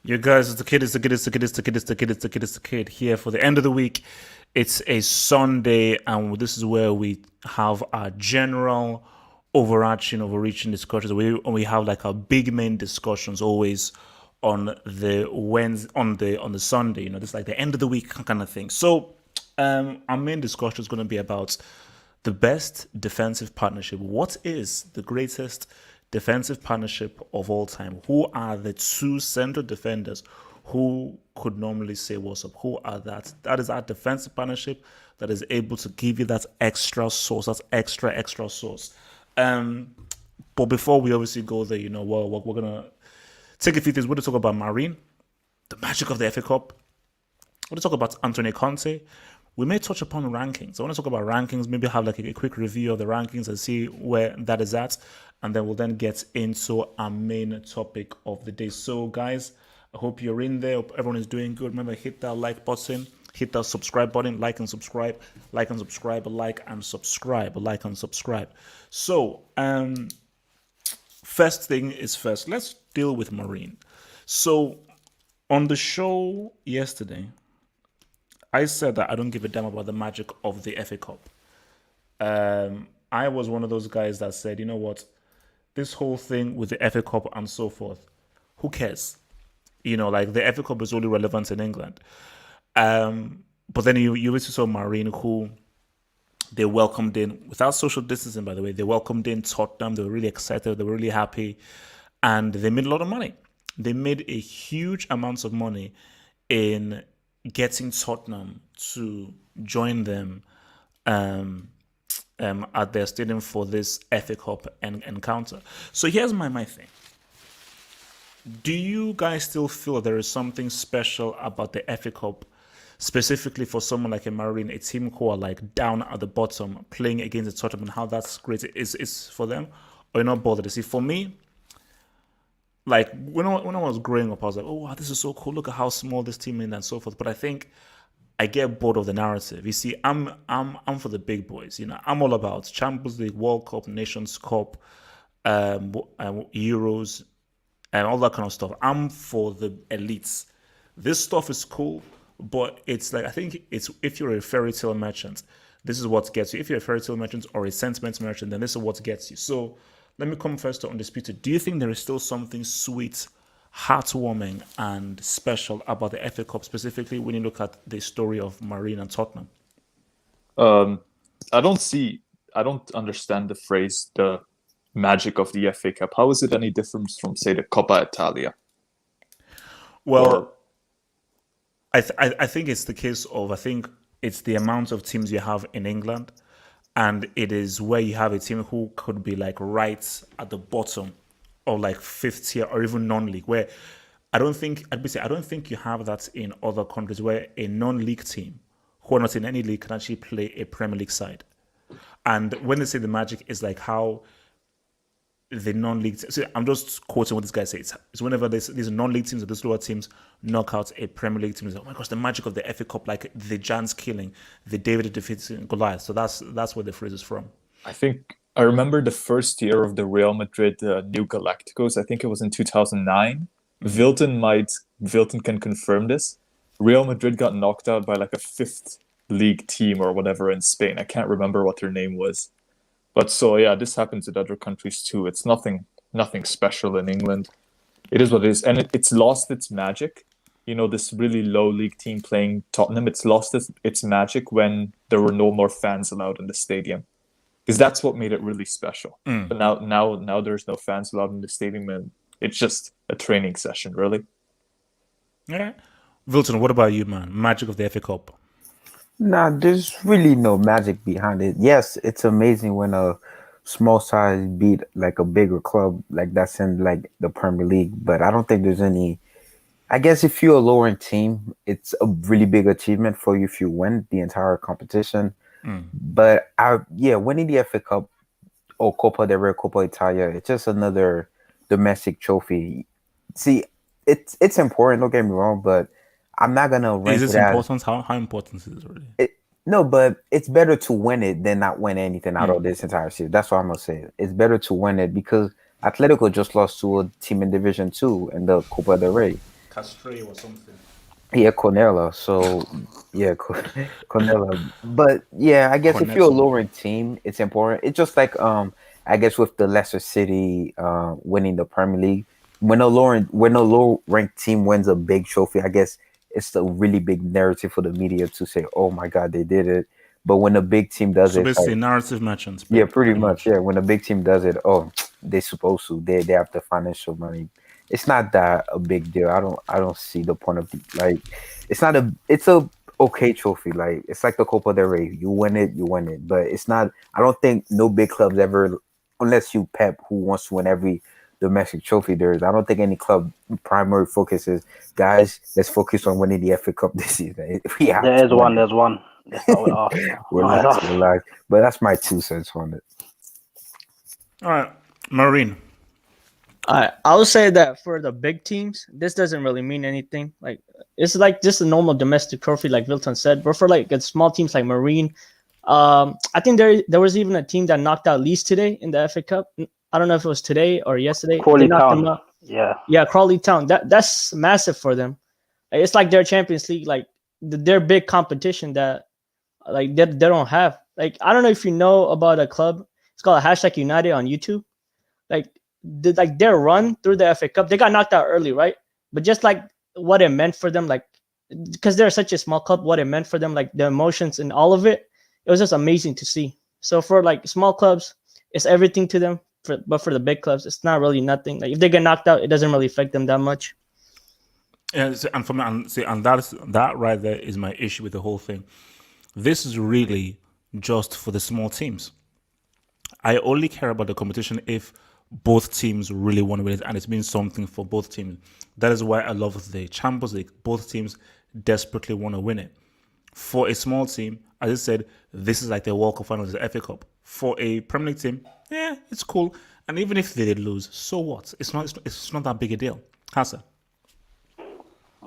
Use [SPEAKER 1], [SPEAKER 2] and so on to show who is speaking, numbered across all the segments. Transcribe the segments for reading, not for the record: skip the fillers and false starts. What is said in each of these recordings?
[SPEAKER 1] You guys, it's the kid, it's the kid, it's the kid, it's the kid, it's the kid, it's the kid, it's the kid here for the end of the week. It's a Sunday, and this is where we have our general overreaching discussions. We have like our big main discussions always on the Wednesday, on the Sunday. This is like the end of the week kind of thing. So, our main discussion is going to be about the best defensive partnership. What is the greatest defensive partnership of all time? Who are the two central defenders who could normally say what's up? Who are that? That is our defensive partnership that is able to give you that extra sauce, that extra sauce. But before we obviously go there, we're gonna take a few things. We're gonna talk about Marine, the magic of the FA Cup. We're gonna talk about Antonio Conte. We may touch upon rankings. I want to talk about rankings, maybe have like a quick review of the rankings and see where that is at. And then we'll then get into our main topic of the day. So, guys, I hope you're in there. Hope everyone is doing good. Remember, hit that like button, hit that subscribe button, like and subscribe, like and subscribe, like and subscribe, like and subscribe. So, first thing is first. Let's deal with Marine. So, on the show yesterday, I said that I don't give a damn about the magic of the FA Cup. I was one of those guys that said, you know what, this whole thing with the FA Cup and so forth, who cares? Like the FA Cup is only relevant in England. But then you also saw Marine, who they welcomed in, without social distancing, by the way, they welcomed in Tottenham. They were really excited. They were really happy. And they made a lot of money. They made a huge amounts of money in getting Tottenham to join them at their stadium for this FA Cup encounter. So here's my thing. Do you guys still feel there is something special about the FA Cup, specifically for someone like a Marine, a team who are like down at the bottom, playing against the Tottenham, and how that's great is for them? Or you're not bothered? You see, for me, like when I was growing up, I was like, oh wow, this is so cool. Look at how small this team is and so forth. But I think I get bored of the narrative. You see, I'm for the big boys. I'm all about Champions League, World Cup, Nations Cup, Euros, and all that kind of stuff. I'm for the elites. This stuff is cool, but it's like, I think it's, if you're a fairy tale merchant, this is what gets you. If you're a fairy tale merchant or a sentiment merchant, then this is what gets you. So let me come first to Undisputed. Do you think there is still something sweet, heartwarming, and special about the FA Cup, specifically when you look at the story of Marine and Tottenham?
[SPEAKER 2] I don't understand the phrase, the magic of the FA Cup. How is it any different from, say, the Coppa Italia?
[SPEAKER 1] Well, I think it's the case of, I think it's the amount of teams you have in England. And it is where you have a team who could be like right at the bottom or like fifth tier or even non-league, where I don't think you have that in other countries, where a non-league team who are not in any league can actually play a Premier League side. And when they say the magic is like how the non-league, so I'm just quoting what this guy says. It's whenever these non-league teams or these lower teams knock out a Premier League team, it's like, oh my gosh, the magic of the FA Cup, like the Giants killing, the David defeating Goliath. So that's where the phrase is from.
[SPEAKER 2] I think I remember the first year of the Real Madrid New Galacticos. I think it was in 2009. Vilton can confirm this. Real Madrid got knocked out by like a fifth league team or whatever in Spain. I can't remember what their name was. But so yeah, this happens in other countries too. It's nothing special in England. It is what it is, and it's lost its magic. This really low league team playing Tottenham. It's lost its magic when there were no more fans allowed in the stadium, because that's what made it really special. But now there's no fans allowed in the stadium, and it's just a training session, really.
[SPEAKER 1] Yeah, Wilton, what about you, man? Magic of the FA Cup.
[SPEAKER 3] Nah, there's really no magic behind it. Yes, it's amazing when a small side beat like a bigger club, like that's in like the Premier League. But I don't think there's any. I guess if you're a lower team, it's a really big achievement for you if you win the entire competition. But winning the FA Cup or Coppa del Rey, Coppa Italia, it's just another domestic trophy. See, it's important. Don't get me wrong, but I'm not gonna rank
[SPEAKER 1] Is it important? How important is it really?
[SPEAKER 3] No, but it's better to win it than not win anything out of this entire series. That's what I'm gonna say. It's better to win it because Atletico just lost to a team in Division 2 in the Copa del Rey.
[SPEAKER 1] Castray or something.
[SPEAKER 3] Yeah, Cornella. So yeah, Cornella. But yeah, I guess if you're a
[SPEAKER 1] Cornetto.
[SPEAKER 3] lowering team, it's important. It's just like I guess with the Leicester City winning the Premier League. When a low ranked team wins a big trophy, I guess it's a really big narrative for the media to say, "Oh my God, they did it." But when a big team does
[SPEAKER 1] So
[SPEAKER 3] it, it's
[SPEAKER 1] basically,
[SPEAKER 3] like
[SPEAKER 1] narrative merchants,
[SPEAKER 3] yeah, pretty
[SPEAKER 1] pretty
[SPEAKER 3] much.
[SPEAKER 1] much.
[SPEAKER 3] Yeah, when a big team does it, oh, they supposed to. They have the financial money. It's not that a big deal. I don't see the point of like. It's not a. It's a okay trophy. Like it's like the Copa del Rey. You win it, you win it. But it's not. I don't think no big clubs ever, unless you Pep, who wants to win every domestic trophy there is. I don't think any club primary focus is guys. Let's focus on winning the FA Cup this season. We have to
[SPEAKER 4] There is
[SPEAKER 3] win
[SPEAKER 4] one.
[SPEAKER 3] it.
[SPEAKER 4] There's one. Let's start with Arsenal. Not
[SPEAKER 3] Relax,
[SPEAKER 4] us.
[SPEAKER 3] relax. But that's my 2 cents on it.
[SPEAKER 1] All right, Marine.
[SPEAKER 5] I would say that for the big teams, this doesn't really mean anything. Like it's like just a normal domestic trophy, like Wilton said. But for like the small teams like Marine, I think there was even a team that knocked out Leeds today in the FA Cup. I don't know if it was today or yesterday. They
[SPEAKER 4] Crawley
[SPEAKER 5] knocked them
[SPEAKER 4] Town.
[SPEAKER 5] out.
[SPEAKER 4] Yeah.
[SPEAKER 5] Yeah, Crawley Town. That's massive for them. Like, it's like their Champions League, like their big competition that like they don't have. Like I don't know if you know about a club. It's called #United on YouTube. Like their run through the FA Cup, they got knocked out early, right? But just like what it meant for them, like because they're such a small club, what it meant for them, like the emotions and all of it, it was just amazing to see. So for like small clubs, it's everything to them. But for the big clubs, it's not really nothing. Like if they get knocked out, it doesn't really affect them that much.
[SPEAKER 1] Yeah, and for me, and that right there is my issue with the whole thing. This is really just for the small teams. I only care about the competition if both teams really want to win it and it's been something for both teams. That is why I love the Champions League. Both teams desperately want to win it. For a small team, as I said, this is like the World Cup final, the FA Cup. For a Premier League team, yeah, it's cool. And even if they did lose, so what? It's not that big a deal. Hassan.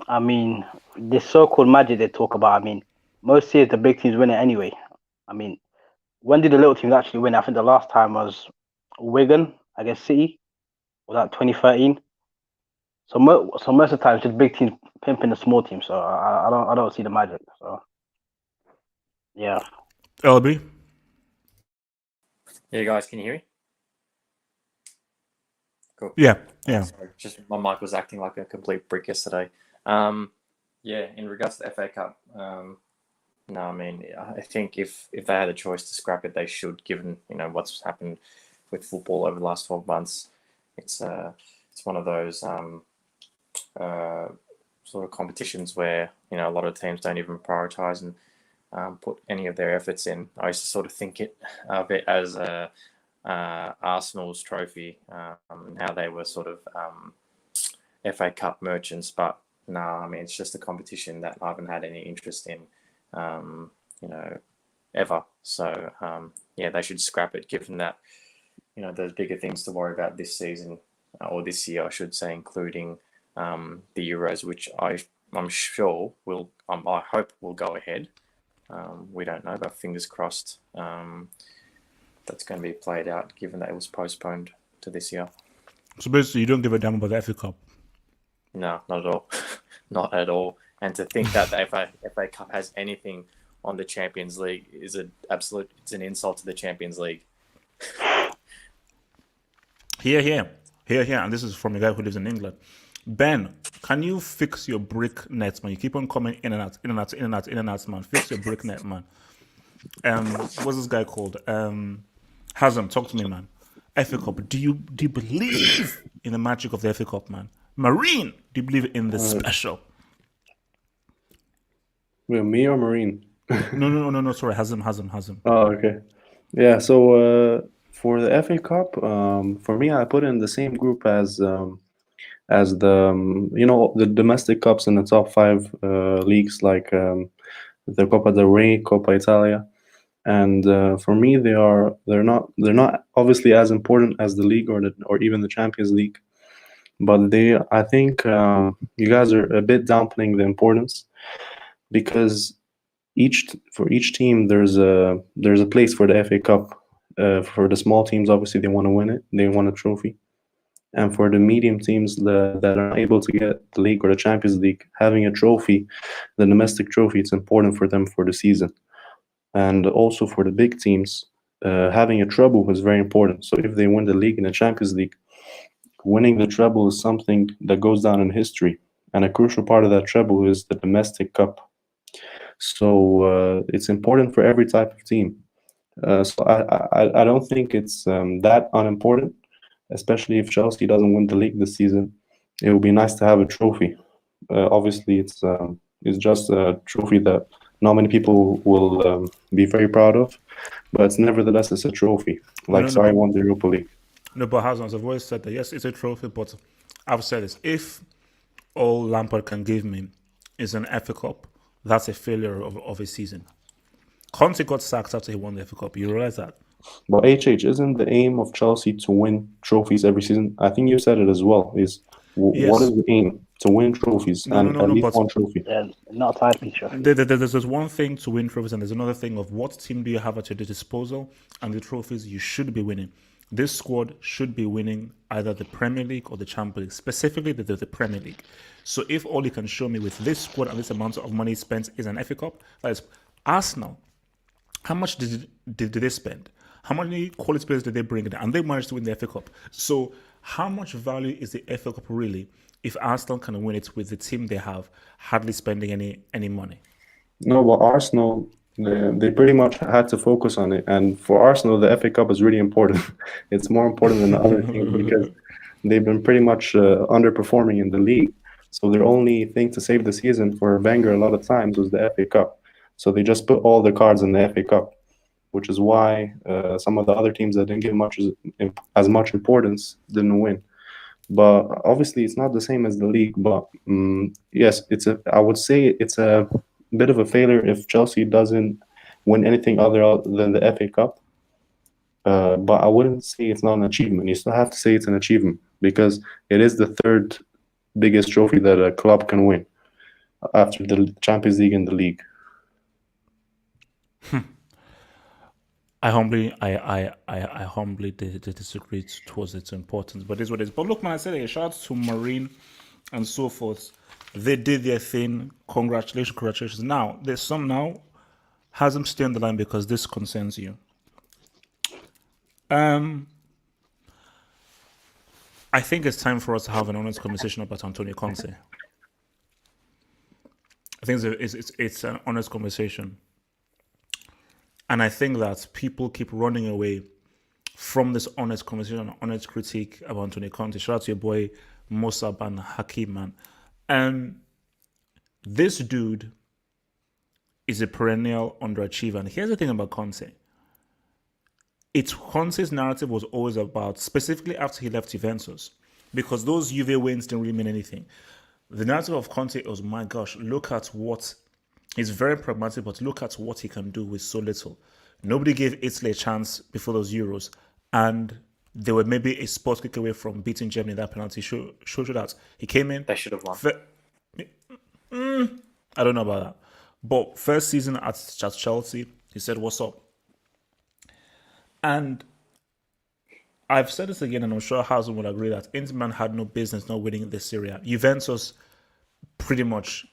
[SPEAKER 4] I mean, this so-called magic they talk about. I mean, most years the big teams win it anyway. I mean, when did the little teams actually win? I think the last time was Wigan, I guess City, was that 2013? So most of the time, it's just big teams pimping the small teams. So I don't see the magic. So yeah.
[SPEAKER 1] LB.
[SPEAKER 6] Yeah, guys, can you hear me? Cool.
[SPEAKER 1] Yeah.
[SPEAKER 6] Sorry, just my mic was acting like a complete brick yesterday. Yeah, in regards to the FA Cup, no, I mean, I think if they had a choice to scrap it, they should. Given what's happened with football over the last 12 months, it's one of those sort of competitions where a lot of teams don't even prioritize and put any of their efforts in. I used to sort of think of it as Arsenal's trophy, how they were sort of FA Cup merchants, but no, I mean it's just a competition that I haven't had any interest in, ever. So yeah, they should scrap it, given that there's bigger things to worry about this season or this year, I should say, including the Euros, which I'm sure will, I hope will go ahead. We don't know, but fingers crossed that's going to be played out, given that it was postponed to this year.
[SPEAKER 1] So basically, you don't give a damn about the FA Cup.
[SPEAKER 6] No, not at all. Not at all. And to think that the FA Cup has anything on the Champions League is it's an insult to the Champions League.
[SPEAKER 1] Here. And this is from a guy who lives in England. Ben, can you fix your brick nets, man? You keep on coming in and out, man. Fix your brick net, man. What's this guy called? Hazem, talk to me, man. FA Cup. Do you believe in the magic of the FA Cup, man? Marine, do you believe in the special?
[SPEAKER 7] Well, me or Marine?
[SPEAKER 1] No. Sorry, Hazem.
[SPEAKER 7] Oh, okay. Yeah. So for the FA Cup, for me, I put in the same group as the the domestic cups in the top 5 leagues, like the Coppa del Rey, Coppa Italia, and for me they're not obviously as important as the league or even the Champions League, but I think you guys are a bit downplaying the importance, because for each team there's a place for the FA Cup. For the small teams, obviously they want to win it, they want a trophy, And for the medium teams that are not able to get the league or the Champions League, having a trophy, the domestic trophy, it's important for them for the season. And also for the big teams, having a treble is very important. So if they win the league and the Champions League, winning the treble is something that goes down in history. And a crucial part of that treble is the domestic cup. So it's important for every type of team. So I don't think it's that unimportant, especially if Chelsea doesn't win the league this season. It would be nice to have a trophy. Obviously, it's just a trophy that not many people will be very proud of, but nevertheless, it's a trophy. Like Sarri won the Europa League.
[SPEAKER 1] No, but Hazard, I've always said that yes, it's a trophy, but I've said this: if all Lampard can give me is an FA Cup, that's a failure of a season. Conte got sacked after he won the FA Cup. You realize that?
[SPEAKER 7] But isn't the aim of Chelsea to win trophies every season? I think you said it as well.
[SPEAKER 1] Yes.
[SPEAKER 7] What is the aim? To win trophies
[SPEAKER 1] No,
[SPEAKER 7] and
[SPEAKER 1] no,
[SPEAKER 7] at
[SPEAKER 1] no,
[SPEAKER 7] least
[SPEAKER 1] but-
[SPEAKER 7] one trophy.
[SPEAKER 4] Yeah, not a title trophy.
[SPEAKER 1] There's one thing to win trophies, and there's another thing of what team do you have at your disposal and the trophies you should be winning. This squad should be winning either the Premier League or the Champions League, specifically the Premier League. So if all you can show me with this squad and this amount of money spent is an FA Cup, that is Arsenal. How much did they spend? How many quality players did they bring in? And they managed to win the FA Cup. So how much value is the FA Cup really if Arsenal can win it with the team they have, hardly spending any money?
[SPEAKER 7] No, but Arsenal, they pretty much had to focus on it. And for Arsenal, the FA Cup is really important. It's more important than the other things because they've been pretty much underperforming in the league. So their only thing to save the season for Wenger a lot of times was the FA Cup. So they just put all the cards in the FA Cup, which is why some of the other teams that didn't give as much importance didn't win. But obviously, it's not the same as the league. But yes, I would say it's a bit of a failure if Chelsea doesn't win anything other than the FA Cup. But I wouldn't say it's not an achievement. You still have to say it's an achievement because it is the third biggest trophy that a club can win after the Champions League and the league.
[SPEAKER 1] I humbly disagree towards its importance, but it is what it is. But look, man, I said a shout out to Marine and so forth. They did their thing. Congratulations. Now, there's some now. Has them stay on the line because this concerns you. I think it's time for us to have an honest conversation about Antonio Conte. I think it's an honest conversation. And I think that people keep running away from this honest conversation, honest critique about Antonio Conte. Shout out to your boy Mosab and Hakim, man. And this dude is a perennial underachiever. And here's the thing about Conte. Conte's narrative was always about, specifically after he left Juventus, because those Juve wins didn't really mean anything. The narrative of Conte was, my gosh, look at what... He's very pragmatic, but look at what he can do with so little. Nobody gave Italy a chance before those Euros, and they were maybe a spot kick away from beating Germany. That penalty showed you that. He came in.
[SPEAKER 6] They should have won.
[SPEAKER 1] I don't know about that. But first season at Chelsea, he said, what's up? And I've said this again, and I'm sure Hazen will agree that Inter Milan had no business not winning the Serie. Juventus pretty much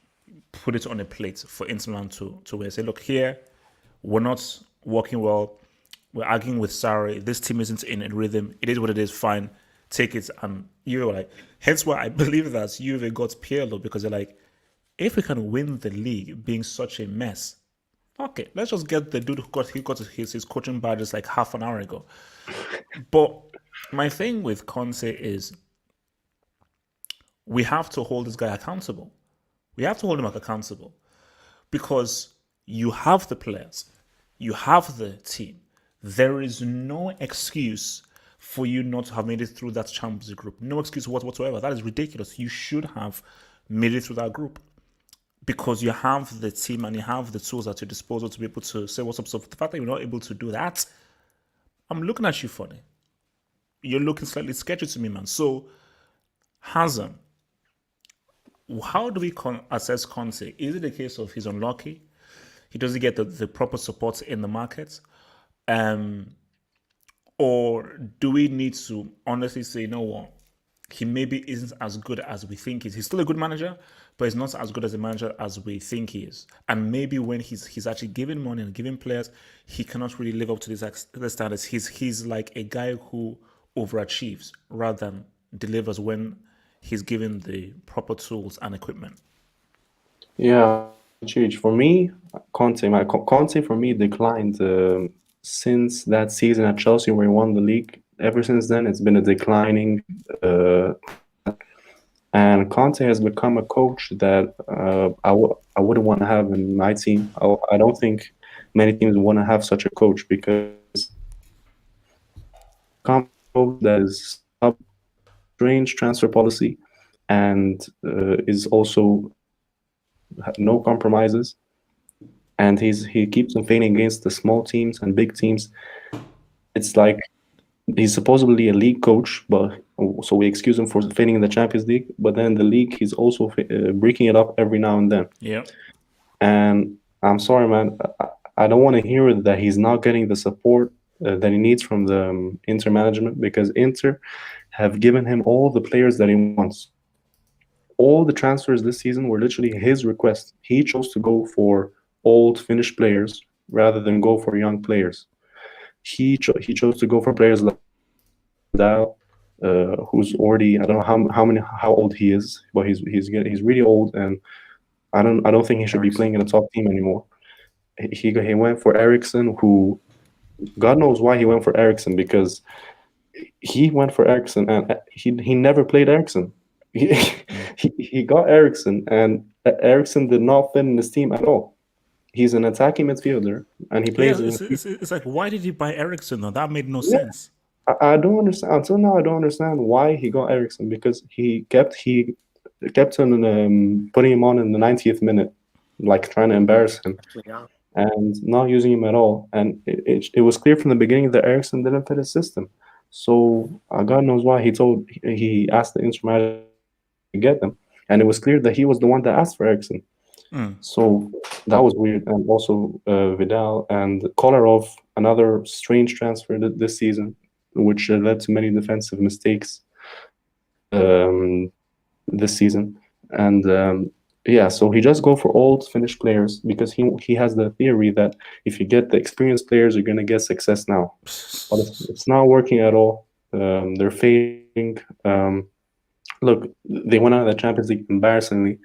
[SPEAKER 1] put it on a plate for Inter Milan to win. Say, look, here, we're not working well. We're arguing with Sarri. This team isn't in a rhythm. It is what it is. Fine. Take it. And you were like, hence why I believe that Juve got Pirlo, because they're like, if we can win the league being such a mess, okay, let's just get the dude who got his coaching badges like half an hour ago. But my thing with Conte is we have to hold this guy accountable. We have to hold him accountable because you have the players, you have the team. There is no excuse for you not to have made it through that Champions League group. No excuse whatsoever. That is ridiculous. You should have made it through that group because you have the team and you have the tools at your disposal to be able to say what's up. So the fact that you're not able to do that, I'm looking at you funny. You're looking slightly sketchy to me, man. So, Hazem, how do we assess Conte? Is it a case of he's unlucky? He doesn't get the proper support in the market? Or do we need to honestly say, you know what? he maybe isn't as good as we think he is. He's still a good manager, but he's not as good as a manager as we think he is. And maybe when he's actually giving money and giving players, he cannot really live up to the standards. He's like a guy who overachieves rather than delivers when he's given the proper tools and equipment.
[SPEAKER 7] Yeah, huge. For me, Conte for me declined since that season at Chelsea where he won the league. Ever since then, it's been a declining. And Conte has become a coach that I wouldn't want to have in my team. I don't think many teams want to have such a coach because that is a strange transfer policy and is also no compromises. And he keeps on failing against the small teams and big teams. It's like he's supposedly a league coach, but so we excuse him for failing in the Champions League. But then the league, he's also breaking it up every now and then.
[SPEAKER 1] Yeah.
[SPEAKER 7] And I'm sorry, man. I don't want to hear that he's not getting the support that he needs from the Inter management, because Inter have given him all the players that he wants. All the transfers this season were literally his request. He chose to go for old Finnish players rather than go for young players. He chose to go for players like Vidal, who's already, I don't know how old he is, but he's really old, and I don't think he should be playing in a top team anymore. He went for Eriksson, who God knows why he went for Eriksson, because he went for Eriksson and he never played Eriksson. He got Eriksson, and Eriksson did not fit in his team at all. He's an attacking midfielder, and he plays.
[SPEAKER 1] It's like, why did he buy Eriksson? Though that made no sense.
[SPEAKER 7] I don't understand until now. I don't understand why he got Eriksson, because he kept on putting him on in the 90th minute, like trying to embarrass him, and not using him at all. And it was clear from the beginning that Eriksson didn't fit his system. So God knows why he asked the Inter manager to get them, and it was clear that he was the one that asked for Eriksson. So that was weird. And also Vidal and Kolarov, another strange transfer this season, which led to many defensive mistakes this season. And so he just go for old Finnish players because he has the theory that if you get the experienced players, you're gonna get success now. But it's not working at all. They're failing. Look, they went out of the Champions League embarrassingly.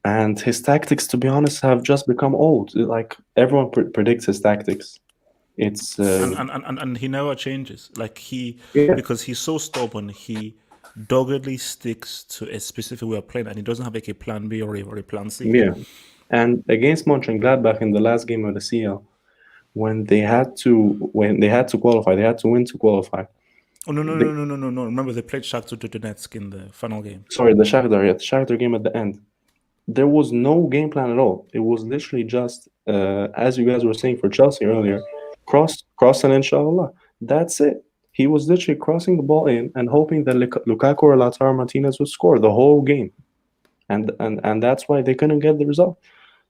[SPEAKER 7] And his tactics, to be honest, have just become old. Like everyone predicts his tactics. It's
[SPEAKER 1] and he never changes. Like because he's so stubborn, he doggedly sticks to a specific way of playing, and he doesn't have like a plan B or a plan C.
[SPEAKER 7] Yeah, and against Mönchengladbach in the last game of the CL, when they had to qualify, they had to win to qualify.
[SPEAKER 1] Oh no! Remember, they played Shakhtar Donetsk in the final game.
[SPEAKER 7] Sorry, the Shakhtar game at the end. There was no game plan at all. It was literally just, as you guys were saying for Chelsea earlier, cross and inshallah. That's it. He was literally crossing the ball in and hoping that Lukaku or Lautaro Martinez would score the whole game. And that's why they couldn't get the result.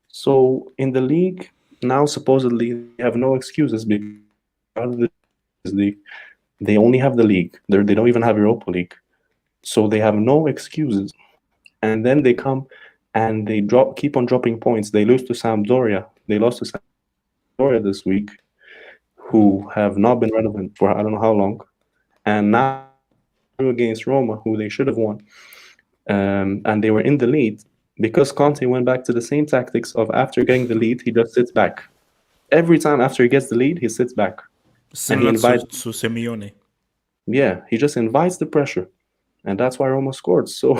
[SPEAKER 7] So in the league, now supposedly they have no excuses because of the league. They only have the league. They don't even have Europa League. So they have no excuses. And then they come and they keep on dropping points. They lose to Sampdoria. They lost to Sampdoria this week, who have not been relevant for I don't know how long. And now against Roma, who they should have won. And they were in the lead because Conte went back to the same tactics of after getting the lead, he just sits back. Every time after he gets the lead, he sits back.
[SPEAKER 1] Similar to Simeone.
[SPEAKER 7] Yeah, he just invites the pressure. And that's why Roma scored. So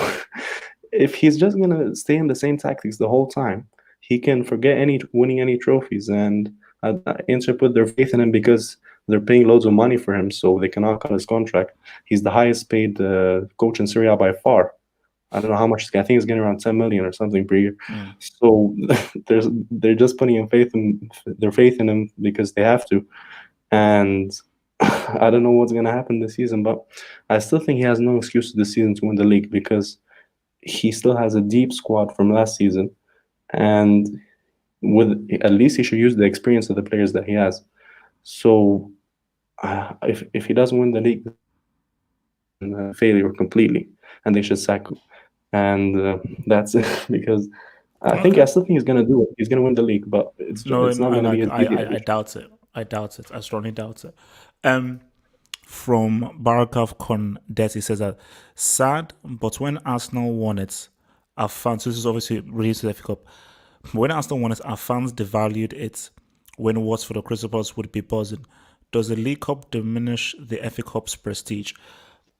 [SPEAKER 7] if he's just going to stay in the same tactics the whole time, he can forget winning any trophies. And Inter put their faith in him because they're paying loads of money for him, so they cannot cut his contract. He's the highest paid coach in Serie by far. I don't know how much. I think he's getting around 10 million or something per year. So they're just putting their faith in him because they have to. And I don't know what's going to happen this season, but I still think he has no excuse this season to win the league because he still has a deep squad from last season, and at least he should use the experience of the players that he has. So if he doesn't win the league, failure completely. and they should sack him. And that's it because I still think he's gonna do it. He's gonna win the league, but it's not gonna be as easy.
[SPEAKER 1] I doubt it. I doubt it. I strongly doubt it. From Barakov Conde, he says that sad, but when Arsenal won it, our fans. This is obviously related to the FA Cup. When Arsenal won it, our fans devalued it. When Watford or Crystal Palace would be buzzing. Does the League Cup diminish the FA Cup's prestige?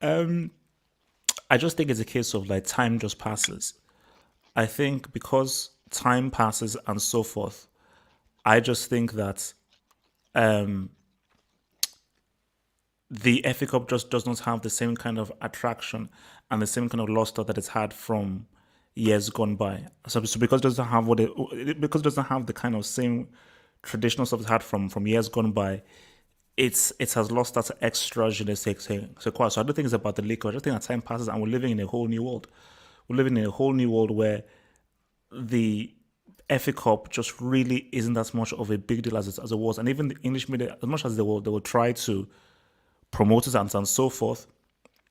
[SPEAKER 1] I just think it's a case of like time just passes. I think because time passes and so forth, I just think that the FA Cup just does not have the same kind of attraction and the same kind of luster that it's had from years gone by. So because it doesn't have because it doesn't have the kind of same traditional stuff it's had from years gone by, it has lost that extra je ne sais quoi. So I don't think it's about the league. I just think that time passes and we're living in a whole new world. We're living in a whole new world where the FA Cup just really isn't as much of a big deal as it was. And even the English media, as much as they will try to promote it and so forth,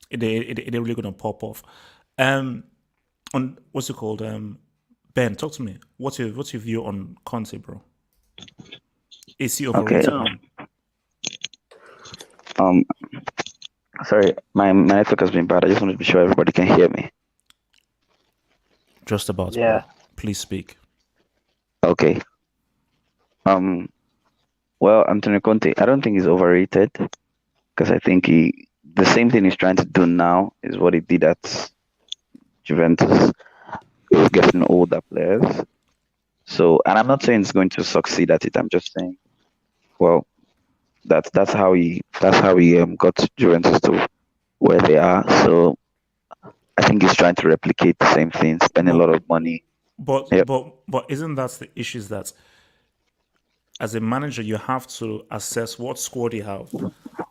[SPEAKER 1] it ain't really going to pop off. On what's it called? Ben, talk to me. What's your view on Conte, bro? Is he overrated?
[SPEAKER 8] Okay. Sorry, my network has been bad. I just wanted to be sure everybody can hear me.
[SPEAKER 1] Just about.
[SPEAKER 4] Yeah.
[SPEAKER 1] Bro. Please speak.
[SPEAKER 8] Okay. Well, Antonio Conte, I don't think he's overrated because I think the same thing he's trying to do now is what he did at Juventus. He was getting older players. So, and I'm not saying he's going to succeed at it. I'm just saying, well, that's how he got Juventus to where they are. So, I think he's trying to replicate the same thing, spending a lot of money.
[SPEAKER 1] But isn't that the issue? Is that as a manager, you have to assess what squad you have,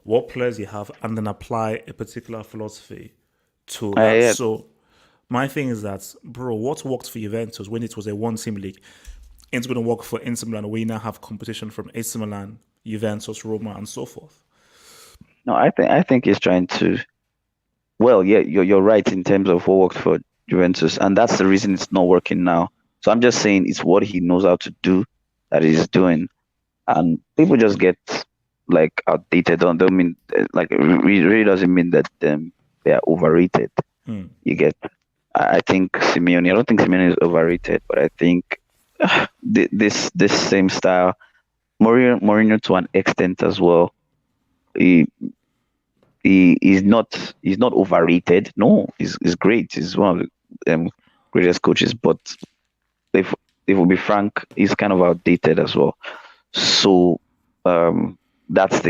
[SPEAKER 1] what players you have, and then apply a particular philosophy to that.
[SPEAKER 8] Yeah.
[SPEAKER 1] So my thing is that, bro, what worked for Juventus when it was a one-team league, it's going to work for Inter Milan. We now have competition from AC Milan, Juventus, Roma, and so forth.
[SPEAKER 8] No, I think he's trying to. Well, yeah, you're right in terms of what worked for Juventus, and that's the reason it's not working now. So I'm just saying it's what he knows how to do that he's doing, and people just get like outdated. Don't mean like it really doesn't mean that they are overrated. You get. I think Simeone. I don't think Simeone is overrated, but I think this same style, Mourinho to an extent as well. He is not overrated. No, he's great. He's one of the greatest coaches. But if we'll be frank, he's kind of outdated as well. So that's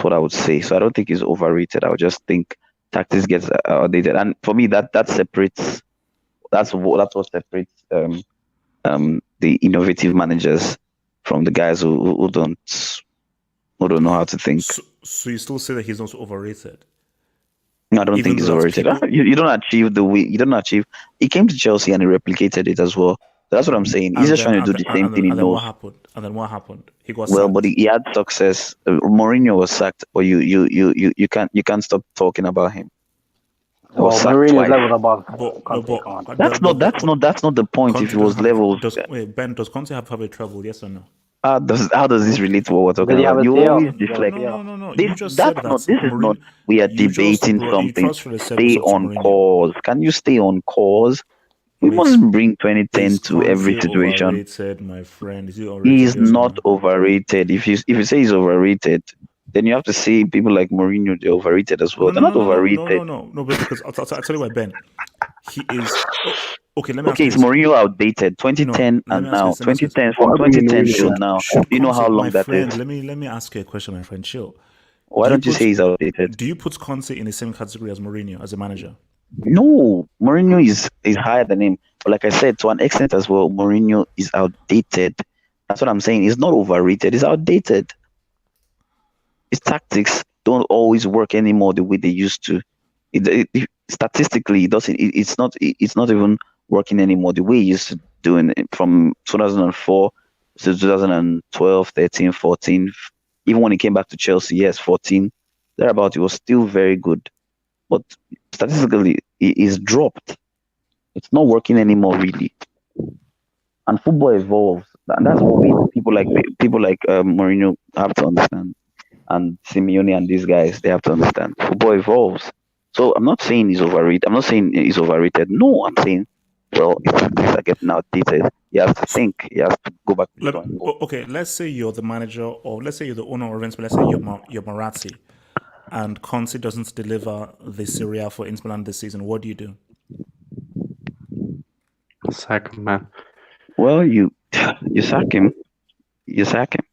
[SPEAKER 8] what I would say. So I don't think he's overrated. I would just think tactics gets outdated, and for me that separates. That's what separates the innovative managers from the guys who don't know how to think.
[SPEAKER 1] So you still say that he's not overrated?
[SPEAKER 8] No, I don't think he's overrated. You don't achieve the way. You don't achieve. He came to Chelsea and he replicated it as well. That's what I'm saying. He's just trying to do the same thing he knows.
[SPEAKER 1] And then what happened? He got
[SPEAKER 8] well,
[SPEAKER 1] sacked.
[SPEAKER 8] but he had success. Mourinho was sacked, but you can't stop talking about him.
[SPEAKER 4] Well, Mourinho's level above.
[SPEAKER 8] That's not the point.
[SPEAKER 1] Conte
[SPEAKER 8] if it was level.
[SPEAKER 1] Ben, does Conte have a trouble? Yes or no?
[SPEAKER 8] How does this relate to what we're talking about? You always deflect.
[SPEAKER 1] No. You just said that.
[SPEAKER 8] This is not. We are debating something. Stay on course. Can you stay on course? We must bring 2010 to every situation.
[SPEAKER 1] Overrated, my friend. Is he overrated?
[SPEAKER 8] He is not overrated. If you say he's overrated, then you have to say people like Mourinho, they're overrated as well. They're not overrated.
[SPEAKER 1] No, because I'll tell you why, Ben. He is. Okay, let me ask
[SPEAKER 8] is Mourinho outdated? 2010 and now. 2010 from 2010 to now. Do you know how long that is?
[SPEAKER 1] Let me ask you a question, my friend. Chill.
[SPEAKER 8] Why don't you say he's outdated?
[SPEAKER 1] Do you put Conte in the same category as Mourinho as a manager?
[SPEAKER 8] No, Mourinho is higher than him. But like I said, to an extent as well, Mourinho is outdated. That's what I'm saying. He's not overrated. He's outdated. His tactics don't always work anymore the way they used to. Statistically, it doesn't. It's not even working anymore the way he used to doing it from 2004 to 2012, 13, 14. Even when he came back to Chelsea, yes, 14. Thereabout, he was still very good. but statistically, it is dropped. It's not working anymore, really. And football evolves, and that's what people like Mourinho have to understand, and Simeone and these guys, they have to understand. Football evolves. So I'm not saying he's overrated. I'm not saying he's overrated. No, I'm saying, well, if things are getting outdated, he has to think. He has to go back to the drawing board.
[SPEAKER 1] Okay, let's say you're the manager, or let's say you're the owner of Inter. Let's say you're Marazzi, and Conte doesn't deliver the Serie for Inter Milan this season. What do you do?
[SPEAKER 7] Sack him, man.
[SPEAKER 8] Well, you sack him. You sack him.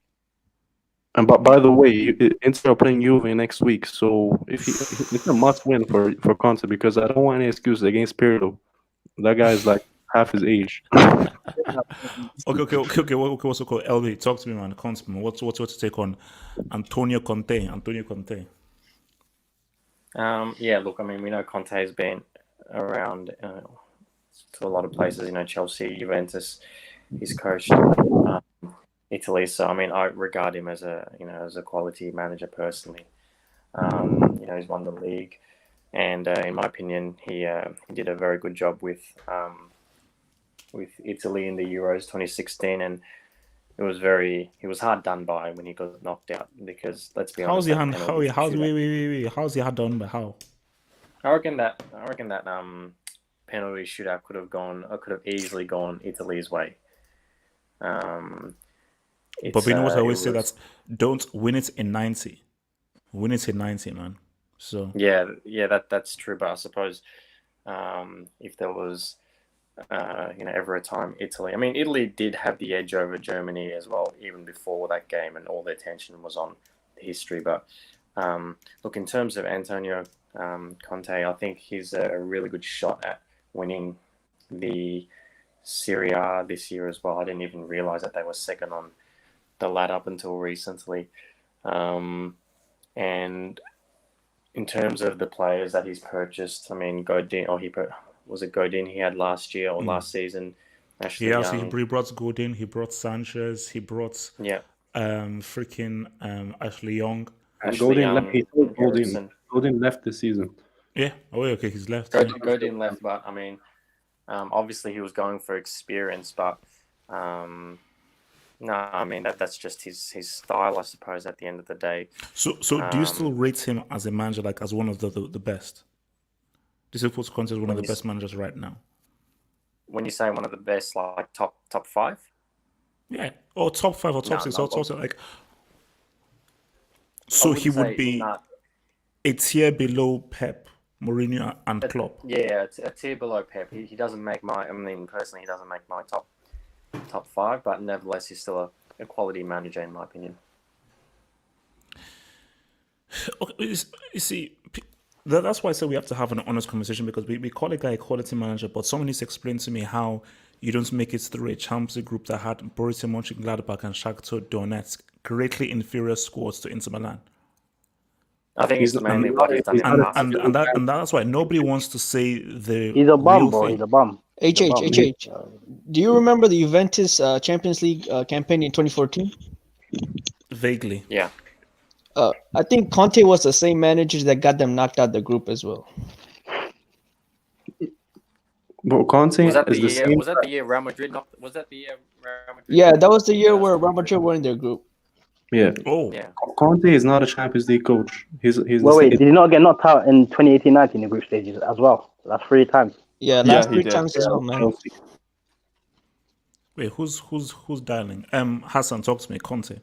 [SPEAKER 7] And by the way, Inter are playing Juve next week, so it's a must-win for Conte, because I don't want any excuses against Pirlo. That guy is like half his age.
[SPEAKER 1] Okay. What's it called? LB, talk to me, man. Conte, man. What's your take on Antonio Conte?
[SPEAKER 6] Yeah, look, I mean, we know Conte has been around to a lot of places. Chelsea, Juventus. He's coached Italy, so I mean, I regard him as a quality manager personally. He's won the league, and in my opinion, he did a very good job with Italy in the Euros 2016, and he was hard done by when he got knocked out, because let's be honest.
[SPEAKER 1] How's he hard done by? How?
[SPEAKER 6] I reckon that penalty shootout could have easily gone Italy's way.
[SPEAKER 1] But we know what I always say, that don't win it in 90. Win it in 90, man. So
[SPEAKER 6] yeah, that's true. But I suppose if there was ever a time Italy did have the edge over Germany as well, even before that game, and all their attention was on the history. But look, in terms of Antonio Conte, I think he's a really good shot at winning the Serie A this year as well. I didn't even realize that they were second on the ladder up until recently. And in terms of the players that he's purchased, I mean, Godin, was it Godin he had last year or last season? Ashley Young.
[SPEAKER 1] He brought Godin, he brought Sanchez, he brought Ashley Young.
[SPEAKER 7] Godin left this season.
[SPEAKER 1] Yeah. Oh, okay, he's left.
[SPEAKER 6] Godin left, but I mean, obviously he was going for experience, but no, I mean that's just his style, I suppose. At the end of the day.
[SPEAKER 1] So do you still rate him as a manager, like as one of the best? Do you still put Conte as one of the best managers right now?
[SPEAKER 6] When you say one of the best, like top 5?
[SPEAKER 1] Yeah, or top 5 or top 6 or top like. So he would be a tier below Pep, Mourinho, and Klopp.
[SPEAKER 6] Yeah, a tier below Pep. He doesn't make personally, he doesn't make my top 5, but nevertheless, he's still a quality manager in my opinion.
[SPEAKER 1] Okay, you see, that's why I say we have to have an honest conversation, because we call a guy a quality manager, but someone needs to explain to me how you don't make it through a Champions League group that had Borussia Mönchengladbach and Shakhtar Donetsk, greatly inferior squads to Inter Milan.
[SPEAKER 6] I think it's mainly what he's done.
[SPEAKER 1] And that's why nobody wants to say the.
[SPEAKER 4] He's a bum, bro. He's a bum.
[SPEAKER 5] HH. Do you remember the Juventus Champions League campaign in 2014?
[SPEAKER 1] Vaguely.
[SPEAKER 6] Yeah.
[SPEAKER 5] I think Conte was the same manager that got them knocked out the group as well.
[SPEAKER 7] But Conte
[SPEAKER 6] was that
[SPEAKER 7] is the same.
[SPEAKER 6] Was that the year Real Madrid? Was that the year Real Madrid?
[SPEAKER 5] Yeah, that was the year where Real Madrid were in their group.
[SPEAKER 7] Yeah.
[SPEAKER 1] Oh.
[SPEAKER 6] Yeah.
[SPEAKER 7] Conte is not a Champions League coach. He's
[SPEAKER 4] wait, did he not get knocked out in 2018-19 in the group stages as well? So that's 3 times.
[SPEAKER 5] Yeah, last 3 times as well, man.
[SPEAKER 1] Wait, who's dialing? Hassan, talk to me. Conte.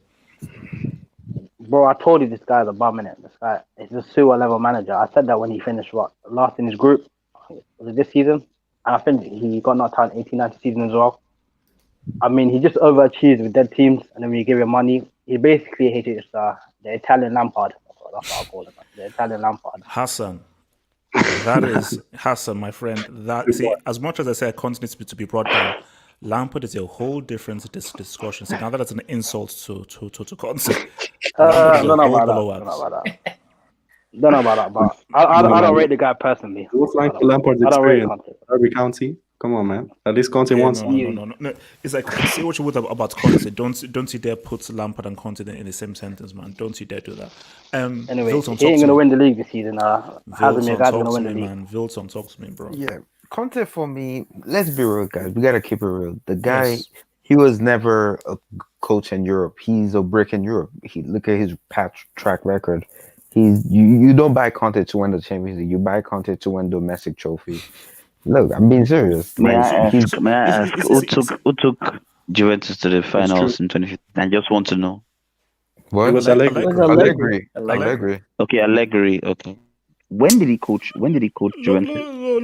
[SPEAKER 4] Bro, I told you this guy's a bum, innit? This guy is a sewer level manager. I said that when he finished last in his group. Was it this season? And I think he got knocked out in 18-19 season as well. I mean, he just overachieved with dead teams, and then when you give him money, he basically hated the Italian Lampard. That's what I call him. The Italian Lampard.
[SPEAKER 1] Hassan. That is Hassan, my friend. As much as I say Conte needs to be brought down, Lampard is a whole different discussion. So now that's an insult to Conte.
[SPEAKER 4] Don't know about that. But I don't rate the guy personally.
[SPEAKER 7] What's like Lampard's experience? Derby County. Come on, man. At least Conte
[SPEAKER 1] Yeah,
[SPEAKER 7] wants.
[SPEAKER 1] no. It's like say what you would about Conte. Don't you dare put Lampard and Conte in the same sentence, man. Don't you dare do that.
[SPEAKER 4] Anyway,
[SPEAKER 1] Wilson,
[SPEAKER 4] he
[SPEAKER 1] talk
[SPEAKER 4] ain't
[SPEAKER 1] to
[SPEAKER 4] gonna
[SPEAKER 1] me.
[SPEAKER 4] win the league this season. Hasn't
[SPEAKER 1] Wilson,
[SPEAKER 4] gonna
[SPEAKER 1] talk to
[SPEAKER 4] win the
[SPEAKER 1] me,
[SPEAKER 4] league.
[SPEAKER 1] man. Wilson, talk to me, bro.
[SPEAKER 3] Yeah, Conte for me. Let's be real, guys. We gotta keep it real. The guy,
[SPEAKER 1] Yes.
[SPEAKER 3] he was never a coach in Europe. He's a brick in Europe. Look at his past track record. You don't buy Conte to win the Champions League. You buy Conte to win domestic trophies. Look, I'm being serious.
[SPEAKER 8] May
[SPEAKER 3] Like
[SPEAKER 8] I
[SPEAKER 3] he's
[SPEAKER 8] ask? May I ask who took Juventus to the finals in 2015? I just want to know.
[SPEAKER 3] what?
[SPEAKER 7] It was Allegri.
[SPEAKER 3] Allegri.
[SPEAKER 8] Okay, Allegri. Okay. When did he coach Juventus?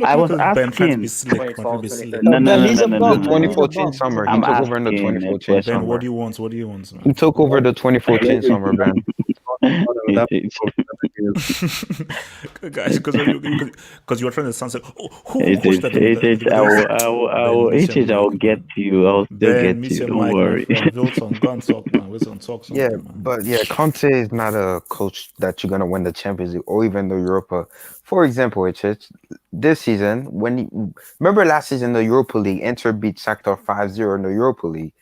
[SPEAKER 8] I was
[SPEAKER 1] Ben trying to be
[SPEAKER 8] asking.
[SPEAKER 1] slick. Trying to be slick.
[SPEAKER 8] No,
[SPEAKER 5] Ben, he's a
[SPEAKER 3] The
[SPEAKER 5] bum. Ben, he's a
[SPEAKER 3] 2014
[SPEAKER 5] bum.
[SPEAKER 3] summer. He
[SPEAKER 8] I'm
[SPEAKER 3] took over in the
[SPEAKER 8] asking a
[SPEAKER 3] 2014
[SPEAKER 8] question.
[SPEAKER 1] Ben,
[SPEAKER 3] summer.
[SPEAKER 1] what do you want? What do you want, man?
[SPEAKER 3] He took over the 2014 summer, Ben.
[SPEAKER 1] Guys, because you were trying to sound like, who
[SPEAKER 8] It
[SPEAKER 1] coached
[SPEAKER 8] is.
[SPEAKER 1] that?
[SPEAKER 8] It is. I will get to you. I will still
[SPEAKER 1] Ben,
[SPEAKER 8] get to you.
[SPEAKER 1] Mr.
[SPEAKER 8] Don't
[SPEAKER 1] Mike,
[SPEAKER 8] worry.
[SPEAKER 1] my friend. Wilson, go and talk, man. Wilson, talk something,
[SPEAKER 3] Yeah,
[SPEAKER 1] man.
[SPEAKER 3] but yeah, Conte is not a coach that you're gonna win the Champions League or even the Europa. For example, this season remember last season the Europa League, Inter beat Shakhtar 5-0 in the Europa League.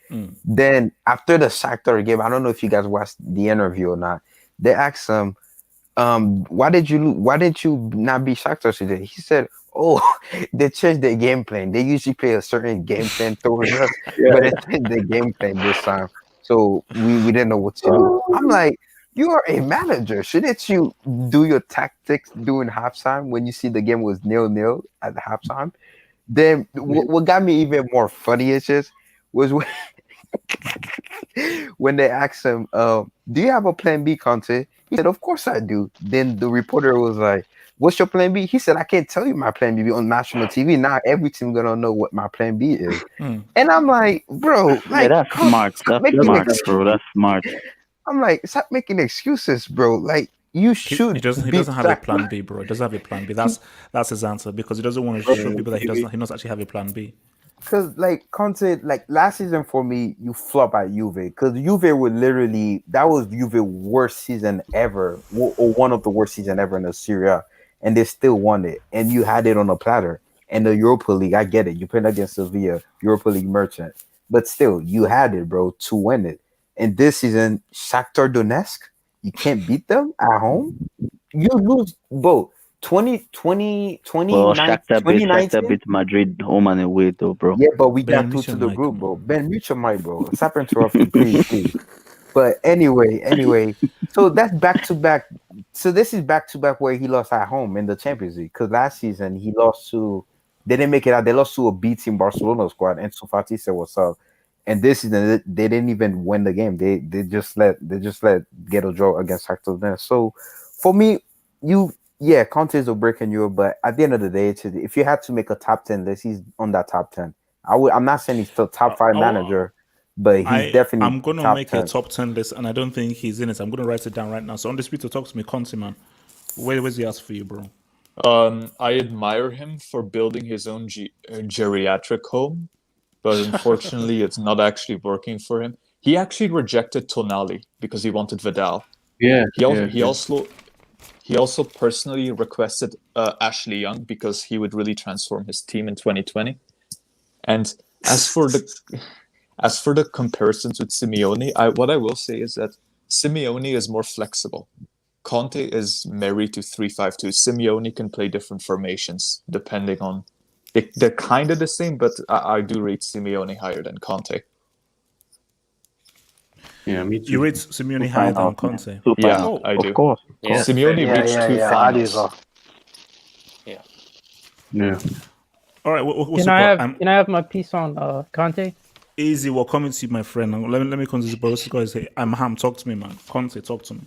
[SPEAKER 3] Then after the Shakhtar game, I don't know if you guys watched the interview or not. They asked him, why didn't you not beat Shakhtar today? He said, "Oh, they changed their game plan. They usually play a certain game plan towards us, but they changed their game plan this time. So we didn't know what to do." I'm like, you are a manager. Shouldn't you do your tactics during halftime when you see the game was 0-0 at the halftime? Then what got me even more funny was when they asked him, "Do you have a plan B, Conte?" He said, "Of course I do." Then the reporter was like, "What's your plan B?" He said, "I can't tell you my plan B on national TV. Now every team gonna know what my plan B is." And I'm like, bro, like,
[SPEAKER 8] Yeah, that's smart. That's smart, bro. That's smart.
[SPEAKER 3] I'm like, stop making excuses, bro. Like, you should.
[SPEAKER 1] He doesn't have a plan B, bro. He doesn't have a plan B. That's his answer because he doesn't want to show people that he doesn't actually have a plan B.
[SPEAKER 3] Because like Conte, like last season for me, you flop at Juve because Juve would literally that was Juve worst season ever, or one of the worst season ever in the Serie, and they still won it, and you had it on a platter. And the Europa League, I get it, you played against Sevilla, Europa League merchant, but still, you had it, bro, to win it. And this season, Shakhtar Donetsk, you can't beat them at home. You lose both. 2019,
[SPEAKER 8] Well, Shakhtar beat Madrid home and away, though, bro.
[SPEAKER 3] yeah, but we
[SPEAKER 1] Ben,
[SPEAKER 3] got through
[SPEAKER 1] mute
[SPEAKER 3] to
[SPEAKER 1] your
[SPEAKER 3] the
[SPEAKER 1] mic,
[SPEAKER 3] group,
[SPEAKER 1] man.
[SPEAKER 3] bro. Ben, mute your mic, bro. Stop interrupting, please. But anyway, so that's back to back. So this is back to back where he lost at home in the Champions League. Because last season he lost to, they didn't make it out. They lost to a B team Barcelona squad, and Sufati said what's up. And this season they didn't even win the game. They just let get a draw against Shakhtar Donetsk. So for me, Conte is a brick in Europe, but at the end of the day, if you had to make a top 10 list, he's on that top 10. I'm not saying he's still top 5 manager, but he's definitely.
[SPEAKER 1] I'm gonna
[SPEAKER 3] top
[SPEAKER 1] make
[SPEAKER 3] 10.
[SPEAKER 1] a top 10 list, and I don't think he's in it. I'm gonna write it down right now. So on the speed to talk to me, Conte, man. Where's the ask for you, bro?
[SPEAKER 2] I admire him for building his own geriatric home, but unfortunately, it's not actually working for him. He actually rejected Tonali because he wanted Vidal. He also personally requested Ashley Young because he would really transform his team in 2020. And as for the comparisons with Simeone, what I will say is that Simeone is more flexible. Conte is married to 3-5-2. Simeone can play different formations depending on. They're kind of the same, but I do rate Simeone higher than Conte.
[SPEAKER 7] Yeah, me too.
[SPEAKER 1] You rate Simeone higher than Conte?
[SPEAKER 2] Yeah, I do.
[SPEAKER 8] Of course.
[SPEAKER 6] Yeah.
[SPEAKER 2] Simeone reached 2 finals.
[SPEAKER 7] Yeah.
[SPEAKER 1] All right. What's
[SPEAKER 9] Can I have my piece on Conte?
[SPEAKER 1] Easy. We're coming to you, my friend. Let me come to this. But let's go and say, I'm Ham. Talk to me, man. Conte, talk to me.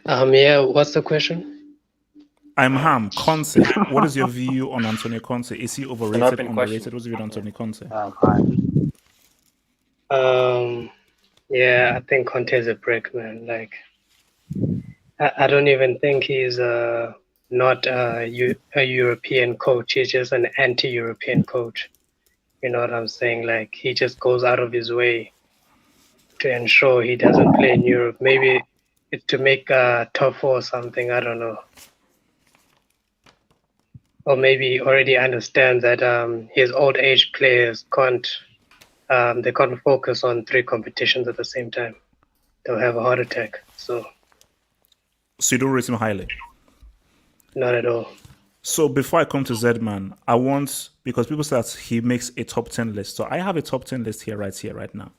[SPEAKER 9] What's the question?
[SPEAKER 1] I'm Ham. Conte. What is your view on Antonio Conte? Is he overrated, underrated? What's your view on Antonio Conte?
[SPEAKER 9] I think Conte is a brick, man. Like, I don't even think he's not a European coach. He's just an anti-European coach. You know what I'm saying? Like, he just goes out of his way to ensure he doesn't play in Europe. Maybe it's to make top 4 or something. I don't know. or maybe already understands that his old age players they can't focus on 3 competitions at the same time. They'll have a heart attack. So
[SPEAKER 1] So you don't rate him highly.
[SPEAKER 9] not at all.
[SPEAKER 1] So before I come to Zedman, I want, because people say that he makes a top 10 list. So I have a top 10 list here right now.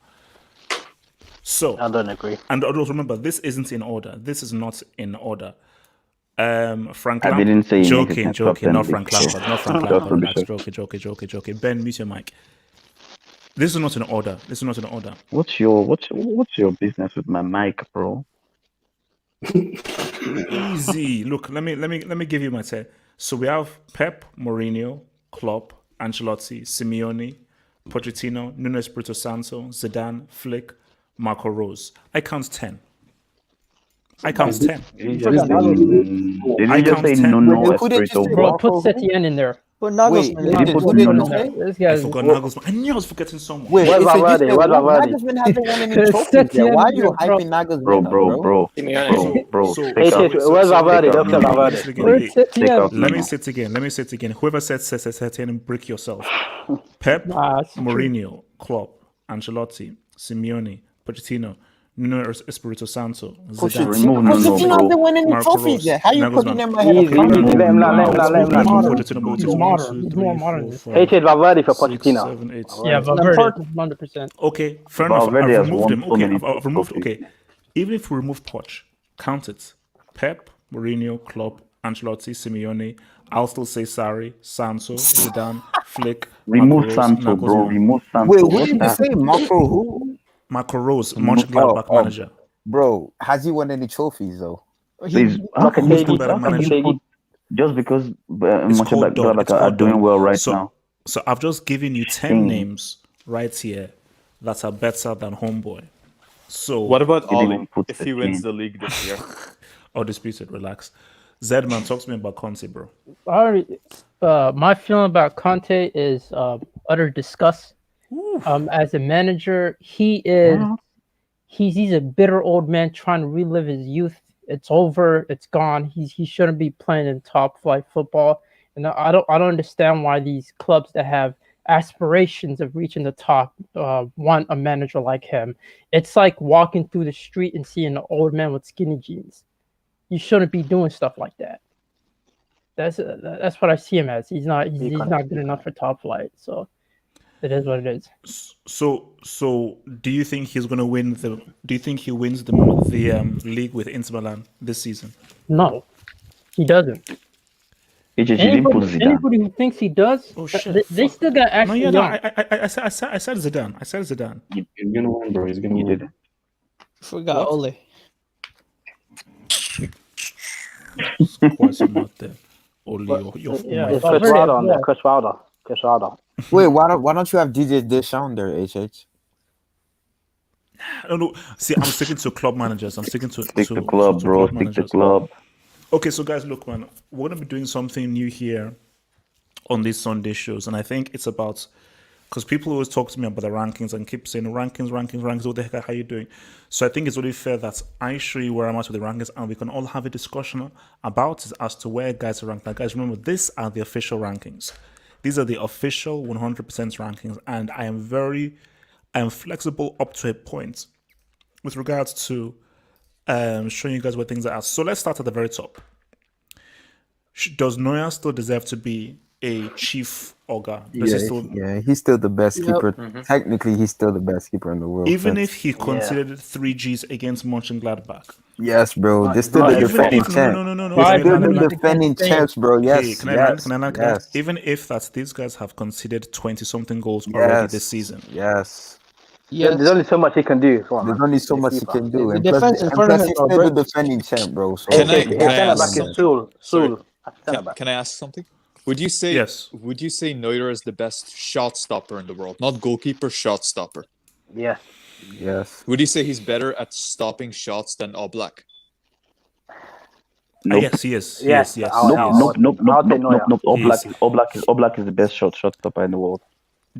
[SPEAKER 1] So
[SPEAKER 4] I don't agree.
[SPEAKER 1] and also remember, this isn't in order. This is not in order. Frank
[SPEAKER 8] I
[SPEAKER 1] Lampard.
[SPEAKER 8] didn't say he makes it
[SPEAKER 1] Joking,
[SPEAKER 8] in top 10
[SPEAKER 1] not
[SPEAKER 8] list.
[SPEAKER 1] Frank Lampard, not Frank
[SPEAKER 8] Just
[SPEAKER 1] Lampard.
[SPEAKER 8] to be
[SPEAKER 1] Relax,
[SPEAKER 8] sure.
[SPEAKER 1] joking. Ben, mute your mic. This is not in order.
[SPEAKER 8] What's your business with my mic, bro?
[SPEAKER 1] Easy. Look, let me give you my 10. So we have Pep, Mourinho, Klopp, Ancelotti, Simeone, Pochettino, Nuno Espirito Santo, Zidane, Flick, Marco Rose. I count 10.
[SPEAKER 8] Did you just
[SPEAKER 1] count
[SPEAKER 8] say
[SPEAKER 1] 10.
[SPEAKER 8] no
[SPEAKER 3] Who did you
[SPEAKER 8] Espirito,
[SPEAKER 3] say,
[SPEAKER 8] bro?
[SPEAKER 3] Marco?
[SPEAKER 10] Put Setien in there.
[SPEAKER 5] But
[SPEAKER 3] Wait,
[SPEAKER 5] Nagelsmann.
[SPEAKER 8] Did you put
[SPEAKER 3] who did
[SPEAKER 8] no
[SPEAKER 3] you
[SPEAKER 8] no?
[SPEAKER 3] say?
[SPEAKER 10] This
[SPEAKER 1] I
[SPEAKER 10] guy's
[SPEAKER 1] forgot Nagelsmann. I knew I was forgetting someone.
[SPEAKER 3] Wait,
[SPEAKER 4] Where's
[SPEAKER 3] if you
[SPEAKER 4] Valverde?
[SPEAKER 3] said
[SPEAKER 4] Where's
[SPEAKER 3] what?
[SPEAKER 4] Valverde?
[SPEAKER 3] Nagelsmann hasn't won any
[SPEAKER 10] Setien
[SPEAKER 3] trophies yet. Why are you
[SPEAKER 10] bro.
[SPEAKER 3] hyping Nagelsmann up, bro?
[SPEAKER 8] Bro,
[SPEAKER 1] So-
[SPEAKER 8] take
[SPEAKER 1] so-
[SPEAKER 8] out.
[SPEAKER 1] so-
[SPEAKER 4] Where's
[SPEAKER 1] so-
[SPEAKER 4] Valverde?
[SPEAKER 8] take
[SPEAKER 4] Don't
[SPEAKER 8] out
[SPEAKER 4] say
[SPEAKER 8] Nuno.
[SPEAKER 4] Valverde.
[SPEAKER 1] Listen again.
[SPEAKER 10] Where's
[SPEAKER 8] Take
[SPEAKER 10] Setien?
[SPEAKER 8] out
[SPEAKER 1] Let me
[SPEAKER 8] Nuno.
[SPEAKER 1] say it again. Whoever said and break yourself. Pep,
[SPEAKER 10] Nah, it's true.
[SPEAKER 1] Mourinho, Klopp, Ancelotti, Simeone, Pochettino, Nuno Espirito Santo, Zidane,
[SPEAKER 8] Remove Nuno,
[SPEAKER 3] Pochettino
[SPEAKER 8] bro.
[SPEAKER 3] hasn't won any
[SPEAKER 1] Marco
[SPEAKER 3] trophies
[SPEAKER 1] Rose,
[SPEAKER 3] yet. How you putting
[SPEAKER 1] Nagelsmann.
[SPEAKER 3] them ahead of
[SPEAKER 4] Easy,
[SPEAKER 3] Conte?
[SPEAKER 4] easy. Let him land.
[SPEAKER 10] He's modern.
[SPEAKER 1] Pochettino,
[SPEAKER 10] He's
[SPEAKER 1] one,
[SPEAKER 10] modern.
[SPEAKER 1] two,
[SPEAKER 10] He's
[SPEAKER 1] three,
[SPEAKER 10] more
[SPEAKER 1] four,
[SPEAKER 10] modern.
[SPEAKER 1] five,
[SPEAKER 4] Hated Valverde for
[SPEAKER 1] 6,
[SPEAKER 4] Pochettino.
[SPEAKER 1] 7, 8.
[SPEAKER 10] Yeah, Valverde, 100%.
[SPEAKER 1] Okay, fair enough.
[SPEAKER 8] Valverde
[SPEAKER 1] I've
[SPEAKER 8] has
[SPEAKER 1] removed
[SPEAKER 8] won
[SPEAKER 1] him.
[SPEAKER 8] so
[SPEAKER 1] Okay,
[SPEAKER 8] many
[SPEAKER 1] I've removed.
[SPEAKER 8] trophies.
[SPEAKER 1] Okay, even if we remove Poch, count it. Pep, Mourinho, Klopp, Ancelotti, Simeone. I'll still say Sarri, Santo, Zidane, Flick,
[SPEAKER 8] Remove
[SPEAKER 1] Marco Rose,
[SPEAKER 8] Santo, bro.
[SPEAKER 1] Nagelsmann.
[SPEAKER 8] Remove Santo.
[SPEAKER 3] Wait, who
[SPEAKER 8] What's
[SPEAKER 3] did you
[SPEAKER 8] that?
[SPEAKER 3] say? Marco who?
[SPEAKER 1] Marco Rose,
[SPEAKER 8] Remove-
[SPEAKER 1] Mönchengladbach manager.
[SPEAKER 3] Bro, has he won any trophies though?
[SPEAKER 8] Please, how can
[SPEAKER 1] Who's
[SPEAKER 8] you
[SPEAKER 1] the
[SPEAKER 8] put,
[SPEAKER 1] better
[SPEAKER 8] how can you
[SPEAKER 1] manager?
[SPEAKER 8] put just because
[SPEAKER 1] It's called dog. It's
[SPEAKER 8] Mönchengladbach are
[SPEAKER 1] called
[SPEAKER 8] doing
[SPEAKER 1] dog.
[SPEAKER 8] well right
[SPEAKER 1] so,
[SPEAKER 8] now?
[SPEAKER 1] So I've just given you 10
[SPEAKER 8] Dang.
[SPEAKER 1] names right here that are better than Homeboy. So
[SPEAKER 2] What about
[SPEAKER 8] Didn't even
[SPEAKER 2] Ollie
[SPEAKER 8] put
[SPEAKER 2] if
[SPEAKER 8] the
[SPEAKER 2] he wins
[SPEAKER 8] team.
[SPEAKER 2] the league this year?
[SPEAKER 1] disputed, relax. Zedman, talk to me about Conte, bro.
[SPEAKER 10] My feeling about Conte is utter disgust. As a manager, he's a bitter old man trying to relive his youth. It's over. It's gone. He shouldn't be playing in top flight football. And I don't understand why these clubs that have aspirations of reaching the top want a manager like him. It's like walking through the street and seeing an old man with skinny jeans. You shouldn't be doing stuff like that. That's what I see him as. He's not good enough for top flight. So it is what it is.
[SPEAKER 1] So do you think he's going to win the? Do you think he wins the league with Inter Milan this season?
[SPEAKER 10] No, he doesn't.
[SPEAKER 8] He didn't put Zidane.
[SPEAKER 10] Anybody who thinks he does,
[SPEAKER 1] Oh shit!
[SPEAKER 10] they still got
[SPEAKER 1] No,
[SPEAKER 10] actually
[SPEAKER 1] yeah, no,
[SPEAKER 10] young.
[SPEAKER 1] I said Zidane. I said Zidane.
[SPEAKER 7] He's gonna win, bro. He's gonna
[SPEAKER 8] He
[SPEAKER 7] win.
[SPEAKER 8] did.
[SPEAKER 5] Forgot Ole.
[SPEAKER 1] Quite some out there. Only your
[SPEAKER 10] Yeah,
[SPEAKER 4] It's
[SPEAKER 10] Valverde
[SPEAKER 4] Chris Wilder
[SPEAKER 10] as
[SPEAKER 4] on there.
[SPEAKER 10] well.
[SPEAKER 4] Chris Wilder.
[SPEAKER 3] Wait, why don't you have DJ Deschamps there, HH?
[SPEAKER 1] I don't know. See, I'm sticking to club managers. I'm sticking to
[SPEAKER 8] Stick to club, bro. Stick to
[SPEAKER 1] managers.
[SPEAKER 8] club.
[SPEAKER 1] Okay, so guys, look, man, we're gonna be doing something new here on these Sunday shows, and I think it's about because people always talk to me about the rankings and keep saying rankings. What the heck are you doing? So I think it's really fair that I show you where I'm at with the rankings, and we can all have a discussion about it as to where guys are ranked. Now, guys, remember, these are the official rankings. These are the official 100% rankings, and I am flexible up to a point with regards to showing you guys where things are at. So let's start at the very top. Does Neuer still deserve to be a chief Oga?
[SPEAKER 3] He's still the best keeper. Technically, he's still the best keeper in the world.
[SPEAKER 1] Even if he considered 3 Gs against Mönchengladbach.
[SPEAKER 3] Yes, bro. They're still the defending champ.
[SPEAKER 1] No.
[SPEAKER 3] They're still the defending champs, bro. Yes.
[SPEAKER 1] Okay, can I land? Even if these guys have conceded 20-something goals already this season.
[SPEAKER 3] Yes.
[SPEAKER 4] Yeah, there's only so much he can do.
[SPEAKER 3] There's only so much he can do.
[SPEAKER 5] The
[SPEAKER 3] And
[SPEAKER 5] defense in front of him
[SPEAKER 3] he's
[SPEAKER 5] are
[SPEAKER 3] still the
[SPEAKER 5] great.
[SPEAKER 3] defending champ, bro. So
[SPEAKER 2] Can I
[SPEAKER 4] His
[SPEAKER 2] ask
[SPEAKER 4] centre-back is
[SPEAKER 2] something?
[SPEAKER 4] Sul.
[SPEAKER 2] Can I ask something? Would you say
[SPEAKER 1] Yes.
[SPEAKER 2] Would you say Neuer is the best shot stopper in the world? Not goalkeeper, shot stopper.
[SPEAKER 4] Yes.
[SPEAKER 3] yes.
[SPEAKER 2] Would you say he's better at stopping shots than Oblak?
[SPEAKER 8] Nope.
[SPEAKER 1] Yes, he is.
[SPEAKER 4] Yes.
[SPEAKER 1] Yes.
[SPEAKER 8] Nope.
[SPEAKER 4] I'll take Neuer.
[SPEAKER 8] Oblak is the best shot stopper in the world.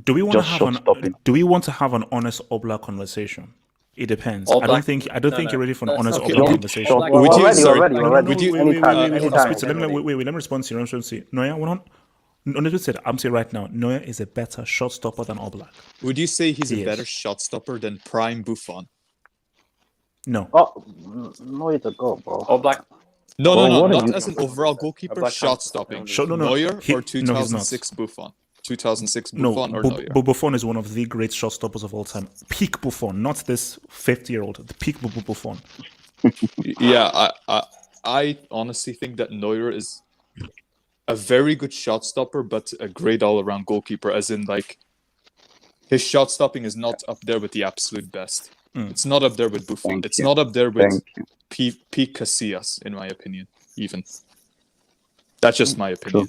[SPEAKER 1] Do we want to
[SPEAKER 8] Just
[SPEAKER 1] have
[SPEAKER 8] shot stopping.
[SPEAKER 1] Do we want to have an honest Oblak conversation? It depends.
[SPEAKER 6] All
[SPEAKER 1] I don't
[SPEAKER 6] Black-
[SPEAKER 1] think
[SPEAKER 6] no,
[SPEAKER 1] you're ready for an
[SPEAKER 6] that's
[SPEAKER 1] honest
[SPEAKER 6] not
[SPEAKER 1] open
[SPEAKER 6] okay.
[SPEAKER 1] conversation.
[SPEAKER 8] Shot-
[SPEAKER 2] Would you-
[SPEAKER 4] We're ready,
[SPEAKER 2] sorry,
[SPEAKER 4] we're ready, we're ready.
[SPEAKER 2] would you-
[SPEAKER 4] Anytime,
[SPEAKER 1] Wait,
[SPEAKER 4] anytime.
[SPEAKER 1] let me respond to you. Let me respond to you. No, yeah, no, said I'm saying right now, Neuer is a better shot stopper than All Black.
[SPEAKER 2] Would you say he's
[SPEAKER 1] He
[SPEAKER 2] a better
[SPEAKER 1] is.
[SPEAKER 2] shot stopper than Prime Buffon?
[SPEAKER 1] No.
[SPEAKER 4] Oh, no, it's a goal, bro.
[SPEAKER 6] All Black.
[SPEAKER 2] No,
[SPEAKER 8] Well,
[SPEAKER 2] no,
[SPEAKER 8] what
[SPEAKER 2] no,
[SPEAKER 8] are
[SPEAKER 2] not
[SPEAKER 8] you-
[SPEAKER 2] as an overall goalkeeper.
[SPEAKER 6] Black
[SPEAKER 2] Shot
[SPEAKER 6] Panther.
[SPEAKER 2] stopping.
[SPEAKER 1] No.
[SPEAKER 2] Neuer
[SPEAKER 1] He-
[SPEAKER 2] or
[SPEAKER 1] no, he's not.
[SPEAKER 2] 2006 Buffon? 2006
[SPEAKER 1] No,
[SPEAKER 2] Buffon or Neuer?
[SPEAKER 1] Buffon is one of the great shot stoppers of all time. Peak Buffon, not this 50-year-old. The peak Buffon.
[SPEAKER 2] Yeah, I honestly think that Neuer is a very good shot stopper, but a great all-around goalkeeper. As in, like, his shot stopping is not up there with the absolute best. It's not up there with Buffon.
[SPEAKER 8] Thank
[SPEAKER 2] It's
[SPEAKER 8] you.
[SPEAKER 2] not up there with
[SPEAKER 8] Thank you.
[SPEAKER 2] Pete Casillas, in my opinion. Even that's just my opinion.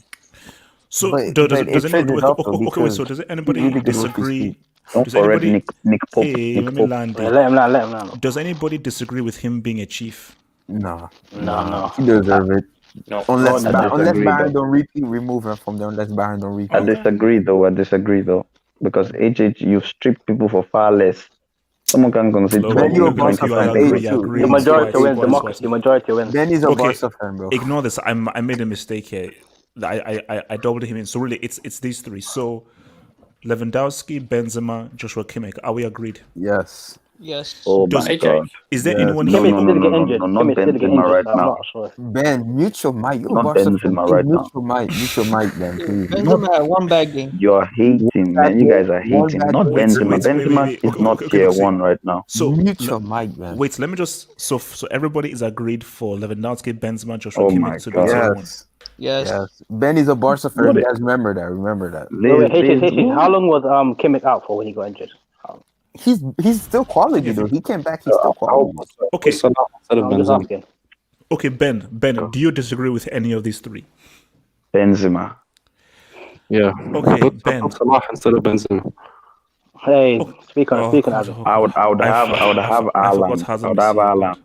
[SPEAKER 1] So
[SPEAKER 3] But
[SPEAKER 1] does
[SPEAKER 3] it
[SPEAKER 1] anybody?
[SPEAKER 3] triggers up, though,
[SPEAKER 1] Okay, wait.
[SPEAKER 3] because
[SPEAKER 1] So does anybody
[SPEAKER 3] really good with his
[SPEAKER 1] disagree?
[SPEAKER 3] feet.
[SPEAKER 8] Don't
[SPEAKER 1] Does
[SPEAKER 8] forget
[SPEAKER 1] anybody?
[SPEAKER 8] Nick Pope.
[SPEAKER 1] Hey,
[SPEAKER 8] Nick
[SPEAKER 1] let me
[SPEAKER 8] Pope.
[SPEAKER 1] land
[SPEAKER 4] Yeah,
[SPEAKER 1] there.
[SPEAKER 4] let him land.
[SPEAKER 1] Does anybody disagree with him being a chief?
[SPEAKER 3] No.
[SPEAKER 4] No.
[SPEAKER 3] He deserves it.
[SPEAKER 6] No.
[SPEAKER 3] Unless
[SPEAKER 8] I disagree,
[SPEAKER 3] Bayern
[SPEAKER 8] though.
[SPEAKER 3] don't repeat, remove him from there. Unless Bayern don't repeat.
[SPEAKER 8] I disagree though. Because HH, you've stripped people for far less. Someone can consider
[SPEAKER 1] Look,
[SPEAKER 3] Then you a
[SPEAKER 1] look,
[SPEAKER 3] Barca
[SPEAKER 1] you
[SPEAKER 3] fan,
[SPEAKER 1] agree.
[SPEAKER 3] too.
[SPEAKER 1] Agree.
[SPEAKER 4] The majority
[SPEAKER 1] Twice,
[SPEAKER 4] wins.
[SPEAKER 1] twice,
[SPEAKER 4] Democracy.
[SPEAKER 1] twice.
[SPEAKER 4] Majority wins.
[SPEAKER 3] Then he's a
[SPEAKER 1] Okay.
[SPEAKER 3] Barca fan, bro.
[SPEAKER 1] Ignore this. I made a mistake here. I doubled him in. So really, it's these three. So Lewandowski, Benzema, Joshua Kimmich. Are we agreed?
[SPEAKER 3] Yes.
[SPEAKER 5] Yes.
[SPEAKER 8] Oh
[SPEAKER 1] Does-
[SPEAKER 8] my god.
[SPEAKER 1] Is there
[SPEAKER 3] Yes.
[SPEAKER 1] anyone
[SPEAKER 8] No,
[SPEAKER 1] here?
[SPEAKER 8] no,
[SPEAKER 4] Kimmich
[SPEAKER 8] no,
[SPEAKER 4] did
[SPEAKER 8] no,
[SPEAKER 4] get injured.
[SPEAKER 8] no, not
[SPEAKER 4] Kimmich did get
[SPEAKER 8] Benzema
[SPEAKER 4] injured,
[SPEAKER 8] right
[SPEAKER 4] so I'm
[SPEAKER 8] now.
[SPEAKER 4] not sure.
[SPEAKER 3] Ben, mute your mic. You're a
[SPEAKER 8] Not
[SPEAKER 3] Barca fan.
[SPEAKER 8] Benzema
[SPEAKER 3] Please
[SPEAKER 8] right
[SPEAKER 3] mute
[SPEAKER 8] now.
[SPEAKER 3] your mic. Mute your mic, then, please.
[SPEAKER 5] Benzema had one bad game.
[SPEAKER 8] You're hating, man. You guys are
[SPEAKER 3] One
[SPEAKER 8] hating.
[SPEAKER 3] bad
[SPEAKER 8] Not
[SPEAKER 3] game.
[SPEAKER 8] Benzema.
[SPEAKER 1] wait,
[SPEAKER 8] Benzema
[SPEAKER 1] wait.
[SPEAKER 8] is
[SPEAKER 1] Okay,
[SPEAKER 8] not
[SPEAKER 1] okay,
[SPEAKER 8] tier
[SPEAKER 1] see.
[SPEAKER 8] 1 right now.
[SPEAKER 1] So
[SPEAKER 3] Mute your mic, man.
[SPEAKER 1] wait, let me just so everybody is agreed for Lewandowski, Benzema, Joshua
[SPEAKER 8] Oh
[SPEAKER 1] Kimmich
[SPEAKER 8] my
[SPEAKER 1] to be
[SPEAKER 8] God.
[SPEAKER 1] tier 1.
[SPEAKER 3] Yes.
[SPEAKER 5] Yes.
[SPEAKER 3] Yes. Ben is a Barca fan.
[SPEAKER 8] What
[SPEAKER 3] You
[SPEAKER 8] is-
[SPEAKER 3] guys remember that. Remember that.
[SPEAKER 4] Wait,
[SPEAKER 8] Liz,
[SPEAKER 4] How long was Kimmich out for when he got injured?
[SPEAKER 3] He's still quality, though. He came back. He's still quality.
[SPEAKER 1] Okay,
[SPEAKER 7] Salah instead of
[SPEAKER 4] I'm just
[SPEAKER 7] Benzema.
[SPEAKER 4] asking.
[SPEAKER 1] okay, Ben, do you disagree with any of these three?
[SPEAKER 8] Benzema.
[SPEAKER 7] Yeah.
[SPEAKER 1] Okay,
[SPEAKER 7] Put
[SPEAKER 1] Ben.
[SPEAKER 7] Salah instead of Benzema.
[SPEAKER 4] Hey, speak on,
[SPEAKER 1] Oh,
[SPEAKER 4] Adam.
[SPEAKER 1] God.
[SPEAKER 8] I would have
[SPEAKER 1] I
[SPEAKER 8] Haaland.
[SPEAKER 1] forgot
[SPEAKER 8] I
[SPEAKER 1] Hazard
[SPEAKER 8] would have
[SPEAKER 1] missing, God.
[SPEAKER 8] Haaland.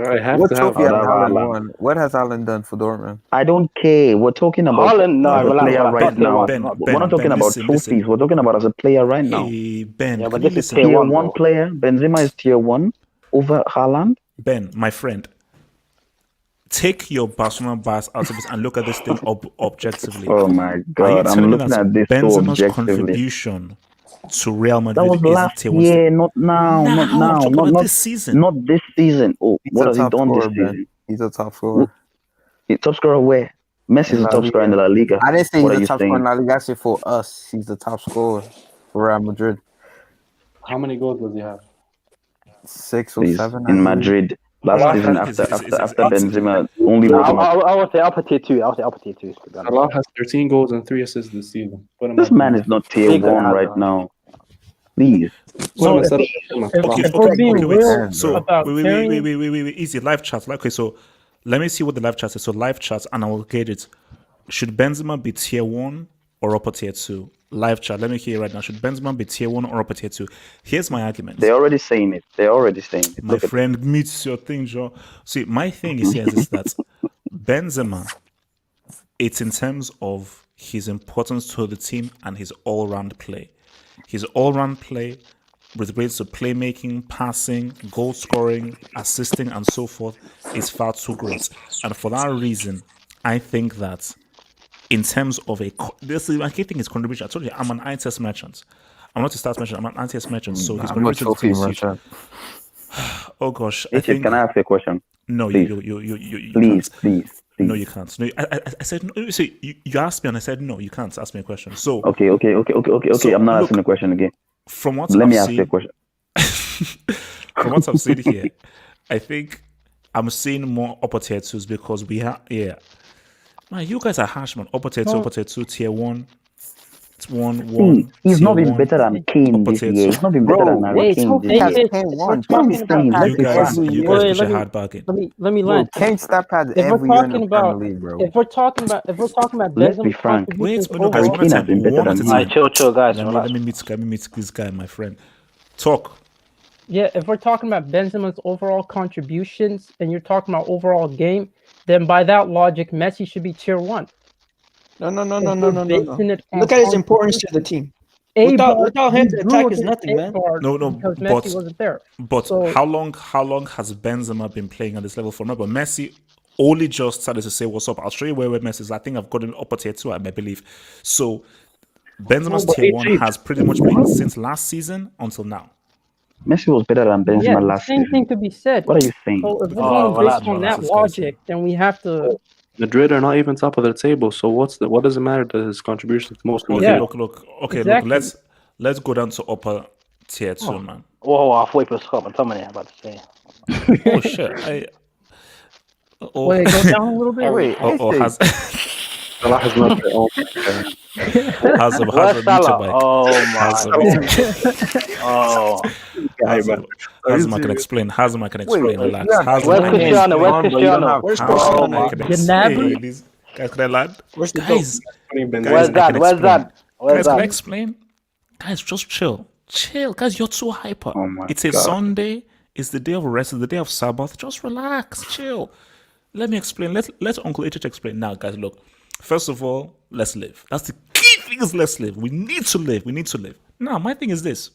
[SPEAKER 7] I have
[SPEAKER 3] What
[SPEAKER 7] to have
[SPEAKER 3] trophy has
[SPEAKER 8] Haaland.
[SPEAKER 3] Haaland
[SPEAKER 8] Haaland.
[SPEAKER 3] won? What has Haaland done for Dortmund?
[SPEAKER 8] I don't care. We're talking about
[SPEAKER 4] Haaland, no,
[SPEAKER 8] as a
[SPEAKER 4] relax,
[SPEAKER 8] player
[SPEAKER 4] relax.
[SPEAKER 8] right
[SPEAKER 4] Not tier
[SPEAKER 8] now.
[SPEAKER 4] one,
[SPEAKER 1] Ben,
[SPEAKER 4] not-
[SPEAKER 8] We're not talking about
[SPEAKER 1] listen,
[SPEAKER 8] trophies.
[SPEAKER 1] listen.
[SPEAKER 8] We're talking about as a player right now.
[SPEAKER 1] Hey, Ben,
[SPEAKER 4] Yeah, but
[SPEAKER 1] can you
[SPEAKER 4] this is
[SPEAKER 1] listen?
[SPEAKER 4] tier
[SPEAKER 8] Tier
[SPEAKER 4] one,
[SPEAKER 8] 1
[SPEAKER 4] bro.
[SPEAKER 8] player. Benzema is tier 1 over Haaland.
[SPEAKER 1] Ben, my friend, take your Barcelona bias out of this and look at this thing objectively.
[SPEAKER 8] Oh my
[SPEAKER 1] Are you
[SPEAKER 8] god. I'm
[SPEAKER 1] telling me
[SPEAKER 8] looking
[SPEAKER 1] that
[SPEAKER 8] at this so
[SPEAKER 1] Benzema's
[SPEAKER 8] objectively.
[SPEAKER 1] contribution to Real
[SPEAKER 8] That
[SPEAKER 1] Madrid
[SPEAKER 8] was
[SPEAKER 1] is
[SPEAKER 8] last
[SPEAKER 1] tier 1?
[SPEAKER 8] year, not now, not
[SPEAKER 1] I'm
[SPEAKER 8] now,
[SPEAKER 1] talking
[SPEAKER 8] not,
[SPEAKER 1] about
[SPEAKER 8] not
[SPEAKER 1] this season.
[SPEAKER 8] Not this season. Oh,
[SPEAKER 3] He's
[SPEAKER 8] what
[SPEAKER 3] a
[SPEAKER 8] has he
[SPEAKER 3] top
[SPEAKER 8] done this
[SPEAKER 3] scorer, Ben.
[SPEAKER 8] season?
[SPEAKER 3] He's a top scorer.
[SPEAKER 8] Top scorer where? Messi is
[SPEAKER 3] In
[SPEAKER 8] a
[SPEAKER 3] La
[SPEAKER 8] top scorer in the
[SPEAKER 3] Liga.
[SPEAKER 8] La Liga.
[SPEAKER 3] I didn't say
[SPEAKER 8] What
[SPEAKER 3] he's
[SPEAKER 8] are
[SPEAKER 3] the
[SPEAKER 8] you
[SPEAKER 3] top scorer in
[SPEAKER 8] saying?
[SPEAKER 3] La Liga. I said for us, he's the top scorer for Real Madrid.
[SPEAKER 7] How many goals does he have?
[SPEAKER 3] 6 or
[SPEAKER 8] Please,
[SPEAKER 3] 7. I
[SPEAKER 8] in
[SPEAKER 3] believe.
[SPEAKER 8] Madrid. Last
[SPEAKER 1] Salah
[SPEAKER 8] season,
[SPEAKER 1] has-
[SPEAKER 8] after
[SPEAKER 1] is-
[SPEAKER 8] Benzema, only
[SPEAKER 4] No,
[SPEAKER 8] bottom up.
[SPEAKER 4] I would say upper tier 2. I would say upper tier 2. to be honest.
[SPEAKER 7] Salah has 13 goals and 3 assists this season. Put him
[SPEAKER 8] This
[SPEAKER 7] up
[SPEAKER 8] man
[SPEAKER 7] there.
[SPEAKER 8] is not tier
[SPEAKER 4] Bigger
[SPEAKER 8] 1
[SPEAKER 4] than
[SPEAKER 8] right
[SPEAKER 4] Hazard.
[SPEAKER 8] now. Please.
[SPEAKER 7] Put him
[SPEAKER 5] So
[SPEAKER 7] instead of Benzema.
[SPEAKER 1] Okay,
[SPEAKER 10] If we're being real
[SPEAKER 3] wait.
[SPEAKER 1] So
[SPEAKER 10] about
[SPEAKER 1] wait,
[SPEAKER 10] carrying-
[SPEAKER 1] easy live chat. Okay, so let me see what the live chat is. So live chat, and I will gauge it. Should Benzema be tier 1 or upper tier 2? Live chat. Let me hear it right now. Should Benzema be tier 1 or upper tier 2? Here's my argument.
[SPEAKER 8] They're already saying it.
[SPEAKER 1] My
[SPEAKER 8] Look at
[SPEAKER 1] friend meets your thing, Joe. See, my thing is here is that Benzema, it's in terms of his importance to the team and his all-round play. His all-round play with regards to playmaking, passing, goal scoring, assisting, and so forth is far too great. And for that reason, I think that in terms of my key thing is contribution. I told you I'm an ITS merchant. I'm not a start merchant. I'm an ITS merchant. So his
[SPEAKER 3] I'm a
[SPEAKER 1] contribution to the
[SPEAKER 3] trophy
[SPEAKER 1] team is huge.
[SPEAKER 3] merchant.
[SPEAKER 1] Oh gosh, I
[SPEAKER 8] it.
[SPEAKER 1] think
[SPEAKER 8] Can I ask you a question?
[SPEAKER 1] no,
[SPEAKER 8] Please.
[SPEAKER 1] you
[SPEAKER 8] Please,
[SPEAKER 1] can't.
[SPEAKER 8] please, please.
[SPEAKER 1] No, you can't. No, I said no. See, you asked me and I said no. You can't ask me a question. So
[SPEAKER 8] Okay.
[SPEAKER 1] So,
[SPEAKER 8] I'm not
[SPEAKER 1] look,
[SPEAKER 8] asking a question again.
[SPEAKER 1] from what
[SPEAKER 8] Let
[SPEAKER 1] I've
[SPEAKER 8] me ask
[SPEAKER 1] seen,
[SPEAKER 8] you a question.
[SPEAKER 1] from what I've seen here, I think I'm seeing more upper tier 2s because we have Man, you guys are harsh, man. Upper tier 2, upper tier 2, tier 1. It's 1.
[SPEAKER 8] He's
[SPEAKER 1] tier
[SPEAKER 8] not been
[SPEAKER 1] 1,
[SPEAKER 8] better than Kane
[SPEAKER 1] upper
[SPEAKER 8] this
[SPEAKER 1] tier
[SPEAKER 8] year.
[SPEAKER 1] 2.
[SPEAKER 8] He's not been better than
[SPEAKER 3] Bro,
[SPEAKER 8] Harry
[SPEAKER 3] wait,
[SPEAKER 8] Kane
[SPEAKER 3] trophy
[SPEAKER 8] this
[SPEAKER 3] has
[SPEAKER 8] year.
[SPEAKER 3] Kane won.
[SPEAKER 10] We're
[SPEAKER 3] Kane
[SPEAKER 10] talking
[SPEAKER 3] stat
[SPEAKER 10] about
[SPEAKER 3] pads
[SPEAKER 1] You guys,
[SPEAKER 3] every
[SPEAKER 1] you
[SPEAKER 3] year.
[SPEAKER 1] guys
[SPEAKER 10] Wait,
[SPEAKER 1] push a
[SPEAKER 10] let me-
[SPEAKER 1] hard bargain.
[SPEAKER 10] Let me
[SPEAKER 3] Bro,
[SPEAKER 10] land.
[SPEAKER 3] Kane stat pads
[SPEAKER 10] If we're
[SPEAKER 3] every year in
[SPEAKER 10] talking
[SPEAKER 3] the
[SPEAKER 10] about
[SPEAKER 3] Premier League, bro.
[SPEAKER 10] if we're talking about
[SPEAKER 8] Let's be
[SPEAKER 10] Benzema's
[SPEAKER 8] frank.
[SPEAKER 1] Wait,
[SPEAKER 10] contributions
[SPEAKER 1] no, guys,
[SPEAKER 8] Harry
[SPEAKER 1] one
[SPEAKER 8] Kane
[SPEAKER 1] at a
[SPEAKER 8] has been
[SPEAKER 1] time.
[SPEAKER 8] better
[SPEAKER 1] One
[SPEAKER 8] than
[SPEAKER 1] at a
[SPEAKER 8] him.
[SPEAKER 1] time.
[SPEAKER 4] Alright, chill, guys.
[SPEAKER 1] Let
[SPEAKER 4] Relax.
[SPEAKER 1] me meet this guy, my friend. Talk.
[SPEAKER 10] Yeah, if we're talking about Benzema's overall contributions and you're talking about overall game, then by that logic, Messi should be tier 1.
[SPEAKER 5] No.
[SPEAKER 10] If we're basing it on
[SPEAKER 5] Look at his importance to
[SPEAKER 10] contribution-
[SPEAKER 5] the team. without him, the attack is nothing, man.
[SPEAKER 1] No,
[SPEAKER 10] because
[SPEAKER 1] but
[SPEAKER 10] Messi wasn't there.
[SPEAKER 1] But
[SPEAKER 10] So-
[SPEAKER 1] how long has Benzema been playing on this level for? Remember, Messi only just started to say what's up. I'll show you where Messi is. I think I've got an upper tier 2, I believe. So Benzema's tier 1 has pretty much been since last season until now.
[SPEAKER 8] Messi was better than Benzema
[SPEAKER 10] Yeah, the
[SPEAKER 8] last
[SPEAKER 10] same
[SPEAKER 8] season.
[SPEAKER 10] thing to be said.
[SPEAKER 8] What are you saying?
[SPEAKER 10] So if we're
[SPEAKER 4] Oh,
[SPEAKER 10] going based
[SPEAKER 4] relax,
[SPEAKER 10] on
[SPEAKER 1] relax,
[SPEAKER 10] that
[SPEAKER 1] this guy's
[SPEAKER 10] logic, then we have to.
[SPEAKER 7] Madrid are not even top of the table. So what does it matter that his contribution to most?
[SPEAKER 1] Okay,
[SPEAKER 10] Yeah.
[SPEAKER 1] look. Okay,
[SPEAKER 10] Exactly.
[SPEAKER 1] look. Let's go down to upper tier 2, man.
[SPEAKER 4] Oh, I thought it was Scott McTominay. I'm about to say.
[SPEAKER 1] Oh shit!
[SPEAKER 10] Wait, go down a little bit.
[SPEAKER 3] Wait,
[SPEAKER 1] has
[SPEAKER 7] Salah has not their own.
[SPEAKER 1] has a
[SPEAKER 4] Where's
[SPEAKER 1] meter
[SPEAKER 4] Salah?
[SPEAKER 1] bike.
[SPEAKER 4] Oh
[SPEAKER 1] Has a
[SPEAKER 4] my.
[SPEAKER 1] meter.
[SPEAKER 4] Oh.
[SPEAKER 1] Hazma can explain. Hazma can explain.
[SPEAKER 3] Wait,
[SPEAKER 1] Relax.
[SPEAKER 3] yeah,
[SPEAKER 1] Hazma
[SPEAKER 4] Where's
[SPEAKER 1] can
[SPEAKER 4] Cristiano? Where's Cristiano?
[SPEAKER 5] Where's
[SPEAKER 1] Hazma
[SPEAKER 5] Cristiano?
[SPEAKER 1] can
[SPEAKER 10] Gnabry?
[SPEAKER 1] explain. These guys, can I land?
[SPEAKER 5] Where's the
[SPEAKER 1] Guys,
[SPEAKER 4] Where's
[SPEAKER 1] I
[SPEAKER 4] that?
[SPEAKER 1] can
[SPEAKER 4] Where's
[SPEAKER 1] explain.
[SPEAKER 4] that? Where's
[SPEAKER 1] Guys, can I
[SPEAKER 4] that?
[SPEAKER 1] explain? Guys, just chill. Chill. Guys, you're too hyper.
[SPEAKER 8] Oh my
[SPEAKER 1] It's a
[SPEAKER 8] God.
[SPEAKER 1] Sunday. It's the day of rest. It's the day of Sabbath. Just relax. Chill. Let me explain. Let Uncle HH explain. Now, guys, look. First of all, let's live. That's the key thing is let's live. We need to live. We need to live. Now, my thing is this.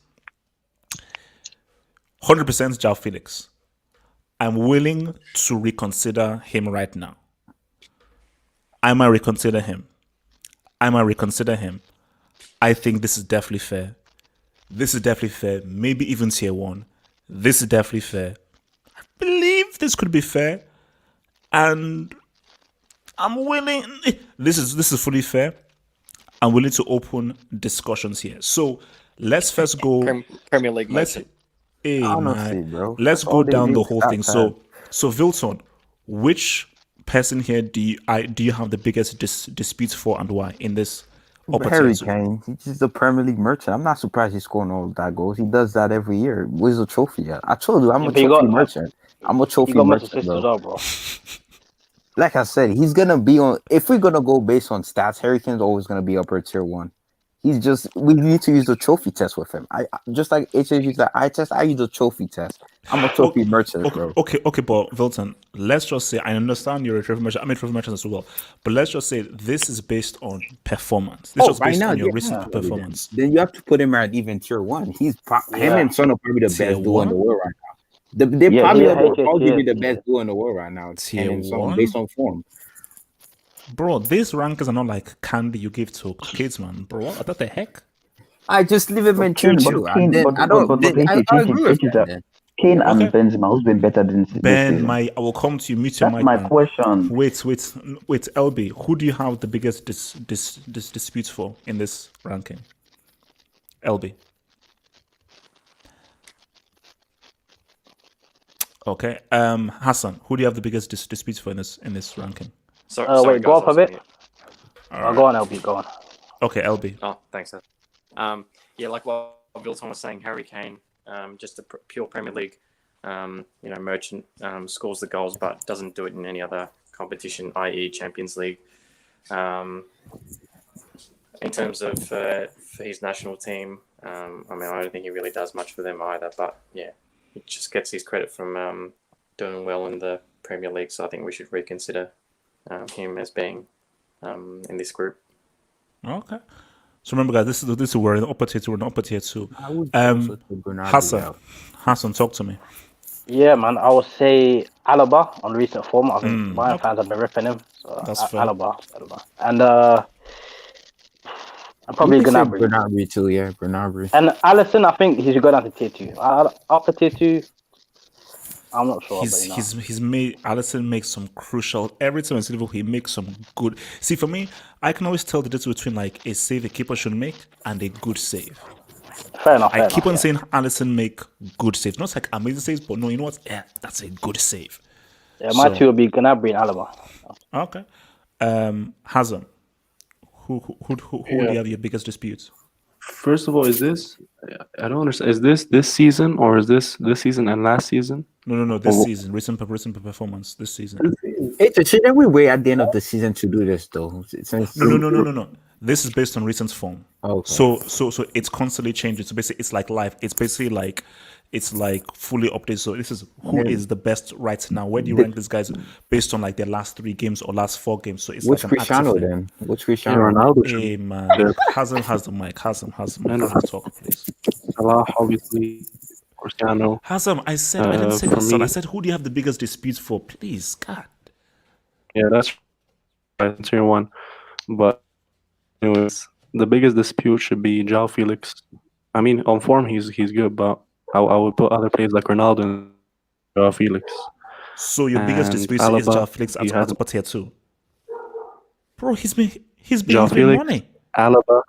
[SPEAKER 1] 100% Jao Felix. I'm willing to reconsider him right now. I might reconsider him. I think this is definitely fair. Maybe even tier 1. This is definitely fair. I believe this could be fair. And I'm willing. This is fully fair. I'm willing to open discussions here. So let's first go.
[SPEAKER 6] Premier League.
[SPEAKER 1] Let's.
[SPEAKER 6] Messi.
[SPEAKER 1] Hey,
[SPEAKER 3] Honestly,
[SPEAKER 1] man.
[SPEAKER 3] bro.
[SPEAKER 1] Let's
[SPEAKER 3] That's
[SPEAKER 1] go
[SPEAKER 3] all they
[SPEAKER 1] down
[SPEAKER 3] need
[SPEAKER 1] the
[SPEAKER 3] is
[SPEAKER 1] whole
[SPEAKER 3] that
[SPEAKER 1] thing.
[SPEAKER 3] time.
[SPEAKER 1] So Vilton, which person here do you have the biggest disputes for and why in this upper
[SPEAKER 3] Harry
[SPEAKER 1] tier?
[SPEAKER 3] Kane, he's just a Premier League merchant. I'm not surprised he's scoring all that goals. He does that every year. Where's the trophy at? I told you, I'm a
[SPEAKER 4] but you
[SPEAKER 3] trophy
[SPEAKER 4] got-
[SPEAKER 3] merchant. I'm a trophy
[SPEAKER 4] You got most
[SPEAKER 3] merchant,
[SPEAKER 4] assists as
[SPEAKER 3] bro.
[SPEAKER 4] well, bro.
[SPEAKER 3] Like I said, he's gonna be on. If we're gonna go based on stats, Harry Kane's always gonna be upper tier 1. He's just. We need to use the trophy test with him. I just like HH used the eye test. I use the trophy test. I'm a trophy merchant, bro.
[SPEAKER 1] Okay, but Vilton, let's just say I understand you're a trophy merchant. I'm a trophy merchant as well. But let's just say this is based on performance. This is just based on your recent performance.
[SPEAKER 3] Then you have to put him at even tier 1. Him and Son are probably the
[SPEAKER 1] Tier
[SPEAKER 3] best duo in the
[SPEAKER 1] 1?
[SPEAKER 3] world right now. They
[SPEAKER 8] Yeah,
[SPEAKER 3] probably
[SPEAKER 8] yeah,
[SPEAKER 3] are
[SPEAKER 4] yeah,
[SPEAKER 3] arguably
[SPEAKER 4] yeah.
[SPEAKER 3] the best duo in the world right now.
[SPEAKER 1] Tier
[SPEAKER 3] Kane and Son,
[SPEAKER 1] 1?
[SPEAKER 3] based on form.
[SPEAKER 1] Bro, these rankings are not like candy you give to kids, man. Bro, what the heck?
[SPEAKER 3] I just leave him in tier 2. I agree with that. Then.
[SPEAKER 8] Kane and
[SPEAKER 1] Okay.
[SPEAKER 8] Benzema, who's been better than this
[SPEAKER 1] Ben,
[SPEAKER 8] season?
[SPEAKER 1] I will come to you. Mute your
[SPEAKER 8] That's
[SPEAKER 1] mic,
[SPEAKER 8] my
[SPEAKER 1] man.
[SPEAKER 8] question.
[SPEAKER 1] Wait, LB. Who do you have the biggest disputes for in this ranking? LB. Okay. Hassan, who do you have the biggest disputes for in this ranking?
[SPEAKER 6] Sorry,
[SPEAKER 4] Wait, go
[SPEAKER 6] guys,
[SPEAKER 4] up
[SPEAKER 6] I
[SPEAKER 4] a
[SPEAKER 6] was
[SPEAKER 4] bit.
[SPEAKER 6] on mute.
[SPEAKER 4] Go on, LB, go on.
[SPEAKER 1] Okay, LB.
[SPEAKER 6] Oh, thanks. Yeah, like what Vilton was saying, Harry Kane, just a pure Premier League, merchant, scores the goals, but doesn't do it in any other competition, i.e., Champions League. In terms of for his national team, I don't think he really does much for them either. But yeah, he just gets his credit from doing well in the Premier League. So I think we should reconsider him as being in this group.
[SPEAKER 1] Okay. So remember, guys, this is we're in upper tier 2. We're in upper tier 2.
[SPEAKER 3] I would also take Bernardo.
[SPEAKER 1] Hassan, talk to me.
[SPEAKER 4] Yeah, man, I would say Alaba on recent form. I think Bayern fans have been ripping him. So
[SPEAKER 1] That's fair.
[SPEAKER 4] Alaba. And I'm probably Gnabry.
[SPEAKER 3] Bernardo too, yeah, Bernardo.
[SPEAKER 4] And Alisson, I think he should go down to tier 2. Upper tier 2, I'm not sure.
[SPEAKER 1] He's made Alisson makes some crucial every time in Liverpool. He makes some good. See, for me, I can always tell the difference between like a save a keeper should make and a good save.
[SPEAKER 4] Fair enough.
[SPEAKER 1] I keep on saying Alisson make good saves, not like amazing saves, but no, you know what? Yeah, that's a good save.
[SPEAKER 4] Yeah, my two would be Gnabry and Alaba.
[SPEAKER 1] Okay. Hazem, who do you have your biggest disputes?
[SPEAKER 7] First of all, is this? I don't understand. Is this season or is this season and last season?
[SPEAKER 1] No. This season, recent performance this season.
[SPEAKER 3] Hey, shouldn't we wait at the end of the season to do this though?
[SPEAKER 1] No. This is based on recent form.
[SPEAKER 3] Okay.
[SPEAKER 1] So it's constantly changing. So basically, it's like life. It's basically like it's like fully updated. So this is who is the best right now. Where do you rank these guys based on like their last 3 games or last 4 games? So it's
[SPEAKER 3] Which
[SPEAKER 1] like an active
[SPEAKER 3] Cristiano
[SPEAKER 1] thing.
[SPEAKER 3] then? Which
[SPEAKER 7] Yeah,
[SPEAKER 3] Cristiano?
[SPEAKER 7] Ronaldo
[SPEAKER 1] Hey
[SPEAKER 7] should
[SPEAKER 1] man,
[SPEAKER 7] there.
[SPEAKER 1] Hazem has the mic. Hazem,
[SPEAKER 7] And
[SPEAKER 1] please talk, please.
[SPEAKER 7] Salah, obviously, Cristiano.
[SPEAKER 1] Hazem, I didn't say
[SPEAKER 7] For
[SPEAKER 1] the son. I
[SPEAKER 7] me,
[SPEAKER 1] said, who do you have the biggest disputes for? Please, God.
[SPEAKER 7] yeah, that's right. That's your one. But anyways, the biggest dispute should be João Felix. I mean, on form he's good, but I would put other players like Ronaldo and João Felix.
[SPEAKER 1] So your biggest
[SPEAKER 7] And
[SPEAKER 1] dispute is
[SPEAKER 7] Alaba,
[SPEAKER 1] Joao Felix
[SPEAKER 7] he
[SPEAKER 1] at
[SPEAKER 7] has
[SPEAKER 1] upper tier 2. Bro, he's been
[SPEAKER 7] João Felix,
[SPEAKER 1] money.
[SPEAKER 7] Alaba.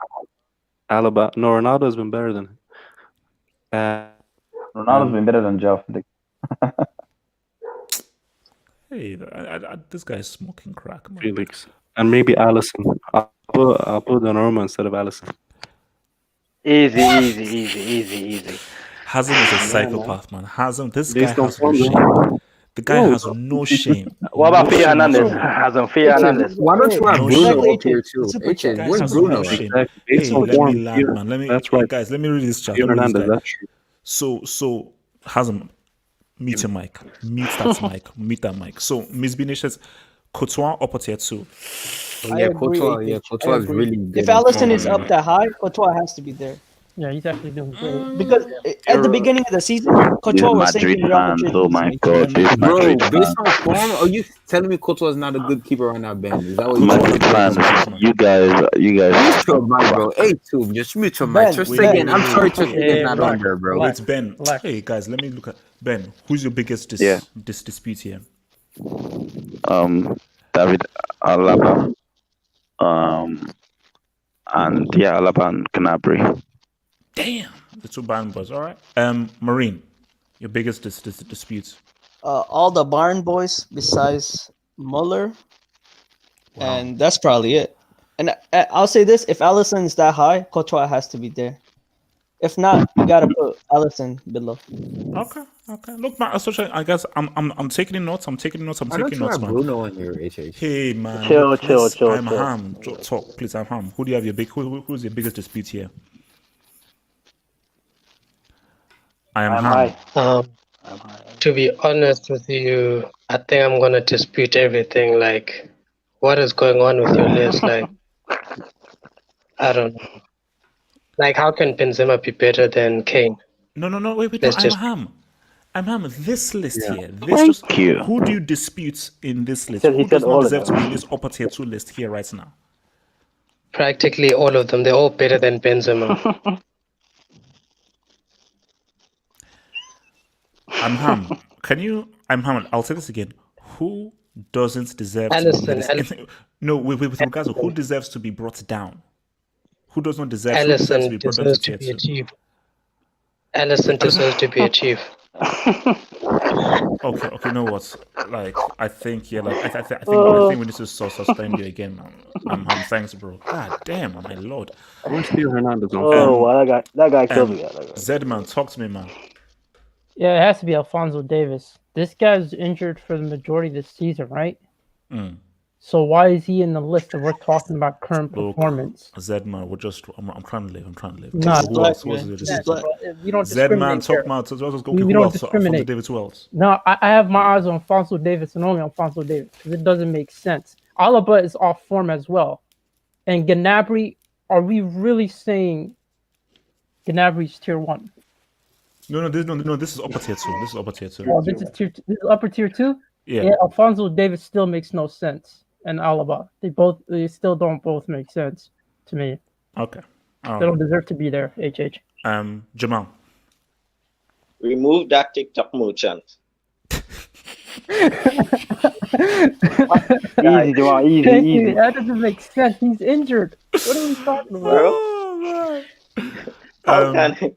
[SPEAKER 7] No, Ronaldo has been better than him.
[SPEAKER 8] Ronaldo's been better than Joao Felix.
[SPEAKER 1] Hey, this guy's smoking crack, man.
[SPEAKER 7] Felix, and maybe Allison. I'll put Donnarumma instead of Allison.
[SPEAKER 4] Easy.
[SPEAKER 1] Hazem is a psychopath, man. Hazem, this guy
[SPEAKER 7] Based on
[SPEAKER 1] has no
[SPEAKER 7] form,
[SPEAKER 1] shame. The guy has no shame.
[SPEAKER 4] What about
[SPEAKER 1] No
[SPEAKER 4] Theo
[SPEAKER 1] shame
[SPEAKER 4] Hernandez?
[SPEAKER 1] whatsoever.
[SPEAKER 4] Hasn't Theo Hernandez?
[SPEAKER 3] Why don't you have
[SPEAKER 1] No
[SPEAKER 3] Bruno
[SPEAKER 1] shame.
[SPEAKER 3] up here too?
[SPEAKER 5] Super chat.
[SPEAKER 1] Guys
[SPEAKER 3] Where's
[SPEAKER 1] has
[SPEAKER 3] Bruno?
[SPEAKER 1] no shame.
[SPEAKER 7] Exactly. Based
[SPEAKER 1] Hey,
[SPEAKER 7] on
[SPEAKER 1] let
[SPEAKER 7] form,
[SPEAKER 1] me land,
[SPEAKER 7] Theo-
[SPEAKER 1] man.
[SPEAKER 7] that's right.
[SPEAKER 1] Guys, let me read this chat.
[SPEAKER 7] Theo
[SPEAKER 1] Let me read
[SPEAKER 7] Hernandez,
[SPEAKER 1] this guy.
[SPEAKER 7] that's true.
[SPEAKER 1] So Hazem, mute your mic. Mute that mic. Mute that mic. So Miss Binish says Courtois upper tier 2.
[SPEAKER 3] Oh,
[SPEAKER 5] I
[SPEAKER 3] yeah,
[SPEAKER 5] agree,
[SPEAKER 3] Courtois.
[SPEAKER 5] AH.
[SPEAKER 3] Yeah,
[SPEAKER 5] I
[SPEAKER 3] Courtois is
[SPEAKER 5] agree.
[SPEAKER 3] really good.
[SPEAKER 5] If
[SPEAKER 3] in
[SPEAKER 5] Allison
[SPEAKER 3] form
[SPEAKER 5] is
[SPEAKER 3] right
[SPEAKER 5] up
[SPEAKER 3] now.
[SPEAKER 5] that high, Courtois has to be there.
[SPEAKER 10] Yeah, he's actually doing great.
[SPEAKER 5] Because at the beginning of the season,
[SPEAKER 8] These
[SPEAKER 5] Courtois was
[SPEAKER 8] Madrid
[SPEAKER 5] sinking Real
[SPEAKER 8] fans,
[SPEAKER 5] Madrid.
[SPEAKER 8] oh my
[SPEAKER 5] easily.
[SPEAKER 8] god, these
[SPEAKER 3] Bro,
[SPEAKER 8] Madrid
[SPEAKER 3] based
[SPEAKER 8] fans.
[SPEAKER 3] on form, are you telling me Courtois is not a good keeper right now, Ben? Is that what you're
[SPEAKER 8] Madrid
[SPEAKER 3] saying?
[SPEAKER 8] fans, you guys.
[SPEAKER 3] Mute your mic, bro. Hey, tube, just mute your mic.
[SPEAKER 5] Ben,
[SPEAKER 3] Just
[SPEAKER 1] Ben,
[SPEAKER 3] again, I'm
[SPEAKER 1] wait,
[SPEAKER 3] sorry
[SPEAKER 1] wait,
[SPEAKER 3] to
[SPEAKER 1] wait.
[SPEAKER 3] say it's not on there, bro.
[SPEAKER 10] Relax.
[SPEAKER 1] Wait, Ben.
[SPEAKER 10] Relax.
[SPEAKER 1] Hey guys, let me look at Ben. Who's your biggest dispute here?
[SPEAKER 8] David Alaba, and yeah, Alaba and Gnabry.
[SPEAKER 1] Damn, the 2 Bayern boys. All right. Marine, your biggest dispute.
[SPEAKER 5] All the Bayern boys besides Muller, and that's probably it. And I'll say this: if Allison is that high, Courtois has to be there. If not, you gotta put Allison below.
[SPEAKER 1] Okay. Look, man. I guess I'm taking in notes. I'm taking notes,
[SPEAKER 3] Why don't you have
[SPEAKER 1] man.
[SPEAKER 3] Bruno in here, HH?
[SPEAKER 1] Hey, man.
[SPEAKER 4] Chill.
[SPEAKER 1] I'm Ham. Talk, please. I'm Ham. Who do you have who's your biggest dispute here? I am
[SPEAKER 4] I'm
[SPEAKER 1] Ham.
[SPEAKER 4] high.
[SPEAKER 9] To be honest with you, I think I'm gonna dispute everything. Like, what is going on with your list? Like, I don't know. Like, how can Benzema be better than Kane?
[SPEAKER 1] No. Wait.
[SPEAKER 9] Let's
[SPEAKER 1] I'm
[SPEAKER 9] just-
[SPEAKER 1] Ham. This list here.
[SPEAKER 8] Thank you.
[SPEAKER 1] Who do you dispute in this list?
[SPEAKER 4] He
[SPEAKER 1] Who does
[SPEAKER 4] said
[SPEAKER 1] not
[SPEAKER 4] all of
[SPEAKER 1] deserve to
[SPEAKER 4] them.
[SPEAKER 1] be in this upper tier 2 list here right now?
[SPEAKER 9] Practically all of them. They're all better than Benzema.
[SPEAKER 1] I'm Ham. I'll say this again. Who doesn't deserve to be in this?
[SPEAKER 9] Alisson.
[SPEAKER 1] No, with regards to who deserves to be brought down? Who does not deserve who deserves to
[SPEAKER 9] Allison
[SPEAKER 1] be brought down to
[SPEAKER 9] deserves to
[SPEAKER 1] tier
[SPEAKER 9] be a
[SPEAKER 1] 2?
[SPEAKER 9] chief. Allison deserves to be a chief.
[SPEAKER 1] Okay, you know what? Like, I think I think we need to suspend you again, man. Thanks, bro. God damn, my lord.
[SPEAKER 7] Where's Theo Hernandez on
[SPEAKER 4] Oh,
[SPEAKER 7] form?
[SPEAKER 4] wow, that guy killed me.
[SPEAKER 1] Zedman, talk to me, man.
[SPEAKER 10] Yeah, it has to be Alphonso Davis. This guy's injured for the majority of the season, right?
[SPEAKER 1] Mm.
[SPEAKER 10] So why is he in the list if we're talking about current
[SPEAKER 1] Look,
[SPEAKER 10] performance?
[SPEAKER 1] Zedman, I'm trying to live.
[SPEAKER 10] Nah,
[SPEAKER 1] Who else?
[SPEAKER 5] man.
[SPEAKER 1] Who else?
[SPEAKER 5] He's black.
[SPEAKER 10] We don't
[SPEAKER 1] Zedman,
[SPEAKER 10] discriminate
[SPEAKER 1] talk
[SPEAKER 10] here.
[SPEAKER 1] about. Okay,
[SPEAKER 10] We
[SPEAKER 1] who
[SPEAKER 10] don't
[SPEAKER 1] else? Alfonso
[SPEAKER 10] discriminate.
[SPEAKER 1] Davis, who else?
[SPEAKER 10] No, I have my eyes on Alphonso Davis and only Alphonso Davis because it doesn't make sense. Alaba is off form as well. And Gnabry, are we really saying Gnabry's tier 1?
[SPEAKER 1] No, this is upper tier 2. This is upper tier 2.
[SPEAKER 10] Oh, this is upper tier 2?
[SPEAKER 1] Yeah.
[SPEAKER 10] Yeah, Alphonso Davis still makes no sense. And Alaba. They still don't both make sense to me.
[SPEAKER 1] Okay.
[SPEAKER 10] They don't deserve to be there, HH.
[SPEAKER 1] Jamal.
[SPEAKER 11] Remove that TikTok merchant.
[SPEAKER 4] Easy, Jamal.
[SPEAKER 10] Thank
[SPEAKER 4] Easy.
[SPEAKER 10] you. That doesn't make sense. He's injured. What are we talking about?
[SPEAKER 11] Bro. How can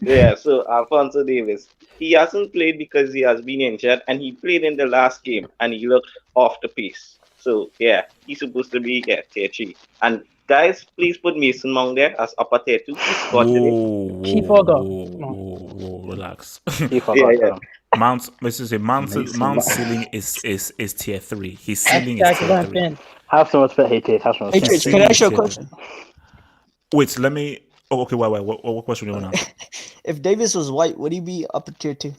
[SPEAKER 11] Yeah, so Alfonso Davis. He hasn't played because he has been injured, and he played in the last game and he looked off the pace. So yeah, he's supposed to be tier 3. And guys, please put Mason Mount there as upper tier 2. He's got today.
[SPEAKER 1] Whoa, relax.
[SPEAKER 11] Yeah.
[SPEAKER 1] Mount ceiling is tier 3. His ceiling is tier 3.
[SPEAKER 4] Have some respect, HH. Have some respect.
[SPEAKER 5] HH, can I ask you a question?
[SPEAKER 1] Wait, let me. Oh, okay. Wait. What question do you want to ask?
[SPEAKER 5] if Davis was white, would he be up at tier 2?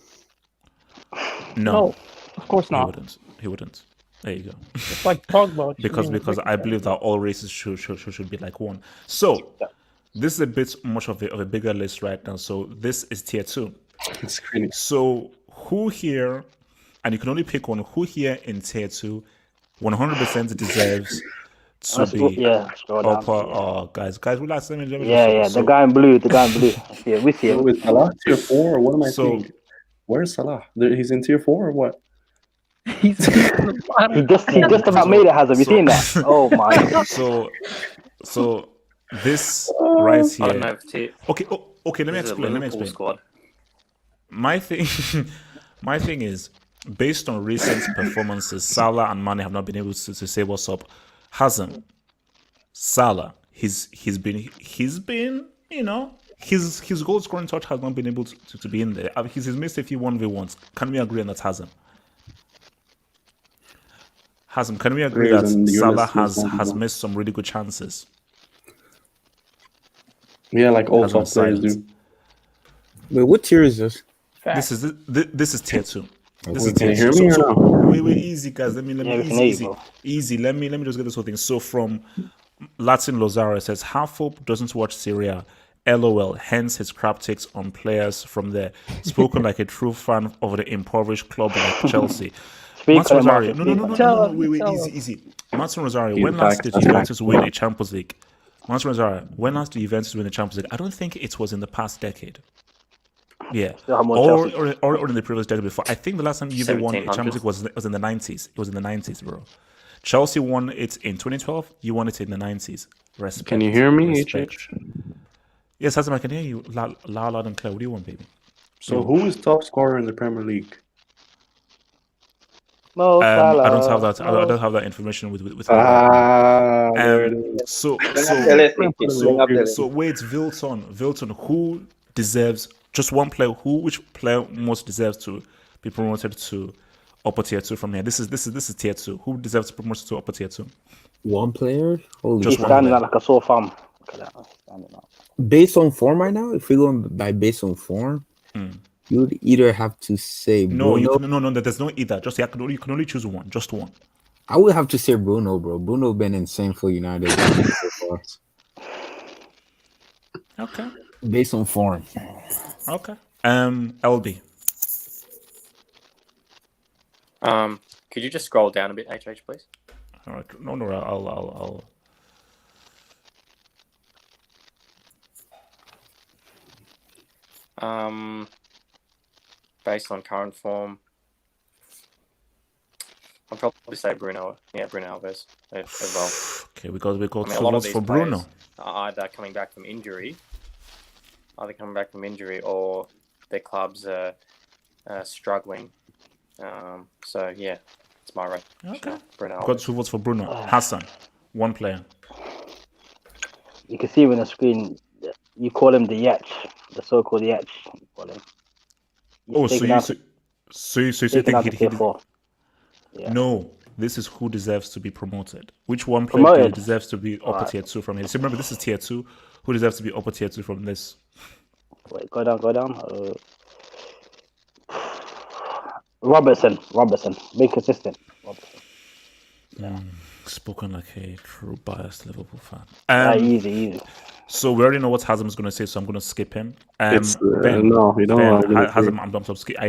[SPEAKER 10] No, of course
[SPEAKER 1] he
[SPEAKER 10] not.
[SPEAKER 1] wouldn't. He wouldn't. There you go.
[SPEAKER 10] It's like Pogba.
[SPEAKER 1] because I believe that all races should be like one. So this is a bit much of a bigger list right now. So this is tier 2.
[SPEAKER 7] It's crazy.
[SPEAKER 1] So who here, and you can only pick one, who here in tier 2 100% deserves to be
[SPEAKER 4] scroll down.
[SPEAKER 1] upper? Oh, guys, relax. Let me
[SPEAKER 4] Yeah, the guy in blue. Yeah, we see
[SPEAKER 7] So
[SPEAKER 4] him.
[SPEAKER 7] is Salah tier 4 or what am I
[SPEAKER 1] So-
[SPEAKER 7] thinking? Where's Salah? He's in tier 4 or what?
[SPEAKER 4] He just about made it, Hazard. You seen that? Oh my god.
[SPEAKER 1] So this right
[SPEAKER 6] I don't
[SPEAKER 1] here.
[SPEAKER 6] know if tier,
[SPEAKER 1] Okay. Let me
[SPEAKER 6] this is a
[SPEAKER 1] explain.
[SPEAKER 6] Liverpool squad.
[SPEAKER 1] My thing is, based on recent performances, Salah and Mane have not been able to say what's up. Hasn't Salah? He's been his goal scoring touch has not been able to be in there. He's missed a few 1v1s. Can we agree on that, Hassan? Can we agree that
[SPEAKER 7] And
[SPEAKER 1] Salah
[SPEAKER 7] Yunus
[SPEAKER 1] has
[SPEAKER 7] was
[SPEAKER 1] missed some really good chances?
[SPEAKER 7] Yeah, like all
[SPEAKER 1] Hasn't
[SPEAKER 7] top players
[SPEAKER 1] silence.
[SPEAKER 7] do.
[SPEAKER 3] Wait, what tier is this?
[SPEAKER 1] This is tier 2. This is
[SPEAKER 7] Can
[SPEAKER 1] tier
[SPEAKER 7] you hear
[SPEAKER 1] 2.
[SPEAKER 7] me or
[SPEAKER 1] So,
[SPEAKER 7] no?
[SPEAKER 1] wait, easy, guys. Let me
[SPEAKER 4] we can hear you,
[SPEAKER 1] easy.
[SPEAKER 4] bro.
[SPEAKER 1] Easy. Let me just get this whole thing. So from Latin Lozaro says half hope doesn't watch Serie. LOL. Hence his crap takes on players from there. Spoken like a true fan of the impoverished club like Chelsea. Martin Rosario. No. Wait. Easy. Martin Rosario.
[SPEAKER 7] He's
[SPEAKER 1] When last
[SPEAKER 7] back.
[SPEAKER 1] did
[SPEAKER 7] That's
[SPEAKER 1] Juventus
[SPEAKER 7] back.
[SPEAKER 1] win a Champions League? Martin Rosario. When last did Juventus win a Champions League? I don't think it was in the past decade. Yeah, or in the previous decade before. I think the last time Juve won a Champions League was in the 90s. It was in the 90s, bro. Chelsea won it in 2012. You won it in the 90s. Respect.
[SPEAKER 7] Can you hear me,
[SPEAKER 1] Respect.
[SPEAKER 7] HH?
[SPEAKER 1] Yes, Hassan, I can hear you loud and clear. What do you want, baby?
[SPEAKER 7] So who is top scorer in the Premier League?
[SPEAKER 4] Mo Salah.
[SPEAKER 1] I don't have that. I don't have that information with me.
[SPEAKER 7] There it is.
[SPEAKER 1] So wait, Vilton, who deserves just one player? Which player most deserves to be promoted to upper tier 2 from here? This is tier 2. Who deserves to be promoted to upper tier 2?
[SPEAKER 3] One player? Holy
[SPEAKER 1] Just
[SPEAKER 4] He's
[SPEAKER 1] one
[SPEAKER 4] standing
[SPEAKER 1] player.
[SPEAKER 4] out like a sore thumb. Look at that. Standing out.
[SPEAKER 3] Based on form right now, if we're going by based on form, you would either have to say
[SPEAKER 1] No,
[SPEAKER 3] Bruno.
[SPEAKER 1] no. There's no either. Just you can only choose one. Just one.
[SPEAKER 3] I would have to say Bruno, bro. Bruno been insane for United so far.
[SPEAKER 1] Okay.
[SPEAKER 3] Based on form.
[SPEAKER 1] Okay. LB.
[SPEAKER 6] Could you just scroll down a bit, HH, please?
[SPEAKER 1] All right. No. I'll.
[SPEAKER 6] Based on current form, I'll probably say Bruno. Yeah, Bruno Alves as well.
[SPEAKER 1] Okay, we got
[SPEAKER 6] I mean,
[SPEAKER 1] two
[SPEAKER 6] a lot of
[SPEAKER 1] votes
[SPEAKER 6] these
[SPEAKER 1] for Bruno.
[SPEAKER 6] players are either coming back from injury, or their clubs are struggling. So yeah, it's my right.
[SPEAKER 1] Okay.
[SPEAKER 6] Bruno
[SPEAKER 1] Got
[SPEAKER 6] Alves.
[SPEAKER 1] 2 votes for Bruno. Hassan, one player.
[SPEAKER 4] You can see on the screen. You call him the Yetch, the so-called Yetch. You call him. He's
[SPEAKER 1] So you
[SPEAKER 4] taken out to
[SPEAKER 1] think
[SPEAKER 4] tier 4. Yeah.
[SPEAKER 1] No, this is who deserves to be promoted. Which one player do you
[SPEAKER 4] Promoted?
[SPEAKER 1] deserves to be upper
[SPEAKER 4] Alright.
[SPEAKER 1] tier 2 from here? So remember, this is tier 2. Who deserves to be upper tier 2 from this?
[SPEAKER 4] Wait, go down. Robertson, being consistent. Robertson.
[SPEAKER 1] Spoken like a true biased Liverpool fan.
[SPEAKER 4] Easy.
[SPEAKER 1] So we already know what Hazem's going to say, so I'm going to skip him.
[SPEAKER 7] It's
[SPEAKER 1] Ben,
[SPEAKER 7] no, you don't know what I'm gonna say.
[SPEAKER 1] Hazem, I'm skip. I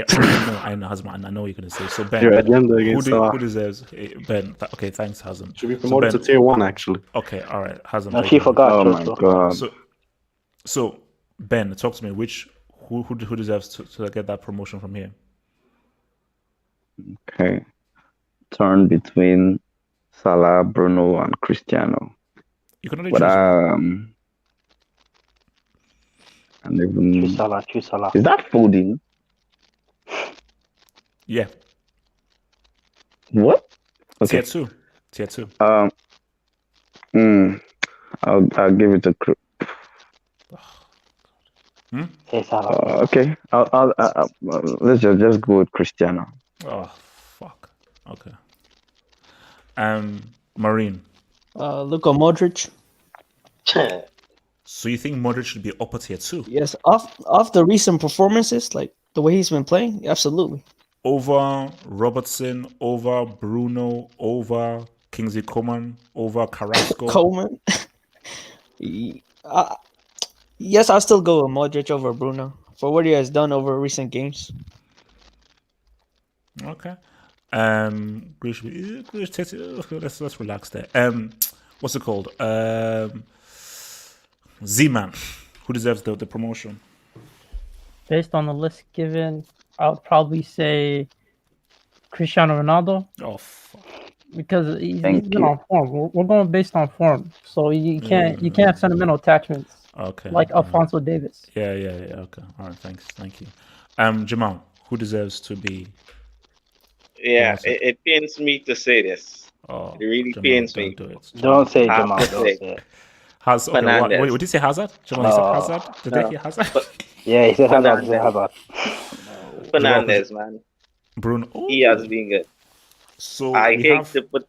[SPEAKER 1] know Hazem, and I know what you're going to say. So Ben,
[SPEAKER 7] Your agenda against Salah.
[SPEAKER 1] who deserves Ben? Okay, thanks Hazem.
[SPEAKER 7] Should be promoted
[SPEAKER 1] Ben,
[SPEAKER 7] to tier 1 actually.
[SPEAKER 1] Okay, all right, Hazem.
[SPEAKER 4] No, she forgot.
[SPEAKER 8] Oh my god.
[SPEAKER 1] So Ben, talk to me. Who deserves to get that promotion from here?
[SPEAKER 8] Okay. Turn between Salah, Bruno, and Cristiano.
[SPEAKER 1] You can only
[SPEAKER 8] But
[SPEAKER 1] choose.
[SPEAKER 8] and even
[SPEAKER 4] Choose Salah.
[SPEAKER 8] is that Foden?
[SPEAKER 1] Yeah,
[SPEAKER 8] What? Okay.
[SPEAKER 1] tier 2.
[SPEAKER 8] I'll give it a
[SPEAKER 4] Say Salah.
[SPEAKER 8] okay. I'll let's just go with Cristiano.
[SPEAKER 1] Oh fuck. Okay. Marine.
[SPEAKER 5] Luka Modric.
[SPEAKER 1] So you think Modric should be upper tier 2?
[SPEAKER 5] Yes, off the recent performances, like the way he's been playing, absolutely.
[SPEAKER 1] Over Robertson, over Bruno, over Kingsley Coman, over Carrasco.
[SPEAKER 5] Coleman. Yes, I'll still go with Modric over Bruno for what he has done over recent games.
[SPEAKER 1] Okay. Let's relax there. What's it called? Z-Man, who deserves the promotion?
[SPEAKER 10] Based on the list given, I would probably say Cristiano Ronaldo.
[SPEAKER 1] Oh, fuck.
[SPEAKER 10] Because he's
[SPEAKER 8] Thank
[SPEAKER 10] been
[SPEAKER 8] you.
[SPEAKER 10] on form. We're going based on form, so you can't have sentimental attachments
[SPEAKER 1] Okay.
[SPEAKER 10] like Alphonso Davies.
[SPEAKER 1] Yeah. Okay. All right. Thank you. Jamal, who deserves to be?
[SPEAKER 11] Yeah,
[SPEAKER 1] Awesome.
[SPEAKER 11] it pains me to say this.
[SPEAKER 1] Oh,
[SPEAKER 11] It really
[SPEAKER 1] Jamal,
[SPEAKER 11] pains
[SPEAKER 1] don't
[SPEAKER 11] me.
[SPEAKER 1] do it.
[SPEAKER 4] Don't say it,
[SPEAKER 11] I have
[SPEAKER 4] Jamal.
[SPEAKER 11] to
[SPEAKER 4] Don't
[SPEAKER 11] say,
[SPEAKER 4] say it.
[SPEAKER 1] Okay, what
[SPEAKER 11] Fernandes.
[SPEAKER 1] did you say? Hazard? Jamal, you
[SPEAKER 4] No.
[SPEAKER 1] said Hazard? Did I hear Hazard?
[SPEAKER 4] Yeah, he said Hazard. He said
[SPEAKER 11] Fernandes.
[SPEAKER 4] Hazard.
[SPEAKER 11] Fernandes, man.
[SPEAKER 1] Bruno.
[SPEAKER 11] He has been good.
[SPEAKER 1] So
[SPEAKER 11] I
[SPEAKER 1] we
[SPEAKER 11] hate
[SPEAKER 1] have.
[SPEAKER 11] to put.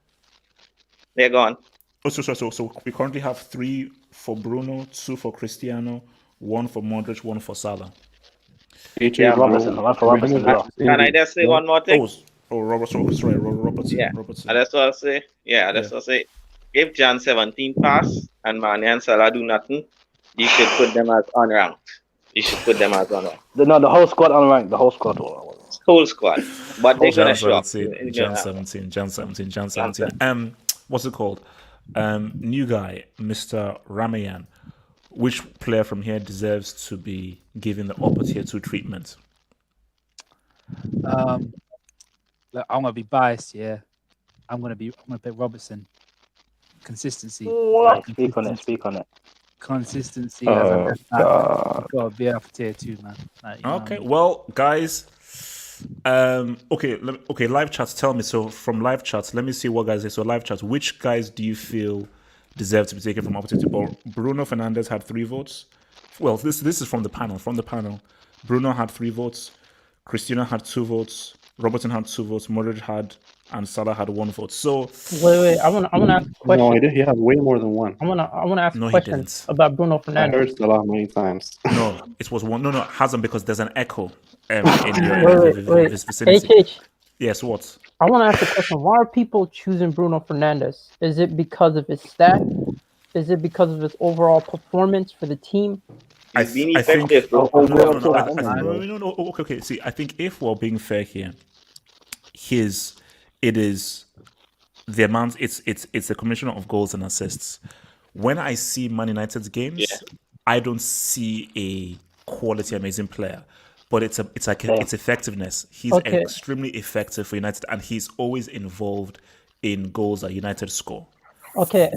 [SPEAKER 11] They're gone.
[SPEAKER 1] Oh, so we currently have 3 for Bruno, 2 for Cristiano, 1 for Modric, 1 for Salah.
[SPEAKER 11] Yeah,
[SPEAKER 4] Robertson. One for Robertson as well.
[SPEAKER 11] Can I just say one more thing?
[SPEAKER 1] Robertson. Sorry, Robertson.
[SPEAKER 11] Yeah.
[SPEAKER 1] Robertson.
[SPEAKER 11] And that's what I'll say. Yeah, that's what I'll say. If Jan 17 pass and Mane and Salah do nothing, you should put them as unranked. You should put them as unranked.
[SPEAKER 4] No, the whole squad unranked. The whole squad.
[SPEAKER 11] Whole squad. But they're
[SPEAKER 1] Jan
[SPEAKER 11] gonna show up.
[SPEAKER 1] 17. Jan 17. What's it called? New guy, Mr. Ramayan. Which player from here deserves to be given the upper tier 2 treatment?
[SPEAKER 12] Look, I'm gonna be biased. Yeah, I'm gonna pick Robertson. Consistency.
[SPEAKER 4] What? Speak on it.
[SPEAKER 12] Consistency.
[SPEAKER 8] Oh, God.
[SPEAKER 12] Gotta be up for tier 2, man. Like, you know what I
[SPEAKER 1] Okay,
[SPEAKER 12] mean?
[SPEAKER 1] well, guys. Okay, live chats. Tell me. So from live chats, let me see what guys say. So live chats, which guys do you feel deserve to be taken from opportunity ball? Bruno Fernandes had 3 votes. Well, this is from the panel. Bruno had 3 votes. Cristiano had 2 votes. Robertson had 2 votes. Modric had, and Salah had 1 vote. So
[SPEAKER 10] Wait. I want to ask a question.
[SPEAKER 7] No, he had way more than 1.
[SPEAKER 10] I want to ask
[SPEAKER 1] No,
[SPEAKER 10] a
[SPEAKER 1] he
[SPEAKER 10] question
[SPEAKER 1] didn't.
[SPEAKER 10] about Bruno
[SPEAKER 7] I
[SPEAKER 10] Fernandes.
[SPEAKER 7] heard Salah many times.
[SPEAKER 1] no, it was 1. No, hasn't, because there's an echo in
[SPEAKER 10] Wait.
[SPEAKER 1] this vicinity.
[SPEAKER 10] AKH,
[SPEAKER 1] Yes, what?
[SPEAKER 10] I want to ask a question. Why are people choosing Bruno Fernandes? Is it because of his stat? Is it because of his overall performance for the team?
[SPEAKER 11] He's been
[SPEAKER 1] I think.
[SPEAKER 11] effective.
[SPEAKER 1] No,
[SPEAKER 11] Overall,
[SPEAKER 1] okay. See, I think if we're being fair here, it is the amount. It's a combination of goals and assists. When I see Man United's games, I don't see a quality amazing player, but it's effectiveness. He's extremely effective for United, and he's always involved in goals that United score.
[SPEAKER 10] Okay.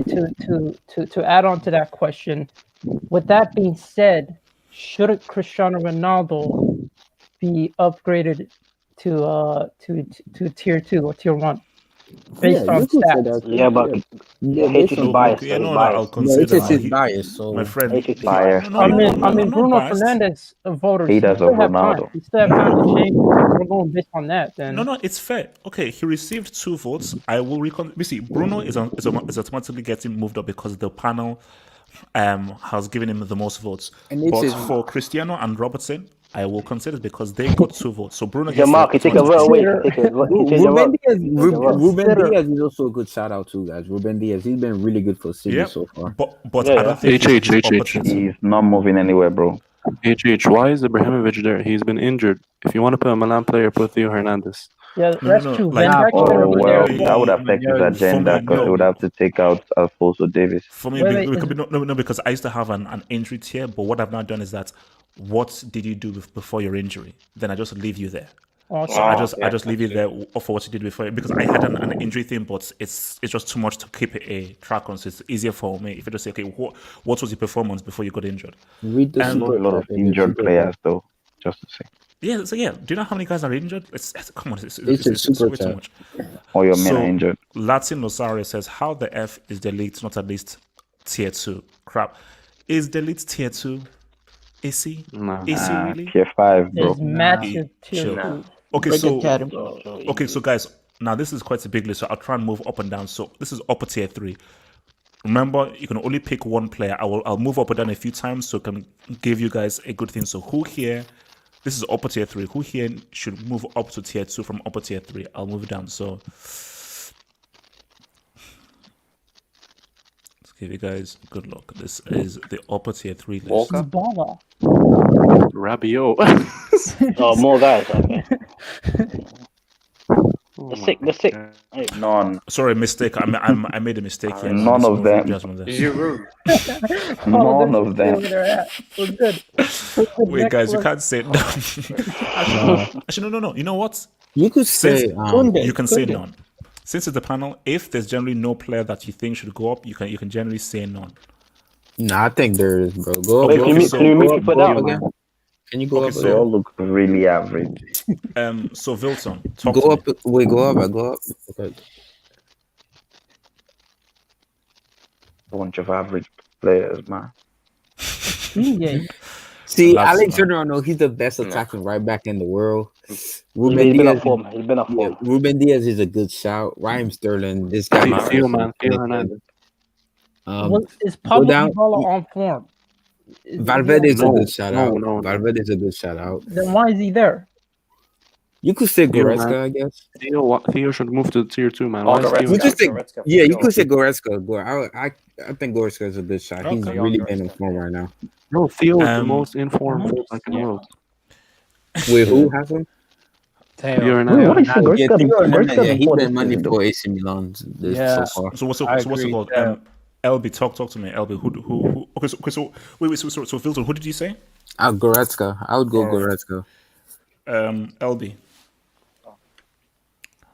[SPEAKER 10] To add on to that question, with that being said, shouldn't Cristiano Ronaldo be upgraded to tier 2 or tier 1 based on stats?
[SPEAKER 4] Yeah, but H is biased.
[SPEAKER 1] I'll consider.
[SPEAKER 3] He's biased. So
[SPEAKER 1] My friend,
[SPEAKER 8] Biased.
[SPEAKER 10] I mean,
[SPEAKER 1] not
[SPEAKER 10] Bruno
[SPEAKER 1] biased.
[SPEAKER 10] Fernandes voters.
[SPEAKER 8] Haters
[SPEAKER 10] still
[SPEAKER 8] of
[SPEAKER 10] have time.
[SPEAKER 8] Ronaldo.
[SPEAKER 10] We still have time to change. We're going based on that. Then
[SPEAKER 1] No, it's fair. Okay, he received 2 votes. I will we see Bruno is automatically getting moved up because the panel has given him the most votes. But for Cristiano and Robertson, I will consider it because they got 2 votes. So Bruno gets
[SPEAKER 4] Jamal, take a vote away.
[SPEAKER 3] Ruben Diaz is also a good shout out too, guys. Ruben Diaz, he's been really good for City so far.
[SPEAKER 1] But I don't think
[SPEAKER 8] He's not moving anywhere, bro.
[SPEAKER 7] Why is Ibrahimovic there? He's been injured. If you want to put a Milan player, put Theo Hernandez.
[SPEAKER 10] yeah, that's true.
[SPEAKER 1] like-
[SPEAKER 10] Van Dijk's gonna
[SPEAKER 8] Oh
[SPEAKER 10] be
[SPEAKER 8] well,
[SPEAKER 10] there.
[SPEAKER 8] that would affect his agenda because they would have to take out Alfonso Davies.
[SPEAKER 1] For me,
[SPEAKER 10] Wait,
[SPEAKER 1] because I used to have an injury tier, but what I've now done is that what did you do before your injury? Then I just leave you there.
[SPEAKER 10] Okay.
[SPEAKER 1] So I just leave you there for what you did before, because I had an injury thing, but it's just too much to keep a track on. So it's easier for me if you just say, okay, what was your performance before you got injured?
[SPEAKER 3] Read the
[SPEAKER 8] A lot of injured players, though. Just to say,
[SPEAKER 1] Yeah, so do you know how many guys are injured? Come on, it's
[SPEAKER 3] super
[SPEAKER 1] way too much.
[SPEAKER 8] all your men are injured.
[SPEAKER 1] Latin Losario says, how the F is the elite not at least tier 2? Crap. Is the elite tier 2? Is he?
[SPEAKER 7] No.
[SPEAKER 1] Is he really?
[SPEAKER 8] Tier 5, bro.
[SPEAKER 10] There's massive
[SPEAKER 1] Chill.
[SPEAKER 10] tier 2.
[SPEAKER 1] Okay, so guys, now this is quite a big list, so I'll try and move up and down. So this is upper tier 3. Remember, you can only pick one player. I'll move up and down a few times so I can give you guys a good thing. So who here? This is upper tier 3. Who here should move up to tier 2 from upper tier 3? I'll move it down. So let's give you guys good luck. This is the upper tier 3 list.
[SPEAKER 7] Walker?
[SPEAKER 10] Bala.
[SPEAKER 7] Rabiot.
[SPEAKER 4] Oh, more guys. Okay.
[SPEAKER 7] Oh
[SPEAKER 4] The
[SPEAKER 7] my
[SPEAKER 4] sick. The sick.
[SPEAKER 7] God.
[SPEAKER 4] Hey,
[SPEAKER 8] None.
[SPEAKER 1] Sorry, mistake. I made a mistake here.
[SPEAKER 8] None of them.
[SPEAKER 7] Giroud.
[SPEAKER 8] None of them.
[SPEAKER 10] We're good.
[SPEAKER 1] Wait,
[SPEAKER 10] Next
[SPEAKER 1] guys, you
[SPEAKER 10] one.
[SPEAKER 1] can't say no. Actually, no. You know what?
[SPEAKER 3] You could
[SPEAKER 1] Since
[SPEAKER 3] say
[SPEAKER 1] you can say none. Since it's the panel, if there's generally no player that you think should go up, you can generally say none.
[SPEAKER 3] I think there is, bro. Go
[SPEAKER 1] Okay,
[SPEAKER 3] up.
[SPEAKER 1] okay,
[SPEAKER 3] Go
[SPEAKER 1] so-
[SPEAKER 4] can you make
[SPEAKER 3] go
[SPEAKER 4] it
[SPEAKER 3] up,
[SPEAKER 4] for
[SPEAKER 3] go
[SPEAKER 4] that
[SPEAKER 3] up
[SPEAKER 4] one?
[SPEAKER 3] again. Can you go
[SPEAKER 1] Okay,
[SPEAKER 3] up
[SPEAKER 1] so-
[SPEAKER 8] They all look really average.
[SPEAKER 1] So Vilton, talk
[SPEAKER 3] Go
[SPEAKER 1] to
[SPEAKER 3] up.
[SPEAKER 1] me.
[SPEAKER 3] Wait, go up. I go up. Okay.
[SPEAKER 8] Bunch of average players, man.
[SPEAKER 10] Yeah.
[SPEAKER 3] See,
[SPEAKER 1] That's
[SPEAKER 3] Alexander Arnold, he's the best attacking right back in the world. Ruben
[SPEAKER 4] He's been
[SPEAKER 3] Diaz,
[SPEAKER 4] off form. He's been off form.
[SPEAKER 3] Ruben Diaz is a good shout. Raheem Sterling, this guy.
[SPEAKER 7] Theo, man. Theo Hernandez.
[SPEAKER 10] Is Pablo
[SPEAKER 3] down-
[SPEAKER 10] Dybala on form?
[SPEAKER 3] Valverde is a
[SPEAKER 7] No,
[SPEAKER 3] good shout out.
[SPEAKER 7] no.
[SPEAKER 3] Valverde is a good shout out.
[SPEAKER 10] Then why is he there?
[SPEAKER 3] You could say
[SPEAKER 7] Theo,
[SPEAKER 3] Goretzka,
[SPEAKER 7] man.
[SPEAKER 3] I guess.
[SPEAKER 7] Theo should move to tier 2, man.
[SPEAKER 6] Oh,
[SPEAKER 7] Why is
[SPEAKER 6] Goretzka.
[SPEAKER 7] Theo?
[SPEAKER 3] You could say,
[SPEAKER 6] Goretzka, for
[SPEAKER 3] yeah, you
[SPEAKER 6] sure.
[SPEAKER 3] could say Goretzka. I think Goretzka is a good shot. He's
[SPEAKER 1] Okay.
[SPEAKER 3] really
[SPEAKER 6] Goretzka.
[SPEAKER 3] been in form right now.
[SPEAKER 7] No, Theo is the
[SPEAKER 1] Um,
[SPEAKER 7] most informed fullback in the world.
[SPEAKER 3] Wait, who has him?
[SPEAKER 7] Theo
[SPEAKER 12] Theo.
[SPEAKER 7] Hernandez.
[SPEAKER 10] What is
[SPEAKER 3] Yeah,
[SPEAKER 10] Goretzka?
[SPEAKER 3] Theo Hernandez,
[SPEAKER 10] Goretzka
[SPEAKER 3] yeah, he's
[SPEAKER 10] before
[SPEAKER 3] been
[SPEAKER 10] this
[SPEAKER 3] money
[SPEAKER 10] season,
[SPEAKER 3] for AC Milan this
[SPEAKER 12] Yeah.
[SPEAKER 3] so far.
[SPEAKER 1] So what's it
[SPEAKER 12] I
[SPEAKER 1] called?
[SPEAKER 12] agree,
[SPEAKER 1] LB, talk to me. LB, who? Okay, so wait. So Vilton, who did you say?
[SPEAKER 3] Goretzka. I would go
[SPEAKER 1] Alright.
[SPEAKER 3] Goretzka.
[SPEAKER 1] LB.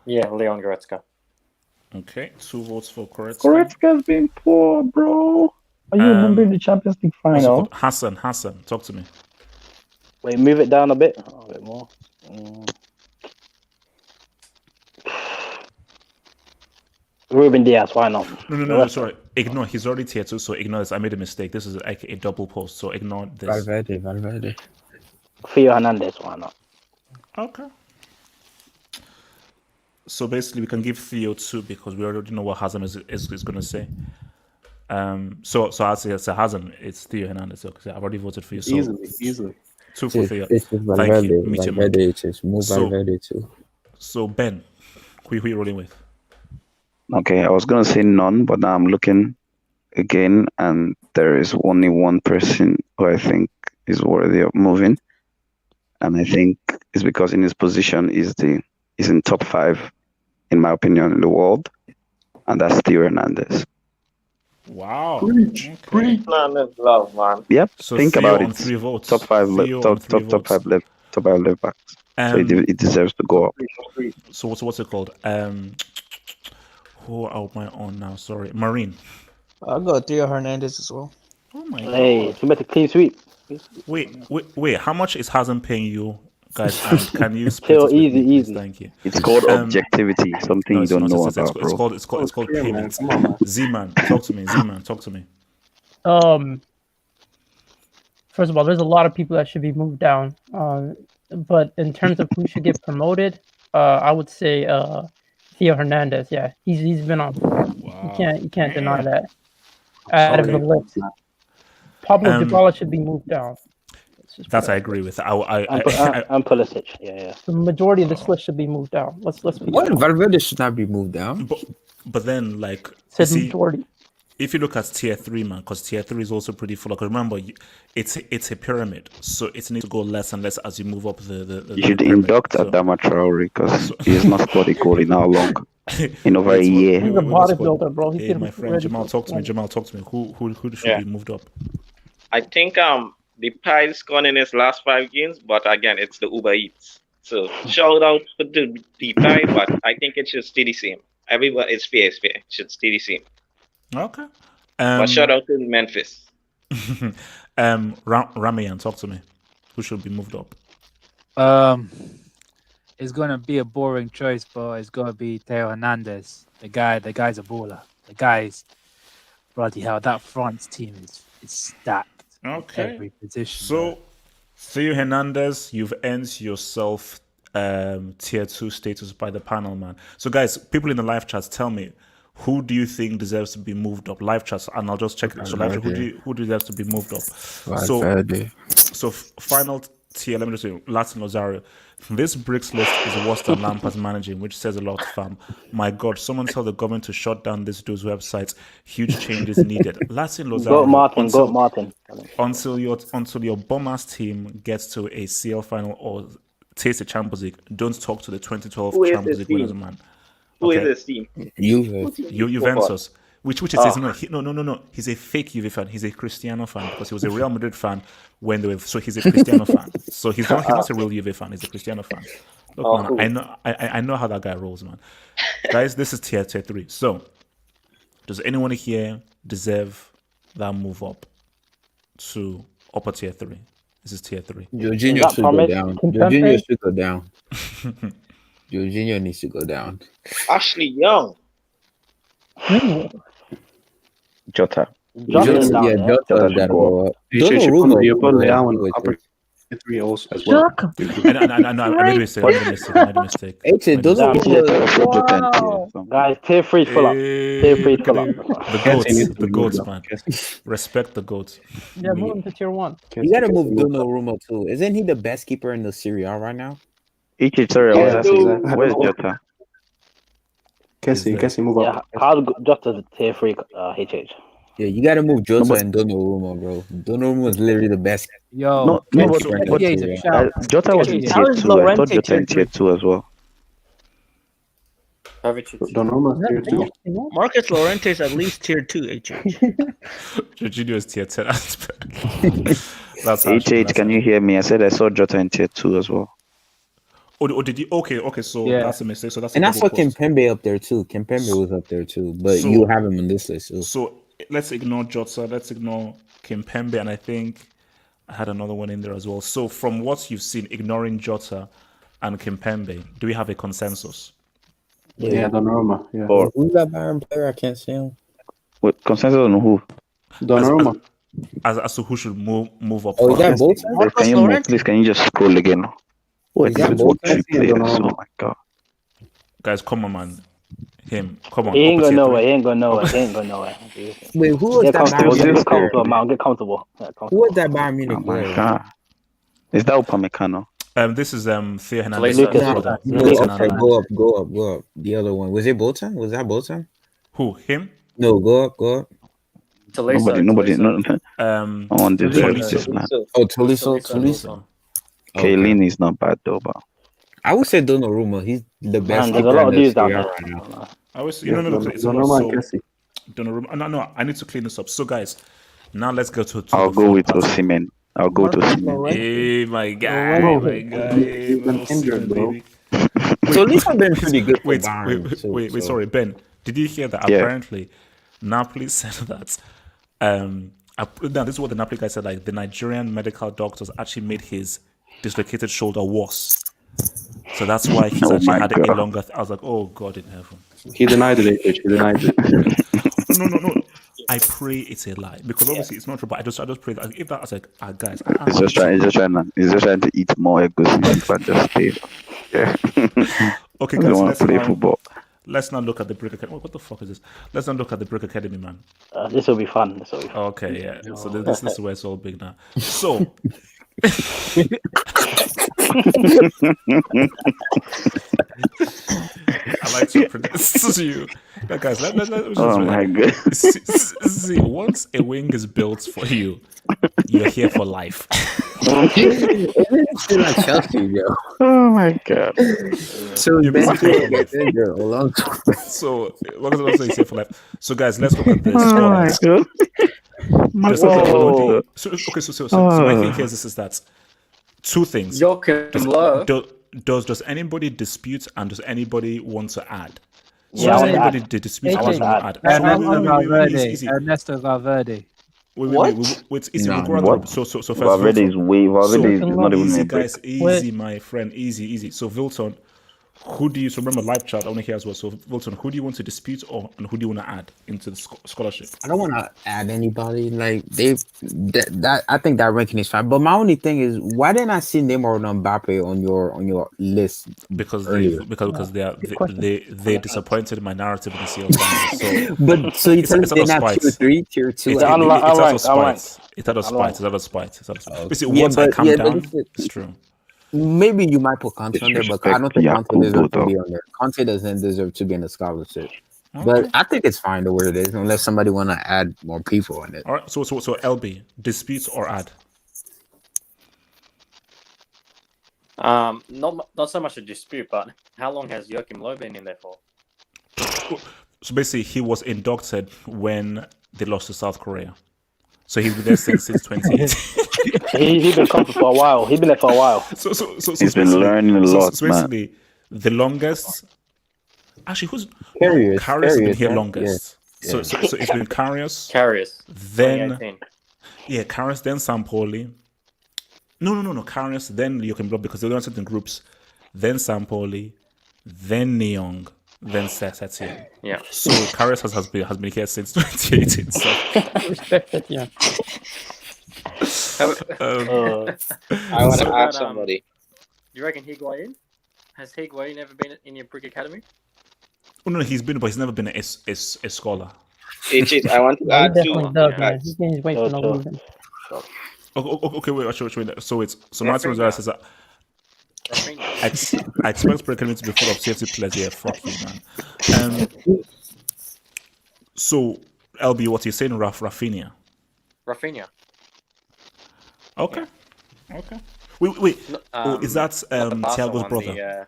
[SPEAKER 6] Yeah, Leon Goretzka.
[SPEAKER 1] Okay, 2 votes for Goretzka.
[SPEAKER 8] Goretzka's been poor, bro.
[SPEAKER 13] Are you
[SPEAKER 1] Um,
[SPEAKER 13] remembering the Champions League
[SPEAKER 1] What's it
[SPEAKER 13] final?
[SPEAKER 1] called? Hassan, talk to me.
[SPEAKER 4] Wait, move it down a bit. A bit more. Ruben Diaz, why not?
[SPEAKER 1] No, sorry. Ignore. He's already tier 2, so ignore this. I made a mistake. This is like a double post, so ignore this.
[SPEAKER 3] Valverde.
[SPEAKER 4] Theo Hernandez, why not?
[SPEAKER 1] Okay. So basically, we can give Theo 2 because we already know what Hazard is going to say. So I'll say it's a Hazard. It's Theo Hernandez. Okay, I've already voted for you. So
[SPEAKER 7] Easily.
[SPEAKER 1] 2 for Theo.
[SPEAKER 3] This is
[SPEAKER 1] Thank
[SPEAKER 3] Valverde.
[SPEAKER 1] you. Meet your man.
[SPEAKER 3] Valverde, just move
[SPEAKER 1] So-
[SPEAKER 3] Valverde too.
[SPEAKER 1] So Ben, who are you rolling with?
[SPEAKER 8] Okay, I was gonna say none, but now I'm looking again, and there is only one person who I think is worthy of moving, and I think it's because in his position is in top 5, in my opinion, in the world, and that's Theo Hernandez.
[SPEAKER 1] Wow.
[SPEAKER 11] Preach, Hernandez love, man.
[SPEAKER 8] Yep,
[SPEAKER 1] So
[SPEAKER 8] think
[SPEAKER 1] Theo
[SPEAKER 8] about
[SPEAKER 1] on
[SPEAKER 8] it.
[SPEAKER 1] 3 votes.
[SPEAKER 8] Top 5,
[SPEAKER 1] Theo on
[SPEAKER 8] top
[SPEAKER 1] 3
[SPEAKER 8] top
[SPEAKER 1] votes.
[SPEAKER 8] 5 left backs. So he deserves to go up.
[SPEAKER 1] So what's it called? Who am I on now? Sorry, Marine.
[SPEAKER 14] I'll go Theo Hernandez as well.
[SPEAKER 1] Oh my
[SPEAKER 4] Hey,
[SPEAKER 1] god.
[SPEAKER 4] you better clean sweep.
[SPEAKER 1] Wait. How much is Hazard paying you, guys? And can you split
[SPEAKER 4] Chill,
[SPEAKER 1] it with me,
[SPEAKER 4] easy,
[SPEAKER 1] please?
[SPEAKER 4] easy.
[SPEAKER 1] Thank you.
[SPEAKER 8] It's called objectivity, something
[SPEAKER 1] No,
[SPEAKER 8] you
[SPEAKER 1] it's
[SPEAKER 8] don't
[SPEAKER 1] not.
[SPEAKER 8] know
[SPEAKER 1] It's
[SPEAKER 8] about, bro.
[SPEAKER 1] It's called
[SPEAKER 7] clear, man.
[SPEAKER 1] payments.
[SPEAKER 7] Come on, man.
[SPEAKER 1] Z-Man, talk to me. Z-Man, talk to me.
[SPEAKER 10] First of all, there's a lot of people that should be moved down. But in terms of who should get promoted, I would say Theo Hernandez. Yeah, he's been on form.
[SPEAKER 1] Wow.
[SPEAKER 10] You can't deny that. Out of the list, Pablo Dybala should be moved down.
[SPEAKER 1] That I agree with.
[SPEAKER 4] And Pulisic. Yeah.
[SPEAKER 10] The majority of this list should be moved down. Let's be
[SPEAKER 3] What?
[SPEAKER 10] honest.
[SPEAKER 3] Valverde should not be moved down.
[SPEAKER 1] But then, like, you
[SPEAKER 10] Said
[SPEAKER 1] see,
[SPEAKER 10] majority.
[SPEAKER 1] if you look at tier 3, man, because tier 3 is also pretty full. Because remember, it's a pyramid, so it needs to go less and less as you move up the
[SPEAKER 8] You should
[SPEAKER 1] pyramid.
[SPEAKER 8] induct Adama Traore because he has not scored a goal in how long? In over a
[SPEAKER 1] Wait,
[SPEAKER 8] year.
[SPEAKER 10] He's a bodybuilder, bro. He's
[SPEAKER 1] Hey,
[SPEAKER 10] getting
[SPEAKER 1] my friend
[SPEAKER 10] ready
[SPEAKER 1] Jamal,
[SPEAKER 10] for
[SPEAKER 1] talk to me.
[SPEAKER 10] it.
[SPEAKER 1] Jamal, talk to me. Who should
[SPEAKER 11] Yeah.
[SPEAKER 1] be moved up?
[SPEAKER 11] I think the prize gone in his last 5 games, but again, it's the Uber Eats. So shout out to the pie, but I think it should stay the same. Everybody, it's fair. It should stay the same.
[SPEAKER 1] Okay.
[SPEAKER 11] But shout out to Memphis.
[SPEAKER 1] Ramayan, talk to me. Who should be moved up?
[SPEAKER 12] It's gonna be a boring choice, but it's gonna be Theo Hernandez. The guy's a baller. The guy's bloody hell. That France team is stacked.
[SPEAKER 1] Okay.
[SPEAKER 12] Every position.
[SPEAKER 1] So, Theo Hernandez, you've earned yourself tier 2 status by the panel, man. So, guys, people in the live chat, tell me, Who do you think deserves to be moved up? Live chat, and I'll just check it. So live chat, who deserves to be moved up? So final tier. Let me just say, Latin Rosario. This bricks list is worse than Lampard's managing, which says a lot, fam. My God, someone tell the government to shut down this dude's websites. Huge changes needed. Latin Rosario.
[SPEAKER 4] Go Martin.
[SPEAKER 1] Until your bum-ass team gets to a CL final or taste the Champions League, don't talk to the 2012 Champions League winners, man.
[SPEAKER 11] Who is this team?
[SPEAKER 1] Juventus. Which it says no. He's a fake Juve fan. He's a Cristiano fan because he was a Real Madrid fan when they were. So he's a Cristiano fan. So he's not a real Juve fan. He's a Cristiano fan. Look, man, I know how that guy rolls, man. Guys, this is tier 3. So, does anyone here deserve that move up to upper tier 3? This is tier 3.
[SPEAKER 3] Jorginho should go down. Jorginho should go down. Jorginho needs to go down.
[SPEAKER 11] Ashley Young.
[SPEAKER 8] Jota.
[SPEAKER 3] Jota gotta go up.
[SPEAKER 7] Donnarumma upper 3 also as well.
[SPEAKER 1] I made a mistake.
[SPEAKER 4] Guys, tier 3 full up. Tier 3 full up.
[SPEAKER 1] The goats, man. Respect the goats.
[SPEAKER 10] Yeah, move him to tier 1.
[SPEAKER 3] You gotta move Donnarumma too. Isn't he the best keeper in the Serie A right now?
[SPEAKER 8] Where's Jota?
[SPEAKER 7] Cassie, move up.
[SPEAKER 4] How Jota's tier 3 HH.
[SPEAKER 3] Yeah, you gotta move Jota and Donnarumma, bro. Donnarumma is literally the best.
[SPEAKER 12] Yo,
[SPEAKER 8] Jota was in tier 2. I thought Jota in tier 2 as well.
[SPEAKER 7] Donnarumma tier 2.
[SPEAKER 14] Marcus Llorente is at least tier 2 HH.
[SPEAKER 1] Jorginho is tier 10. That's
[SPEAKER 8] HH, can you hear me? I said I saw Jota in tier 2 as well.
[SPEAKER 1] Oh, did you? Okay. So that's a mistake. So that's
[SPEAKER 3] and I saw Kimpembe up there too. Kimpembe was up there too, but you have him on this list too.
[SPEAKER 1] So let's ignore Jota. Let's ignore Kimpembe, and I think I had another one in there as well. So from what you've seen, ignoring Jota and Kimpembe, do we have a consensus?
[SPEAKER 7] Yeah, Donnarumma. Yeah.
[SPEAKER 3] Or who's that Bayern player? I can't see him.
[SPEAKER 8] What consensus on who?
[SPEAKER 7] Donnarumma.
[SPEAKER 1] As to who should move up?
[SPEAKER 3] Oh, is that Bolton?
[SPEAKER 8] Please, can you just scroll again? What is oh my God.
[SPEAKER 1] Guys, come on, man. Come on.
[SPEAKER 4] He ain't going nowhere.
[SPEAKER 3] Wait, who was that Bayern
[SPEAKER 4] Munich player? Get comfortable.
[SPEAKER 3] Who was that Bayern Munich player?
[SPEAKER 8] Oh my God. Is that Upamecano?
[SPEAKER 1] This is Theo Hernandez.
[SPEAKER 3] Okay, go up. The other one. Was it Bolton? Was that Bolton?
[SPEAKER 1] Who? Him?
[SPEAKER 3] No, go up.
[SPEAKER 8] Nobody. On this now.
[SPEAKER 3] Oh, Tolisso.
[SPEAKER 8] Kaylin is not bad though, but
[SPEAKER 3] I would say Donnarumma. He's the best.
[SPEAKER 4] There's a lot of dudes down there
[SPEAKER 1] right now. I was, Donnarumma. No, I need to clean this up. So, guys, now let's go to.
[SPEAKER 8] I'll go with Osimhen.
[SPEAKER 1] Hey, my guy.
[SPEAKER 3] Injured, bro. So at least I've been pretty good.
[SPEAKER 1] Wait. Sorry, Ben. Did you hear that? Apparently, Napoli said that. Now, this is what the Napoli guy said. Like the Nigerian medical doctors actually made his dislocated shoulder worse, so that's why he's actually had a longer. I was like, oh God in heaven.
[SPEAKER 7] He denied it. He denied it.
[SPEAKER 1] No. I pray it's a lie because obviously it's not true. But I just pray that if that, I was like, guys,
[SPEAKER 8] he's just trying to eat more egusi but just stay. Yeah.
[SPEAKER 1] Okay, guys,
[SPEAKER 8] let's play football.
[SPEAKER 1] Let's not look at the Brick Academy. What the fuck is this? Let's not look at the Brick Academy, man.
[SPEAKER 4] This will be fun.
[SPEAKER 1] Okay, yeah. So this is where it's all big now. So. I like to introduce you. Now, guys,
[SPEAKER 8] oh my God.
[SPEAKER 1] See, once a wing is built for you, you're here for life.
[SPEAKER 3] It's like Chelsea, yo.
[SPEAKER 8] Oh my God.
[SPEAKER 3] So
[SPEAKER 1] we're going to say here for life. So guys, let's look at this.
[SPEAKER 8] Oh my God.
[SPEAKER 1] So my thing here is that two things. Does anybody dispute and does anybody want to add?
[SPEAKER 4] Yeah,
[SPEAKER 1] anybody dispute and wants to add?
[SPEAKER 12] Ernesto Valverde.
[SPEAKER 1] Wait, it's So
[SPEAKER 8] Valverde is not even
[SPEAKER 1] easy, guys. Easy, my friend. Easy. So Vilton, who do you? So remember, live chat. I want to hear as well. So Wilton, who do you want to dispute, and who do you want to add into the scholarship?
[SPEAKER 3] I don't want to add anybody. Like that I think that ranking is fine. But my only thing is, why didn't I see Neymar and Mbappe on your list?
[SPEAKER 1] Because
[SPEAKER 3] earlier?
[SPEAKER 1] because they disappointed my narrative in the CL final. So,
[SPEAKER 3] But so you tell me
[SPEAKER 1] it's
[SPEAKER 3] they're
[SPEAKER 1] out of
[SPEAKER 3] not
[SPEAKER 1] spite.
[SPEAKER 3] tier 3, tier 2.
[SPEAKER 1] It's out of spite. It's out of spite. It's out of spite. It's out of spite. Basically, once I calm down, it's true.
[SPEAKER 3] Maybe you might put Conte on there, but I don't think Conte deserves to
[SPEAKER 8] though.
[SPEAKER 3] be on there. Conte doesn't deserve to be in the scholarship.
[SPEAKER 1] Okay.
[SPEAKER 3] But I think it's fine the way it is, unless somebody want to add more people on it.
[SPEAKER 1] All right. So LB, dispute or add?
[SPEAKER 6] Not so much a dispute, but how long has Joachim Low been in there for?
[SPEAKER 1] So basically, he was inducted when they lost to South Korea. So he's been there since 2018.
[SPEAKER 4] He's been coming for a while. He's been there for a while.
[SPEAKER 8] So he's been learning a lot,
[SPEAKER 1] so basically, the longest. Actually, who's
[SPEAKER 3] Karius?
[SPEAKER 1] Karius has been here
[SPEAKER 3] right?
[SPEAKER 1] longest.
[SPEAKER 3] Yeah.
[SPEAKER 1] So it's been Karius.
[SPEAKER 6] Then
[SPEAKER 1] 2018. Karius, then Sampoli. No. Karius, then Joachim Blob, because they don't sit in groups. Then Sampoli, then Neong, then Setien.
[SPEAKER 6] Yeah.
[SPEAKER 1] So Karius has been here since 2018. So.
[SPEAKER 10] Respect it, yeah.
[SPEAKER 11] I want to ask somebody.
[SPEAKER 6] Do you reckon Higuain? Has Higuain ever been in your brick academy?
[SPEAKER 1] Oh no, he's been, but he's never been a scholar.
[SPEAKER 11] I want to add two.
[SPEAKER 10] Man. He's getting his way for no reason.
[SPEAKER 1] Okay, wait. So Martin Rosales says that I expect Brick Academy to be full of safety players. Yeah, fuck you, man. So LB, what you're saying, Rafinha?
[SPEAKER 6] Rafinha.
[SPEAKER 1] Okay. Wait. Is that Thiago's brother?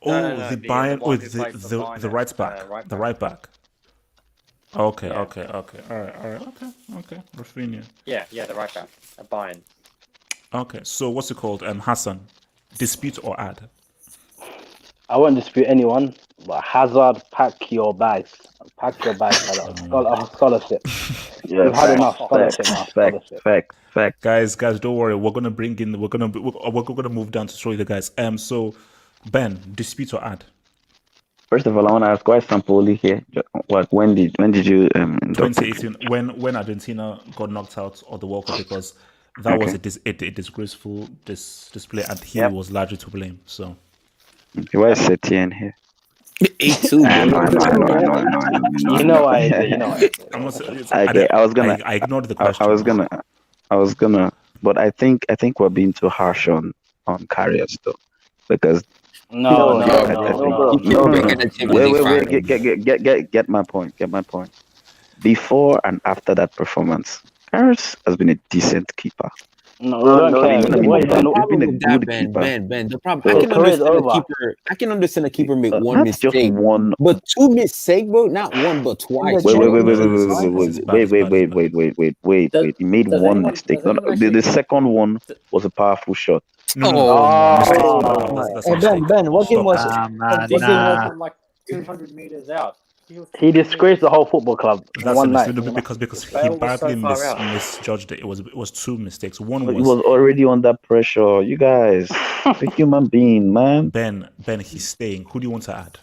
[SPEAKER 1] The Bayern with the right back. The right back. Okay. All right. Okay. Rafinha.
[SPEAKER 6] Yeah, the right back at Bayern.
[SPEAKER 1] Okay, so what's it called? Hassan, dispute or add?
[SPEAKER 4] I won't dispute anyone, but Hazard, pack your bags. Pack your bags for that scholarship. We've had enough scholarship now.
[SPEAKER 8] Fact.
[SPEAKER 1] Guys, don't worry. We're gonna bring in. We're gonna move down to show you the guys. So Ben, dispute or add?
[SPEAKER 8] First of all, I want to ask, why is Sampoli here? When did you
[SPEAKER 1] 2018, when Argentina got knocked out of the World Cup, because that was a disgraceful display, and he was largely to blame. So
[SPEAKER 8] why is Setien here?
[SPEAKER 3] A2.
[SPEAKER 4] You know why?
[SPEAKER 1] I ignored the question.
[SPEAKER 8] I was gonna, but I think we're being too harsh on Karius though, because
[SPEAKER 4] no.
[SPEAKER 8] Wait. Get my point. Before and after that performance, Karius has been a decent keeper.
[SPEAKER 4] No, he's
[SPEAKER 8] been a good keeper.
[SPEAKER 3] Ben. The problem, I can understand a keeper make one mistake,
[SPEAKER 8] just one,
[SPEAKER 3] but two mistakes, bro. Not one, but twice.
[SPEAKER 8] Wait. He made one mistake. The second one was a powerful shot.
[SPEAKER 5] Ben, what game was it?
[SPEAKER 6] From like 200 meters out.
[SPEAKER 4] He disgraced the whole football club in one night.
[SPEAKER 1] Because he badly misjudged it. It was two mistakes. One was
[SPEAKER 8] he was already under pressure. You guys, a human being, man.
[SPEAKER 1] Ben, he's staying. Who do you want to add?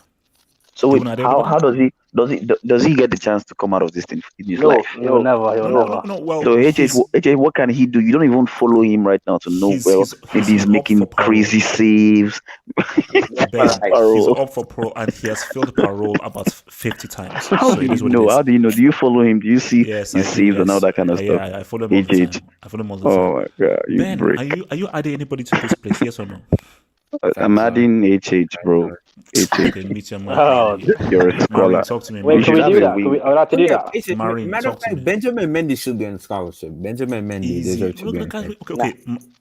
[SPEAKER 8] So wait, how does he get the chance to come out of this thing in his life?
[SPEAKER 4] He'll never.
[SPEAKER 1] No, well,
[SPEAKER 8] so HH, what can he do? You don't even follow him right now to know he's making crazy saves.
[SPEAKER 1] He's up for pro and he has failed parole about 50 times.
[SPEAKER 8] How do you know? How do you know? Do you follow him? Do you see his saves and all that kind of stuff?
[SPEAKER 1] Yeah, I follow him all the time.
[SPEAKER 8] Oh my god,
[SPEAKER 1] Ben, are you adding anybody to this place? Yes or no?
[SPEAKER 8] I'm adding HH, bro.
[SPEAKER 1] Okay, meet your man.
[SPEAKER 8] You're a scholar.
[SPEAKER 1] Marine, talk to me.
[SPEAKER 4] Wait, can we do that? I would like to do that.
[SPEAKER 1] Marine,
[SPEAKER 3] matter of fact, Benjamin Mendy should be on scholarship. Benjamin Mendy deserves to be on there.
[SPEAKER 1] Okay.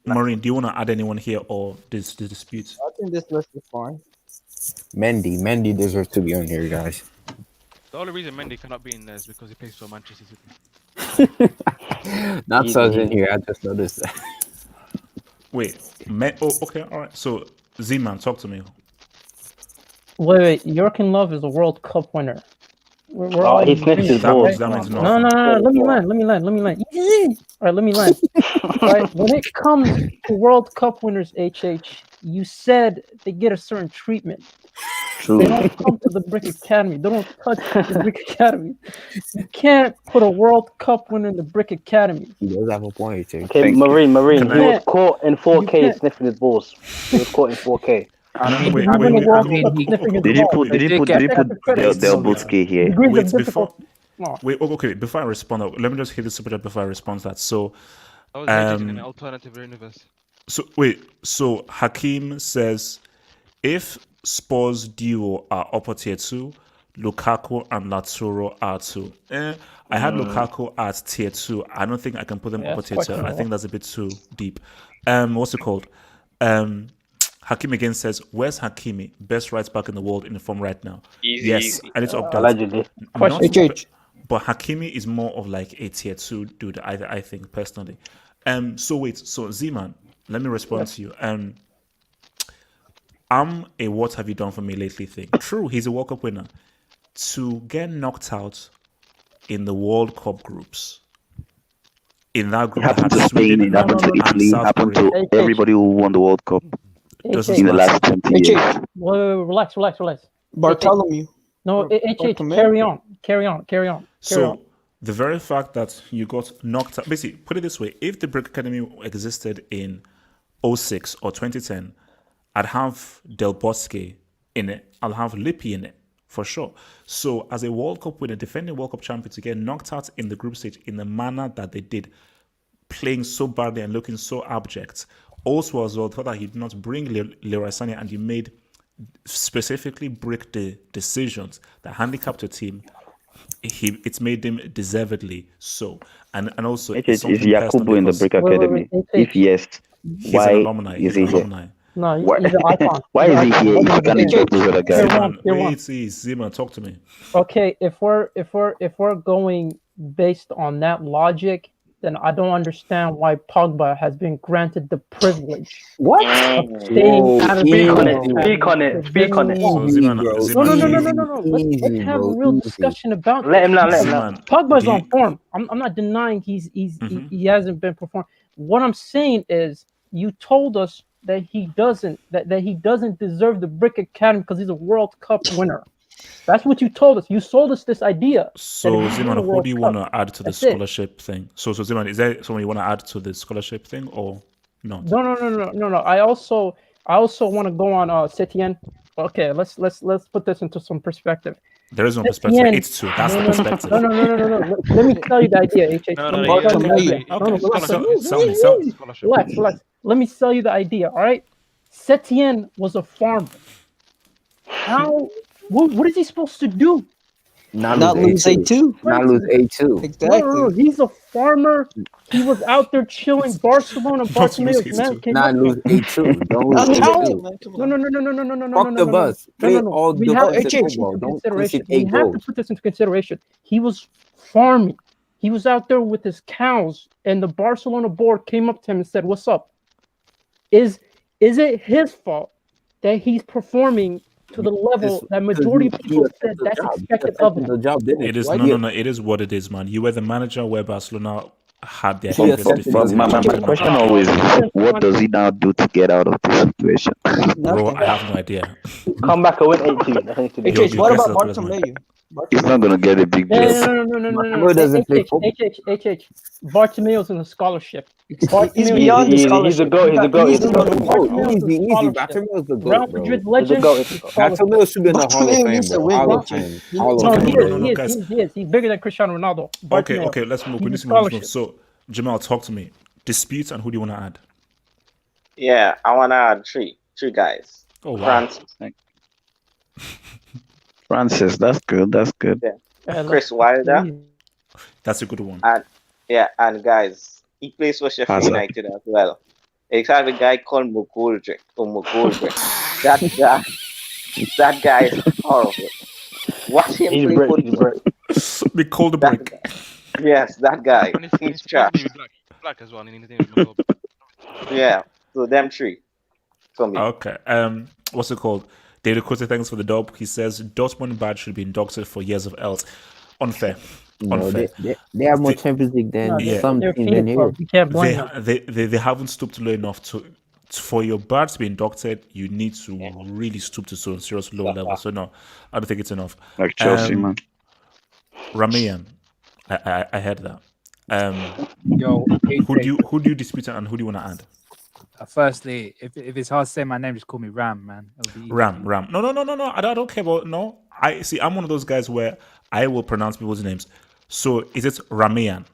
[SPEAKER 1] Marine, do you want to add anyone here or this dispute?
[SPEAKER 5] I think this list is fine.
[SPEAKER 3] Mendy deserves to be on here, guys.
[SPEAKER 13] The only reason Mendy cannot be in there is because he plays for Manchester City.
[SPEAKER 3] Not so in here. I just noticed that.
[SPEAKER 1] Wait, okay, all right. So Z-Man, talk to me.
[SPEAKER 10] Wait, Joachim Löw is a World Cup winner. We're all
[SPEAKER 4] he snitched his balls.
[SPEAKER 10] No. Let me land. All right, let me land. Right, when it comes to World Cup winners, HH, You said they get a certain treatment.
[SPEAKER 8] True.
[SPEAKER 10] They don't come to the Brick Academy. They don't touch the Brick Academy. You can't put a World Cup winner in the Brick Academy.
[SPEAKER 3] He does have a point, Jake.
[SPEAKER 4] Okay,
[SPEAKER 8] Thank you.
[SPEAKER 4] Marine.
[SPEAKER 1] Can
[SPEAKER 4] He
[SPEAKER 1] I-
[SPEAKER 4] was caught in 4K
[SPEAKER 10] can't-
[SPEAKER 4] sniffing his balls. He was caught in 4K.
[SPEAKER 10] He won a World Cup
[SPEAKER 12] he-
[SPEAKER 10] sniffing his
[SPEAKER 8] Did you
[SPEAKER 10] balls.
[SPEAKER 8] put
[SPEAKER 12] They did get
[SPEAKER 8] Del Butski here?
[SPEAKER 10] Degrees
[SPEAKER 1] Wait,
[SPEAKER 10] of
[SPEAKER 1] before
[SPEAKER 10] difficult.
[SPEAKER 1] wait, okay, before I respond, let me just hit the super chat before I respond to that. So
[SPEAKER 13] I was in an alternative universe.
[SPEAKER 1] So Hakim says if Spurs duo are upper tier 2, Lukaku and Lautaro are 2. I had Lukaku at tier 2. I don't think I can put them upper
[SPEAKER 10] it's
[SPEAKER 1] tier 2. I
[SPEAKER 10] questionable.
[SPEAKER 1] think that's a bit too deep. What's it called? Hakim again says, where's Hakimi? Best right back in the world in the form right now.
[SPEAKER 11] Easy,
[SPEAKER 1] Yes,
[SPEAKER 11] easy.
[SPEAKER 1] I need to update.
[SPEAKER 4] Allegedly.
[SPEAKER 1] Not-
[SPEAKER 14] HH.
[SPEAKER 1] but Hakimi is more of like a tier 2 dude, I think, personally. So Z-Man, let me respond to you. I'm a what have you done for me lately thing. True, he's a World Cup winner. To get knocked out in the World Cup groups, in that
[SPEAKER 8] It
[SPEAKER 1] group,
[SPEAKER 8] happened
[SPEAKER 1] that
[SPEAKER 8] to
[SPEAKER 1] had
[SPEAKER 8] Spain,
[SPEAKER 1] Sweden
[SPEAKER 8] it happened to
[SPEAKER 1] and
[SPEAKER 8] Italy,
[SPEAKER 1] South
[SPEAKER 8] happened
[SPEAKER 1] Korea.
[SPEAKER 8] to everybody who won the World Cup
[SPEAKER 1] Doesn't
[SPEAKER 8] in the
[SPEAKER 1] matter.
[SPEAKER 8] last 20 years.
[SPEAKER 10] Wait, relax.
[SPEAKER 14] Bartholomew.
[SPEAKER 10] No,
[SPEAKER 14] Bartomeu.
[SPEAKER 10] carry on.
[SPEAKER 1] So the very fact that you got knocked out, basically, put it this way: if the Brick Academy existed in 06 or 2010, I'd have Del Bosque in it. I'll have Lippi in it for sure. So as a World Cup winner, defending World Cup champion, to get knocked out in the group stage in the manner that they did, playing so badly and looking so abject. Also, as well, the fact that he did not bring Leroy Sané and you made specifically break the decisions that handicapped your team. It's made him deservedly so, and also
[SPEAKER 8] Is
[SPEAKER 1] something
[SPEAKER 8] Yakubu
[SPEAKER 1] personal
[SPEAKER 8] in the
[SPEAKER 1] because
[SPEAKER 8] Brick Academy? If yes,
[SPEAKER 1] he's
[SPEAKER 8] why
[SPEAKER 1] an alumni.
[SPEAKER 8] is
[SPEAKER 1] He's an
[SPEAKER 8] he here?
[SPEAKER 1] alumni.
[SPEAKER 10] No,
[SPEAKER 8] Why,
[SPEAKER 10] he's an icon.
[SPEAKER 8] why
[SPEAKER 10] He's
[SPEAKER 8] is
[SPEAKER 10] an
[SPEAKER 8] he here
[SPEAKER 10] icon.
[SPEAKER 8] if you can't enjoy those other guys?
[SPEAKER 1] Zeman,
[SPEAKER 10] Tier one.
[SPEAKER 1] wait, Zeman, talk to me.
[SPEAKER 10] Okay, if we're going based on that logic, then I don't understand why Pogba has been granted the privilege
[SPEAKER 3] What?
[SPEAKER 10] of staying out of the
[SPEAKER 4] Speak on it.
[SPEAKER 10] Academy
[SPEAKER 4] Speak on it.
[SPEAKER 10] for
[SPEAKER 4] Speak on it.
[SPEAKER 1] So
[SPEAKER 3] Easy,
[SPEAKER 1] Zeman,
[SPEAKER 3] bro.
[SPEAKER 1] Zeman,
[SPEAKER 10] No. Let's have a real discussion about
[SPEAKER 4] Let him
[SPEAKER 10] this.
[SPEAKER 4] land. Let him
[SPEAKER 1] Zeman,
[SPEAKER 4] land.
[SPEAKER 10] Pogba's
[SPEAKER 1] do
[SPEAKER 10] on
[SPEAKER 1] you-
[SPEAKER 10] form. I'm not denying he hasn't been performing. What I'm saying is you told us that he doesn't deserve the Brick Academy because he's a World Cup winner. That's what you told us. You sold us this idea.
[SPEAKER 1] So
[SPEAKER 10] that if he won
[SPEAKER 1] Zeman,
[SPEAKER 10] a
[SPEAKER 1] who
[SPEAKER 10] World
[SPEAKER 1] do you
[SPEAKER 10] Cup,
[SPEAKER 1] want to add to the
[SPEAKER 10] that's it.
[SPEAKER 1] scholarship thing? So Zeman, is there someone you want to add to the scholarship thing or not?
[SPEAKER 10] No. I also want to go on Setien. Okay, let's put this into some perspective.
[SPEAKER 1] There is no perspective.
[SPEAKER 10] Setien-
[SPEAKER 1] It's two. That's the perspective.
[SPEAKER 10] No. Let me tell you the idea, HH.
[SPEAKER 13] No,
[SPEAKER 10] Let me
[SPEAKER 13] no,
[SPEAKER 10] tell you the
[SPEAKER 13] no,
[SPEAKER 10] idea.
[SPEAKER 13] no,
[SPEAKER 10] No,
[SPEAKER 13] okay,
[SPEAKER 10] relax.
[SPEAKER 13] scholarship.
[SPEAKER 10] Relax. Let me sell you the idea, all right? Setien was a farmer. What is he supposed to do?
[SPEAKER 14] Not lose A2.
[SPEAKER 3] Not lose A2.
[SPEAKER 14] Exactly.
[SPEAKER 10] No, he's a farmer. He was out there chilling Barcelona. Barcelona's man came
[SPEAKER 3] Not
[SPEAKER 10] up.
[SPEAKER 3] lose A2. Don't lose
[SPEAKER 14] Not lose
[SPEAKER 3] A2.
[SPEAKER 14] A2, man. Come on.
[SPEAKER 10] No.
[SPEAKER 3] Fuck the bus. Play all
[SPEAKER 10] We
[SPEAKER 3] the
[SPEAKER 10] have
[SPEAKER 3] bus
[SPEAKER 10] to
[SPEAKER 3] in
[SPEAKER 10] put this
[SPEAKER 3] football.
[SPEAKER 10] into
[SPEAKER 3] Don't
[SPEAKER 10] consideration.
[SPEAKER 3] concede
[SPEAKER 10] We
[SPEAKER 3] 8
[SPEAKER 10] have to
[SPEAKER 3] goals.
[SPEAKER 10] put this into consideration. He was farming. He was out there with his cows, and the Barcelona board came up to him and said, "What's up? Is it his fault that he's performing to the level that majority of people said that's expected of him?"
[SPEAKER 3] The job, didn't
[SPEAKER 1] It is
[SPEAKER 3] Why
[SPEAKER 1] no.
[SPEAKER 3] you-
[SPEAKER 1] It is what it is, man. You were the manager where Barcelona had their
[SPEAKER 3] He
[SPEAKER 1] heaviest
[SPEAKER 3] accepted
[SPEAKER 1] defeats.
[SPEAKER 3] the
[SPEAKER 8] My
[SPEAKER 3] job.
[SPEAKER 8] question always is, what does he now do to get out of this situation?
[SPEAKER 1] Bro, I have no idea.
[SPEAKER 4] Come back and win 8-2. That's anything to do.
[SPEAKER 14] HH, what about
[SPEAKER 1] guess that's what
[SPEAKER 14] Bartomeu?
[SPEAKER 8] He's not going to get a big job.
[SPEAKER 10] No.
[SPEAKER 3] Bartomeu doesn't play football.
[SPEAKER 10] HH. Bartomeu's in a scholarship.
[SPEAKER 14] He's
[SPEAKER 10] Bartomeu-
[SPEAKER 14] beyond the
[SPEAKER 4] He's a
[SPEAKER 14] scholarship.
[SPEAKER 4] goat. He's a goat. He's a goat.
[SPEAKER 3] Easy.
[SPEAKER 10] Scholarship.
[SPEAKER 3] Bartomeu's the
[SPEAKER 10] Real
[SPEAKER 3] GOAT, bro.
[SPEAKER 10] Madrid
[SPEAKER 4] He's a
[SPEAKER 10] legend.
[SPEAKER 4] goat.
[SPEAKER 10] scholarship.
[SPEAKER 3] Bartomeu should be in the Hall of
[SPEAKER 14] Bartomeu
[SPEAKER 3] Fame,
[SPEAKER 14] needs to
[SPEAKER 3] bro.
[SPEAKER 14] win,
[SPEAKER 3] Hall of
[SPEAKER 14] bro.
[SPEAKER 3] Fame.
[SPEAKER 14] He
[SPEAKER 3] Hall
[SPEAKER 14] needs
[SPEAKER 3] of
[SPEAKER 10] No,
[SPEAKER 14] to
[SPEAKER 3] Fame.
[SPEAKER 14] win.
[SPEAKER 1] No, guys.
[SPEAKER 10] he is. He's bigger than Cristiano Ronaldo.
[SPEAKER 1] Okay,
[SPEAKER 10] Bartomeu.
[SPEAKER 1] let's move. We
[SPEAKER 10] He's
[SPEAKER 1] need
[SPEAKER 10] a
[SPEAKER 1] to move.
[SPEAKER 10] scholarship.
[SPEAKER 1] So, Jamal, talk to me. Disputes and who do you want to add?
[SPEAKER 11] Yeah, I wanna add three guys.
[SPEAKER 1] Oh, wow.
[SPEAKER 11] France,
[SPEAKER 8] Francis, that's good.
[SPEAKER 11] Chris Wilder,
[SPEAKER 1] That's a good one.
[SPEAKER 11] and guys, he plays for Sheffield
[SPEAKER 8] Hazard.
[SPEAKER 11] United as well. It's have a guy called McGoldrick. That guy is horrible. Watch him
[SPEAKER 4] He's
[SPEAKER 11] play
[SPEAKER 4] brick.
[SPEAKER 11] football.
[SPEAKER 4] He's brick.
[SPEAKER 1] They called the
[SPEAKER 11] That
[SPEAKER 1] break.
[SPEAKER 11] guy. Yes, that guy.
[SPEAKER 13] And
[SPEAKER 11] He's
[SPEAKER 13] he's
[SPEAKER 11] trash.
[SPEAKER 13] supposed to be black as well. And anything with McGoldrick.
[SPEAKER 11] Yeah. So them three for me.
[SPEAKER 1] Okay. What's it called? David Cote, thanks for the dub. He says Dortmund badge should be inducted for years of else. Unfair.
[SPEAKER 3] No, they have more Champions League than
[SPEAKER 10] No,
[SPEAKER 1] Yeah.
[SPEAKER 3] some
[SPEAKER 10] they're
[SPEAKER 3] teams
[SPEAKER 10] Phoenix
[SPEAKER 3] in here.
[SPEAKER 10] club. You can't blame them.
[SPEAKER 1] They haven't stooped low enough to for your bar to be inducted, you need to really stoop to so serious low level. So no, I don't think it's enough.
[SPEAKER 8] Like Chelsea, man.
[SPEAKER 1] Ramian, I heard that.
[SPEAKER 12] Yo,
[SPEAKER 1] who do you dispute and who do you want to add?
[SPEAKER 12] Firstly, if it's hard to say my name, just call me Ram, man.
[SPEAKER 1] Ram. No. I don't care about no. I'm one of those guys where I will pronounce people's names. So is it Ramian?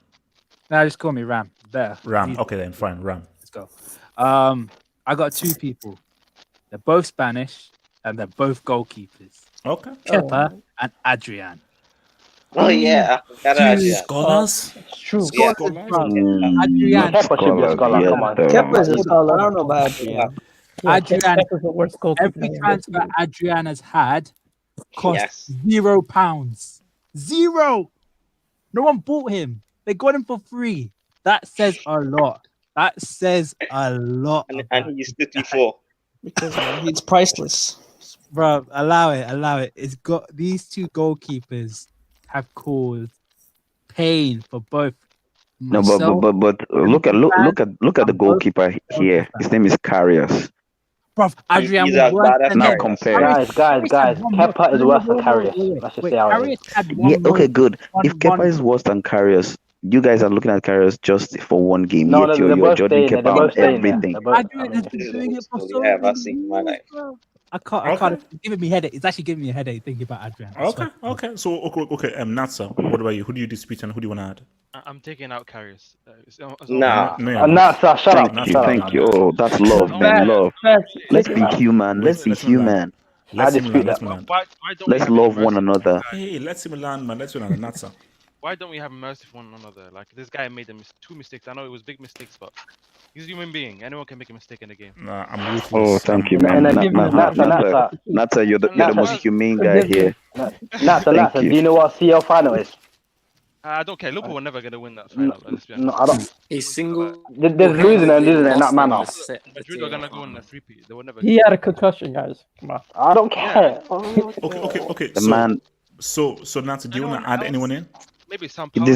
[SPEAKER 12] No, just call me Ram. Better.
[SPEAKER 1] Ram.
[SPEAKER 12] Easy.
[SPEAKER 1] Okay then, fine. Ram.
[SPEAKER 12] Let's go. I got two people. They're both Spanish and they're both goalkeepers.
[SPEAKER 1] Okay.
[SPEAKER 12] Kepa and Adrian.
[SPEAKER 11] Oh yeah,
[SPEAKER 1] scholars.
[SPEAKER 10] True.
[SPEAKER 12] Adrian.
[SPEAKER 4] Kepa should be a scholar. Come on.
[SPEAKER 14] Kepa is a scholar. I don't know about Adrian.
[SPEAKER 12] Adrian.
[SPEAKER 10] Kepa's the worst goalkeeper
[SPEAKER 12] Every
[SPEAKER 10] in the
[SPEAKER 12] transfer Adrian has had cost
[SPEAKER 11] Yes.
[SPEAKER 12] £0. 0. No one bought him. They got him for free. That says a lot. That says a lot.
[SPEAKER 11] And he's 54.
[SPEAKER 14] Because he's priceless.
[SPEAKER 12] Bro, allow it. It's got these two goalkeepers have caused pain for both.
[SPEAKER 8] No,
[SPEAKER 12] myself
[SPEAKER 8] but look at the goalkeeper here. His name is Karius.
[SPEAKER 12] Bro, Adrian
[SPEAKER 11] He's
[SPEAKER 12] was
[SPEAKER 11] as
[SPEAKER 12] worse
[SPEAKER 11] bad as
[SPEAKER 12] than
[SPEAKER 8] Now
[SPEAKER 12] him.
[SPEAKER 8] compare.
[SPEAKER 4] Guys. Kepa is worse than Karius. Let's just say how it is.
[SPEAKER 12] Karius had one
[SPEAKER 8] Yeah, okay,
[SPEAKER 12] goal,
[SPEAKER 8] good.
[SPEAKER 12] one-
[SPEAKER 8] If Kepa is worse than Karius, you guys are looking at Karius just for one game.
[SPEAKER 4] No,
[SPEAKER 8] Yet
[SPEAKER 4] they're
[SPEAKER 8] you're
[SPEAKER 4] both
[SPEAKER 8] judging
[SPEAKER 4] staying there. They're
[SPEAKER 8] Kepa
[SPEAKER 4] both
[SPEAKER 8] on
[SPEAKER 4] staying there.
[SPEAKER 8] everything.
[SPEAKER 4] They're both-
[SPEAKER 12] Adrian has been doing it for so
[SPEAKER 11] I've
[SPEAKER 12] many
[SPEAKER 11] seen in my
[SPEAKER 12] years,
[SPEAKER 11] life.
[SPEAKER 12] bro. I can't. It's giving me headache. It's actually giving me a headache thinking about Adrian. I swear.
[SPEAKER 1] Okay. So okay. Natsa, what about you? Who do you dispute and who do you want to add?
[SPEAKER 13] I'm taking out Karius.
[SPEAKER 11] Nah.
[SPEAKER 4] Natsa, shut up.
[SPEAKER 8] Thank you. Oh, that's love, man. Love. Let's be human. Let's be human.
[SPEAKER 1] Let's
[SPEAKER 4] dispute
[SPEAKER 1] land.
[SPEAKER 4] that.
[SPEAKER 13] Why don't
[SPEAKER 8] Let's
[SPEAKER 13] we have
[SPEAKER 8] love one
[SPEAKER 13] mercy?
[SPEAKER 8] another.
[SPEAKER 1] Hey, let's him land, man. Let's land, Natsa.
[SPEAKER 13] Why don't we have mercy for one another? Like this guy made two mistakes. I know it was big mistakes, but he's a human being. Anyone can make a mistake in the game.
[SPEAKER 1] Nah, I'm ruthless.
[SPEAKER 8] Oh, thank you, man. Natsa, you're the most humane guy here.
[SPEAKER 4] Natsa, do you know what CL final is?
[SPEAKER 13] I don't care. Liverpool were never gonna win that final. Let's be honest.
[SPEAKER 4] No, I don't.
[SPEAKER 15] A single.
[SPEAKER 4] There's losing and losing in that manner.
[SPEAKER 13] Madrid are gonna go in a 3-peat. They were never.
[SPEAKER 10] He had a concussion, guys. Come on.
[SPEAKER 4] I don't care.
[SPEAKER 1] Okay.
[SPEAKER 8] The man,
[SPEAKER 1] So Natsa, do you want to add anyone in?
[SPEAKER 13] Maybe San
[SPEAKER 8] he
[SPEAKER 13] Paolo.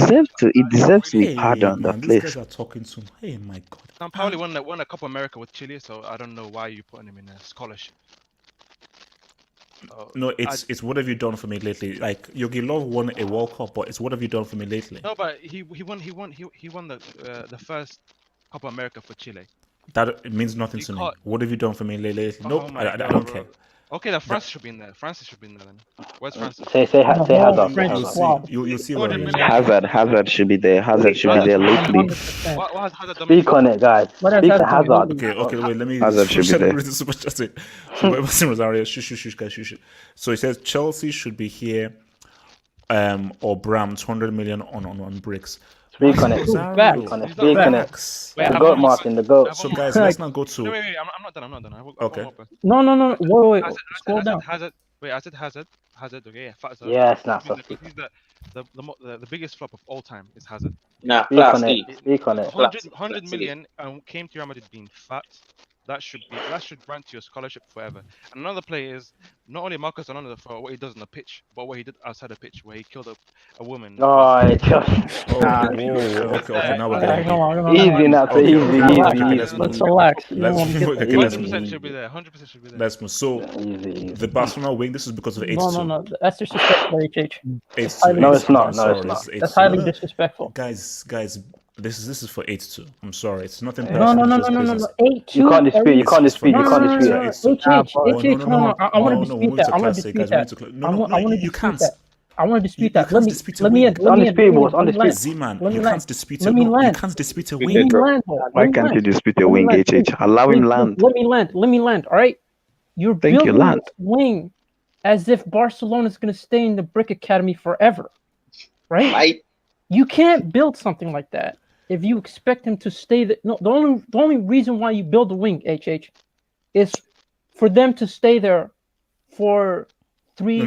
[SPEAKER 8] deserves to be
[SPEAKER 1] Hey,
[SPEAKER 8] pardoned
[SPEAKER 1] man,
[SPEAKER 8] at
[SPEAKER 1] these guys
[SPEAKER 8] least.
[SPEAKER 13] Ah.
[SPEAKER 1] are talking to him. Hey, my God.
[SPEAKER 13] San Paolo won a Copa America with Chile, so I don't know why you putting him in a scholarship.
[SPEAKER 1] No, it's what have you done for me lately? Like Yogi Love won a World Cup, but it's what have you done for me lately?
[SPEAKER 13] No, but he won the first Copa America for Chile.
[SPEAKER 1] That it means nothing to me. What have you done for me lately? Nope,
[SPEAKER 13] my
[SPEAKER 1] I
[SPEAKER 13] God,
[SPEAKER 1] don't
[SPEAKER 13] bro.
[SPEAKER 1] care.
[SPEAKER 13] Okay, then France should be in there. France should be in there then. Where's France?
[SPEAKER 4] Say Hazard.
[SPEAKER 1] You'll see what I mean.
[SPEAKER 8] Hazard should be there. Hazard should be there lately.
[SPEAKER 13] What has Hazard done?
[SPEAKER 4] Speak on it, guys. Speak to Hazard.
[SPEAKER 1] Okay, wait, let me
[SPEAKER 8] Hazard should be there.
[SPEAKER 1] read the super chat. So Rosario, shush, guys, shush. So it says Chelsea should be here, or Bram 200 million on bricks.
[SPEAKER 4] Speak on it. Speak on it. The goat, Martin. The goat.
[SPEAKER 1] So guys, let's not go to.
[SPEAKER 13] Wait, I'm not done.
[SPEAKER 1] Okay.
[SPEAKER 10] No. Wait. Scroll down.
[SPEAKER 13] Hazard. Wait, I said Hazard. Okay, yeah.
[SPEAKER 4] Yes, not so.
[SPEAKER 13] He's the biggest flop of all time is Hazard.
[SPEAKER 11] Nah,
[SPEAKER 4] Speak on it.
[SPEAKER 13] 100 million came to Real Madrid being fat. That should grant you a scholarship forever. And another play is not only Marcus Alonso for what he does on the pitch, but what he did outside the pitch, where he killed a woman.
[SPEAKER 1] Okay, now we're getting
[SPEAKER 4] easy, not so easy.
[SPEAKER 10] Let's relax.
[SPEAKER 1] Let's
[SPEAKER 13] 100% should be there. 100% should be there.
[SPEAKER 1] Let's move. So the Barcelona wing. This is because of 8-2.
[SPEAKER 10] No. That's disrespectful, HH.
[SPEAKER 4] No, it's not.
[SPEAKER 10] That's highly disrespectful.
[SPEAKER 1] Guys. This is for 8-2. I'm sorry, it's nothing
[SPEAKER 10] No.
[SPEAKER 1] personal.
[SPEAKER 10] 8-2.
[SPEAKER 4] You can't dispute. You can't dispute.
[SPEAKER 10] No. I want to dispute that. I want to dispute that. I want to dispute that. Let me
[SPEAKER 1] Undisputed. Z-Man, you can't dispute it. You can't dispute a wing.
[SPEAKER 8] Why can't you dispute a wing, HH? Allow him land.
[SPEAKER 10] Let me land. All right. You're building this wing as if Barcelona is going to stay in the Brick Academy forever, right? You can't build something like that if you expect him to stay. The only reason why you build the wing, HH, is for them to stay there for 4 years.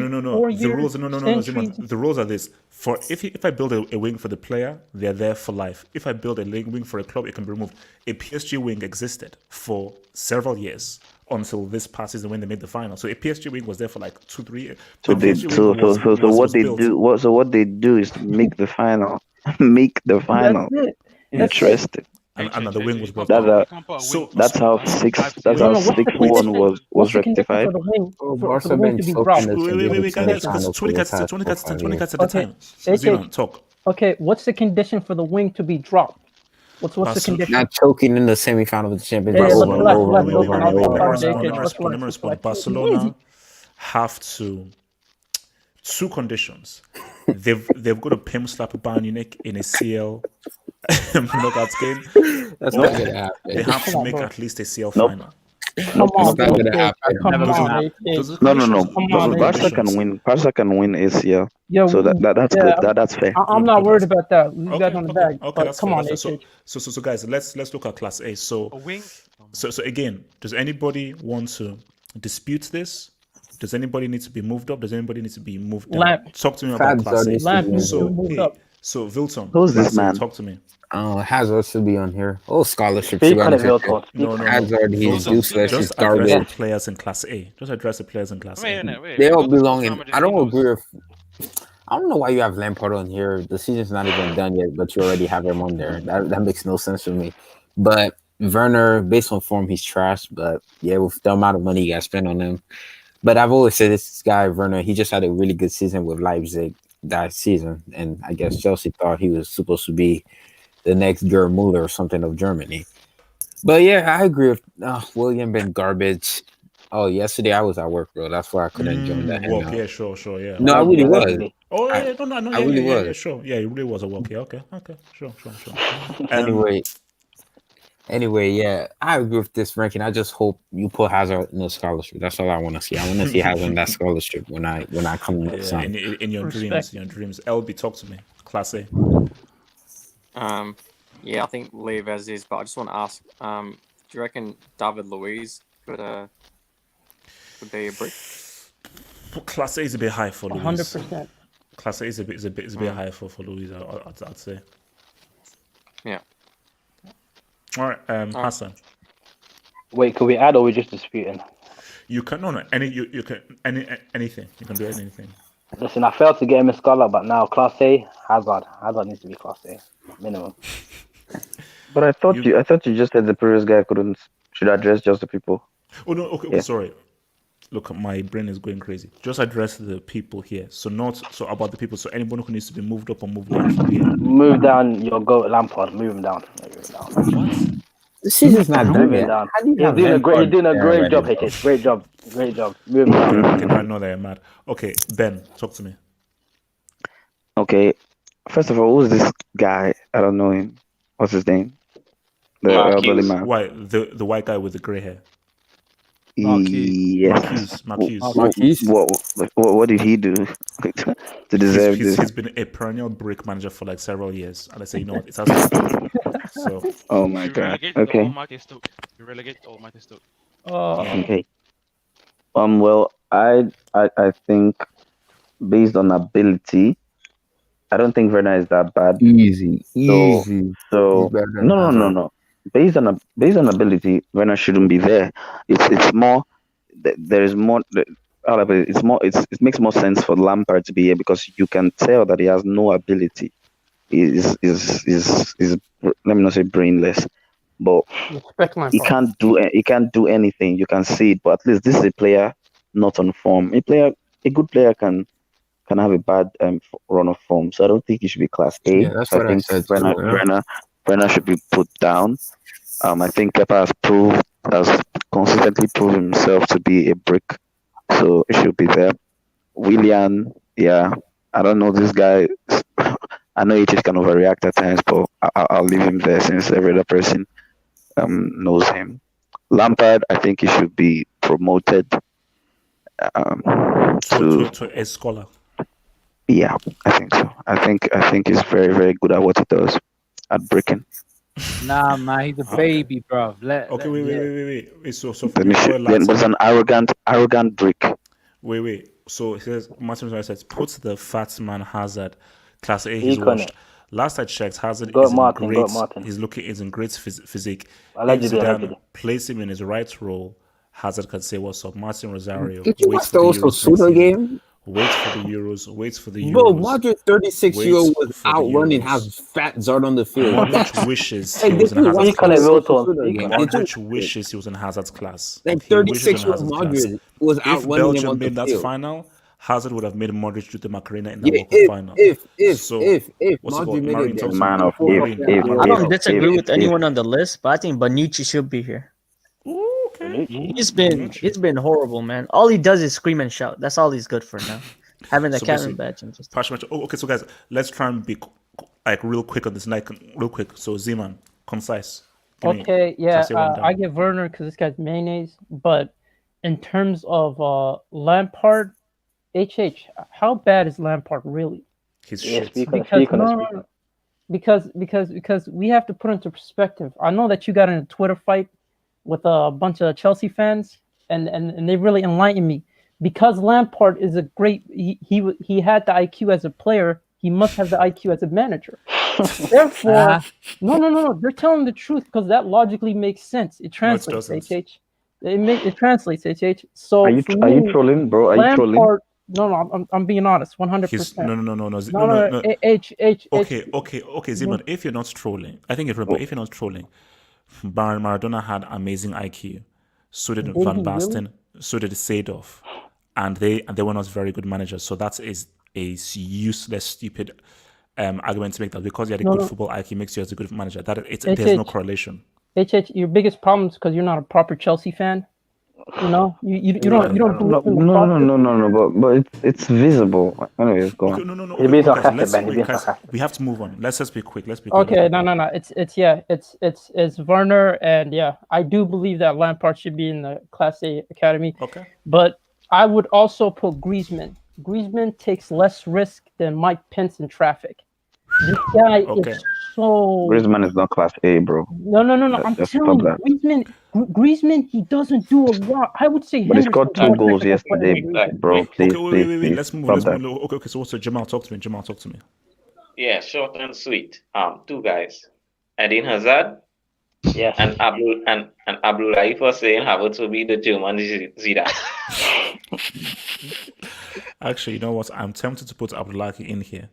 [SPEAKER 1] The rules, the rules are this: for if I build a wing for the player, they're there for life. If I build a wing for a club, it can be removed. A PSG wing existed for several years until this past season when they made the final. So a PSG wing was there for like 2-3 years.
[SPEAKER 8] So what they do is make the final. Make the final. Interesting.
[SPEAKER 1] and the wing was brought
[SPEAKER 8] That's
[SPEAKER 1] down.
[SPEAKER 8] how that's how
[SPEAKER 10] No, no.
[SPEAKER 8] 6-1 was
[SPEAKER 10] What's the condition
[SPEAKER 8] rectified.
[SPEAKER 10] for the wing
[SPEAKER 3] Oh,
[SPEAKER 10] for
[SPEAKER 3] Barca
[SPEAKER 10] the wing
[SPEAKER 3] been
[SPEAKER 10] to be
[SPEAKER 3] choking
[SPEAKER 10] dropped?
[SPEAKER 3] us in
[SPEAKER 1] Wait, guys, because
[SPEAKER 3] semifinals
[SPEAKER 1] 20
[SPEAKER 3] for the
[SPEAKER 1] cuts,
[SPEAKER 3] past
[SPEAKER 1] 20
[SPEAKER 3] 4 or
[SPEAKER 1] cuts,
[SPEAKER 3] 5
[SPEAKER 1] 20
[SPEAKER 3] years.
[SPEAKER 1] cuts at a
[SPEAKER 10] Okay.
[SPEAKER 1] time. Zeno, talk.
[SPEAKER 10] Okay, what's the condition for the wing to be dropped? What's the condition?
[SPEAKER 3] Not choking in the semifinal of the Champions
[SPEAKER 10] Yeah,
[SPEAKER 3] League
[SPEAKER 10] let's
[SPEAKER 3] over and
[SPEAKER 10] relax,
[SPEAKER 3] over
[SPEAKER 10] relax.
[SPEAKER 3] and over and
[SPEAKER 10] I'll
[SPEAKER 3] over.
[SPEAKER 10] talk to
[SPEAKER 1] Let
[SPEAKER 10] AK.
[SPEAKER 1] me
[SPEAKER 10] Let's
[SPEAKER 1] respond.
[SPEAKER 10] relax.
[SPEAKER 1] Barcelona have two conditions. They've got to pimp slap Bayern Munich in a CL knockout game.
[SPEAKER 3] That's
[SPEAKER 1] or
[SPEAKER 3] not gonna happen.
[SPEAKER 1] They have
[SPEAKER 10] Come
[SPEAKER 1] to
[SPEAKER 10] on,
[SPEAKER 1] make
[SPEAKER 10] bro.
[SPEAKER 1] at least a CL
[SPEAKER 8] Nope.
[SPEAKER 1] final.
[SPEAKER 10] Come on,
[SPEAKER 3] It's not gonna
[SPEAKER 10] AK.
[SPEAKER 3] happen.
[SPEAKER 10] Come
[SPEAKER 1] Those
[SPEAKER 10] on,
[SPEAKER 1] are
[SPEAKER 10] AK.
[SPEAKER 1] the
[SPEAKER 8] No.
[SPEAKER 1] conditions.
[SPEAKER 10] Come
[SPEAKER 1] Those
[SPEAKER 10] on,
[SPEAKER 1] are the
[SPEAKER 8] Barca
[SPEAKER 1] conditions.
[SPEAKER 8] can win. Barca can win ACL.
[SPEAKER 10] Yeah,
[SPEAKER 8] So that's
[SPEAKER 10] yeah,
[SPEAKER 8] good. That's fair.
[SPEAKER 10] I'm not worried about that. We got on the bag.
[SPEAKER 1] Okay,
[SPEAKER 10] But
[SPEAKER 1] that's
[SPEAKER 10] come
[SPEAKER 1] fair.
[SPEAKER 10] on,
[SPEAKER 1] That's fair.
[SPEAKER 10] AK.
[SPEAKER 1] So guys, let's look at Class A. So again, does anybody want to dispute this? Does anybody need to be moved up? Does anybody need to be moved down?
[SPEAKER 10] Lamp.
[SPEAKER 1] Talk to me about
[SPEAKER 3] Fabs
[SPEAKER 1] Class A.
[SPEAKER 3] needs to be moved
[SPEAKER 1] So
[SPEAKER 3] up.
[SPEAKER 10] moved up.
[SPEAKER 1] So Vilton,
[SPEAKER 8] Who's this
[SPEAKER 1] Class A,
[SPEAKER 8] man?
[SPEAKER 1] talk to me.
[SPEAKER 3] Hazard should be on here. Oh, scholarship.
[SPEAKER 4] Speak
[SPEAKER 3] should be
[SPEAKER 4] on it,
[SPEAKER 3] here.
[SPEAKER 4] Vilton.
[SPEAKER 1] No.
[SPEAKER 3] Hazard, he's
[SPEAKER 1] Vilton,
[SPEAKER 3] useless. He's
[SPEAKER 1] just address the
[SPEAKER 3] garbage.
[SPEAKER 1] players in Class A. Just address the players in Class A.
[SPEAKER 3] They all belong in. I don't agree with. I don't know why you have Lampard on here. The season's not even done yet, but you already have him on there. That makes no sense for me. But Werner, based on form, he's trash. But yeah, with the amount of money you got spent on him. But I've always said this guy, Werner, he just had a really good season with Leipzig that season. And I guess Chelsea thought he was supposed to be the next Gerd Muller or something of Germany. But yeah, I agree with William been garbage. Oh, yesterday I was at work, bro. That's why I couldn't join that
[SPEAKER 1] Walk,
[SPEAKER 3] hangout.
[SPEAKER 1] yeah, sure, yeah.
[SPEAKER 3] No, I really was.
[SPEAKER 1] Oh, yeah,
[SPEAKER 3] I really was.
[SPEAKER 1] Yeah, sure. Yeah, it really was a walk. Yeah, okay, sure.
[SPEAKER 3] Anyway, yeah, I agree with this ranking. I just hope you put Hazard in the scholarship. That's all I want to see. I want to see Hazard in that scholarship when I come next time.
[SPEAKER 1] In your dreams, LB, talk to me. Class A.
[SPEAKER 6] Yeah, I think leave as is, but I just want to ask, do you reckon David Luiz could be a brick?
[SPEAKER 1] Class A is a bit high for Luiz.
[SPEAKER 10] 100%.
[SPEAKER 1] Class A is a bit high for Luiz, I'd say.
[SPEAKER 6] Yeah.
[SPEAKER 1] All right, Hassan.
[SPEAKER 4] Wait, can we add or are we just disputing?
[SPEAKER 1] You can you can anything. You can do anything.
[SPEAKER 4] Listen, I failed to get him a scholar, but now Class A, Hazard needs to be Class A minimum.
[SPEAKER 8] But I thought you just said the previous guy should address just the people.
[SPEAKER 1] Oh no, okay, sorry. Look, my brain is going crazy. Just address the people here. So about the people. So anyone who needs to be moved up or moved down from here.
[SPEAKER 4] Move down your goat Lampard. Move him down.
[SPEAKER 1] What?
[SPEAKER 3] The season's not done yet.
[SPEAKER 4] You're doing a great job, HH. Great job. Move him down.
[SPEAKER 1] Okay, now I know that you're mad. Okay, Ben, talk to me.
[SPEAKER 8] Okay, first of all, who's this guy? I don't know him. What's his name? The elderly man.
[SPEAKER 1] Why the white guy with the grey hair?
[SPEAKER 8] Yes.
[SPEAKER 1] Marquise.
[SPEAKER 8] What did he do to deserve this?
[SPEAKER 1] He's been a perennial brick manager for like several years, and I say, you know what, it has to be. So.
[SPEAKER 8] Oh my God. Okay.
[SPEAKER 13] You relegate to Almighty Stoke.
[SPEAKER 8] Okay. Well, I think based on ability, I don't think Werner is that bad.
[SPEAKER 3] Easy.
[SPEAKER 8] So no. Based on ability, Werner shouldn't be there. It's more. There is more. It's more. It makes more sense for Lampard to be here because you can tell that he has no ability. Is let me not say brainless, but he can't do anything. You can see it, but at least this is a player not on form. A good player can have a bad run of form. So I don't think he should be Class A.
[SPEAKER 3] Yeah, that's what I said.
[SPEAKER 8] Werner should be put down. I think Kepa has consistently proven himself to be a brick, so it should be there. Willian, yeah, I don't know this guy. I know he just can overreact at times, but I'll leave him there since every other person knows him. Lampard, I think he should be promoted
[SPEAKER 1] to a scholar.
[SPEAKER 8] Yeah, I think so. I think he's very, very good at what he does at bricking.
[SPEAKER 12] Nah, man, he's a baby, bro. Wait.
[SPEAKER 1] So
[SPEAKER 8] then was an arrogant brick.
[SPEAKER 1] Wait. So here's Martin says, put the fat man Hazard. Class A, he's washed. Last I checked, Hazard is in great physique. Zidane place him in his right role. Hazard can say what's up. Martin Rosario.
[SPEAKER 3] Did you watch the Osasuna game?
[SPEAKER 1] Wait for the Euros. Wait for the
[SPEAKER 15] Bro,
[SPEAKER 1] Euros.
[SPEAKER 15] Modric, 36-year-old,
[SPEAKER 1] Wait
[SPEAKER 15] was
[SPEAKER 1] for the
[SPEAKER 15] outrunning
[SPEAKER 1] Euros.
[SPEAKER 15] has fat Zard on the field.
[SPEAKER 1] Modric wishes
[SPEAKER 15] Like,
[SPEAKER 1] he
[SPEAKER 15] they
[SPEAKER 1] was in
[SPEAKER 15] put
[SPEAKER 1] Hazard's
[SPEAKER 15] one
[SPEAKER 1] class.
[SPEAKER 15] again.
[SPEAKER 1] Modric wishes he was in Hazard's class.
[SPEAKER 15] Like,
[SPEAKER 1] He wishes he was in
[SPEAKER 15] 36-year-old
[SPEAKER 1] Hazard's class.
[SPEAKER 15] Modric was
[SPEAKER 1] If
[SPEAKER 15] outrunning him
[SPEAKER 1] Belgium
[SPEAKER 15] on the
[SPEAKER 1] made that
[SPEAKER 15] field.
[SPEAKER 1] final, Hazard would have made Modric do the Macarena in that
[SPEAKER 15] Yeah,
[SPEAKER 1] World Cup final.
[SPEAKER 15] if
[SPEAKER 1] What's it
[SPEAKER 15] Modric
[SPEAKER 1] called?
[SPEAKER 15] made
[SPEAKER 1] Marine,
[SPEAKER 15] it
[SPEAKER 1] talk
[SPEAKER 15] there.
[SPEAKER 1] to me.
[SPEAKER 8] Man of
[SPEAKER 1] Marine,
[SPEAKER 8] if
[SPEAKER 5] I don't disagree with anyone on the list, but I think Bonucci should be here.
[SPEAKER 1] Okay.
[SPEAKER 5] He's been horrible, man. All he does is scream and shout. That's all he's good for now. Having the
[SPEAKER 1] So
[SPEAKER 5] captain
[SPEAKER 1] basically,
[SPEAKER 5] badge and just
[SPEAKER 1] okay, so guys, let's try and be like real quick on this night, real quick. So Zeman, concise. Give me
[SPEAKER 10] Okay, yeah,
[SPEAKER 1] classy rundown.
[SPEAKER 10] I give Werner because this guy's mayonnaise. But in terms of Lampard, how bad is Lampard really?
[SPEAKER 1] He's
[SPEAKER 4] shit.
[SPEAKER 10] Because we have to put into perspective. I know that you got in a Twitter fight with a bunch of Chelsea fans, and they really enlightened me. Because Lampard is a great, he had the IQ as a player. He must have the IQ as a manager. Therefore, no. They're telling the truth because that logically makes sense. It translates. It translates. So
[SPEAKER 8] are you trolling, bro? Are you trolling?
[SPEAKER 10] Lampard. No, I'm being honest, 100%.
[SPEAKER 1] No.
[SPEAKER 10] H.
[SPEAKER 1] Okay, Zeman. If you're not trolling, I think if you're not trolling, Maradona had amazing IQ. So did Van Basten. Really? So did Seedorf, and they were not very good managers. So that is a useless, stupid argument to make that because you had a good football IQ makes you as a good manager. There's no correlation.
[SPEAKER 10] Your biggest problem is because you're not a proper Chelsea fan. You know, you don't believe in the
[SPEAKER 8] No, but it's visible. Anyways, go on.
[SPEAKER 1] No. Okay, we have to move on. Let's just be quick.
[SPEAKER 10] Okay, no. It's Werner, and yeah, I do believe that Lampard should be in the Class A academy.
[SPEAKER 1] Okay,
[SPEAKER 10] but I would also put Griezmann. Griezmann takes less risk than Mike Pence in traffic. This guy is so.
[SPEAKER 8] Griezmann is not Class A, bro.
[SPEAKER 10] No. I'm telling you, Griezmann, he doesn't do a lot. I would say.
[SPEAKER 8] But he scored 2 goals yesterday, bro. Please.
[SPEAKER 1] Wait. Let's move on. Okay. So Jamal, talk to me.
[SPEAKER 11] Yeah, short and sweet. 2 guys, Eden Hazard.
[SPEAKER 4] Yes.
[SPEAKER 11] And Abdullahi for saying Havertz will be the German Zidane.
[SPEAKER 1] Actually, you know what? I'm tempted to put Abdullahi in here.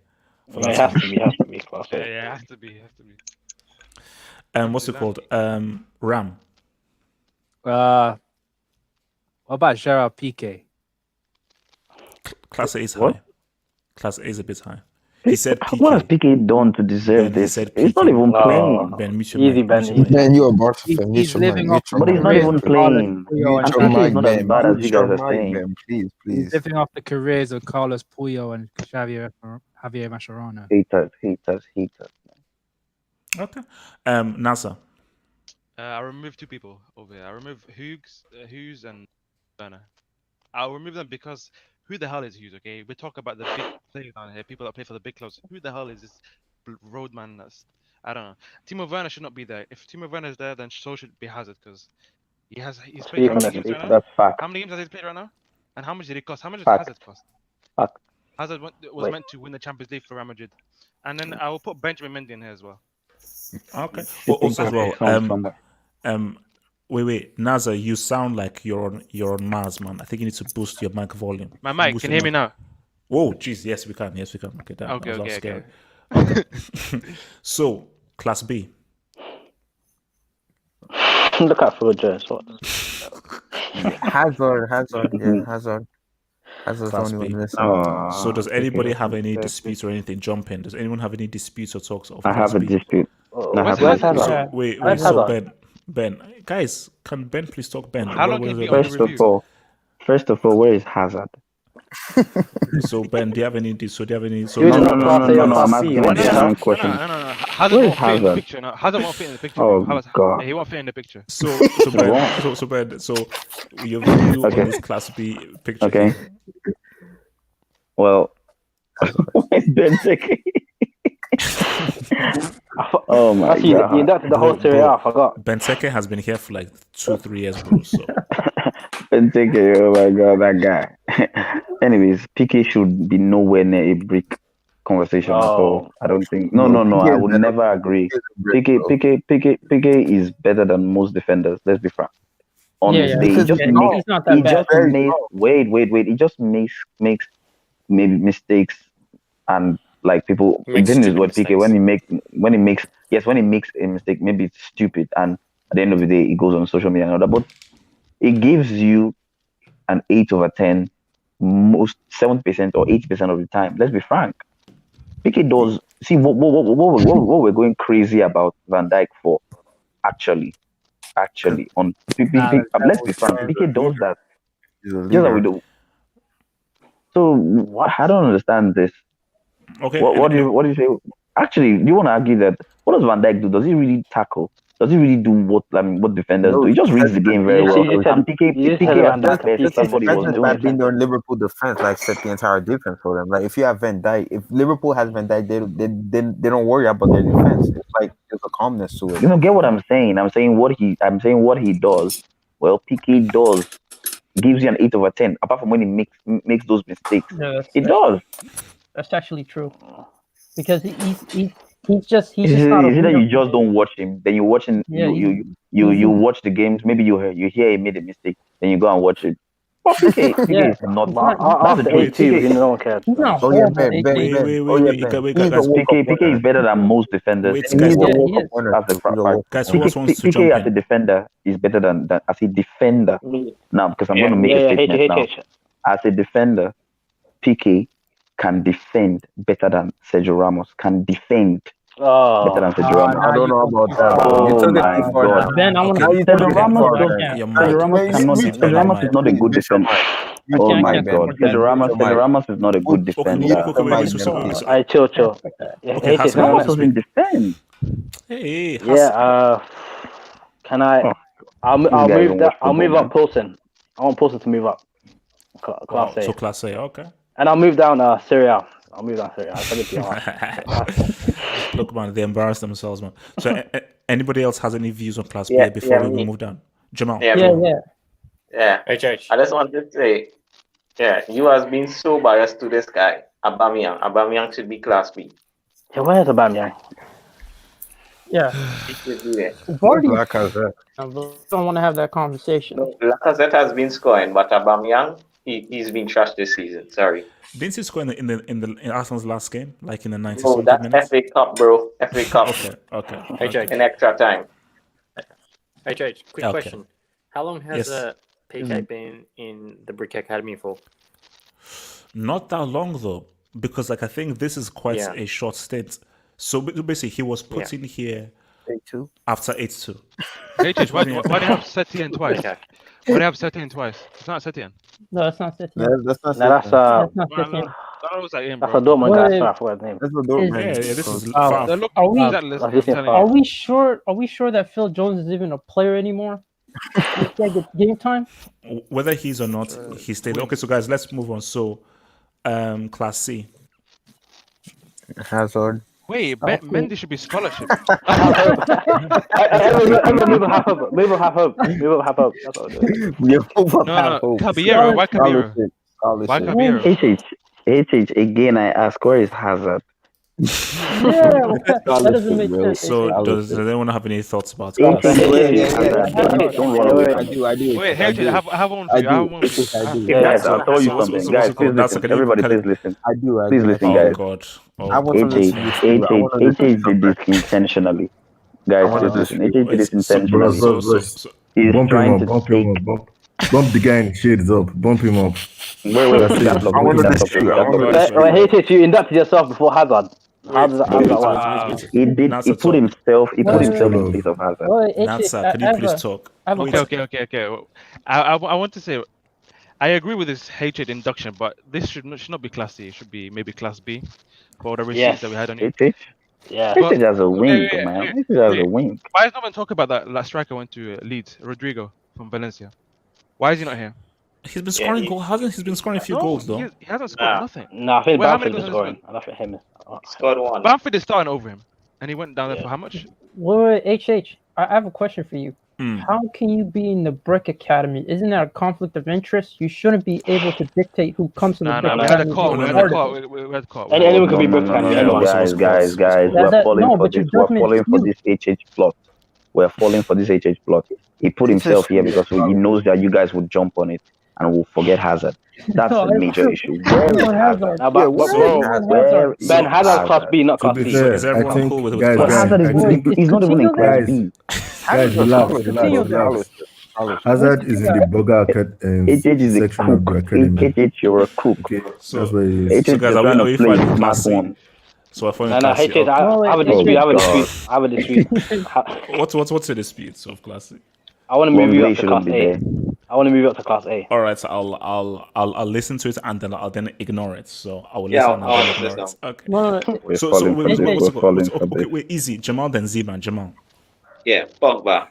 [SPEAKER 4] It has to be.
[SPEAKER 13] Yeah, it has to be.
[SPEAKER 1] What's it called? Ram.
[SPEAKER 12] What about Gerard Piqué?
[SPEAKER 1] Class A is high. Class A is a bit high. He said Piqué.
[SPEAKER 8] What has Piqué done to deserve this? He's not even playing.
[SPEAKER 15] Ben, you're a Barca fan.
[SPEAKER 12] He's living off.
[SPEAKER 8] But he's not even playing. Piqué is not as bad as you guys are saying.
[SPEAKER 15] Ben, please.
[SPEAKER 12] He's living off the careers of Carlos Puyol and Javier Mascherano.
[SPEAKER 8] Haters.
[SPEAKER 1] Okay. NASA.
[SPEAKER 13] I remove 2 people over here. I remove Hughes and Werner. I'll remove them because who the hell is Hughes? Okay, we talk about the big players down here, people that play for the big clubs. Who the hell is this roadman? I don't know. Timo Werner should not be there. If Timo Werner is there, then so should be Hazard because he's played how many games right now?
[SPEAKER 8] That's fact.
[SPEAKER 13] How many games has he played right now? And how much did it cost? How much
[SPEAKER 8] Fact.
[SPEAKER 13] did Hazard cost?
[SPEAKER 8] Fact.
[SPEAKER 13] Hazard was meant to win the Champions League for Real Madrid, and then I will put Benjamin Mendy in here as well.
[SPEAKER 1] Okay. Also as well. Wait, Naza, you sound like you're on Mars, man. I think you need to boost your mic volume.
[SPEAKER 13] My mic, can you hear me now?
[SPEAKER 1] Whoa, jeez, yes, we can. Okay, that was scary. Okay. So, Class B.
[SPEAKER 4] Look at Phil Jones.
[SPEAKER 3] Hazard. Hazard's the
[SPEAKER 1] Class
[SPEAKER 3] only
[SPEAKER 1] B.
[SPEAKER 3] one missing.
[SPEAKER 1] So does anybody have any disputes or anything? Jump in. Does anyone have any disputes or talks of
[SPEAKER 8] I
[SPEAKER 1] Class
[SPEAKER 8] have a
[SPEAKER 1] B?
[SPEAKER 8] dispute.
[SPEAKER 1] So, wait. So Ben, guys, can Ben please talk? Ben,
[SPEAKER 13] how long can you be on the review?
[SPEAKER 8] First of all, where is Hazard?
[SPEAKER 1] So Ben, do you have any? So
[SPEAKER 8] no. I'm asking a different question.
[SPEAKER 13] No. Hazard won't fit in the picture. No, Hazard won't fit in the picture.
[SPEAKER 8] Oh God,
[SPEAKER 13] he won't fit in the picture.
[SPEAKER 1] So Ben, so your view on this Class B picture?
[SPEAKER 8] Okay. Well, where's Ben taking? Oh my God!
[SPEAKER 4] You got the whole Serie. I forgot.
[SPEAKER 1] Benteke has been here for like 2-3 years, bro. So
[SPEAKER 8] Benteke, oh my God, that guy. Anyways, Piqué should be nowhere near a brick conversation at all. I don't think. No. I would never agree. Piqué is better than most defenders. Let's be frank. On his day, he just makes. He just makes maybe mistakes and like people. The
[SPEAKER 6] Makes
[SPEAKER 8] thing is
[SPEAKER 6] stupid
[SPEAKER 8] what PK when he makes a mistake, maybe it's stupid, and at the end of the day, it goes on social media and all that. But it gives you an 8/10 most 70% or 80% of the time. Let's be frank. PK does see what we're going crazy about Van Dijk for. Actually, on let's be frank. PK does that. Just that we do. So I don't understand this.
[SPEAKER 1] Okay.
[SPEAKER 8] What do you say? Actually, do you want to argue that what does Van Dijk do? Does he really tackle? Does he really do what defenders do? He just reads the game very well. And PK at his best, that's what he was doing.
[SPEAKER 3] Bad being their Liverpool defense, like set the entire defense for them. Like if you have Van Dijk, if Liverpool has Van Dijk, they don't worry about their defense. It's like there's a calmness to it.
[SPEAKER 8] You don't get what I'm saying. I'm saying what he does. Well, PK does. Gives you an 8/10. Apart from when he makes those mistakes, it does.
[SPEAKER 10] That's actually true. Because he's just not.
[SPEAKER 8] Is it that you just don't watch him? Then you watch him. You watch the games. Maybe you hear he made a mistake. Then you go and watch it. But PK is not.
[SPEAKER 4] After 8-2, no one cares.
[SPEAKER 10] He's not
[SPEAKER 3] Oh yeah,
[SPEAKER 10] horrible.
[SPEAKER 3] Wait, guys.
[SPEAKER 8] PK is better than most defenders.
[SPEAKER 1] Wait,
[SPEAKER 3] He's
[SPEAKER 1] guys,
[SPEAKER 3] a World Cup winner.
[SPEAKER 8] That's the fact.
[SPEAKER 1] Guys, who else wants to jump
[SPEAKER 8] PK as a
[SPEAKER 1] in?
[SPEAKER 8] defender is better than as a defender. Now, because I'm going to make a statement now. As a defender, PK can defend better than Sergio Ramos. Can defend better than Sergio Ramos.
[SPEAKER 3] I don't know about that.
[SPEAKER 8] Oh my God!
[SPEAKER 10] Ben, I want to.
[SPEAKER 8] Sergio Ramos is not a good defender. Oh my God! Sergio Ramos is not a good defender.
[SPEAKER 4] I chill.
[SPEAKER 8] Ramos doesn't defend.
[SPEAKER 1] Hey,
[SPEAKER 4] yeah. Can I? I'll move up Paulson. I want Paulson to move up. Class A.
[SPEAKER 1] So Class A, okay.
[SPEAKER 4] And I'll move down Serie A. I'll move down Serie A.
[SPEAKER 1] Look, man, they embarrass themselves, man. So, anybody else has any views on Class B before we move down? Jamal.
[SPEAKER 11] Yeah.
[SPEAKER 6] HH.
[SPEAKER 11] I just want to say, you has been so biased to this guy, Aubameyang. Aubameyang should be Class B.
[SPEAKER 4] Yeah, where's Aubameyang?
[SPEAKER 10] Yeah.
[SPEAKER 11] He should be there.
[SPEAKER 10] I don't want to have that conversation.
[SPEAKER 11] No, Lacazette has been scoring, but Aubameyang, he's been trashed this season. Sorry.
[SPEAKER 1] Didn't he score in Arsenal's last game, like in the 90s?
[SPEAKER 11] Oh, that's
[SPEAKER 1] minutes?
[SPEAKER 11] FA Cup, bro. FA Cup.
[SPEAKER 1] Okay.
[SPEAKER 11] In extra time.
[SPEAKER 6] HH, quick question. How long has PK been in the Brick Academy for?
[SPEAKER 1] Not that long though, because like I think this is quite a short stint. So basically, he was put in here after 8-2.
[SPEAKER 13] HH, why do you have Setien twice? Why do you have Setien twice? It's not Setien.
[SPEAKER 10] No, that's not Setien.
[SPEAKER 3] That's not
[SPEAKER 4] That's a Dortmund guy. I forgot his name.
[SPEAKER 3] That's a Dortmund.
[SPEAKER 1] Yeah, this is
[SPEAKER 10] Are we sure that Phil Jones is even a player anymore? He can't get game time.
[SPEAKER 1] Whether he's or not, he stayed. Okay, so guys, let's move on. So, Class C.
[SPEAKER 3] Hazard.
[SPEAKER 13] Wait, Mendy should be scholarship.
[SPEAKER 4] Move half up. Move up half up.
[SPEAKER 13] No. Caballero. Why Caballero? Why Caballero?
[SPEAKER 8] HH, again, I ask, where is Hazard?
[SPEAKER 10] That doesn't make sense.
[SPEAKER 1] So, does anyone have any thoughts about
[SPEAKER 8] Don't
[SPEAKER 3] I do.
[SPEAKER 13] Wait, Heritage, I have one for you.
[SPEAKER 8] Guys, I'll tell you something. Guys, please listen. Everybody, please listen.
[SPEAKER 3] I do.
[SPEAKER 8] Please listen, guys.
[SPEAKER 1] Oh God.
[SPEAKER 3] I want to
[SPEAKER 8] HH did this intentionally. Guys, please listen. HH did this intentionally. He's trying to
[SPEAKER 16] bump the guy in shades up. Bump him up.
[SPEAKER 4] Wait, you inducted yourself before Hazard. How does that
[SPEAKER 8] He did. He put himself in place of Hazard.
[SPEAKER 1] Natsa, can you please talk?
[SPEAKER 13] Okay. I want to say, I agree with this HH induction, but this should not be Class C. It should be maybe Class B for the receipts that we had on it.
[SPEAKER 4] Yeah.
[SPEAKER 8] HH has a wing, man. HH has a wing.
[SPEAKER 13] Why is no one talking about that last striker went to Leeds, Rodrigo from Valencia? Why is he not here?
[SPEAKER 1] He's been scoring goals. Hasn't he been scoring a few goals though?
[SPEAKER 13] He hasn't scored nothing.
[SPEAKER 4] No, I think Bamford is scoring. I don't think him.
[SPEAKER 11] Scored one.
[SPEAKER 13] Bamford is starting over him, and he went down there for how much?
[SPEAKER 10] Wait, HH, I have a question for you. How can you be in the Brick Academy? Isn't that a conflict of interest? You shouldn't be able to dictate who comes to the Brick Academy.
[SPEAKER 13] We had a call.
[SPEAKER 4] Anyone could be Brick Academy.
[SPEAKER 8] Guys, we're falling for this HH plot. We're falling for this HH plot. He put himself here because he knows that you guys would jump on it. and we'll forget Hazard. That's
[SPEAKER 10] No,
[SPEAKER 8] the major issue. Where is Hazard?
[SPEAKER 4] Nah, but bro,
[SPEAKER 8] Where is
[SPEAKER 4] Ben Hazard's class
[SPEAKER 8] Hazard?
[SPEAKER 4] B, not
[SPEAKER 16] To
[SPEAKER 4] class
[SPEAKER 16] be
[SPEAKER 4] B.
[SPEAKER 16] fair,
[SPEAKER 1] is
[SPEAKER 16] I
[SPEAKER 1] everyone
[SPEAKER 16] think
[SPEAKER 1] cool with
[SPEAKER 16] guys,
[SPEAKER 8] But Hazard is
[SPEAKER 16] I
[SPEAKER 8] not,
[SPEAKER 16] think
[SPEAKER 8] he's not even in class
[SPEAKER 16] guys,
[SPEAKER 8] B.
[SPEAKER 16] guys, relax. Hazard is in the Boga
[SPEAKER 8] HH is a
[SPEAKER 16] section of the
[SPEAKER 8] cook.
[SPEAKER 16] academy.
[SPEAKER 8] HH, you're a cook.
[SPEAKER 16] Okay,
[SPEAKER 1] So,
[SPEAKER 16] that's what it is.
[SPEAKER 8] HH,
[SPEAKER 1] so guys,
[SPEAKER 8] you're
[SPEAKER 1] are
[SPEAKER 8] trying
[SPEAKER 1] we
[SPEAKER 8] to play
[SPEAKER 1] fine with
[SPEAKER 8] smart
[SPEAKER 1] class C?
[SPEAKER 8] one.
[SPEAKER 1] So we're fine
[SPEAKER 4] No,
[SPEAKER 1] with
[SPEAKER 4] no,
[SPEAKER 1] class C.
[SPEAKER 4] HH, I have a dispute. I have a dispute. I have a dispute.
[SPEAKER 1] What's the dispute of class C?
[SPEAKER 4] I want to move you
[SPEAKER 8] Wembley
[SPEAKER 4] up to
[SPEAKER 8] shouldn't
[SPEAKER 4] class
[SPEAKER 8] be
[SPEAKER 4] A.
[SPEAKER 8] there.
[SPEAKER 4] I want to move you up to class A.
[SPEAKER 1] All right, so I'll listen to it and then I'll ignore it. So I will
[SPEAKER 11] Yeah,
[SPEAKER 1] listen and
[SPEAKER 11] I'll
[SPEAKER 1] then
[SPEAKER 11] listen
[SPEAKER 1] ignore it. Okay.
[SPEAKER 10] No,
[SPEAKER 8] We're
[SPEAKER 1] So
[SPEAKER 8] falling for
[SPEAKER 1] wait,
[SPEAKER 8] this.
[SPEAKER 1] what's
[SPEAKER 8] We're falling for
[SPEAKER 1] okay,
[SPEAKER 8] this.
[SPEAKER 1] wait, easy. Jamal then Ziba. Jamal.
[SPEAKER 11] Yeah, Pogba.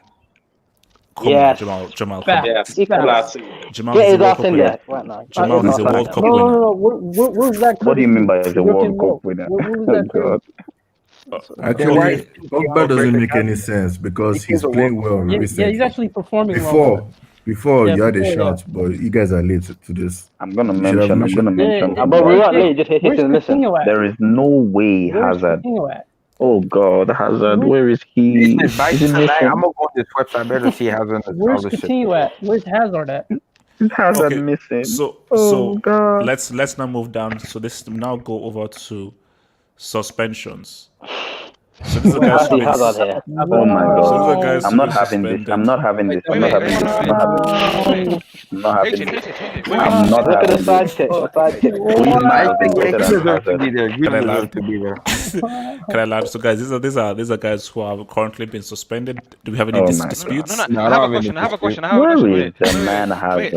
[SPEAKER 1] Come
[SPEAKER 4] Yes.
[SPEAKER 1] on, Jamal. Come
[SPEAKER 10] Facts.
[SPEAKER 1] on.
[SPEAKER 11] Yeah,
[SPEAKER 10] Facts.
[SPEAKER 11] class C.
[SPEAKER 1] Jamal
[SPEAKER 4] Get
[SPEAKER 1] is a
[SPEAKER 4] his
[SPEAKER 1] World
[SPEAKER 4] ass
[SPEAKER 1] Cup
[SPEAKER 4] in
[SPEAKER 1] winner.
[SPEAKER 4] there right now.
[SPEAKER 1] Jamal is a
[SPEAKER 10] No,
[SPEAKER 1] World Cup
[SPEAKER 10] no,
[SPEAKER 1] winner.
[SPEAKER 10] no. Where's that?
[SPEAKER 8] What do you mean by
[SPEAKER 10] courtesy
[SPEAKER 8] the
[SPEAKER 10] from
[SPEAKER 8] World
[SPEAKER 10] Jurgen
[SPEAKER 8] Cup winner?
[SPEAKER 10] Where was
[SPEAKER 8] Oh,
[SPEAKER 10] that
[SPEAKER 8] God.
[SPEAKER 16] Actually, Pogba doesn't make any sense because he's playing well
[SPEAKER 10] Yeah,
[SPEAKER 16] recently.
[SPEAKER 10] he's actually performing well.
[SPEAKER 16] Before
[SPEAKER 10] Yeah,
[SPEAKER 16] you had a
[SPEAKER 10] before,
[SPEAKER 16] shout, but you guys are late to this.
[SPEAKER 8] I'm gonna
[SPEAKER 16] You should have
[SPEAKER 8] mention.
[SPEAKER 10] Yeah,
[SPEAKER 4] But we're not late. Just hit
[SPEAKER 10] where's
[SPEAKER 4] and listen.
[SPEAKER 10] Coutinho at?
[SPEAKER 8] There is no way
[SPEAKER 10] Where's
[SPEAKER 8] Hazard.
[SPEAKER 10] Coutinho at?
[SPEAKER 8] Oh God, Hazard. Where is he?
[SPEAKER 3] Listen, by
[SPEAKER 8] Is he
[SPEAKER 3] tonight,
[SPEAKER 8] missing?
[SPEAKER 3] I'm gonna go on this website. Better see Hazard in the
[SPEAKER 10] Where's
[SPEAKER 3] scholarship.
[SPEAKER 10] Coutinho at? Where's Hazard at?
[SPEAKER 8] Is Hazard
[SPEAKER 1] Okay,
[SPEAKER 8] missing?
[SPEAKER 1] So
[SPEAKER 8] Oh God.
[SPEAKER 1] let's now move down. So this now go over to suspensions. So these are guys
[SPEAKER 4] I see
[SPEAKER 1] who
[SPEAKER 4] Hazard here.
[SPEAKER 8] Oh my
[SPEAKER 1] So these are
[SPEAKER 8] God.
[SPEAKER 1] guys
[SPEAKER 8] I'm
[SPEAKER 1] who
[SPEAKER 8] not
[SPEAKER 1] were
[SPEAKER 8] having this.
[SPEAKER 1] suspended.
[SPEAKER 8] I'm not having this. I'm not having this. I'm not having this. I'm not having this. I'm not
[SPEAKER 4] Look at the
[SPEAKER 8] having
[SPEAKER 4] side
[SPEAKER 8] this.
[SPEAKER 4] check. The side check.
[SPEAKER 8] Griezmann has been better than
[SPEAKER 3] deserve to
[SPEAKER 8] Hazard.
[SPEAKER 3] be there.
[SPEAKER 1] Can I
[SPEAKER 3] Griezmann
[SPEAKER 1] land?
[SPEAKER 3] deserve to be there.
[SPEAKER 1] Can I land? So guys, these are guys who have currently been suspended. Do we have any
[SPEAKER 8] Oh my
[SPEAKER 1] disputes?
[SPEAKER 13] No, I have a question. I have a question. I have a
[SPEAKER 8] Where
[SPEAKER 13] question.
[SPEAKER 8] is the man Hazard?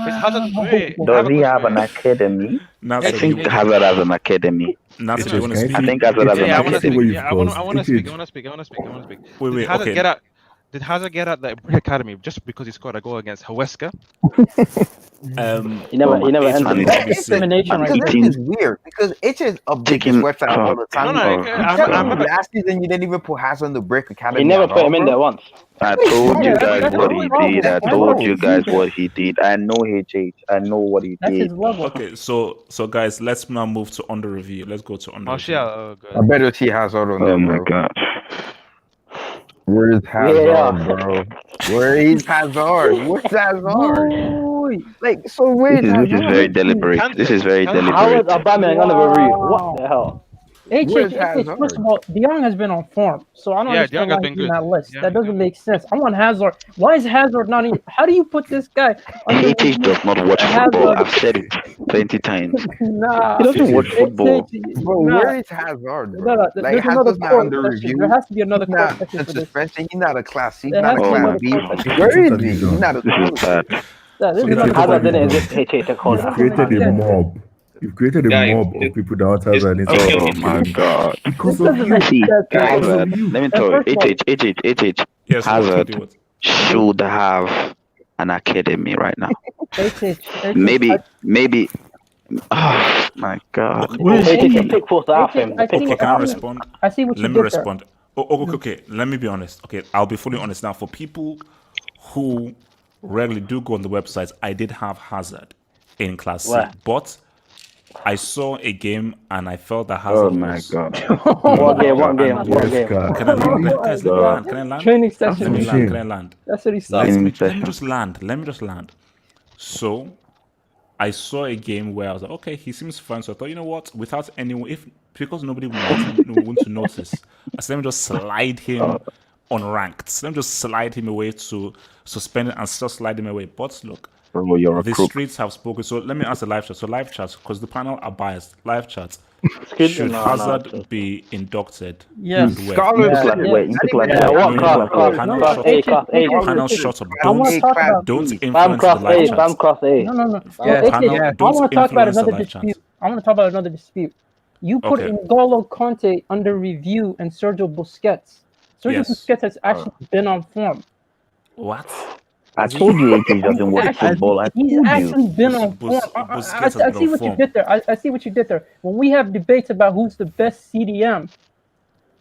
[SPEAKER 13] Is Hazard? Wait.
[SPEAKER 8] Does he have an academy?
[SPEAKER 1] Nasser,
[SPEAKER 8] I think Hazard has an academy.
[SPEAKER 1] Nasser, do you want to speak?
[SPEAKER 8] I think Hazard has an
[SPEAKER 13] Yeah, I want to
[SPEAKER 8] academy.
[SPEAKER 13] speak. Yeah, I want to speak. I want to speak. I want to speak. I want to speak.
[SPEAKER 1] Wait,
[SPEAKER 13] Did Hazard
[SPEAKER 1] okay.
[SPEAKER 13] get out? Did Hazard get out the Brick Academy just because he scored a goal against Huesca?
[SPEAKER 4] He never
[SPEAKER 1] it's
[SPEAKER 4] entered.
[SPEAKER 1] really to be seen.
[SPEAKER 3] This is weird because it's just update this website all the time. Last season you didn't even put Hazard on the Brick Academy.
[SPEAKER 4] He never
[SPEAKER 3] at
[SPEAKER 4] put
[SPEAKER 3] all,
[SPEAKER 4] him in
[SPEAKER 3] bro.
[SPEAKER 4] there once.
[SPEAKER 8] I told you guys
[SPEAKER 10] that's
[SPEAKER 8] what
[SPEAKER 10] his
[SPEAKER 8] he
[SPEAKER 10] level.
[SPEAKER 8] did. I
[SPEAKER 10] That's his
[SPEAKER 8] told
[SPEAKER 10] level.
[SPEAKER 8] you guys what he did. I know HH. I know what he
[SPEAKER 10] That's
[SPEAKER 8] did.
[SPEAKER 10] his level.
[SPEAKER 1] Okay, so guys, let's now move to under review. Let's go to under review.
[SPEAKER 13] Martial,
[SPEAKER 3] I better see Hazard on there,
[SPEAKER 8] Oh my
[SPEAKER 3] bro.
[SPEAKER 8] God.
[SPEAKER 3] Where's Hazard,
[SPEAKER 4] Yeah.
[SPEAKER 3] bro? Where is Hazard? Where's Hazard? Like, so where's
[SPEAKER 8] This
[SPEAKER 3] Hazard?
[SPEAKER 8] is very deliberate. This is very
[SPEAKER 4] Howard
[SPEAKER 8] deliberate.
[SPEAKER 4] Aubameyang under review. What the hell?
[SPEAKER 3] Where's
[SPEAKER 10] HH,
[SPEAKER 3] Hazard?
[SPEAKER 10] first of all, De Jong has been on form, so I don't
[SPEAKER 13] Yeah,
[SPEAKER 10] understand
[SPEAKER 13] De Jong has
[SPEAKER 10] why
[SPEAKER 13] been
[SPEAKER 10] he's in
[SPEAKER 13] good.
[SPEAKER 10] that list.
[SPEAKER 13] Yeah,
[SPEAKER 10] That doesn't make sense. I want Hazard. Why is Hazard not in? How do you put this guy under
[SPEAKER 8] HH does not watch football. I've said it 20 times.
[SPEAKER 10] Nah,
[SPEAKER 8] He doesn't watch football.
[SPEAKER 3] Bro,
[SPEAKER 10] Nah.
[SPEAKER 3] where is Hazard, bro?
[SPEAKER 10] No,
[SPEAKER 3] Like,
[SPEAKER 10] there's another
[SPEAKER 3] Hazard's not
[SPEAKER 10] court
[SPEAKER 3] under
[SPEAKER 10] session.
[SPEAKER 3] review.
[SPEAKER 10] There has to be another
[SPEAKER 3] He's
[SPEAKER 10] court
[SPEAKER 3] not
[SPEAKER 10] session
[SPEAKER 3] in
[SPEAKER 10] for this.
[SPEAKER 3] suspension. He's not a class C. He's
[SPEAKER 10] There
[SPEAKER 3] not
[SPEAKER 10] has
[SPEAKER 3] a
[SPEAKER 10] to be
[SPEAKER 3] class
[SPEAKER 10] another
[SPEAKER 3] B.
[SPEAKER 10] court session.
[SPEAKER 3] Where is he? He's not a
[SPEAKER 8] This is bad.
[SPEAKER 10] Yeah, this is
[SPEAKER 16] It's
[SPEAKER 10] another
[SPEAKER 16] not
[SPEAKER 4] Hazard
[SPEAKER 16] what
[SPEAKER 4] didn't
[SPEAKER 16] you
[SPEAKER 4] exist. HH to call
[SPEAKER 16] You've
[SPEAKER 4] it.
[SPEAKER 16] created a mob. You've created a mob of people that want Hazard inside
[SPEAKER 8] Oh
[SPEAKER 16] the
[SPEAKER 8] my
[SPEAKER 16] academy.
[SPEAKER 8] God.
[SPEAKER 16] Because
[SPEAKER 10] This
[SPEAKER 16] of
[SPEAKER 10] doesn't
[SPEAKER 16] you.
[SPEAKER 10] make
[SPEAKER 8] See,
[SPEAKER 10] sense.
[SPEAKER 8] Hazard, let me tell you,
[SPEAKER 10] First of all-
[SPEAKER 8] HH,
[SPEAKER 1] Yes,
[SPEAKER 8] Hazard should have an academy right now.
[SPEAKER 10] HH,
[SPEAKER 8] Maybe. Oh my God.
[SPEAKER 4] HH can pick forth after him.
[SPEAKER 10] I think
[SPEAKER 1] Okay, can I respond?
[SPEAKER 10] I see what you
[SPEAKER 1] Let me
[SPEAKER 10] did
[SPEAKER 1] respond. Okay. Let me be honest. Okay, I'll be fully honest now. For people who regularly do go on the websites, I did have Hazard in Class C,
[SPEAKER 4] Where?
[SPEAKER 1] but I saw a game and I felt that
[SPEAKER 8] Oh
[SPEAKER 1] Hazard
[SPEAKER 8] my
[SPEAKER 1] was.
[SPEAKER 8] God.
[SPEAKER 4] What game? What game? What game?
[SPEAKER 1] Can I land? Guys, let me land. Can I land?
[SPEAKER 10] Training
[SPEAKER 1] Let
[SPEAKER 10] session.
[SPEAKER 1] me land. Can I land?
[SPEAKER 10] That's what he saw.
[SPEAKER 1] Let me
[SPEAKER 8] session.
[SPEAKER 1] just land. Let me just land. So I saw a game where I was like, okay, he seems fine. So I thought, you know what? Without anyone, because nobody want to notice, I said, let me just slide him unranked. Let me just slide him away to suspended and just slide him away. But look,
[SPEAKER 8] Bro, you're a
[SPEAKER 1] the
[SPEAKER 8] crook.
[SPEAKER 1] streets have spoken. So let me ask the live chat. So live chat, because the panel are biased. Live chat.
[SPEAKER 4] Good.
[SPEAKER 1] Should
[SPEAKER 4] No,
[SPEAKER 1] Hazard be inducted?
[SPEAKER 10] Yes.
[SPEAKER 1] And where?
[SPEAKER 3] Scholars.
[SPEAKER 8] Wait, you took like
[SPEAKER 4] Yeah, what class?
[SPEAKER 1] Panel
[SPEAKER 4] Class
[SPEAKER 1] shut
[SPEAKER 4] A,
[SPEAKER 1] up.
[SPEAKER 4] class A.
[SPEAKER 1] Panel shut up.
[SPEAKER 10] I want to talk about
[SPEAKER 1] Don't
[SPEAKER 4] Spam
[SPEAKER 1] influence the
[SPEAKER 4] class
[SPEAKER 1] live
[SPEAKER 4] A.
[SPEAKER 1] chat.
[SPEAKER 4] Spam class A.
[SPEAKER 10] No.
[SPEAKER 1] Yeah,
[SPEAKER 10] HH,
[SPEAKER 1] panel,
[SPEAKER 10] I
[SPEAKER 1] don't
[SPEAKER 10] want to talk about
[SPEAKER 1] influence the
[SPEAKER 10] another
[SPEAKER 1] live chat.
[SPEAKER 10] dispute. I want to talk about another dispute. You put
[SPEAKER 1] Okay.
[SPEAKER 10] N'Golo Conte under review and Sergio Busquets. Sergio
[SPEAKER 1] Yes.
[SPEAKER 10] Busquets has actually been on form.
[SPEAKER 1] What?
[SPEAKER 8] I told you HH doesn't watch football. I
[SPEAKER 10] He's
[SPEAKER 8] told
[SPEAKER 10] actually
[SPEAKER 8] you.
[SPEAKER 10] been on form.
[SPEAKER 1] Busquets
[SPEAKER 10] I
[SPEAKER 1] has been
[SPEAKER 10] see
[SPEAKER 1] on
[SPEAKER 10] what you
[SPEAKER 1] form.
[SPEAKER 10] did there. I see what you did there. When we have debates about who's the best CDM,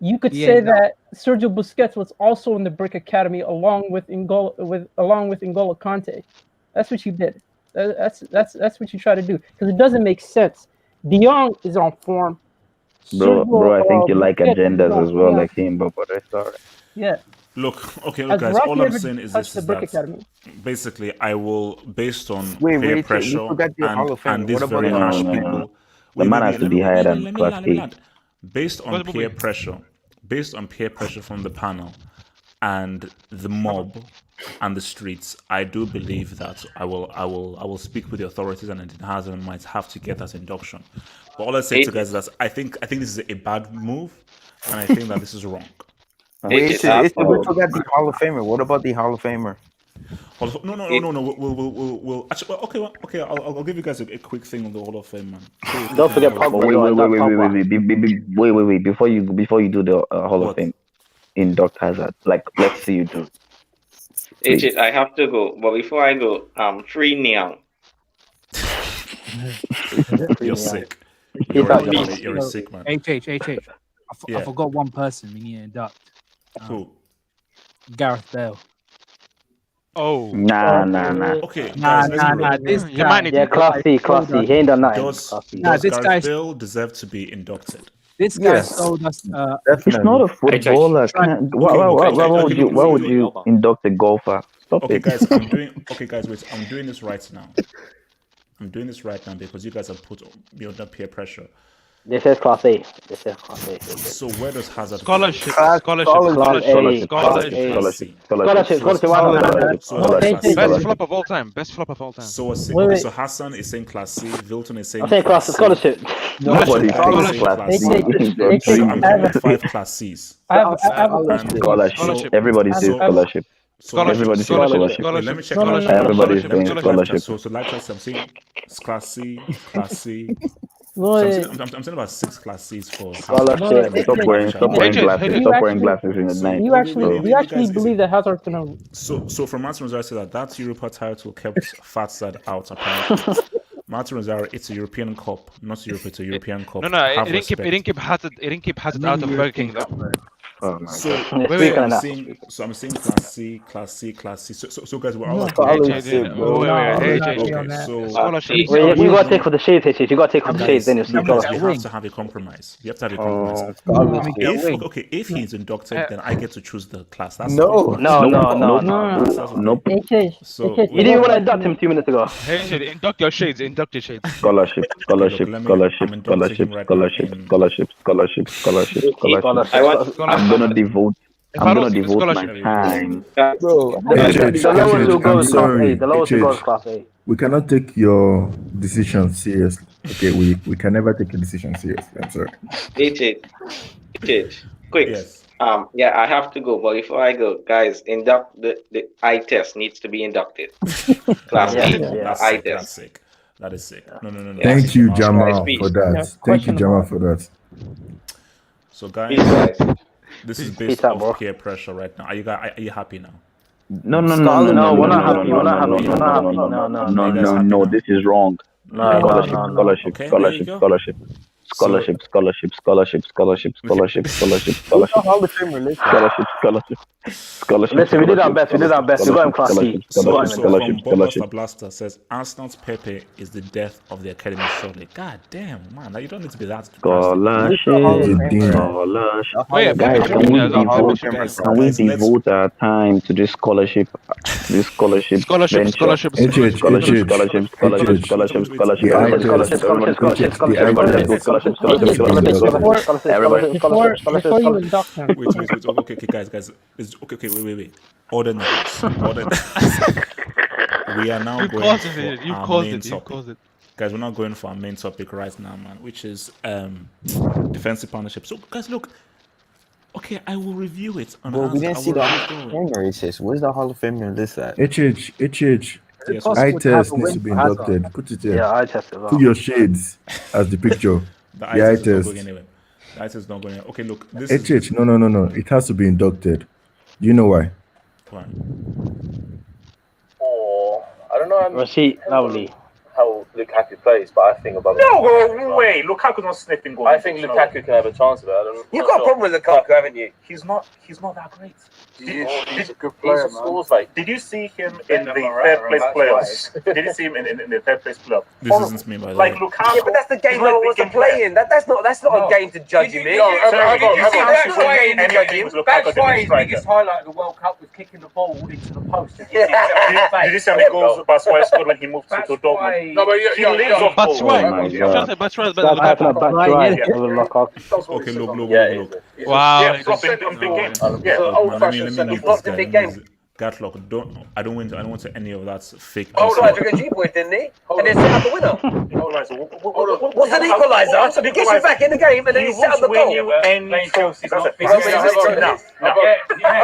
[SPEAKER 10] you could say that Sergio Busquets was also in the Brick Academy along with N'Golo Conte. That's what you did. That's what you try to do because it doesn't make sense. De Jong is on form.
[SPEAKER 8] Bro, I think you like
[SPEAKER 10] Busquets is
[SPEAKER 8] agendas
[SPEAKER 10] on
[SPEAKER 8] as well,
[SPEAKER 10] form.
[SPEAKER 8] like him, but that's all right.
[SPEAKER 10] Yeah.
[SPEAKER 1] Look, okay,
[SPEAKER 10] Has
[SPEAKER 1] look, guys.
[SPEAKER 10] Rocky
[SPEAKER 1] All I'm
[SPEAKER 10] ever
[SPEAKER 1] saying is
[SPEAKER 10] touched
[SPEAKER 1] this: is
[SPEAKER 10] the Brick
[SPEAKER 1] that
[SPEAKER 10] Academy?
[SPEAKER 1] basically, I will, based on
[SPEAKER 3] Wait,
[SPEAKER 1] peer
[SPEAKER 3] you
[SPEAKER 1] pressure
[SPEAKER 3] forgot your Hall of Fame.
[SPEAKER 1] and these
[SPEAKER 3] What about
[SPEAKER 1] very
[SPEAKER 3] the
[SPEAKER 8] No,
[SPEAKER 1] harsh
[SPEAKER 8] no, no, no.
[SPEAKER 1] people.
[SPEAKER 8] The man has to be higher than
[SPEAKER 1] Let me
[SPEAKER 8] Class
[SPEAKER 1] land, let me
[SPEAKER 8] A.
[SPEAKER 1] land. Based on peer pressure, from the panel and the mob and the streets, I do believe that I will speak with the authorities, and Eden Hazard might have to get that induction. But all I say to you guys is that I think this is a bad move, and I think that this is wrong.
[SPEAKER 3] Wait, we forgot the Hall of Famer. What about the Hall of Famer?
[SPEAKER 1] No. We'll actually. Okay. I'll give you guys a quick thing on the Hall of Fame, man.
[SPEAKER 4] Don't forget Pogba.
[SPEAKER 8] Wait. Before you do the Hall of Fame, induct Hazard. Like, let's see you do.
[SPEAKER 11] AJ, I have to go, but before I go, free Niang.
[SPEAKER 1] You're sick.
[SPEAKER 4] You're
[SPEAKER 1] a sick man.
[SPEAKER 12] HH. I forgot one person we need to induct.
[SPEAKER 1] Who?
[SPEAKER 12] Gareth Bale.
[SPEAKER 13] Oh.
[SPEAKER 8] Nah.
[SPEAKER 1] Okay,
[SPEAKER 12] Nah.
[SPEAKER 13] This guy, might need
[SPEAKER 4] Class C. He ain't done nothing.
[SPEAKER 1] Does Gareth Bale deserve to be inducted?
[SPEAKER 12] This guy sold us.
[SPEAKER 8] He's not a footballer. Why would you induct a golfer? Stop
[SPEAKER 1] Okay,
[SPEAKER 8] it.
[SPEAKER 1] guys, wait. I'm doing this right now. Because you guys have put me under peer pressure.
[SPEAKER 4] This is Class A.
[SPEAKER 1] So where does Hazard
[SPEAKER 13] Scholarship.
[SPEAKER 1] Best
[SPEAKER 13] flop of all time.
[SPEAKER 1] So so Hassan is saying Class C, Vilton is saying
[SPEAKER 4] I'm saying class scholarship.
[SPEAKER 8] Nobody's saying Class C.
[SPEAKER 1] I'm giving 5 Class C's.
[SPEAKER 10] I have a question.
[SPEAKER 8] Scholarship. Everybody's doing scholarship. Everybody's doing scholarship.
[SPEAKER 1] Let me check.
[SPEAKER 8] Everybody's doing scholarship.
[SPEAKER 1] So like I'm saying Class C.
[SPEAKER 10] No,
[SPEAKER 1] I'm saying about 6 Class C's for
[SPEAKER 8] Stop wearing glasses in the night.
[SPEAKER 10] You actually believe that Hazard's gonna?
[SPEAKER 1] So from Martin Rosario said that Europa title kept Fatsad out apparently. Martin Rosario, it's a European Cup, not Europe. It's a European Cup.
[SPEAKER 13] No, it didn't keep Hazard out of Burger King though.
[SPEAKER 1] So I'm saying Class C. So guys, we're all
[SPEAKER 4] Scholarship. You gotta take for the shades, HH. You gotta take for the shades, then you see.
[SPEAKER 1] You have to have a compromise. If he's inducted, then I get to choose the class. That's
[SPEAKER 4] no.
[SPEAKER 1] So
[SPEAKER 4] you didn't want to induct him 2 minutes ago.
[SPEAKER 13] Induct your shades.
[SPEAKER 8] Scholarship. I'm gonna devote my time.
[SPEAKER 15] Bro,
[SPEAKER 4] the lowest will go is Class A.
[SPEAKER 16] We cannot take your decision seriously. Okay, we can never take a decision seriously. I'm sorry.
[SPEAKER 11] HH, quick.
[SPEAKER 1] Yes.
[SPEAKER 11] I have to go, but before I go, guys, induct the eye test needs to be inducted. Class A, eye test.
[SPEAKER 1] That is sick. No.
[SPEAKER 16] Thank you, Jamal, for that. Thank you, Jamal, for that.
[SPEAKER 1] So guys, this is based off peer pressure right now. Are you happy now?
[SPEAKER 8] No, we're not happy. No, this is wrong. Scholarship.
[SPEAKER 4] Listen, we did our best. We got him Class C.
[SPEAKER 1] So Blaster says Arsenal's Pepe is the death of the academy shortly. God damn, man, you don't need to be that.
[SPEAKER 8] Can we devote our time to this scholarship?
[SPEAKER 10] Before you induct him.
[SPEAKER 1] Wait. Okay, guys. Wait. Order now. We are now going for our main topic. Guys, we're not going for our main topic right now, man, which is defensive partnership. So, guys, look. Okay, I will review it.
[SPEAKER 3] Bro, we didn't see the Hall of Famer. It says, where's the Hall of Famer list at?
[SPEAKER 16] HH.
[SPEAKER 1] Yes,
[SPEAKER 16] eye test needs to be inducted. Put it here.
[SPEAKER 4] Yeah, eye test as well.
[SPEAKER 16] Put your shades as the picture.
[SPEAKER 1] The eye test is not going anywhere. The eye test is not going anywhere. Okay, look. This
[SPEAKER 16] HH, no. It has to be inducted. Do you know why?
[SPEAKER 1] Why?
[SPEAKER 4] I don't know. Rashid, lovely.
[SPEAKER 17] How Lukaku plays, but I think above.
[SPEAKER 1] No way. Lukaku's not sniffing goals.
[SPEAKER 17] I think Lukaku can have a chance of it. You've got a problem with Lukaku, haven't you?
[SPEAKER 1] He's not that great.
[SPEAKER 17] He's a good player, man.
[SPEAKER 1] Did you see him in the third place playoffs? Did you see him in the third place playoff?
[SPEAKER 18] This isn't me, by the
[SPEAKER 1] like
[SPEAKER 18] way.
[SPEAKER 1] Lukaku.
[SPEAKER 17] Yeah, but that's the game no one wants to play in. That's not a game to judge him in.
[SPEAKER 1] That's why
[SPEAKER 17] his biggest highlight of the World Cup was kicking the ball into the post.
[SPEAKER 1] Did you see how many goals Batshuayi scored when he moved to Dortmund?
[SPEAKER 17] No, but
[SPEAKER 1] he lives off goals.
[SPEAKER 13] Batshuayi better than Lukaku.
[SPEAKER 18] Okay, look.
[SPEAKER 13] Wow.
[SPEAKER 1] Yeah, in big games. Yeah.
[SPEAKER 18] Let me meet this guy. Gatlock, I don't want to any of that fake.
[SPEAKER 17] Oh, no, I took a G-boy, didn't he? And then set up the winner. What's an equaliser? He gets you back in the game and then he set up the goal.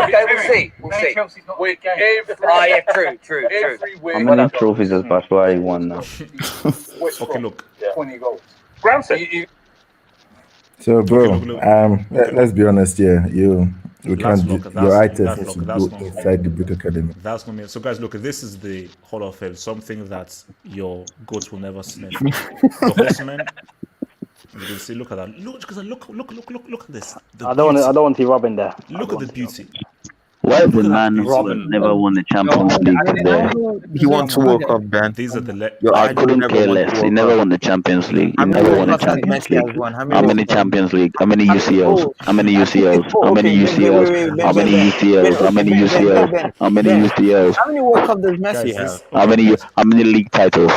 [SPEAKER 17] Okay, we'll see. Oh, yeah, true.
[SPEAKER 8] How many trophies has Batshuayi won now?
[SPEAKER 18] Okay, look.
[SPEAKER 17] 20 goals.
[SPEAKER 1] Granted.
[SPEAKER 16] So, bro, let's be honest here. We can't. Your items should go inside the Brick Academy.
[SPEAKER 18] That's not me. So, guys, look, this is the Hall of Fame. Something that your goats will never sniff. The horsemen. You can see. Look at that. Look at this.
[SPEAKER 4] I don't want to rub in there.
[SPEAKER 18] Look at the beauty.
[SPEAKER 8] Why is the man who never won the Champions League there?
[SPEAKER 3] He won 2 World Cup, Ben.
[SPEAKER 18] These are the.
[SPEAKER 8] I couldn't care less. He never won the Champions League. He never won the Champions League. How many Champions League? How many UCLs? How many UCLs? How many UCLs? How many UCLs? How many UCLs? How many UCLs?
[SPEAKER 3] How many World Cup does Messi have?
[SPEAKER 8] How many league titles?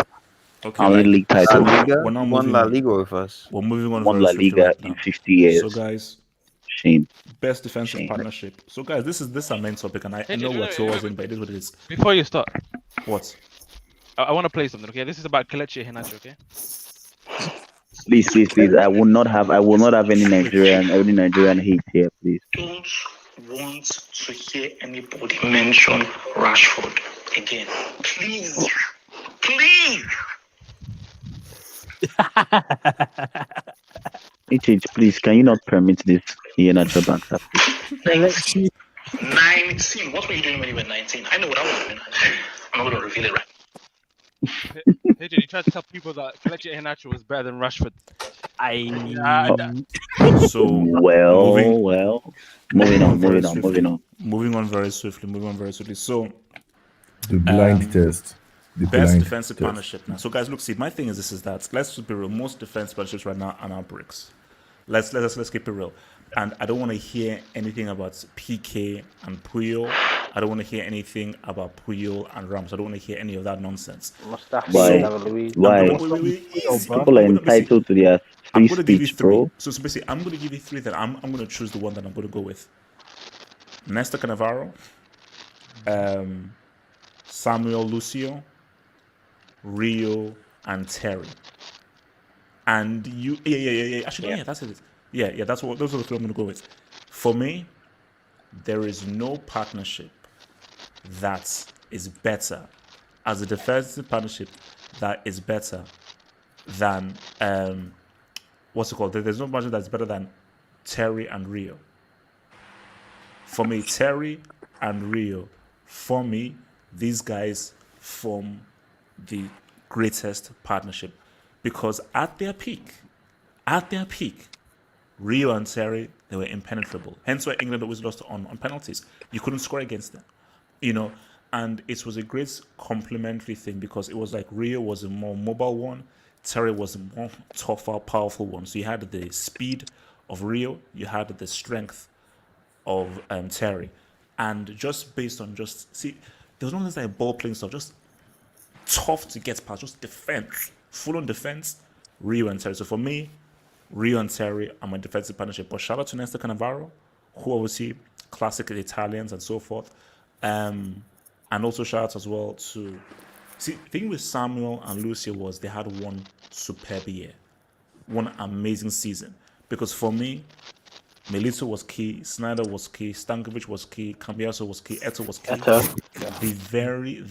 [SPEAKER 18] Okay,
[SPEAKER 8] how many league titles?
[SPEAKER 3] One La Liga with us.
[SPEAKER 18] We're moving on.
[SPEAKER 8] One La Liga in 50 years.
[SPEAKER 18] So, guys.
[SPEAKER 8] Shame.
[SPEAKER 18] Best defensive partnership. So, guys, this is our main topic, and I know we're towards it, but it is what it is.
[SPEAKER 13] Before you start,
[SPEAKER 18] what?
[SPEAKER 13] I want to play something. Okay, this is about Kelechi Iheanacho. Okay.
[SPEAKER 8] Please. I will not have any Nigerian hate here, please.
[SPEAKER 19] Don't want to hear anybody mention Rashford again. Please.
[SPEAKER 8] HH, please, can you not permit this Iheanacho banter?
[SPEAKER 19] 19. What were you doing when you were 19? I know what I was doing. I'm not going to reveal it right.
[SPEAKER 13] AJ, you tried to tell people that Kelechi Iheanacho was better than Rashford.
[SPEAKER 18] So
[SPEAKER 8] moving on.
[SPEAKER 18] Moving on very swiftly. So
[SPEAKER 16] the blind test. The
[SPEAKER 18] best defensive partnership now. So guys, look, see, my thing is that let's be real. Most defense partnerships right now are now bricks. Let's keep it real. And I don't want to hear anything about PK and Puyol. I don't want to hear anything about Puyol and Rams. I don't want to hear any of that nonsense.
[SPEAKER 8] Why? People are entitled to their free speech, bro.
[SPEAKER 18] So basically, I'm going to give you 3 that I'm going to choose the one that I'm going to go with. Nesta Cannavaro, Samuel Lucio, Rio, and Terry. And you, actually, that's it. Yeah, those are the 3 I'm going to go with. For me, there is no partnership that is better as a defensive partnership that is better than what's it called? There's no partnership that's better than Terry and Rio. For me, Terry and Rio, for me, these guys form the greatest partnership because at their peak, Rio and Serie, they were impenetrable. Hence why England always lost on penalties. You couldn't score against them, and it was a great complementary thing because it was like Rio was a more mobile one, Serie was a more tougher, powerful one. So you had the speed of Rio, you had the strength of Serie, and just based on there was no like ball playing stuff, just tough to get past, just defense, full on defense, Rio and Serie. So for me, Rio and Serie are my defensive partnership. But shout out to Nesta Cannavaro, who obviously classic Italians and so forth. And also shout out as well to... See, the thing with Samuel and Lucio was they had one superb year. One amazing season. Because for me, Milito was key, Snyder was key, Stankovic was key, Cambiaso was key, Eto was key.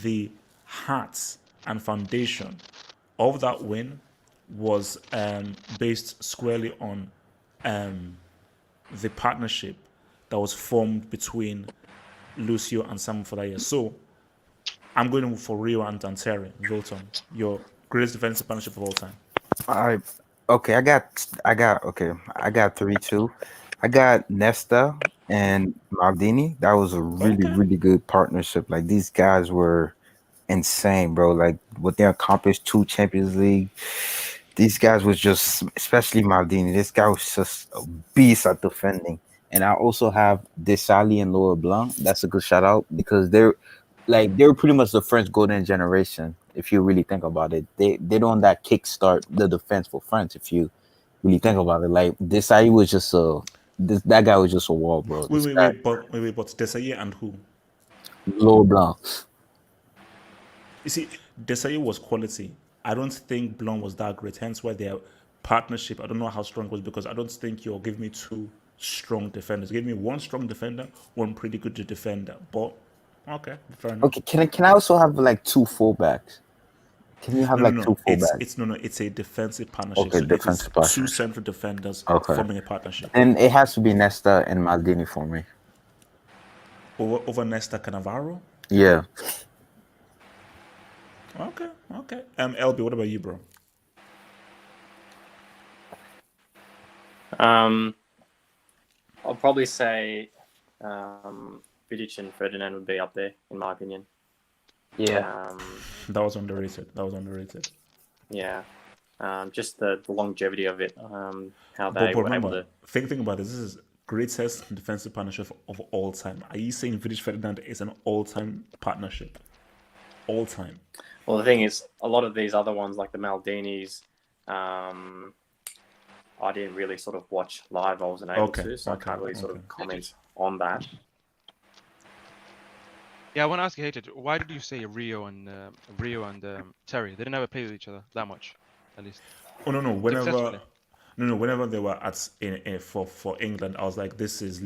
[SPEAKER 18] The heart and foundation of that win was based squarely on the partnership that was formed between Lucio and Samuel for that year. So I'm going for Rio and Terry. Vote on your Greatest defensive partnership of all time.
[SPEAKER 3] I got 3-2. I got Nesta and Maldini. That was a really good partnership. Like these guys were insane, bro. Like what they accomplished, 2 Champions League. These guys was just, especially Maldini. This guy was just a beast at defending. And I also have Desali and Laurent Blanc. That's a good shout out because they were pretty much the French golden generation. If you really think about it, they don't that kickstart the defense for France. If you really think about it, like Desai was just that guy was just a wall, bro.
[SPEAKER 18] Wait, but Desailly and who?
[SPEAKER 3] Laurent Blanc.
[SPEAKER 18] You see, Desailly was quality. I don't think Blanc was that great. Hence why their partnership, I don't know how strong it was because I don't think you'll give me 2 strong defenders. Give me 1 strong defender, 1 pretty good defender. But okay, fair enough.
[SPEAKER 3] Okay, can I also have like 2 fullbacks? Can you have 2 fullbacks?
[SPEAKER 18] It's a defensive partnership.
[SPEAKER 3] Okay,
[SPEAKER 18] so
[SPEAKER 3] defensive
[SPEAKER 18] it is 2
[SPEAKER 3] partnership.
[SPEAKER 18] central defenders forming a partnership.
[SPEAKER 3] And it has to be Nesta and Maldini for me.
[SPEAKER 18] Over Nesta Cannavaro?
[SPEAKER 3] Yeah.
[SPEAKER 18] Okay. LB, what about you, bro?
[SPEAKER 6] I'll probably say Vidic and Ferdinand would be up there, in my opinion.
[SPEAKER 4] Yeah.
[SPEAKER 18] That was underrated.
[SPEAKER 6] Yeah. Just the longevity of it, how they were able to...
[SPEAKER 18] Think about this. This is greatest defensive partnership of all time. Are you saying Vidic Ferdinand is an all-time partnership? All time.
[SPEAKER 6] Well, the thing is, a lot of these other ones, like the Maldinis, I didn't really sort of watch live. I wasn't able to, so I can't really sort of comment on that.
[SPEAKER 13] Yeah, I want to ask you, Hated, why did you say Rio and Terry? They never played with each other that much, at least.
[SPEAKER 18] Oh no! Whenever they were for England, I was like, this is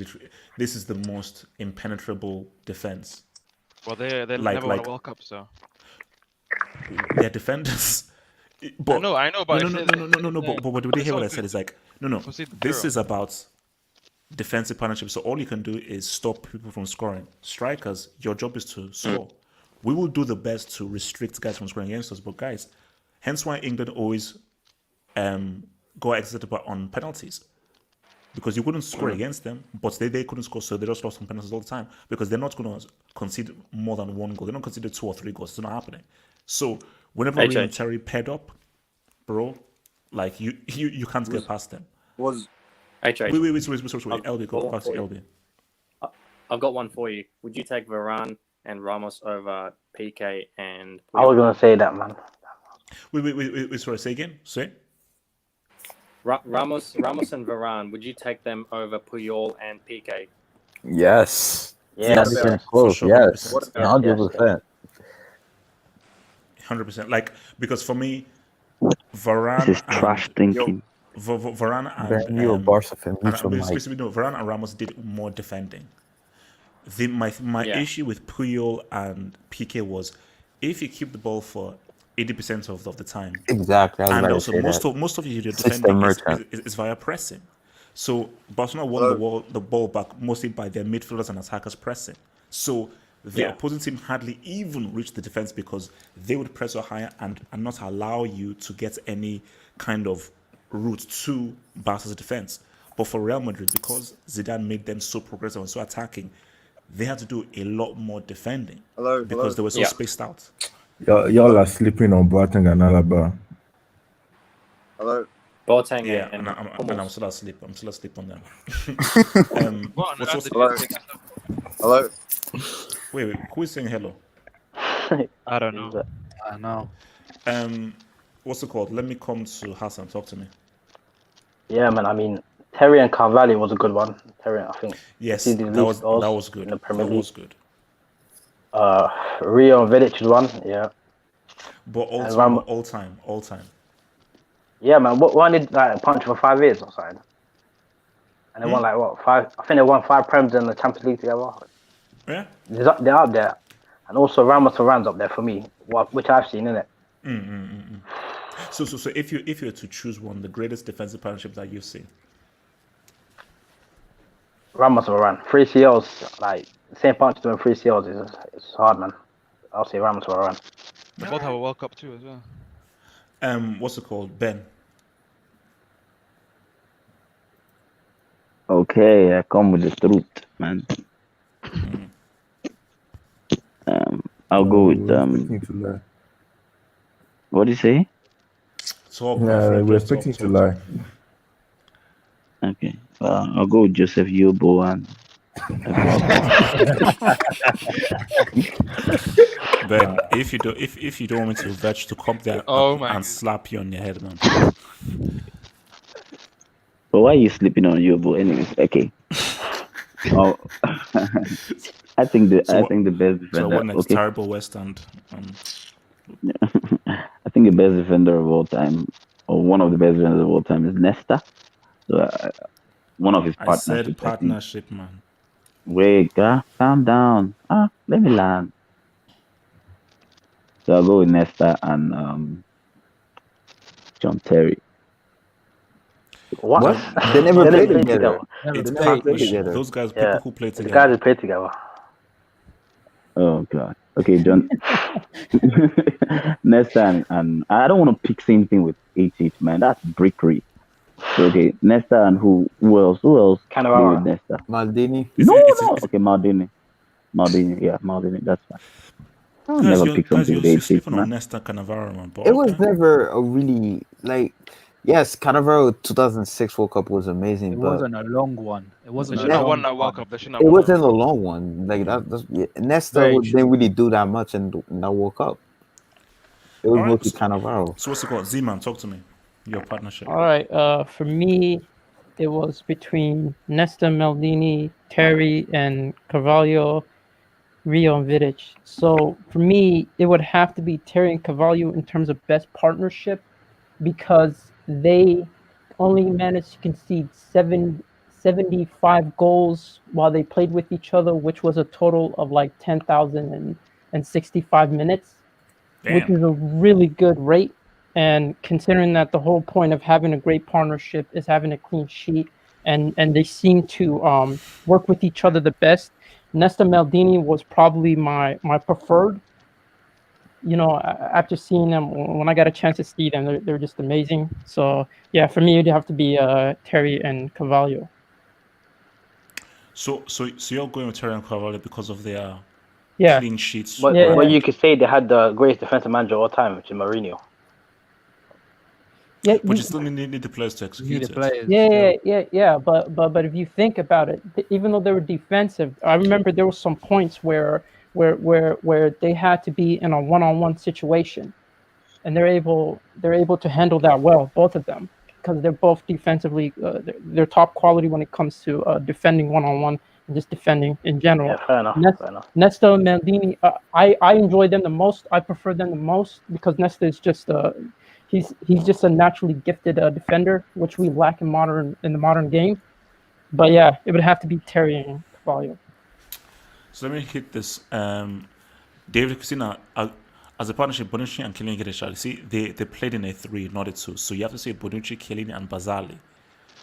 [SPEAKER 18] the most impenetrable defense.
[SPEAKER 13] Well, they never won a World Cup, so
[SPEAKER 18] they're defenders. But
[SPEAKER 13] I know, but
[SPEAKER 18] no. But what did you hear what I said? Is like, no. This is about defensive partnership. So all you can do is stop people from scoring. Strikers, your job is to score. We will do the best to restrict guys from scoring against us. But guys, hence why England always go exit on penalties. Because you couldn't score against them, but they couldn't score, so they just lost on penalties all the time. Because they're not going to concede more than 1 goal. They don't concede 2 or 3 goals. It's not happening. So whenever Rio and Terry paired up, bro, like you can't get past them. Wait, LB, go past LB.
[SPEAKER 6] I've got one for you. Would you take Varane and Ramos over PK and...
[SPEAKER 4] I was gonna say that, man.
[SPEAKER 18] Wait, sorry, say again? Say?
[SPEAKER 6] Ramos and Varane, would you take them over Puyol and PK?
[SPEAKER 3] Yes.
[SPEAKER 4] Yeah,
[SPEAKER 3] not even close.
[SPEAKER 18] Sure,
[SPEAKER 3] yes.
[SPEAKER 18] 100%. 100%. Like, because for me, Varane
[SPEAKER 8] This is trash thinking.
[SPEAKER 18] Varane and
[SPEAKER 3] you're a Barca fan.
[SPEAKER 18] Varane and Ramos did more defending. My issue with Puyol and PK was if you keep the ball for 80% of the time.
[SPEAKER 3] Exactly.
[SPEAKER 18] And also most of your defending is via pressing. So Barcelona won the ball back mostly by their midfielders and attackers pressing. So the opposing team hardly even reached the defense because they would press you higher and not allow you to get any kind of route to Barca's defense. But for Real Madrid, because Zidane made them so progressive and so attacking, they had to do a lot more defending because they were so spaced out.
[SPEAKER 16] Y'all are sleeping on Boateng and Alaba.
[SPEAKER 6] Hello. Boateng,
[SPEAKER 18] and I'm still asleep. I'm still asleep on them.
[SPEAKER 6] Hello.
[SPEAKER 18] Wait, who is saying hello?
[SPEAKER 12] I don't know. I know.
[SPEAKER 18] What's it called? Let me come to Hassan. Talk to me.
[SPEAKER 4] Yeah, man. I mean, Terry and Carvalho was a good one. Terry, I think.
[SPEAKER 18] Yes, that was good.
[SPEAKER 4] In the Premier
[SPEAKER 18] That
[SPEAKER 4] League.
[SPEAKER 18] was good.
[SPEAKER 4] Rio and Vidic was one, yeah.
[SPEAKER 18] But all time.
[SPEAKER 4] Yeah, man. What did like punch for 5 years or something? And they won like what 5? I think they won 5 Prems in the Champions League together.
[SPEAKER 18] Yeah.
[SPEAKER 4] They're up there, and also Ramos and Varane's up there for me, which I've seen, innit?
[SPEAKER 18] So if you were to choose one, the greatest defensive partnership that you've seen.
[SPEAKER 4] Ramos and Varane, 3 CLs, like same punch doing 3 CLs is hard, man. I'll say Ramos and Varane.
[SPEAKER 13] They both have a World Cup too as well.
[SPEAKER 18] What's it called? Ben.
[SPEAKER 8] Okay, I come with the truth, man. I'll go with what do you say?
[SPEAKER 18] Talk,
[SPEAKER 16] Yeah, we're expecting to lie.
[SPEAKER 8] Okay, I'll go with Joseph Yobo and.
[SPEAKER 18] Ben, if you don't want me to vetch to come there and slap you on your head, man.
[SPEAKER 8] But why are you sleeping on Yobo? Anyways, okay. Oh, I think the best defender.
[SPEAKER 18] So what next? Terrible West End.
[SPEAKER 8] I think the best defender of all time, or one of the best defenders of all time, is Nesta. So one of his partnerships.
[SPEAKER 18] I said partnership, man.
[SPEAKER 8] Wait, calm down. Let me land. So I'll go with Nesta and John Terry.
[SPEAKER 3] What? They never played together.
[SPEAKER 18] It's partnership. Those guys, people who play together.
[SPEAKER 4] The guys who play together.
[SPEAKER 8] Oh God. Okay, John. Nesta and I don't want to pick same thing with HH, man. That's brickery. So, okay, Nesta and who else?
[SPEAKER 4] Cannavaro.
[SPEAKER 8] With Nesta.
[SPEAKER 3] Maldini.
[SPEAKER 8] No. Okay, Maldini. Yeah, Maldini. That's fine. I'll never pick something with HH, man.
[SPEAKER 18] On Nesta Cannavaro, man.
[SPEAKER 3] It was never a really Yes, Cannavaro 2006 World Cup was amazing,
[SPEAKER 12] It
[SPEAKER 3] but
[SPEAKER 12] wasn't a long one. It wasn't.
[SPEAKER 13] They won that World Cup.
[SPEAKER 3] It wasn't a long one. Like Nesta didn't really do that much in that World Cup. It was mostly Cannavaro.
[SPEAKER 18] So what's it called? Z-Man, talk to me. Your partnership.
[SPEAKER 10] All right. For me, it was between Nesta, Maldini, Terry, and Carvalho, Rio, and Vidic. So for me, it would have to be Terry and Carvalho in terms of best partnership, because they only managed to concede 75 goals while they played with each other, which was a total of like 10,065 minutes, which is a really good rate. And considering that the whole point of having a great partnership is having a clean sheet, and they seem to work with each other the best, Nesta Maldini was probably my preferred. You know, after seeing them, when I got a chance to see them, they're just amazing. So yeah, for me, it'd have to be Terry and Carvalho.
[SPEAKER 18] So you're going with Terry and Carvalho because of their clean sheets.
[SPEAKER 4] Well, you could say they had the greatest defensive manager of all time, which is Mourinho.
[SPEAKER 10] Yeah,
[SPEAKER 18] but you still need the players to execute it.
[SPEAKER 10] Yeah. But if you think about it, even though they were defensive, I remember there were some points where they had to be in a one-on-one situation, and they're able to handle that well, both of them, because they're both defensively they're top quality when it comes to defending one-on-one and just defending in general.
[SPEAKER 4] Yeah, fair enough.
[SPEAKER 10] Nesta and Maldini, I enjoy them the most. I prefer them the most because Nesta is just he's just a naturally gifted defender, which we lack in the modern game. But yeah, it would have to be Terry and Carvalho.
[SPEAKER 18] So let me hit this. David Christina, as a partnership, Bonucci and Chiellini get a shot. See, they played in a 3, not a 2. So you have to say Bonucci, Chiellini, and Basali.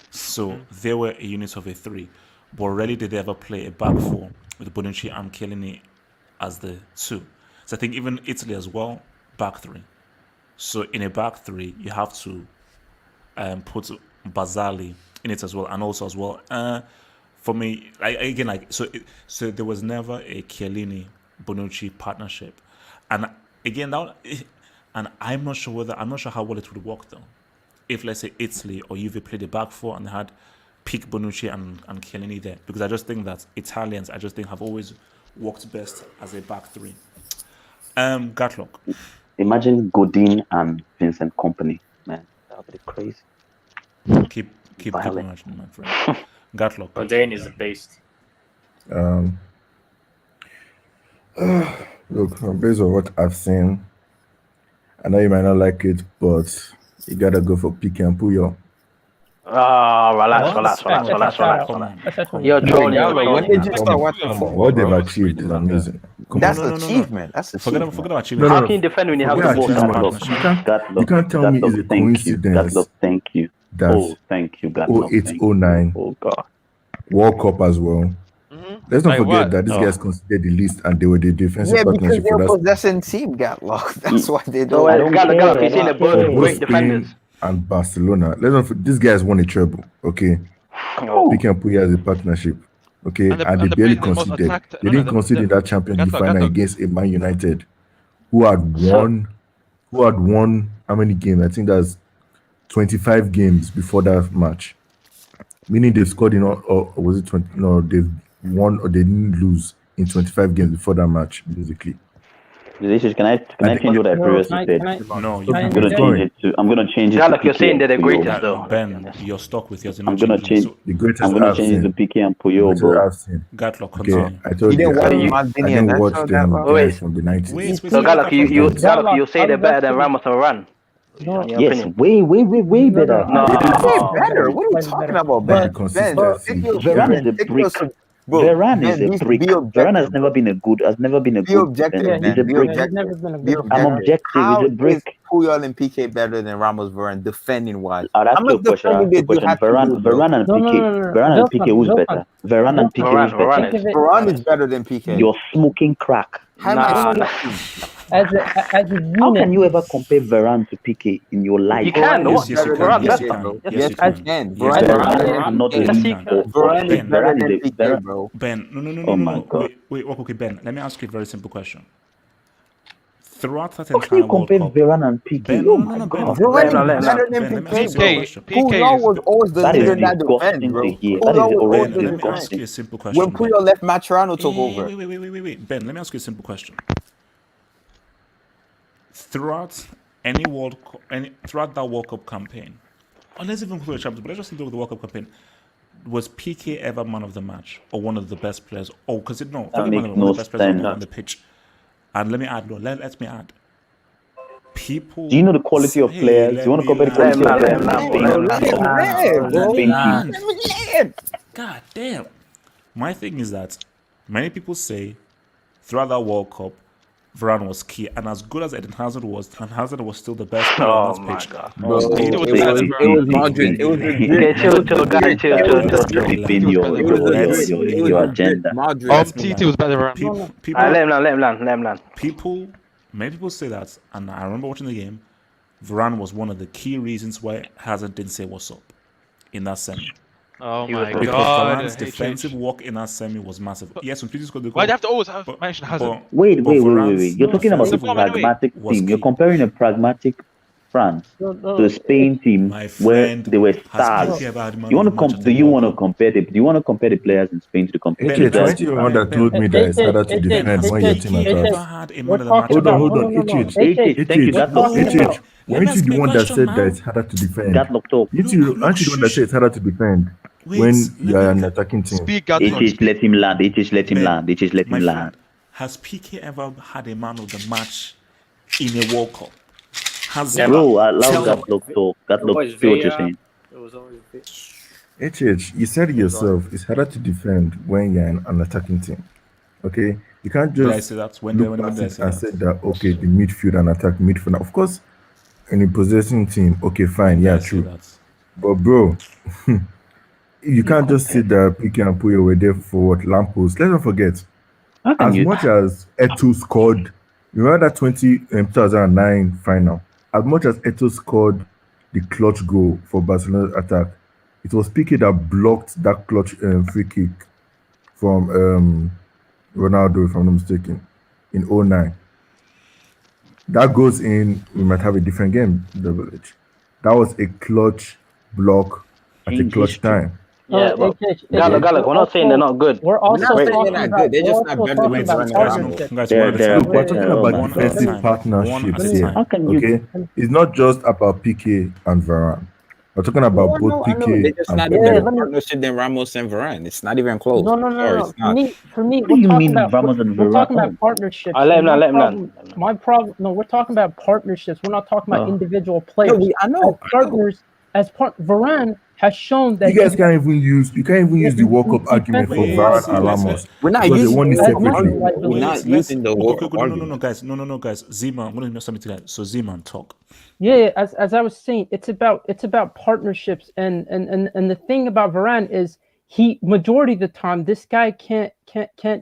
[SPEAKER 18] So they were a unit of a 3. But rarely did they ever play a back 4 with Bonucci and Chiellini as the 2. So I think even Italy as well, back 3. So in a back 3, you have to put Basali in it as well, and also as well. For me, so there was never a Chiellini Bonucci partnership, and again and I'm not sure how well it would work though. If let's say Italy or Juve played a back 4 and they had pick Bonucci and Chiellini there, because I just think that Italians have always worked best as a back 3. Gatlock.
[SPEAKER 8] Imagine Godin and Vincent Kompany, man. That would be crazy.
[SPEAKER 18] Keep imagining, my friend. Gatlock.
[SPEAKER 6] Godin is the beast.
[SPEAKER 16] Look, based on what I've seen, I know you might not like it, but you gotta go for Piqué and Puyol.
[SPEAKER 4] Relax. You're trolling.
[SPEAKER 3] When did you start watching football?
[SPEAKER 16] What they've achieved is amazing.
[SPEAKER 3] That's achievement. That's
[SPEAKER 18] Forget
[SPEAKER 3] achievement.
[SPEAKER 18] about achievement.
[SPEAKER 4] How can you defend when you have the ball?
[SPEAKER 16] You can't tell me it's a coincidence.
[SPEAKER 8] Thank you.
[SPEAKER 16] That
[SPEAKER 8] thank you, Gatlock.
[SPEAKER 16] 08, 09
[SPEAKER 8] Oh God.
[SPEAKER 16] World Cup as well. Let's not
[SPEAKER 13] Like
[SPEAKER 16] forget
[SPEAKER 13] what?
[SPEAKER 16] that these
[SPEAKER 8] Oh.
[SPEAKER 16] guys considered the least, and they were the defensive
[SPEAKER 3] Yeah, because
[SPEAKER 16] partnership
[SPEAKER 3] their
[SPEAKER 16] for that.
[SPEAKER 3] possession team got lost. That's why they
[SPEAKER 4] So
[SPEAKER 3] don't.
[SPEAKER 8] I don't
[SPEAKER 4] Gallop,
[SPEAKER 8] care.
[SPEAKER 4] you're saying they're both
[SPEAKER 16] But both
[SPEAKER 4] great defenders.
[SPEAKER 16] Spain and Barcelona. Let's not. These guys won a treble. Okay,
[SPEAKER 4] Oh.
[SPEAKER 16] Pique and Puya as a partnership. Okay,
[SPEAKER 13] And
[SPEAKER 16] and they
[SPEAKER 13] the
[SPEAKER 16] barely
[SPEAKER 13] players the most
[SPEAKER 16] conceded.
[SPEAKER 13] attacked.
[SPEAKER 16] They didn't concede in that Champions League final against a Man United, who had won. Who had won how many games? I think that's 25 games before that match. Meaning they've scored in all, or was it 20? No, they've won or they didn't lose in 25 games before that match, basically.
[SPEAKER 8] Can I change what I previously said?
[SPEAKER 18] No,
[SPEAKER 8] I'm gonna change it to. I'm gonna change it.
[SPEAKER 4] Gallop,
[SPEAKER 8] to
[SPEAKER 4] you're saying they're the
[SPEAKER 8] PK and
[SPEAKER 4] greatest
[SPEAKER 8] Puyol.
[SPEAKER 4] though.
[SPEAKER 18] Ben, you're stuck with yours.
[SPEAKER 8] I'm gonna change.
[SPEAKER 16] The greatest
[SPEAKER 8] I'm gonna
[SPEAKER 16] I've
[SPEAKER 8] change it to
[SPEAKER 16] seen.
[SPEAKER 8] PK and Puyol, bro.
[SPEAKER 16] I've seen.
[SPEAKER 18] Gatlock,
[SPEAKER 16] Okay,
[SPEAKER 18] continue.
[SPEAKER 16] I told
[SPEAKER 3] You
[SPEAKER 16] you,
[SPEAKER 3] didn't watch
[SPEAKER 16] I
[SPEAKER 3] Maldini
[SPEAKER 16] didn't
[SPEAKER 3] and
[SPEAKER 16] watch
[SPEAKER 3] Nacho,
[SPEAKER 16] them
[SPEAKER 3] Gatlock?
[SPEAKER 16] guys from the 90s.
[SPEAKER 18] Wait,
[SPEAKER 4] So Gallop, you say they're better than Ramos or Varane.
[SPEAKER 10] No,
[SPEAKER 8] Yes, way better.
[SPEAKER 4] No.
[SPEAKER 3] Better? What are you talking about, Ben? Ben,
[SPEAKER 8] Varane is a brick. Varane is a brick. Varane has never been a good.
[SPEAKER 3] Be objective,
[SPEAKER 8] defender. He's
[SPEAKER 3] man.
[SPEAKER 8] a
[SPEAKER 3] Be
[SPEAKER 8] brick.
[SPEAKER 3] objective. Be
[SPEAKER 8] I'm
[SPEAKER 3] objective.
[SPEAKER 8] objective.
[SPEAKER 3] How
[SPEAKER 8] He's a brick.
[SPEAKER 3] is Puyol and PK better than Ramos Varane defending wise?
[SPEAKER 8] I'll ask you a question. Varane and PK. Varane and PK, who's better? Varane and PK, who's better?
[SPEAKER 3] Varane is better than PK.
[SPEAKER 8] You're smoking crack.
[SPEAKER 3] How am I smoking?
[SPEAKER 10] As a unit.
[SPEAKER 8] How can you ever compare Varane to PK in your life?
[SPEAKER 4] You can.
[SPEAKER 18] Yes, yes, you can. Yes, you
[SPEAKER 3] Yes,
[SPEAKER 18] can.
[SPEAKER 3] yes,
[SPEAKER 18] Yes,
[SPEAKER 3] I
[SPEAKER 18] you
[SPEAKER 3] can.
[SPEAKER 18] can.
[SPEAKER 8] Varane is not
[SPEAKER 18] Yes,
[SPEAKER 8] the
[SPEAKER 18] you can.
[SPEAKER 3] Varane is better than
[SPEAKER 8] Varane is
[SPEAKER 3] PK, bro.
[SPEAKER 18] Ben, no.
[SPEAKER 8] Oh my God.
[SPEAKER 18] Wait, okay, Ben. Let me ask you a very simple question. Throughout that
[SPEAKER 8] How can
[SPEAKER 18] entire
[SPEAKER 8] you
[SPEAKER 18] World
[SPEAKER 8] compare
[SPEAKER 18] Cup,
[SPEAKER 8] Varane and PK?
[SPEAKER 18] Ben,
[SPEAKER 8] Oh
[SPEAKER 18] no,
[SPEAKER 8] my
[SPEAKER 18] Ben.
[SPEAKER 8] God.
[SPEAKER 3] Varane is
[SPEAKER 18] Ben,
[SPEAKER 3] better than
[SPEAKER 18] Ben, let me
[SPEAKER 3] PK,
[SPEAKER 18] ask you
[SPEAKER 3] bro.
[SPEAKER 18] a question.
[SPEAKER 3] Puyol was always the
[SPEAKER 8] That is
[SPEAKER 3] leader in that
[SPEAKER 8] disgusting
[SPEAKER 3] defense, bro.
[SPEAKER 8] to hear. That is
[SPEAKER 3] Puyol was always
[SPEAKER 8] already
[SPEAKER 3] the
[SPEAKER 18] Ben, let me
[SPEAKER 3] defense.
[SPEAKER 18] ask you a simple question.
[SPEAKER 3] When Puyol left, Mascherano took over.
[SPEAKER 18] Wait. Ben, let me ask you a simple question. Throughout throughout that World Cup campaign, or let's even include the Champions, but let's just think of the World Cup campaign. Was PK ever man of the match or one of the best players? Oh, because one of the best players on the pitch. And let me add. People.
[SPEAKER 8] Do you know the quality of players? You want to compare the quality of players?
[SPEAKER 18] God damn. My thing is that many people say throughout that World Cup, Varane was key, and as good as Eden Hazard was still the best player on that pitch.
[SPEAKER 3] Bro, it was Madrid. It was
[SPEAKER 8] your agenda.
[SPEAKER 13] TT was better than
[SPEAKER 4] Let him land.
[SPEAKER 18] Many people say that, and I remember watching the game. Varane was one of the key reasons why Hazard didn't say what's up in that semi.
[SPEAKER 13] Oh my
[SPEAKER 18] because
[SPEAKER 13] God!
[SPEAKER 18] Varane's defensive work in that semi was massive. Yes, when Titi scored the goal.
[SPEAKER 13] Why do you have to always mention Hazard?
[SPEAKER 8] Wait. You're talking about a pragmatic team. You're comparing a pragmatic France to a Spain team where they were stars. Do you want to compare the players in Spain to the competitors?
[SPEAKER 16] Weren't you the one that told me that it's harder to defend when your team attacks? Hold on. Weren't you the one that said that it's harder to defend? Aren't you the one that said it's harder to defend when you are an attacking team?
[SPEAKER 8] Let him land.
[SPEAKER 18] Has PK ever had a man of the match in a World Cup?
[SPEAKER 8] Allow Gatlock talk. Gatlock, see what you're saying.
[SPEAKER 16] You said it yourself, it's harder to defend when you're an attacking team. Okay? You can't just
[SPEAKER 18] Did I say that? When did I say that?
[SPEAKER 16] said that, okay, the midfield and attack midfield. Of course, in a possessing team, okay, fine, yeah, true. But bro, you can't just say that Piqué and Puyol were there for what, lamppost. Let's not forget, as much as Eto'o scored, remember that 2009 final, as much as Eto'o scored the clutch goal for Barcelona's attack, it was Piqué that blocked that clutch free kick from Ronaldo, if I'm not mistaken, in 2009. That goes in, we might have a different game, the village. That was a clutch block at a clutch time.
[SPEAKER 4] Yeah, but Gallagher, we're not saying they're not good.
[SPEAKER 10] We're also
[SPEAKER 3] saying they're not good. They're just not better than
[SPEAKER 16] We're talking about defensive partnerships here. Okay, it's not just about Piqué and Varane. We're talking about both Piqué
[SPEAKER 3] They're just
[SPEAKER 16] and
[SPEAKER 3] not even a partnership than Ramos and Varane. It's not even close.
[SPEAKER 10] No. For me,
[SPEAKER 8] What do you mean Ramos and
[SPEAKER 10] we're talking
[SPEAKER 8] Varane?
[SPEAKER 10] about partnerships.
[SPEAKER 4] Let him land.
[SPEAKER 10] My problem. No, we're talking about partnerships. We're not talking about individual players.
[SPEAKER 3] No, I know.
[SPEAKER 10] Varane has shown that
[SPEAKER 16] you guys can't even use the World Cup argument for Varane and Ramos.
[SPEAKER 3] We're not
[SPEAKER 16] because they
[SPEAKER 3] using
[SPEAKER 16] won it
[SPEAKER 3] the
[SPEAKER 16] separately.
[SPEAKER 3] We're not using the World Cup argument.
[SPEAKER 18] No, guys. Zeman, I'm going to submit to that. So Zeman, talk.
[SPEAKER 10] Yeah, as I was saying, it's about partnerships, and the thing about Varane is majority of the time, this guy can't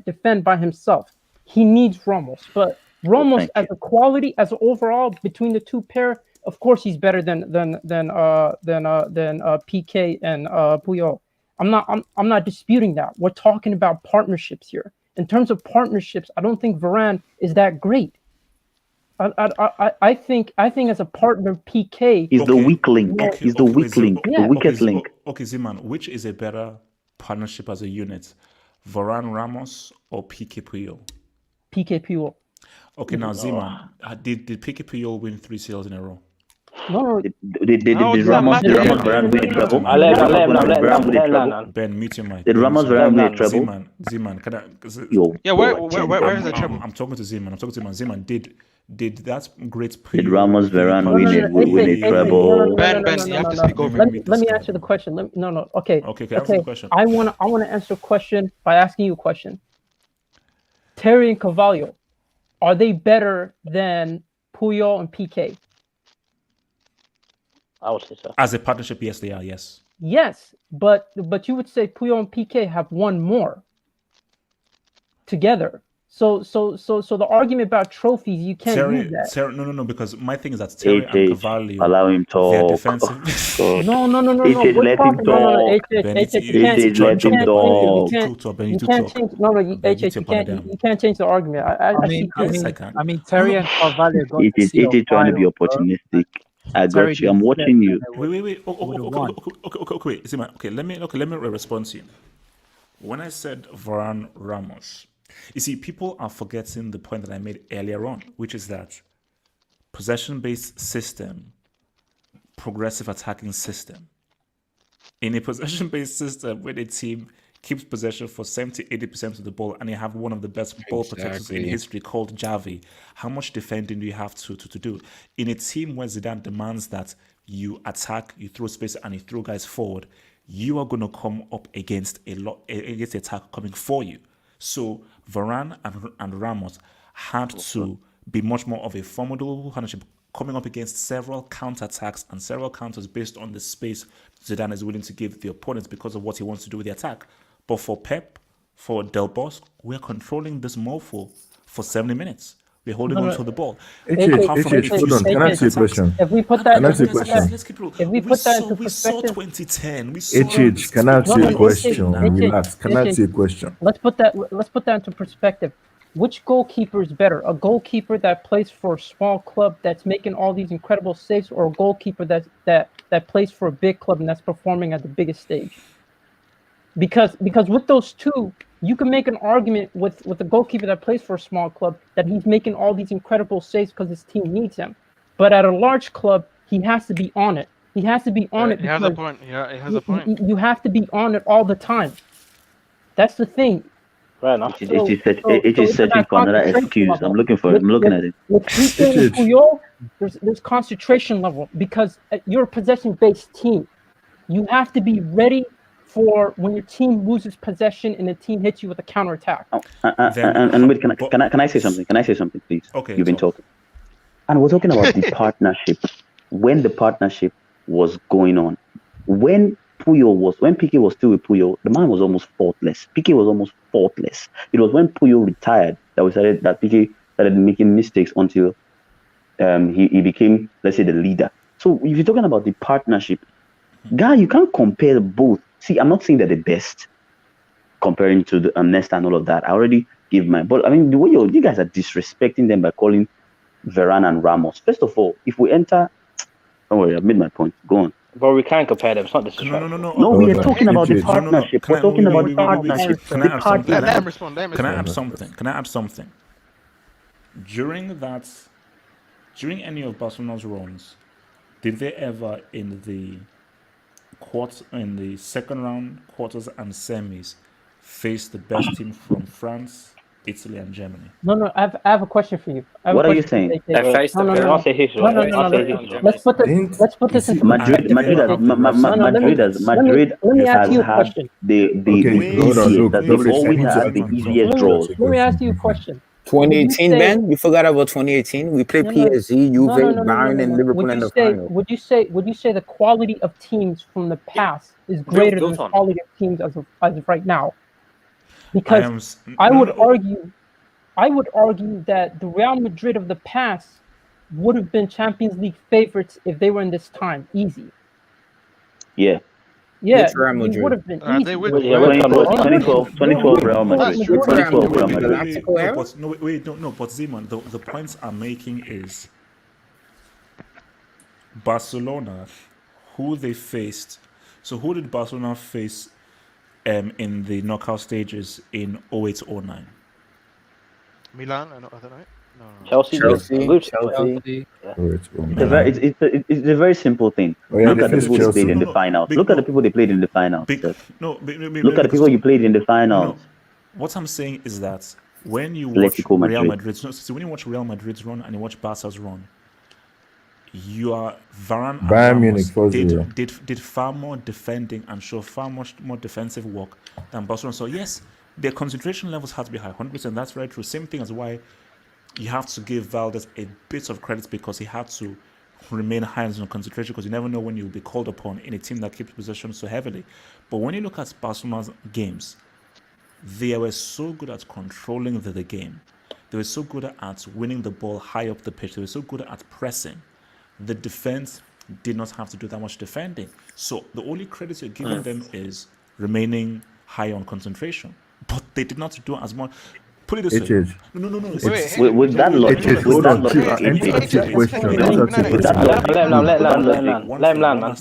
[SPEAKER 10] defend by himself. He needs Ramos, but Ramos as a quality, as overall between the two pair, of course he's better than PK and Puyol. I'm not disputing that. We're talking about partnerships here. In terms of partnerships, I don't think Varane is that great. I think as a partner, PK
[SPEAKER 8] is the weak link. He's the weak link, the weakest link.
[SPEAKER 18] Okay, Ziman, which is a better partnership as a unit, Varane Ramos or PK Puyol?
[SPEAKER 10] PK Puyol.
[SPEAKER 18] Okay, now Ziman, did PK Puyol win 3 CLs in a row?
[SPEAKER 10] No.
[SPEAKER 8] Did Ramos Varane win a treble?
[SPEAKER 18] Ben, mute your mic.
[SPEAKER 8] Did Ramos Varane win a treble?
[SPEAKER 18] Ziman, can I?
[SPEAKER 13] Yeah, where is the treble?
[SPEAKER 18] I'm talking to Ziman. Ziman, did that great
[SPEAKER 8] Did Ramos Varane win a treble?
[SPEAKER 13] Ben, you have to speak over me.
[SPEAKER 10] Let me answer the question. Okay.
[SPEAKER 18] Answer the question.
[SPEAKER 10] I want to answer a question by asking you a question. Terry and Carvalho, are they better than Puyol and PK?
[SPEAKER 4] I would say so.
[SPEAKER 18] As a partnership, yes, they are. Yes.
[SPEAKER 10] Yes, but you would say Puyol and PK have won more together. So the argument about trophies, you can't use that.
[SPEAKER 18] No, because my thing is that Terry and Carvalho,
[SPEAKER 8] allow him talk.
[SPEAKER 18] They're defensive.
[SPEAKER 10] No.
[SPEAKER 8] Let him talk. You
[SPEAKER 10] can't change the argument.
[SPEAKER 12] I mean, Terry and Carvalho got
[SPEAKER 8] it trying to be opportunistic. I got you. I'm watching you.
[SPEAKER 18] Wait. Okay. Zima, let me respond to you. When I said Varane Ramos, you see, people are forgetting the point that I made earlier on, which is that possession-based system, progressive attacking system. In a possession-based system, where the team keeps possession for 70-80% of the ball, and you have one of the best ball protectors in history called Javi, how much defending do you have to do? In a team where Zidane demands that you attack, you throw space, and you throw guys forward, you are going to come up against against the attack coming for you. So Varane and Ramos had to be much more of a formidable partnership, coming up against several counterattacks and several counters based on the space Zidane is willing to give the opponents because of what he wants to do with the attack. But for Pep, for Del Bosque, we're controlling this mofo for 70 minutes. We're holding on to the ball.
[SPEAKER 16] Hold on. Can I ask you a question?
[SPEAKER 10] If we put that,
[SPEAKER 18] We saw 2010.
[SPEAKER 16] Can I ask you a question? Relax. Can I ask you a question?
[SPEAKER 10] Let's put that into perspective. Which goalkeeper is better? A goalkeeper that plays for a small club that's making all these incredible saves, or a goalkeeper that plays for a big club and that's performing at the biggest stage? Because with those two, you can make an argument with the goalkeeper that plays for a small club that he's making all these incredible saves because his team needs him. But at a large club, he has to be on it. He has to be on it.
[SPEAKER 13] He has a point. Yeah, he has a point.
[SPEAKER 10] You have to be on it all the time. That's the thing.
[SPEAKER 4] Fair enough.
[SPEAKER 8] It is searching for another excuse. I'm looking at it.
[SPEAKER 10] With PK and Puyol, there's concentration level because you're a possession-based team. You have to be ready for when your team loses possession and the team hits you with a counterattack.
[SPEAKER 8] And wait, can I say something? Can I say something, please?
[SPEAKER 18] Okay.
[SPEAKER 8] You've been talking. And we're talking about the partnership. When the partnership was going on, when PK was still with Puyol, the man was almost faultless. PK was almost faultless. It was when Puyol retired that PK started making mistakes until he became, let's say, the leader. So if you're talking about the partnership, guy, you can't compare both. See, I'm not saying they're the best comparing to the Nesta and all of that. I already give my, but I mean, the way you guys are disrespecting them by calling Varane and Ramos. First of all, if we enter, don't worry, I've made my point. Go on.
[SPEAKER 4] But we can't compare them. It's not disrespectful.
[SPEAKER 8] No, we are talking about the partnership. We're talking about the partnership.
[SPEAKER 18] Can I add something? During any of Barcelona's runs, did they ever in the second round, quarters, and semis face the best team from France, Italy, and Germany?
[SPEAKER 10] No. I have a question for you.
[SPEAKER 8] What are you saying?
[SPEAKER 10] Let's put this in
[SPEAKER 8] Madrid has had the easiest draws.
[SPEAKER 10] Let me ask you a question.
[SPEAKER 15] 2018, Ben? You forgot about 2018? We played PSG, Juve, Bayern, and Liverpool in the final.
[SPEAKER 10] Would you say the quality of teams from the past is greater than the quality of teams as of right now? Because I would argue that the Real Madrid of the past would have been Champions League favorites if they were in this time. Easy.
[SPEAKER 8] Yeah.
[SPEAKER 10] Yeah,
[SPEAKER 15] Which Real
[SPEAKER 10] it would have been easy.
[SPEAKER 8] They would. 2012 Real Madrid. 2012 Real Madrid.
[SPEAKER 18] But Zeman, the points I'm making is Barcelona, who they faced. So who did Barcelona face in the knockout stages in 08-09?
[SPEAKER 13] Milan, I don't know. No.
[SPEAKER 8] Chelsea.
[SPEAKER 13] Yeah.
[SPEAKER 8] It's a very simple thing. Look at the people they played in the finals. Look at the people they played in the finals. Look at the people you played in the finals.
[SPEAKER 18] What I'm saying is that when you watch Real Madrid's Real Madrid's run and you watch Barca's run, you are Varane and Ramos did far more defending and show far much more defensive work than Barcelona. So yes, their concentration levels had to be high, 100%. That's very true. Same thing as why you have to give Valdez a bit of credit because he had to remain high in concentration because you never know when you'll be called upon in a team that keeps possession so heavily. But when you look at Barcelona's games, they were so good at controlling the game. They were so good at winning the ball high up the pitch. They were so good at pressing. The defense did not have to do that much defending. So the only credit you're giving them is remaining high on concentration. But they did not do as much. Put it this way. No.
[SPEAKER 8] With that logic,
[SPEAKER 18] Let him land, man.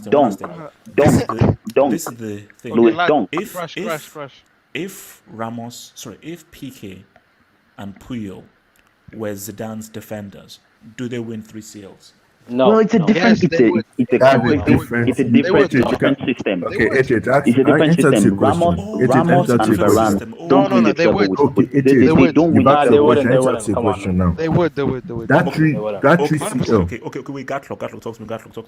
[SPEAKER 18] This is the thing. If Piqué and Puyol were Zidane's defenders, do they win 3 CLs?
[SPEAKER 8] No, it's a different. It's a different system.
[SPEAKER 16] Okay,
[SPEAKER 8] it's a different system. Ramos and Varane don't win the treble. They don't win.
[SPEAKER 16] They wouldn't. They would. That 3 CL.
[SPEAKER 18] Okay. Wait, Gatlock, talk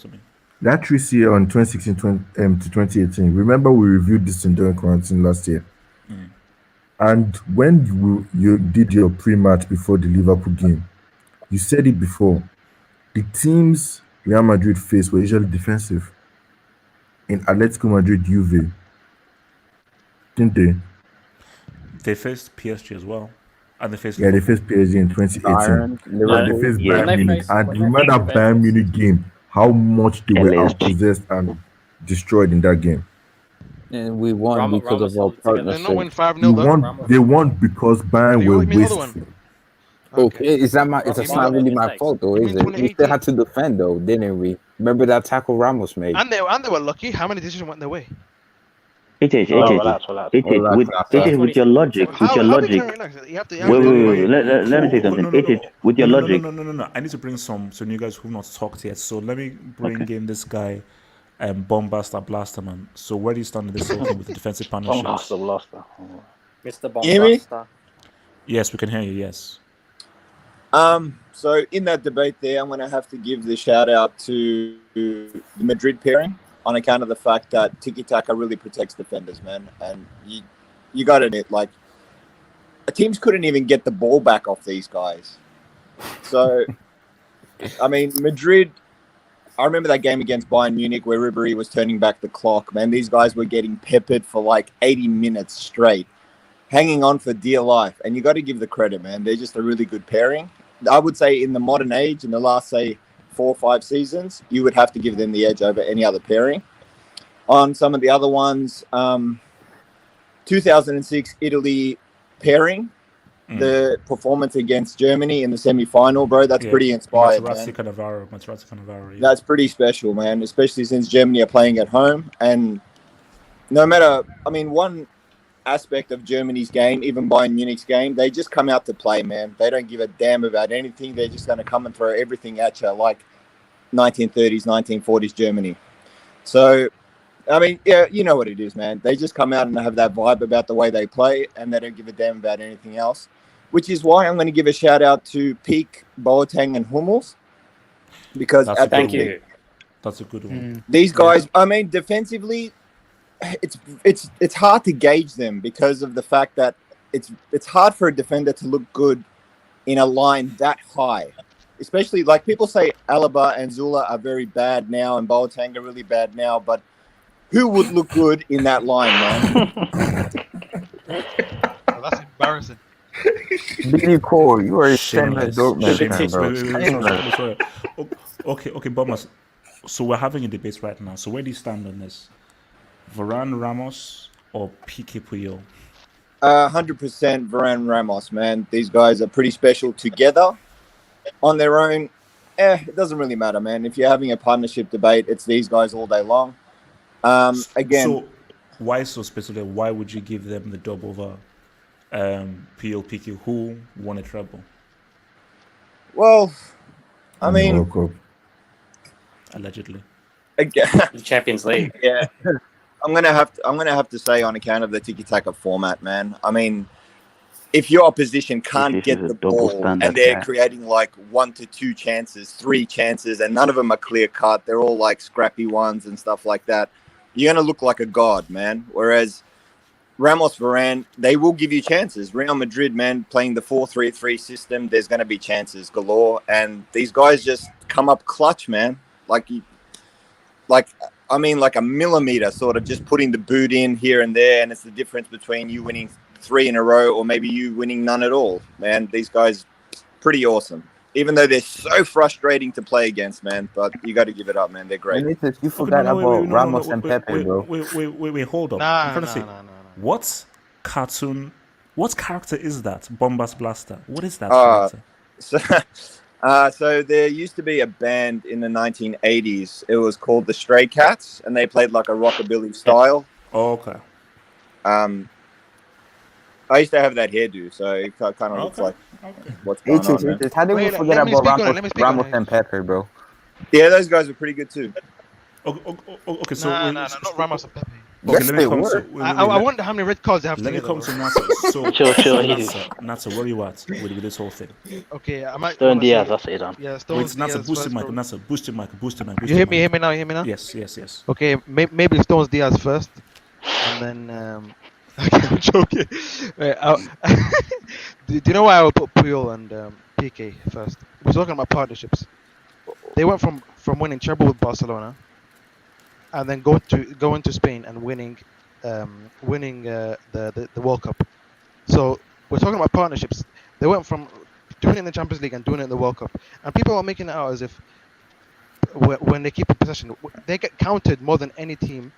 [SPEAKER 18] to me.
[SPEAKER 16] That 3 CL on 2016 to 2018. Remember, we reviewed this in during quarantine last year. And when you did your pre-match before the Liverpool game, you said it before. The teams Real Madrid faced were usually defensive. In Atletico Madrid, Juve, didn't they?
[SPEAKER 18] They faced PSG as well. And they faced
[SPEAKER 16] PSG in 2018. And they faced Bayern Munich. And remember that Bayern Munich game, how much they were outpossessed and destroyed in that game.
[SPEAKER 15] And we won because of our partnership.
[SPEAKER 13] They won 5-0
[SPEAKER 16] They won because Bayern were wasteful.
[SPEAKER 15] Okay, it's not really my fault though, is it? We still had to defend though, didn't we? Remember that tackle Ramos made?
[SPEAKER 13] And they were lucky. How many decisions went their way?
[SPEAKER 8] With your logic. Wait, let me say something. With your logic.
[SPEAKER 18] No. I need to bring some you guys who've not talked yet. So let me bring in this guy, Bombaster Blasterman. So where do you stand in this whole thing with the defensive partnerships?
[SPEAKER 4] Blaster.
[SPEAKER 20] Mr. Bombaster.
[SPEAKER 18] Yes, we can hear you. Yes.
[SPEAKER 20] So in that debate there, I'm going to have to give the shout out to the Madrid pairing on account of the fact that tiki-taka really protects defenders, man. And you got to admit, like, teams couldn't even get the ball back off these guys. So, I mean, Madrid, I remember that game against Bayern Munich where Ribéry was turning back the clock, man. These guys were getting peppered for like 80 minutes straight, hanging on for dear life. And you got to give the credit, man. They're just a really good pairing. I would say in the modern age, in the last, say, 4 or 5 seasons, you would have to give them the edge over any other pairing. On some of the other ones, 2006 Italy pairing, the performance against Germany in the semi-final, bro, that's pretty inspired,
[SPEAKER 18] Materazzi Cannavaro, yeah.
[SPEAKER 20] That's pretty special, man, especially since Germany are playing at home. And no matter, I mean, one aspect of Germany's game, even Bayern Munich's game, they just come out to play, man. They don't give a damn about anything. They're just going to come and throw everything at you like 1930s, 1940s Germany. So, I mean, yeah, you know what it is, man. They just come out and have that vibe about the way they play, and they don't give a damn about anything else, which is why I'm going to give a shout out to Peak, Boateng, and Hummels, because
[SPEAKER 18] thank you. That's a good one.
[SPEAKER 20] These guys, I mean, defensively, it's hard to gauge them because of the fact that it's hard for a defender to look good in a line that high. Especially, like, people say Alaba and Zula are very bad now and Boateng are really bad now, but who would look good in that line, man?
[SPEAKER 13] Oh, that's embarrassing.
[SPEAKER 3] Billy Cole, you are a shameless
[SPEAKER 18] Shameless.
[SPEAKER 3] Dortmund fan,
[SPEAKER 18] Shameless.
[SPEAKER 3] bro.
[SPEAKER 18] Sorry. Okay, Bombers. So we're having a debate right now. So where do you stand on this? Varane, Ramos, or Piqué Puyol?
[SPEAKER 20] 100% Varane Ramos, man. These guys are pretty special together. On their own, it doesn't really matter, man. If you're having a partnership debate, it's these guys all day long. Again,
[SPEAKER 18] So why so specifically? Why would you give them the dub over Puyol, Piqué, who won a treble?
[SPEAKER 20] well, I
[SPEAKER 16] In the
[SPEAKER 20] mean,
[SPEAKER 16] World Cup.
[SPEAKER 18] Allegedly.
[SPEAKER 20] again,
[SPEAKER 6] The Champions League.
[SPEAKER 20] yeah. I'm gonna have to say on account of the tiki-taka format, man. I mean, if your opposition can't
[SPEAKER 8] This
[SPEAKER 20] get
[SPEAKER 8] is a
[SPEAKER 20] the
[SPEAKER 8] double
[SPEAKER 20] ball
[SPEAKER 8] standard,
[SPEAKER 20] and they're
[SPEAKER 8] guy.
[SPEAKER 20] creating like 1 to 2 chances, 3 chances, and none of them are clear cut, they're all like scrappy ones and stuff like that, you're gonna look like a god, man. Whereas Ramos, Varane, they will give you chances. Real Madrid, man, playing the 4-3-3 system, there's gonna be chances galore, and these guys just come up clutch, man. Like a millimeter, sort of just putting the boot in here and there, and it's the difference between you winning 3 in a row or maybe you winning none at all, man. These guys, pretty awesome. Even though they're so frustrating to play against, man, but you got to give it up, man. They're great.
[SPEAKER 3] Benitez, you forgot about Ramos and Pepe, bro.
[SPEAKER 18] Wait, hold up. I'm trying to say, what character is that? Bombas Blaster. What is that character?
[SPEAKER 20] So there used to be a band in the 1980s. It was called the Stray Cats, and they played like a rockabilly style.
[SPEAKER 18] Oh, okay.
[SPEAKER 20] I used to have that hairdo, so it kind of looks like what's going on, man.
[SPEAKER 3] How did we forget about Ramos and Pepe, bro?
[SPEAKER 20] Yeah, those guys were pretty good too.
[SPEAKER 18] Okay, so
[SPEAKER 13] no, not Ramos and Pepe.
[SPEAKER 18] Okay, let me come to.
[SPEAKER 13] I wonder how many red cards they have
[SPEAKER 18] Let me
[SPEAKER 13] together.
[SPEAKER 18] come to Nasa. So, Nasa, where are you at with this whole thing?
[SPEAKER 13] Okay, I might.
[SPEAKER 4] Stone Diaz, that's it, done.
[SPEAKER 13] Yeah,
[SPEAKER 18] Wait,
[SPEAKER 13] Stone
[SPEAKER 18] Nasa,
[SPEAKER 13] Diaz
[SPEAKER 18] boost your
[SPEAKER 13] first,
[SPEAKER 18] mic.
[SPEAKER 13] bro.
[SPEAKER 18] Nasa, boost your mic.
[SPEAKER 13] You hear me? Hear me now? Hear me now?
[SPEAKER 18] Yes.
[SPEAKER 13] Okay, maybe Stones Diaz first, and then. Okay, I'm joking. Wait, do you know why I would put Puyol and PK first? We're talking about partnerships. They went from winning treble with Barcelona, and then going to Spain and winning the World Cup. So we're talking about partnerships. They went from doing it in the Champions League and doing it in the World Cup, and people are making it out as if when they keep in possession, they get counted more than any team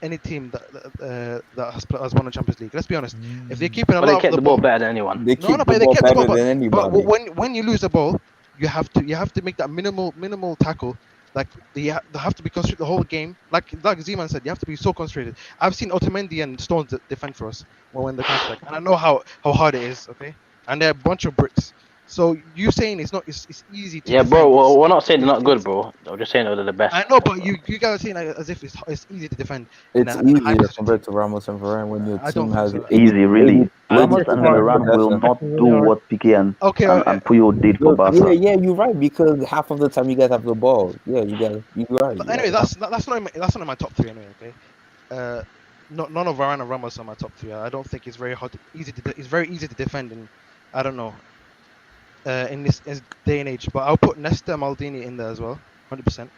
[SPEAKER 13] that has won the Champions League. Let's be honest. If they're keeping a
[SPEAKER 4] Well, they
[SPEAKER 13] lot
[SPEAKER 4] kept
[SPEAKER 13] of
[SPEAKER 4] the ball better than anyone.
[SPEAKER 3] They keep the ball better than anybody.
[SPEAKER 13] But when you lose the ball, you have to make that minimal tackle. Like they have to be concentrated the whole game. Like Zeman said, you have to be so concentrated. I've seen Otamendi and Stones defend for us when the counter attack, and I know how hard it is. Okay, and they're a bunch of bricks. So you saying it's easy to
[SPEAKER 4] Yeah, bro.
[SPEAKER 13] defend.
[SPEAKER 4] Well, we're not saying they're not good, bro. I'm just saying they're the best.
[SPEAKER 13] I know, but you guys are saying as if it's easy to defend.
[SPEAKER 3] It's easier compared to Ramos and Varane when your team has
[SPEAKER 8] Easy, really. Ramos and
[SPEAKER 3] Varane
[SPEAKER 8] Varane will not do what Piqué and Puyol did for
[SPEAKER 3] Yeah,
[SPEAKER 8] Barca.
[SPEAKER 3] yeah, you're right, because half of the time you guys have the ball. Yeah, you're right.
[SPEAKER 13] But anyway, that's not in my top 3 anyway. Okay, none of Varane and Ramos are my top 3. I don't think it's very it's very easy to defend, and I don't know. In this day and age, but I'll put Nesta Maldini in there as well, 100%,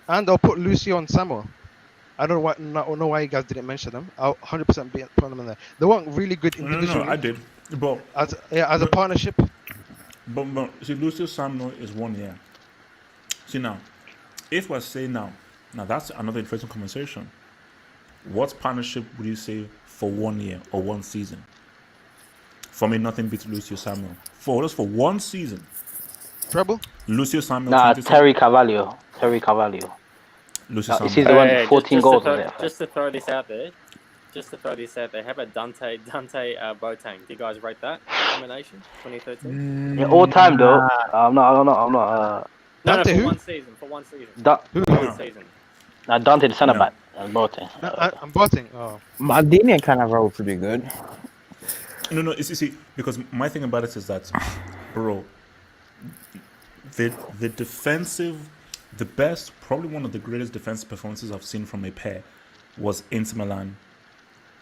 [SPEAKER 13] and I'll put Lucio and Samuel. I don't know why you guys didn't mention them. I'll 100% put them in there. They weren't really good individually.
[SPEAKER 18] No, I did. But
[SPEAKER 13] as a partnership.
[SPEAKER 18] But see, Lucio Samuel is 1 year. See now, if we're saying now that's another interesting conversation. What partnership would you say for 1 year or 1 season? For me, nothing beats Lucio Samuel. For 1 season.
[SPEAKER 13] Treble?
[SPEAKER 18] Lucio Samuel.
[SPEAKER 4] Nah, Terry Carvalho.
[SPEAKER 18] Lucio Samuel.
[SPEAKER 4] He's the one 14 goals was there.
[SPEAKER 6] Just to throw this out there. How about Dante Boateng? Do you guys rate that combination? 2013.
[SPEAKER 4] Yeah, all time though. I'm not.
[SPEAKER 6] No,
[SPEAKER 13] Dante
[SPEAKER 6] for
[SPEAKER 13] who?
[SPEAKER 6] 1 season. For 1 season.
[SPEAKER 4] One
[SPEAKER 6] season.
[SPEAKER 4] Nah, Dante the centre back. Boateng.
[SPEAKER 13] I'm Boateng. Oh.
[SPEAKER 15] Maldini kind of rolled pretty good.
[SPEAKER 18] No, you see, because my thing about it is that, bro, the best, probably one of the greatest defensive performances I've seen from a pair was Inter Milan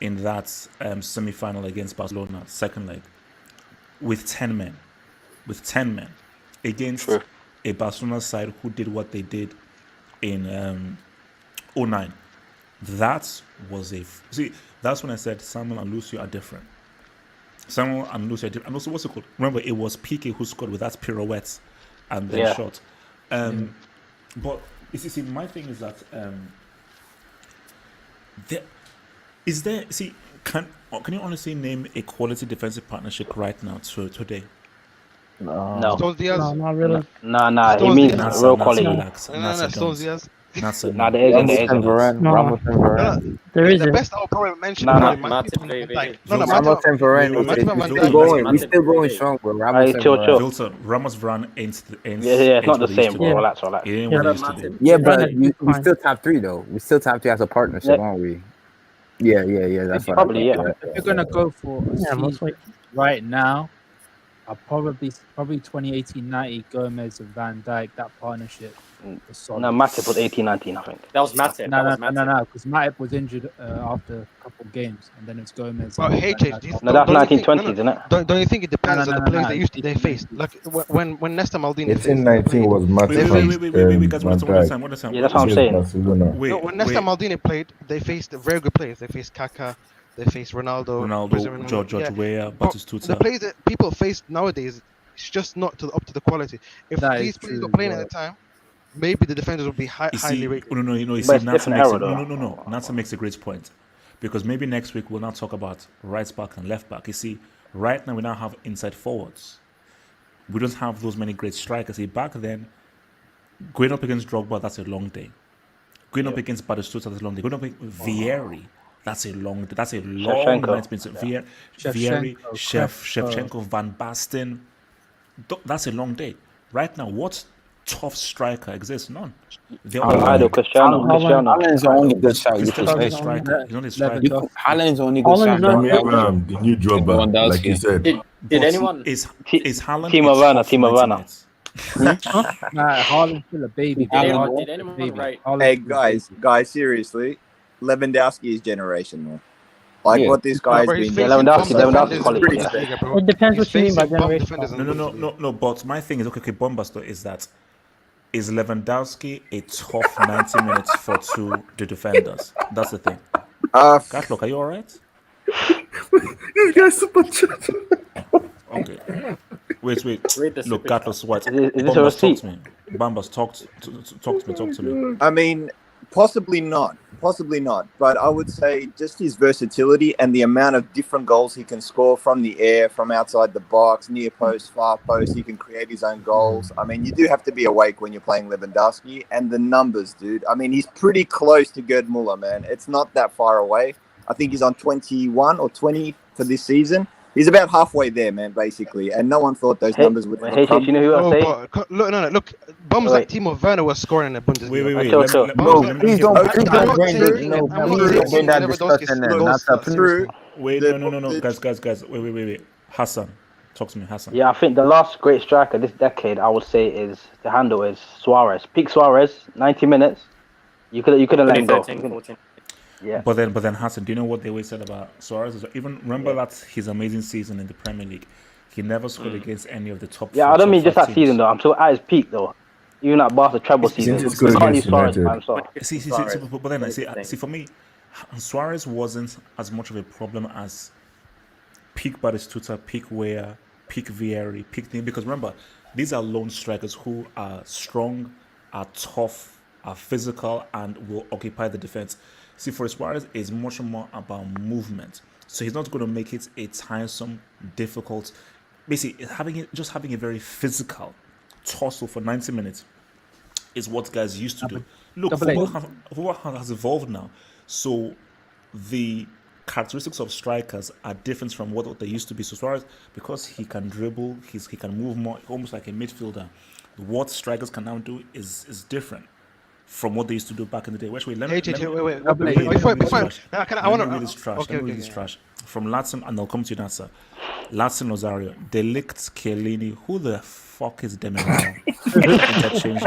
[SPEAKER 18] in that semi-final against Barcelona, second leg, with 10 men. with 10 men against a Barcelona side who did what they did in 09. That was that's when I said Samuel and Lucio are different. Samuel and Lucio are different. And also, what's it called? Remember, it was Piqué who scored with that pirouette and then shot. But you see, my thing is that can you honestly name a quality defensive partnership right now today?
[SPEAKER 4] No.
[SPEAKER 13] Stones Diaz?
[SPEAKER 10] No, not really.
[SPEAKER 4] Nah. He means real quality.
[SPEAKER 18] Relax.
[SPEAKER 13] Stones Diaz.
[SPEAKER 4] Nah, there isn't.
[SPEAKER 3] Ramos and Varane.
[SPEAKER 10] No.
[SPEAKER 3] Ramos and Varane.
[SPEAKER 10] There
[SPEAKER 13] The
[SPEAKER 10] isn't.
[SPEAKER 13] best I'll probably mention
[SPEAKER 4] Nah,
[SPEAKER 13] is Matip and Van Dijk. No,
[SPEAKER 3] Ramos and Varane. We still going strong, bro. Ramos and Varane.
[SPEAKER 18] Wilson, Ramos Varane ain't
[SPEAKER 4] it's not the same, bro. Relax.
[SPEAKER 18] It ain't what it used to be.
[SPEAKER 15] Yeah, but we still top 3 though. We still top 3 as a partnership, aren't we? Yeah. That's what
[SPEAKER 4] Probably,
[SPEAKER 12] If you're gonna go for a season right now, I'll probably 2018-19 Gomez and Van Dijk, that partnership was solid.
[SPEAKER 4] No, Matip was 18-19, I think.
[SPEAKER 21] That was Matip.
[SPEAKER 12] No, because Matip was injured after a couple of games, and then it's Gomez.
[SPEAKER 13] But
[SPEAKER 12] and Van Dijk.
[SPEAKER 4] No, that's 1920s, isn't it?
[SPEAKER 13] Don't you think it depends on the players they faced? Like when Nesta Maldini faced
[SPEAKER 16] 18-19 was Matip.
[SPEAKER 18] Wait, guys, one time.
[SPEAKER 4] Yeah, that's what I'm saying.
[SPEAKER 13] When Nesta Maldini played, they faced very good players. They faced Kaká, they faced Ronaldo,
[SPEAKER 18] George Weah, Batistuta.
[SPEAKER 13] The players that people face nowadays, it's just not up to the quality. If these players were playing at the time, maybe the defenders would be highly rated.
[SPEAKER 18] Nasa makes a great point. Because maybe next week we'll now talk about right back and left back. You see, right now we now have inside forwards. We don't have those many great strikers. See, back then, going up against Drogba, that's a long day. Going up against Batistuta, that's a long day. Going up against Vieri, that's a long day. That's a long night. Vieri, Shevchenko, Van Basten. That's a long day. Right now, what tough striker exists? None.
[SPEAKER 4] Cristiano.
[SPEAKER 15] Haaland's the only good shot you could say. Haaland's the only good shot.
[SPEAKER 16] The new Drogba, like you said.
[SPEAKER 21] Did anyone?
[SPEAKER 18] Is Haaland?
[SPEAKER 4] Timo Werner.
[SPEAKER 12] Nah, Haaland's still a baby.
[SPEAKER 21] Did anyone write?
[SPEAKER 20] Hey guys, seriously, Lewandowski is generational. Like what this guy's been doing.
[SPEAKER 4] Lewandowski quality.
[SPEAKER 10] It depends what you mean by generation.
[SPEAKER 18] No. But my thing is okay. Bombastor is that is Lewandowski a tough 90 minutes for the defenders? That's the thing. Gatlock, are you all right?
[SPEAKER 16] This guy's super chat.
[SPEAKER 18] Okay. Wait. Look, Gatlock's what?
[SPEAKER 4] Is this a receipt?
[SPEAKER 18] Bambas, talk to me.
[SPEAKER 20] I mean, possibly not. But I would say just his versatility and the amount of different goals he can score from the air, from outside the box, near post, far post. He can create his own goals. I mean, you do have to be awake when you're playing Lewandowski. And the numbers, dude. I mean, he's pretty close to Gerd Muller, man. It's not that far away. I think he's on 21 or 20 for this season. He's about halfway there, man, basically. And no one thought those numbers would come.
[SPEAKER 4] You know who I say?
[SPEAKER 13] Look. Bums like Timo Werner was scoring in the Bundesliga.
[SPEAKER 18] Wait.
[SPEAKER 3] Please don't bring that discussion there. That's a true.
[SPEAKER 18] Wait, no. Guys. Wait. Hassan. Talk to me, Hassan.
[SPEAKER 4] Yeah, I think the last great striker this decade, I would say, is Suarez. Peak Suarez, 90 minutes. You couldn't let him go. Yeah.
[SPEAKER 18] But then Hassan, do you know what they always said about Suarez? Even remember that his amazing season in the Premier League, he never scored against any of the top.
[SPEAKER 4] Yeah, I don't mean just that season though. I'm talking at his peak though. Even at Barca treble season.
[SPEAKER 18] But then see for me, Suarez wasn't as much of a problem as peak Batistuta, peak Weah, peak Vieri, peak thing. Because remember, these are lone strikers who are strong, are tough, are physical, and will occupy the defense. See, for Suarez, it's much more about movement. So he's not going to make it a tiresome, difficult. Basically, having a very physical tussle for 90 minutes is what guys used to do. Look, football has evolved now. So the characteristics of strikers are different from what they used to be. So Suarez, because he can dribble, he can move more, almost like a midfielder. What strikers can now do is different from what they used to do back in the day. Wait. Let me read this trash. From Latson, and I'll come to you, Nasa. Latson Rosario, Delict Chiellini. Who the fuck is Demiral? Interchange.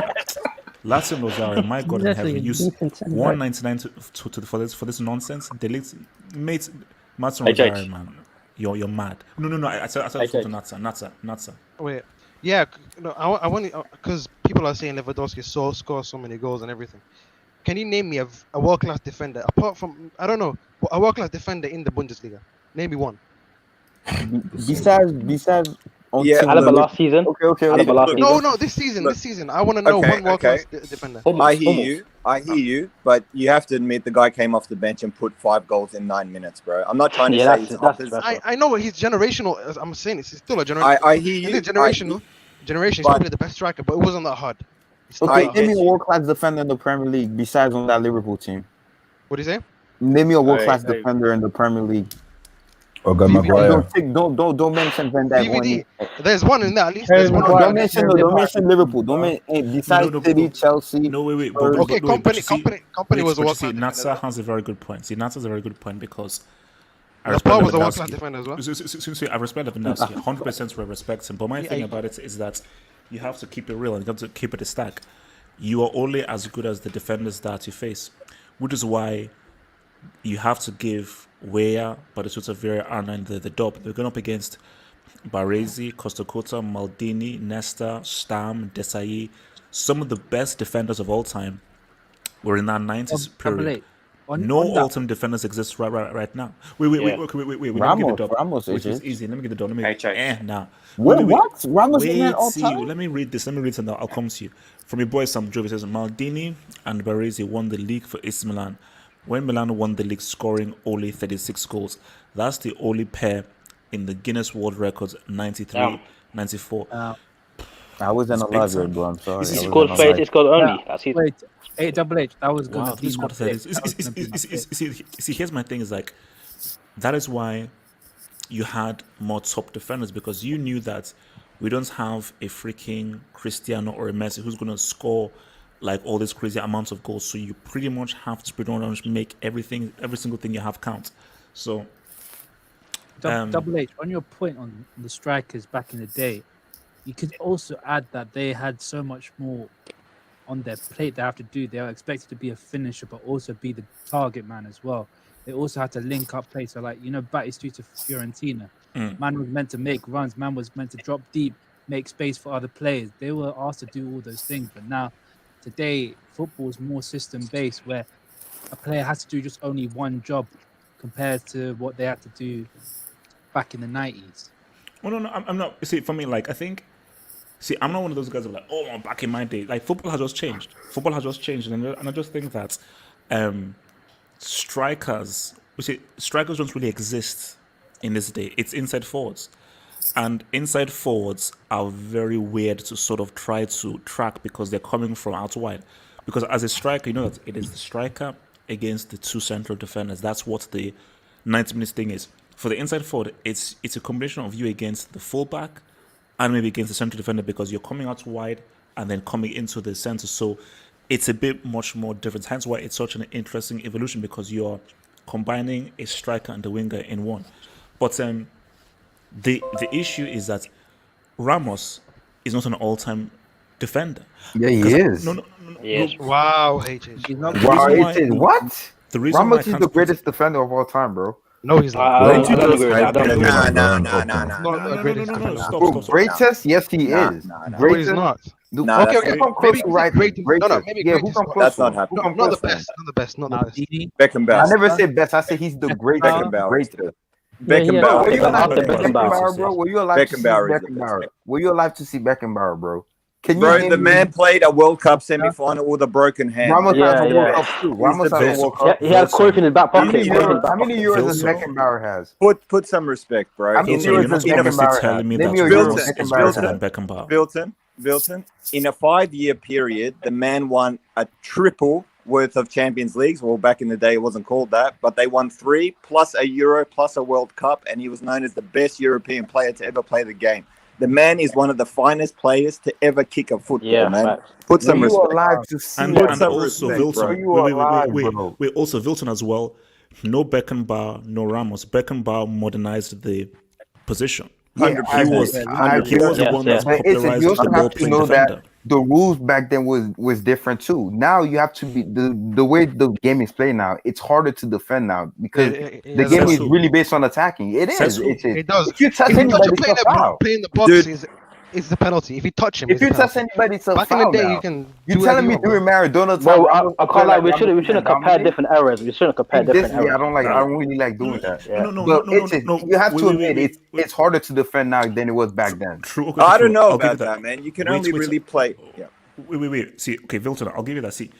[SPEAKER 18] Latson Rosario, my God in heaven, use 199 for this nonsense. Delict, mate, Latson Rosario, man. You're mad. No. I said to Natsa.
[SPEAKER 13] Wait. Yeah, no, I want because people are saying Lewandowski scores so many goals and everything. Can you name me a world class defender apart from I don't know a world class defender in the Bundesliga? Name me one.
[SPEAKER 3] Besides
[SPEAKER 20] Yeah,
[SPEAKER 3] until
[SPEAKER 4] Alaba
[SPEAKER 20] look,
[SPEAKER 4] last season.
[SPEAKER 3] okay.
[SPEAKER 4] Alaba last
[SPEAKER 20] look,
[SPEAKER 4] season.
[SPEAKER 13] No, this season.
[SPEAKER 20] look.
[SPEAKER 13] This season, I want to know one world class defender.
[SPEAKER 20] I hear you, but you have to admit the guy came off the bench and put 5 goals in 9 minutes, bro. I'm not trying to say he's opposite.
[SPEAKER 13] I know he's generational. I'm saying he's still a generational.
[SPEAKER 20] I hear you.
[SPEAKER 13] Generational. He's probably the best striker, but it wasn't that hard.
[SPEAKER 3] Okay, name me a world class defender in the Premier League besides on that Liverpool team.
[SPEAKER 13] What do you say?
[SPEAKER 3] Name me a world class defender in the Premier League.
[SPEAKER 16] Oga Maguire.
[SPEAKER 3] Don't mention Van Dijk.
[SPEAKER 13] DVD. There's one in there at least.
[SPEAKER 3] Don't mention Liverpool. Don't mention besides City, Chelsea.
[SPEAKER 1] No, wait.
[SPEAKER 13] Okay, company was a world class.
[SPEAKER 1] Natsa has a very good point. See, Natsa has a very good point because I
[SPEAKER 13] Laporte
[SPEAKER 1] respect
[SPEAKER 13] was a world class
[SPEAKER 1] Lewandowski.
[SPEAKER 13] defender as well.
[SPEAKER 1] I respect Lewandowski. 100% respect him. But my thing about it is that you have to keep it real and you have to keep it a stack. You are only as good as the defenders that you face, which is why you have to give Weah, but it's also very Arna the dub. They're going up against Baresi, Costacota, Maldini, Nesta, Stam, Desai. Some of the best defenders of all time were in that 90s period. No all-time defenders exist right now. Wait.
[SPEAKER 3] Ramos
[SPEAKER 1] which is easy. Let me get the done. Nah.
[SPEAKER 3] What? Ramos is not all-time?
[SPEAKER 1] Let me read this. And I'll come to you. From your boy Sam Jovi says Maldini and Baresi won the league for AC Milan. When Milan won the league scoring only 36 goals, that's the only pair in the Guinness World Records 93, 94.
[SPEAKER 3] I wasn't alive yet, bro. I'm sorry.
[SPEAKER 4] It's called only.
[SPEAKER 12] Wait, Double H. That was
[SPEAKER 1] wow, this scored 30. See, here's my thing: is like that is why you had more top defenders because you knew that we don't have a freaking Cristiano or a Messi who's going to score like all these crazy amounts of goals. So you pretty much have to pretty much make every single thing you have count. So
[SPEAKER 12] Double H, on your point on the strikers back in the day, you could also add that they had so much more on their plate they have to do. They are expected to be a finisher, but also be the target man as well. They also had to link up play. So, like, Battistuta for Fiorentina. Man was meant to make runs. Man was meant to drop deep, make space for other players. They were asked to do all those things. But now, today, football is more system-based, where a player has to do just only one job compared to what they had to do back in the 90s.
[SPEAKER 1] Well, no, I'm not. See, for me, like, I think... See, I'm not one of those guys who are like, oh, back in my day. Like, football has just changed. And I just think that strikers don't really exist in this day. It's inside forwards. And inside forwards are very weird to sort of try to track because they're coming from out wide. Because as a striker, you know that it is the striker against the two central defenders. That's what the 90 minutes thing is. For the inside forward, it's a combination of you against the fullback and maybe against the central defender because you're coming out wide and then coming into the center. So it's a bit much more different. Hence why it's such an interesting evolution because you're combining a striker and a winger in one. But the issue is that Ramos is not an all-time defender.
[SPEAKER 3] Yeah, he is.
[SPEAKER 1] No.
[SPEAKER 4] Yes.
[SPEAKER 13] Wow,
[SPEAKER 3] What?
[SPEAKER 1] The reason
[SPEAKER 3] Ramos is the greatest defender of all time, bro.
[SPEAKER 13] No, he's not.
[SPEAKER 4] I don't agree with that.
[SPEAKER 3] Stop. Greatest? Yes, he is.
[SPEAKER 13] No, he's not. Okay. Maybe great. No, maybe
[SPEAKER 3] who come close?
[SPEAKER 20] That's not happening.
[SPEAKER 13] Not the best. Not the best.
[SPEAKER 20] Beckenbauer.
[SPEAKER 3] I never said best. I said he's the greatest.
[SPEAKER 20] Beckenbauer.
[SPEAKER 3] Were you alive to see Beckenbauer, bro? Were you alive to see
[SPEAKER 20] Beckenbauer.
[SPEAKER 3] Beckenbauer? Were you alive to see Beckenbauer, bro?
[SPEAKER 20] Bro, the man played a World Cup semi-final with a broken hand.
[SPEAKER 3] Ramos has a World Cup too. Ramos has a World Cup.
[SPEAKER 4] He had Cruyff in his back pocket.
[SPEAKER 3] How many Euros does Beckenbauer has?
[SPEAKER 20] Put some respect, bro.
[SPEAKER 3] How many Euros does Beckenbauer have?
[SPEAKER 1] Telling me that Ramos is better than Beckenbauer.
[SPEAKER 20] Wilton, in a 5-year period, the man won a triple worth of Champions Leagues. Well, back in the day, it wasn't called that, but they won 3 plus a Euro plus a World Cup, and he was known as the best European player to ever play the game. The man is one of the finest players to ever kick a football, man.
[SPEAKER 3] Right.
[SPEAKER 20] Put some respect.
[SPEAKER 1] And also Wilton. Wait, also Wilton as well. No Beckenbauer, no Ramos. Beckenbauer modernized the position. He was the one that popularized the ball-playing defender.
[SPEAKER 3] The rules back then was different too. Now you have to be the way the game is played now. It's harder to defend now because the game is really based on attacking. It is.
[SPEAKER 13] It does.
[SPEAKER 3] If you touch anybody,
[SPEAKER 13] playing the box,
[SPEAKER 2] it's the penalty. If you touch him,
[SPEAKER 3] If
[SPEAKER 2] it's a
[SPEAKER 3] you touch
[SPEAKER 2] penalty.
[SPEAKER 3] anybody, it's a
[SPEAKER 2] Back in the
[SPEAKER 3] foul
[SPEAKER 2] day,
[SPEAKER 3] now.
[SPEAKER 2] you can
[SPEAKER 3] You
[SPEAKER 2] do
[SPEAKER 3] telling
[SPEAKER 2] whatever
[SPEAKER 3] me
[SPEAKER 2] you want,
[SPEAKER 3] during
[SPEAKER 2] bro.
[SPEAKER 3] Maradona time,
[SPEAKER 4] Bro,
[SPEAKER 3] Ramos
[SPEAKER 4] I
[SPEAKER 3] play
[SPEAKER 4] can't lie.
[SPEAKER 3] like
[SPEAKER 4] We
[SPEAKER 3] Ramos
[SPEAKER 4] shouldn't
[SPEAKER 3] didn't
[SPEAKER 4] compare
[SPEAKER 3] dominate?
[SPEAKER 4] different eras. We shouldn't compare
[SPEAKER 3] This,
[SPEAKER 4] different
[SPEAKER 3] yeah, I
[SPEAKER 4] eras.
[SPEAKER 3] don't like. I
[SPEAKER 4] Yeah.
[SPEAKER 3] don't really like doing that.
[SPEAKER 4] Yeah.
[SPEAKER 3] But you have to admit it's harder to defend now than it was back then.
[SPEAKER 1] True. Okay,
[SPEAKER 20] I don't
[SPEAKER 1] true.
[SPEAKER 20] know
[SPEAKER 1] I'll give you
[SPEAKER 20] about that, man. You can
[SPEAKER 1] Wait,
[SPEAKER 20] only
[SPEAKER 1] wait,
[SPEAKER 20] really play. Yeah.
[SPEAKER 1] Wait. See, okay, Vilton, I'll give you that. See,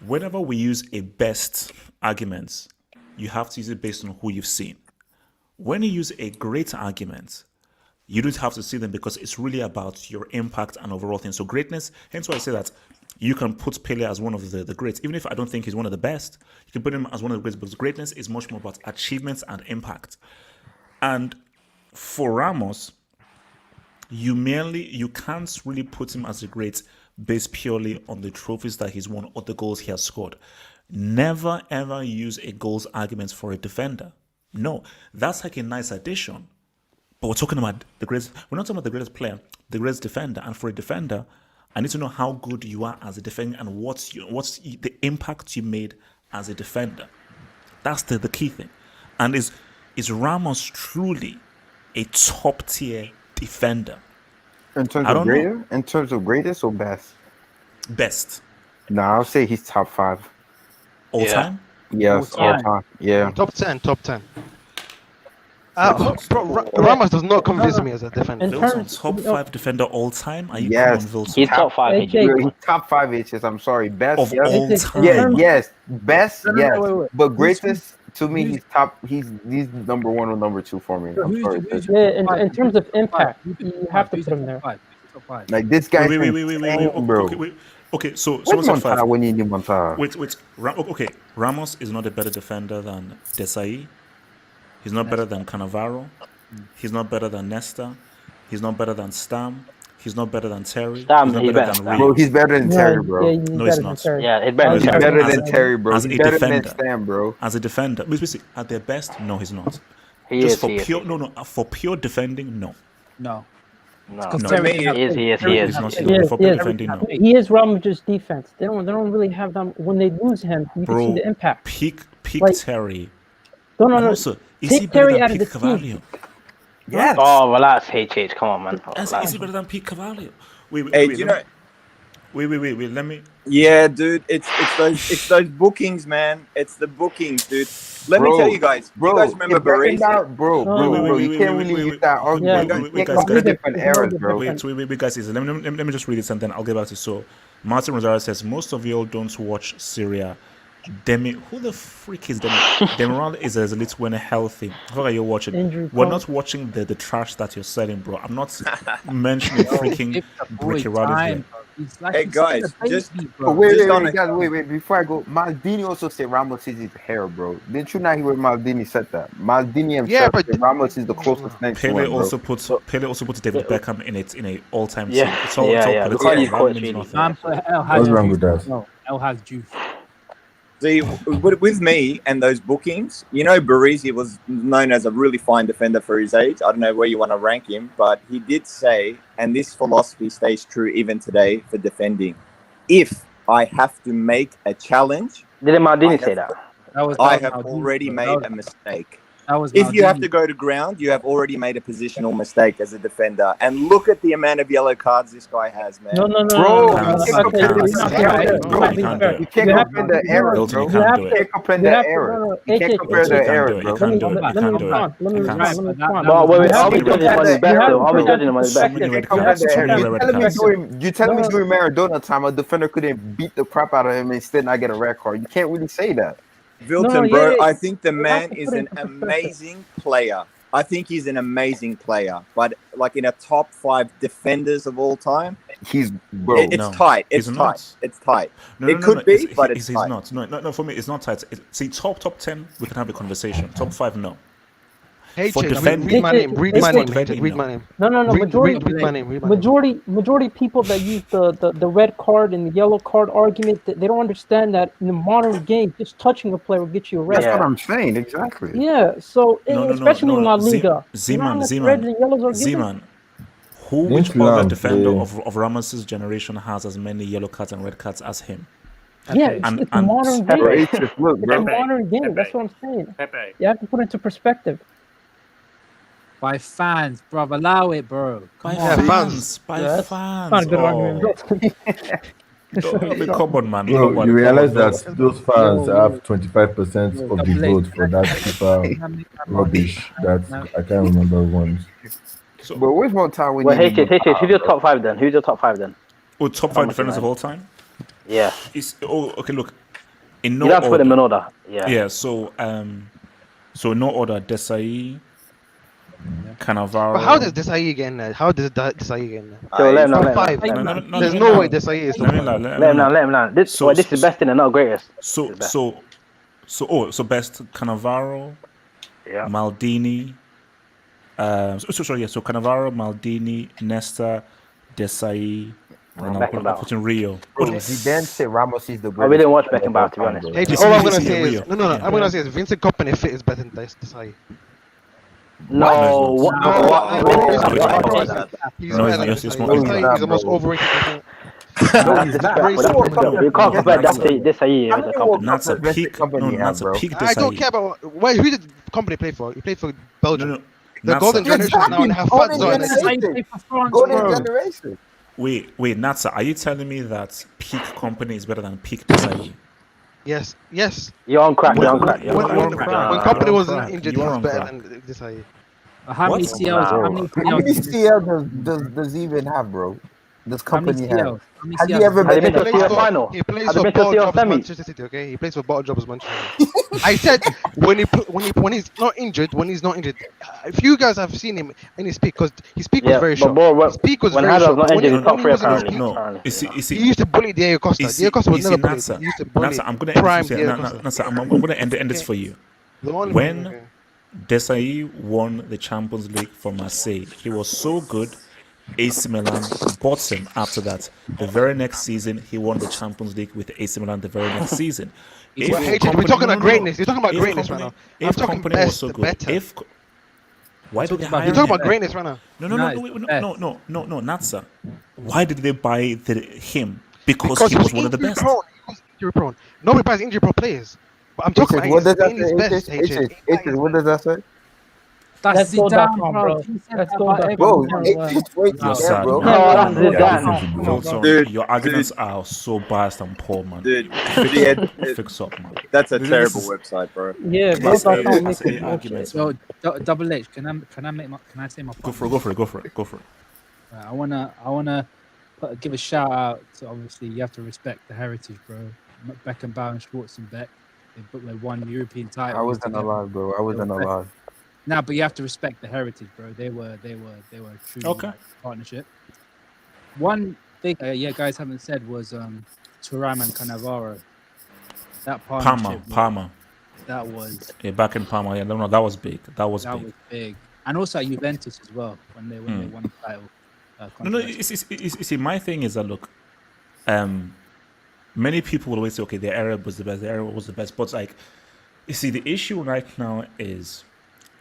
[SPEAKER 1] whenever we use a best argument, you have to use it based on who you've seen. When you use a great argument, you don't have to see them because it's really about your impact and overall thing. So greatness, hence why I say that you can put Pele as one of the greats. Even if I don't think he's one of the best, you can put him as one of the greats because greatness is much more about achievements and impact. And for Ramos, you can't really put him as a great based purely on the trophies that he's won or the goals he has scored. Never ever use a goals argument for a defender. No, that's like a nice addition. But we're talking about the greatest. We're not talking about the greatest player, the greatest defender. And for a defender, I need to know how good you are as a defender and what's the impact you made as a defender. That's the key thing. And is Ramos truly a top tier defender?
[SPEAKER 3] In terms
[SPEAKER 1] I
[SPEAKER 3] of
[SPEAKER 1] don't know.
[SPEAKER 3] greater, in terms of greatest or best?
[SPEAKER 1] Best.
[SPEAKER 3] No, I'll say he's top 5.
[SPEAKER 1] All time?
[SPEAKER 3] Yes, all time. Yeah.
[SPEAKER 2] Top 10. Ramos does not convince me as a defender.
[SPEAKER 1] Vilton, top 5 defender all time? Are you
[SPEAKER 3] Yes,
[SPEAKER 1] come on, Vilton?
[SPEAKER 4] He's top 5.
[SPEAKER 3] He's top 5 H's. I'm sorry, best
[SPEAKER 1] Of
[SPEAKER 3] yes.
[SPEAKER 1] all time.
[SPEAKER 3] Yeah, yes, best
[SPEAKER 10] No,
[SPEAKER 3] yes.
[SPEAKER 10] wait.
[SPEAKER 3] But greatest to me, he's top. He's number 1 or number 2 for me. I'm sorry.
[SPEAKER 10] Yeah, in terms of impact, you have to put him there.
[SPEAKER 3] Like this guy.
[SPEAKER 1] Wait. Okay, so
[SPEAKER 3] What's
[SPEAKER 1] someone said 5.
[SPEAKER 3] Montada when you need Montada?
[SPEAKER 1] Wait. Okay, Ramos is not a better defender than Desai. He's not better than Cannavaro. He's not better than Nesta. He's not better than Stam. He's not better than Terry.
[SPEAKER 4] Stam,
[SPEAKER 1] he's not
[SPEAKER 4] he's
[SPEAKER 1] better
[SPEAKER 4] better.
[SPEAKER 1] than Reeves.
[SPEAKER 3] Bro, he's better than Terry, bro.
[SPEAKER 10] Yeah, he's
[SPEAKER 1] No,
[SPEAKER 10] better
[SPEAKER 1] he's
[SPEAKER 10] than
[SPEAKER 1] not.
[SPEAKER 10] Terry.
[SPEAKER 4] Yeah, he's better
[SPEAKER 3] He's
[SPEAKER 4] than Terry.
[SPEAKER 3] better than Terry, bro.
[SPEAKER 1] As
[SPEAKER 3] He's
[SPEAKER 1] a
[SPEAKER 3] better
[SPEAKER 1] defender.
[SPEAKER 3] than Stam, bro.
[SPEAKER 1] As a defender, basically, at their best, no, he's not.
[SPEAKER 4] He
[SPEAKER 1] Just
[SPEAKER 4] is,
[SPEAKER 1] for
[SPEAKER 4] he is,
[SPEAKER 1] pure,
[SPEAKER 4] he
[SPEAKER 1] no, for pure defending, no.
[SPEAKER 12] No.
[SPEAKER 4] No,
[SPEAKER 1] No.
[SPEAKER 4] he is.
[SPEAKER 1] He's not.
[SPEAKER 10] Yes,
[SPEAKER 1] For pure
[SPEAKER 10] yes.
[SPEAKER 1] defending, no.
[SPEAKER 10] He is Ramos' defense. They don't really have them. When they lose him, you can see
[SPEAKER 1] Bro,
[SPEAKER 10] the impact.
[SPEAKER 1] peak
[SPEAKER 10] Like-
[SPEAKER 1] Terry.
[SPEAKER 10] No.
[SPEAKER 1] And also, is
[SPEAKER 10] Take
[SPEAKER 1] he better
[SPEAKER 10] Terry
[SPEAKER 1] than
[SPEAKER 10] out of
[SPEAKER 1] Pete
[SPEAKER 10] the team.
[SPEAKER 1] Cavallo?
[SPEAKER 3] Yes.
[SPEAKER 4] Oh, relax, HH. Come on, man.
[SPEAKER 1] Is he better than Pete Cavallo? Wait,
[SPEAKER 20] Hey,
[SPEAKER 1] wait,
[SPEAKER 20] do you
[SPEAKER 1] let
[SPEAKER 20] know?
[SPEAKER 1] me- wait. Let me.
[SPEAKER 20] Yeah, dude, it's those bookings, man. It's the bookings, dude. Let me tell you guys.
[SPEAKER 3] Bro,
[SPEAKER 20] you guys remember
[SPEAKER 3] if breaking
[SPEAKER 20] Baresi?
[SPEAKER 3] down- Bro, you can't really use that argument. You can't compare different eras, bro.
[SPEAKER 1] Wait, guys. Let me just read this and then I'll get back to it. So, Martin Rosario says most of you all don't watch Serie. Who the freak is Demi? Demiral is a little when healthy. How are you watching?
[SPEAKER 10] Injury
[SPEAKER 1] We're
[SPEAKER 10] prone.
[SPEAKER 1] not watching the trash that you're selling, bro. I'm not mentioning freaking Bricky Roddy.
[SPEAKER 20] Hey guys, just
[SPEAKER 3] wait. Before I go, Maldini also said Ramos is his hair, bro. Didn't you not hear what Maldini said that? Maldini himself said Ramos is the closest thing to
[SPEAKER 1] Pele
[SPEAKER 3] him, bro.
[SPEAKER 1] also puts David Beckham in a all-time
[SPEAKER 4] Yeah,
[SPEAKER 1] team. It's all
[SPEAKER 4] Because
[SPEAKER 1] political.
[SPEAKER 4] you
[SPEAKER 1] That
[SPEAKER 4] coach
[SPEAKER 1] means
[SPEAKER 4] really.
[SPEAKER 1] nothing.
[SPEAKER 16] What's wrong with that?
[SPEAKER 12] No, L has juice.
[SPEAKER 20] see with me and those bookings. You know, Baresi was known as a really fine defender for his age. I don't know where you want to rank him, but he did say, and this philosophy stays true even today for defending. If I have to make a challenge,
[SPEAKER 4] Didn't Maldini say that?
[SPEAKER 20] I have already made a mistake.
[SPEAKER 12] That was
[SPEAKER 20] If you have
[SPEAKER 12] Maldini.
[SPEAKER 20] to go to ground, you have already made a positional mistake as a defender. And look at the amount of yellow cards this guy has, man.
[SPEAKER 10] No.
[SPEAKER 3] Bro,
[SPEAKER 10] no.
[SPEAKER 3] you can't
[SPEAKER 10] Okay,
[SPEAKER 3] compare
[SPEAKER 10] you're not fair.
[SPEAKER 3] You can't compare the eras,
[SPEAKER 1] Hilton,
[SPEAKER 3] bro.
[SPEAKER 1] you can't do
[SPEAKER 3] You
[SPEAKER 1] it.
[SPEAKER 3] can't compare the eras. You can't compare the eras, bro.
[SPEAKER 10] Let me respond. Let me respond.
[SPEAKER 4] But wait,
[SPEAKER 10] You
[SPEAKER 4] are
[SPEAKER 10] have
[SPEAKER 4] we
[SPEAKER 10] to
[SPEAKER 4] judging him on his back though? Are we judging him on his back?
[SPEAKER 3] You telling me during Maradona time a defender couldn't beat the crap out of him and still not get a red card? You can't really say that.
[SPEAKER 20] Vilton, bro, I think the man is an amazing player. I think he's an amazing player. But like in a top 5 defenders of all time,
[SPEAKER 3] he's
[SPEAKER 20] it's tight. It's
[SPEAKER 1] he's
[SPEAKER 20] tight.
[SPEAKER 1] not.
[SPEAKER 20] It's tight.
[SPEAKER 1] No,
[SPEAKER 20] It could be, but it's
[SPEAKER 1] he's
[SPEAKER 20] tight.
[SPEAKER 1] not. No. For me, it's not tight. See, top 10, we can have a conversation. Top 5, no.
[SPEAKER 2] Hey,
[SPEAKER 1] For
[SPEAKER 2] Jake,
[SPEAKER 1] defending,
[SPEAKER 2] read my name. Read my name.
[SPEAKER 1] defending,
[SPEAKER 2] Read my name.
[SPEAKER 10] No.
[SPEAKER 2] Read my name. Read my name.
[SPEAKER 10] Majority people that use the red card and the yellow card argument, they don't understand that in the modern game, just touching a player will get you a red.
[SPEAKER 3] That's what I'm saying. Exactly.
[SPEAKER 10] Yeah. So especially in La Liga, reds and yellows are given.
[SPEAKER 1] Zeman. Which other defender of Ramos's generation has as many yellow cards and red cards as him?
[SPEAKER 10] Yeah, it's a modern game.
[SPEAKER 3] It's a
[SPEAKER 10] modern game. That's what I'm saying. You have to put it into perspective.
[SPEAKER 12] By fans, bro. Allow it, bro.
[SPEAKER 1] By
[SPEAKER 12] Come on.
[SPEAKER 1] fans. By
[SPEAKER 10] That's
[SPEAKER 1] fans.
[SPEAKER 10] not a good
[SPEAKER 1] Oh.
[SPEAKER 10] argument.
[SPEAKER 1] Come on, man.
[SPEAKER 16] Bro,
[SPEAKER 1] Come on.
[SPEAKER 16] you realize
[SPEAKER 1] Come on.
[SPEAKER 16] that those fans have 25% of the
[SPEAKER 12] Double H.
[SPEAKER 16] vote for that FIFA
[SPEAKER 12] Can I make my point?
[SPEAKER 16] rubbish that I can't remember ones.
[SPEAKER 3] But which one time we
[SPEAKER 4] Well,
[SPEAKER 3] need
[SPEAKER 4] H, who's your top five then? Who's your top five then?
[SPEAKER 1] Oh, top
[SPEAKER 4] How
[SPEAKER 1] 5
[SPEAKER 4] much
[SPEAKER 1] defenders
[SPEAKER 4] you
[SPEAKER 1] of
[SPEAKER 4] like?
[SPEAKER 1] all time?
[SPEAKER 4] Yeah.
[SPEAKER 1] Okay, look. In no
[SPEAKER 4] You have to put
[SPEAKER 1] order.
[SPEAKER 4] them in order. Yeah.
[SPEAKER 1] Yeah, so in no order, Desai, Cannavaro.
[SPEAKER 2] But how does Desai get in there? How does Desai get in there?
[SPEAKER 4] So let him know.
[SPEAKER 2] Top
[SPEAKER 4] Let
[SPEAKER 2] five.
[SPEAKER 4] him know.
[SPEAKER 2] There's no way Desai is top five.
[SPEAKER 4] Let him know. This is best in and not greatest.
[SPEAKER 1] So best Cannavaro,
[SPEAKER 4] Yeah.
[SPEAKER 1] Maldini. So Cannavaro, Maldini, Nesta, Desai, and I'm putting Rio.
[SPEAKER 3] Bro, Zidane said Ramos is the greatest.
[SPEAKER 4] Oh, we didn't watch Beckenbauer, to be honest.
[SPEAKER 2] Hey, all I'm gonna say is I'm gonna say is Vincent Kompany fit is better than Desai.
[SPEAKER 4] No.
[SPEAKER 2] He's better than Desai. He's the most overrated defender.
[SPEAKER 4] You can't compare that to this year.
[SPEAKER 1] That's a peak. No, that's a peak.
[SPEAKER 2] I don't care about who did Company play for. He played for Belgium.
[SPEAKER 1] No.
[SPEAKER 2] The golden generation now and have fans on.
[SPEAKER 3] Golden generation.
[SPEAKER 1] Wait, Natsa, are you telling me that peak Company is better than peak Desai?
[SPEAKER 2] Yes.
[SPEAKER 4] You're on crack.
[SPEAKER 2] When Company wasn't injured, he was better than Desai.
[SPEAKER 12] How many CLs?
[SPEAKER 3] How many CL does he even have, bro? Does Company have? Have you ever been in a
[SPEAKER 4] final?
[SPEAKER 2] He plays for bottle job as Manchester City. Okay, he plays for bottle job as Manchester City. I said when he's not injured. If you guys have seen him and he speak, because his speak was very short. His speak was very short.
[SPEAKER 4] Not injured, top three
[SPEAKER 1] apparently.
[SPEAKER 4] No.
[SPEAKER 1] He
[SPEAKER 2] used to bully Diego Costa. Diego Costa was never bullied. He used to bully
[SPEAKER 1] I'm gonna
[SPEAKER 2] prime Diego Costa.
[SPEAKER 1] I'm gonna end this for you. When Desai won the Champions League for Marseille, he was so good. AC Milan bought him after that. The very next season, he won the Champions League with AC Milan the very next season.
[SPEAKER 2] We're talking about greatness. You're talking about greatness right now. I'm
[SPEAKER 1] If
[SPEAKER 2] talking
[SPEAKER 1] Company was
[SPEAKER 2] best,
[SPEAKER 1] so
[SPEAKER 2] the
[SPEAKER 1] good,
[SPEAKER 2] better.
[SPEAKER 1] why did they hire
[SPEAKER 2] You're talking
[SPEAKER 1] him?
[SPEAKER 2] about greatness right now.
[SPEAKER 1] No, Natsa. Why did they buy him? Because he was one of the best.
[SPEAKER 2] Injury prone. Nobody buys injury prone players. But I'm talking about
[SPEAKER 3] What does that
[SPEAKER 2] in his best.
[SPEAKER 3] say? What does that say?
[SPEAKER 12] That's
[SPEAKER 10] Zidane, bro. That's Zidane.
[SPEAKER 3] Bro, it's way too bad, bro.
[SPEAKER 1] Dude, your arguments are so biased and poor, man.
[SPEAKER 20] Dude,
[SPEAKER 1] fix up, man.
[SPEAKER 20] That's a terrible website, bro.
[SPEAKER 10] Yeah,
[SPEAKER 12] So Double H, can I say my point?
[SPEAKER 1] Go for it.
[SPEAKER 12] I wanna give a shout out to, obviously you have to respect the heritage, bro. Beckenbauer and Schwarzenbeck, they won European titles.
[SPEAKER 3] I wasn't alive, bro. I wasn't alive.
[SPEAKER 12] Nah, but you have to respect the heritage, bro. They were a true partnership. One thing you guys haven't said was Thuram and Cannavaro. That partnership.
[SPEAKER 1] Parma.
[SPEAKER 12] That was
[SPEAKER 1] back in Parma. Yeah, no, that was big. That was
[SPEAKER 12] big. And also at Juventus as well when they won the title.
[SPEAKER 1] No. You see, my thing is that look, many people will always say, okay, the era was the best. But like, you see, the issue right now is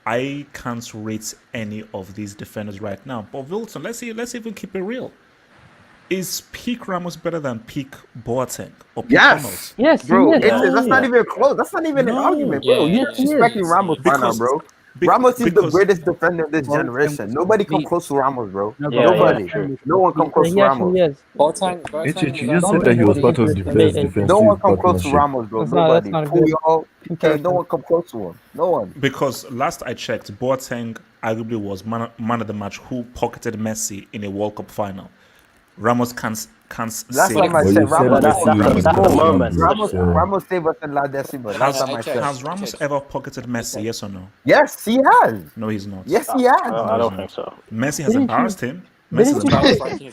[SPEAKER 1] I can't rate any of these defenders right now. But Wilson, let's even keep it real. Is peak Ramos better than peak Boateng or peak Ramos?
[SPEAKER 10] Yes,
[SPEAKER 3] bro. That's not even close. That's not even an argument, bro. You're disrespecting Ramos right now, bro. Ramos is the greatest defender of this generation. Nobody come close to Ramos, bro. Nobody. No one come close to Ramos.
[SPEAKER 15] You just said that he was part of the best defensive
[SPEAKER 3] No one come close to
[SPEAKER 15] partnership.
[SPEAKER 3] Ramos, bro. Nobody. No one come close to him. No one.
[SPEAKER 1] Because last I checked, Boateng arguably was man of the match who pocketed Messi in a World Cup final. Ramos can't
[SPEAKER 3] Last
[SPEAKER 1] say
[SPEAKER 3] time I said Ramos saved us in La Decima.
[SPEAKER 1] Has Ramos ever pocketed Messi? Yes or no?
[SPEAKER 3] Yes, he has.
[SPEAKER 1] No, he's not.
[SPEAKER 3] Yes, he has.
[SPEAKER 4] I don't think so.
[SPEAKER 1] Messi has embarrassed him. Messi has embarrassed him.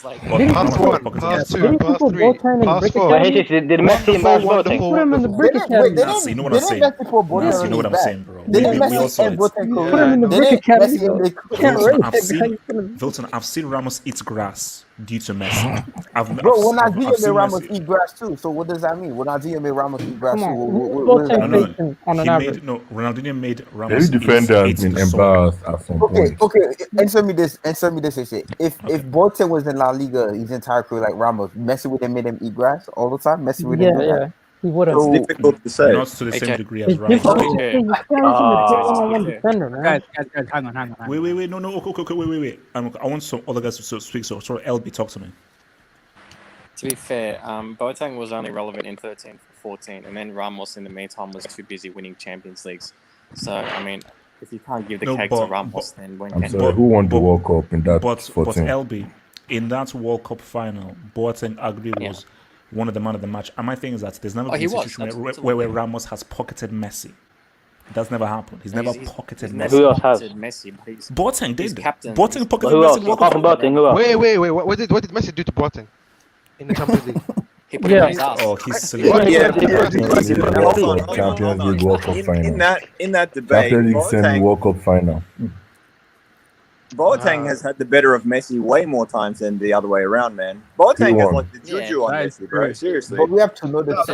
[SPEAKER 2] Pass one, pass two, pass three, pass four.
[SPEAKER 4] Did Messi embarrass Boateng?
[SPEAKER 1] That's, you know what I'm saying? You know what I'm saying, bro. We also Wilton, I've seen Ramos eat grass due to Messi.
[SPEAKER 3] Bro, Ronaldinho made Ramos eat grass too. So what does that mean? Ronaldinho made Ramos eat grass too.
[SPEAKER 1] Ronaldinho made Ramos.
[SPEAKER 16] Every defender has been embarrassed at some point.
[SPEAKER 3] Okay. Answer me this. If Boateng was in La Liga his entire career like Ramos, Messi would have made him eat grass all the time. Messi would have done that.
[SPEAKER 10] He would have.
[SPEAKER 20] It's difficult to say.
[SPEAKER 1] Not to the same degree as
[SPEAKER 10] It's
[SPEAKER 1] Ramos.
[SPEAKER 10] difficult to say. He's carrying the one-on-one defender, man.
[SPEAKER 12] Guys, hang on.
[SPEAKER 1] Wait. No, okay, wait. I want some other guys to speak. So, sorry, LB, talk to me.
[SPEAKER 21] To be fair, Boateng was only relevant in 13-14, and then Ramos in the meantime was too busy winning Champions Leagues. So, I mean, if you can't give the cake to Ramos, then when
[SPEAKER 16] I'm
[SPEAKER 21] can
[SPEAKER 16] sorry, who won the World Cup in that
[SPEAKER 1] But
[SPEAKER 16] 14?
[SPEAKER 1] LB, in that World Cup final, Boateng arguably was one of the man of the match. And my thing is that there's never been a situation where Ramos has pocketed Messi. That's never happened. He's never pocketed Messi.
[SPEAKER 4] Who else has?
[SPEAKER 1] Boateng did.
[SPEAKER 21] Captain.
[SPEAKER 1] Boateng pocketed
[SPEAKER 4] Who else?
[SPEAKER 1] Messi. in World
[SPEAKER 4] Apart
[SPEAKER 1] Cup
[SPEAKER 4] from Boateng, who else?
[SPEAKER 2] Wait. What did Messi do to Boateng in the Champions League?
[SPEAKER 21] He put him on his ass.
[SPEAKER 1] Oh, he's
[SPEAKER 16] Champions League World Cup final.
[SPEAKER 20] In that debate,
[SPEAKER 16] Champions League semi World Cup final.
[SPEAKER 20] Boateng has had the better of Messi way more times than the other way around, man. Boateng has like the juju on Messi, bro. Seriously.
[SPEAKER 3] But we have to know that they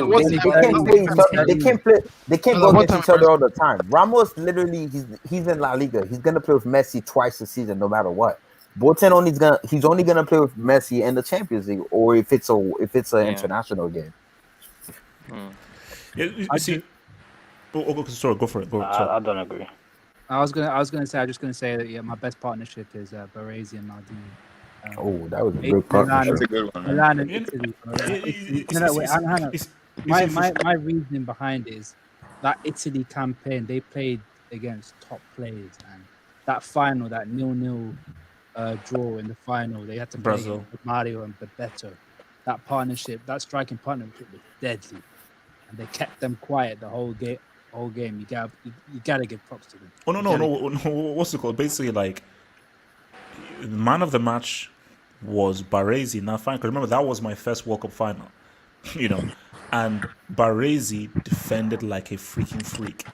[SPEAKER 3] can't go against each other all the time. Ramos literally he's in La Liga. He's gonna play with Messi twice a season, no matter what. Boateng he's only gonna play with Messi in the Champions League, or if it's an international game.
[SPEAKER 1] Yeah, you see. Sorry, go for it.
[SPEAKER 4] I don't agree.
[SPEAKER 12] I was gonna say that my best partnership is Baresi and Maldini.
[SPEAKER 16] That was a good partnership.
[SPEAKER 20] That's a good one.
[SPEAKER 12] Milan and Italy. Hang on. My reasoning behind it is that Italy campaign, they played against top players, and that final, that 0-0 draw in the final, they had to play
[SPEAKER 1] Brazil
[SPEAKER 12] with Mario and Bebeto. That partnership, that striking partnership was deadly, and they kept them quiet the whole game. You gotta give props to them.
[SPEAKER 1] Oh no! What's it called? Basically, like, the man of the match was Baresi. Now, fine, because remember that was my first World Cup final, and Baresi defended like a freaking freak.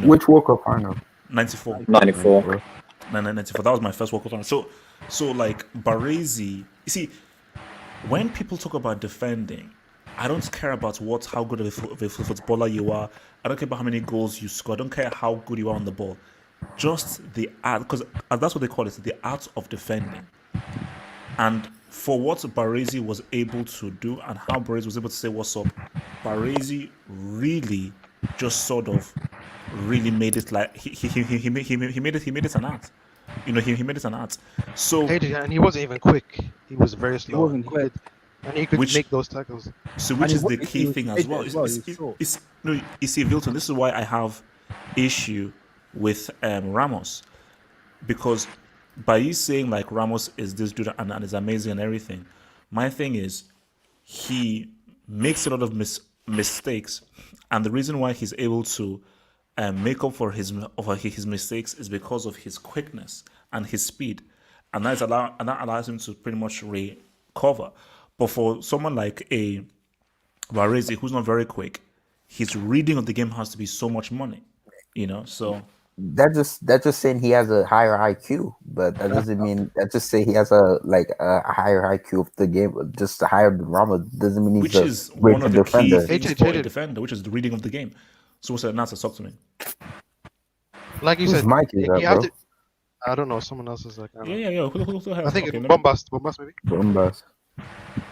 [SPEAKER 3] Which World Cup final?
[SPEAKER 1] 94.
[SPEAKER 20] 94.
[SPEAKER 1] 94. That was my first World Cup final. So like Baresi. You see, when people talk about defending, I don't care about how good of a footballer you are. I don't care about how many goals you score. I don't care how good you are on the ball. Just the art, because that's what they call it, the art of defending. And for what Baresi was able to do and how Baresi was able to say what's up, Baresi really just sort of really made it like he made it an art. He made it an art. So
[SPEAKER 2] and he wasn't even quick. He was very slow.
[SPEAKER 12] He wasn't quick.
[SPEAKER 2] And he could make those tackles.
[SPEAKER 1] So which is the key thing as well. You see, Vilton, this is why I have issue with Ramos. Because by you saying like Ramos is this dude and is amazing and everything, my thing is he makes a lot of mistakes, and the reason why he's able to make up for his mistakes is because of his quickness and his speed, and that allows him to pretty much recover. But for someone like a Baresi who's not very quick, his reading of the game has to be so much money, So
[SPEAKER 3] that's just saying he has a higher IQ, but that doesn't mean that just say he has a higher IQ of the game. Just higher than Ramos doesn't mean he's
[SPEAKER 1] is one of the key things for a defender, which is the reading of the game. So what's that? Nasa, talk to me.
[SPEAKER 2] Like you
[SPEAKER 3] Whose
[SPEAKER 2] said,
[SPEAKER 3] mic is
[SPEAKER 2] you
[SPEAKER 3] that,
[SPEAKER 2] have
[SPEAKER 3] bro?
[SPEAKER 2] to. I don't know. Someone else is like.
[SPEAKER 1] Yeah. Who
[SPEAKER 2] I think it's Bombast maybe.
[SPEAKER 3] Bombast.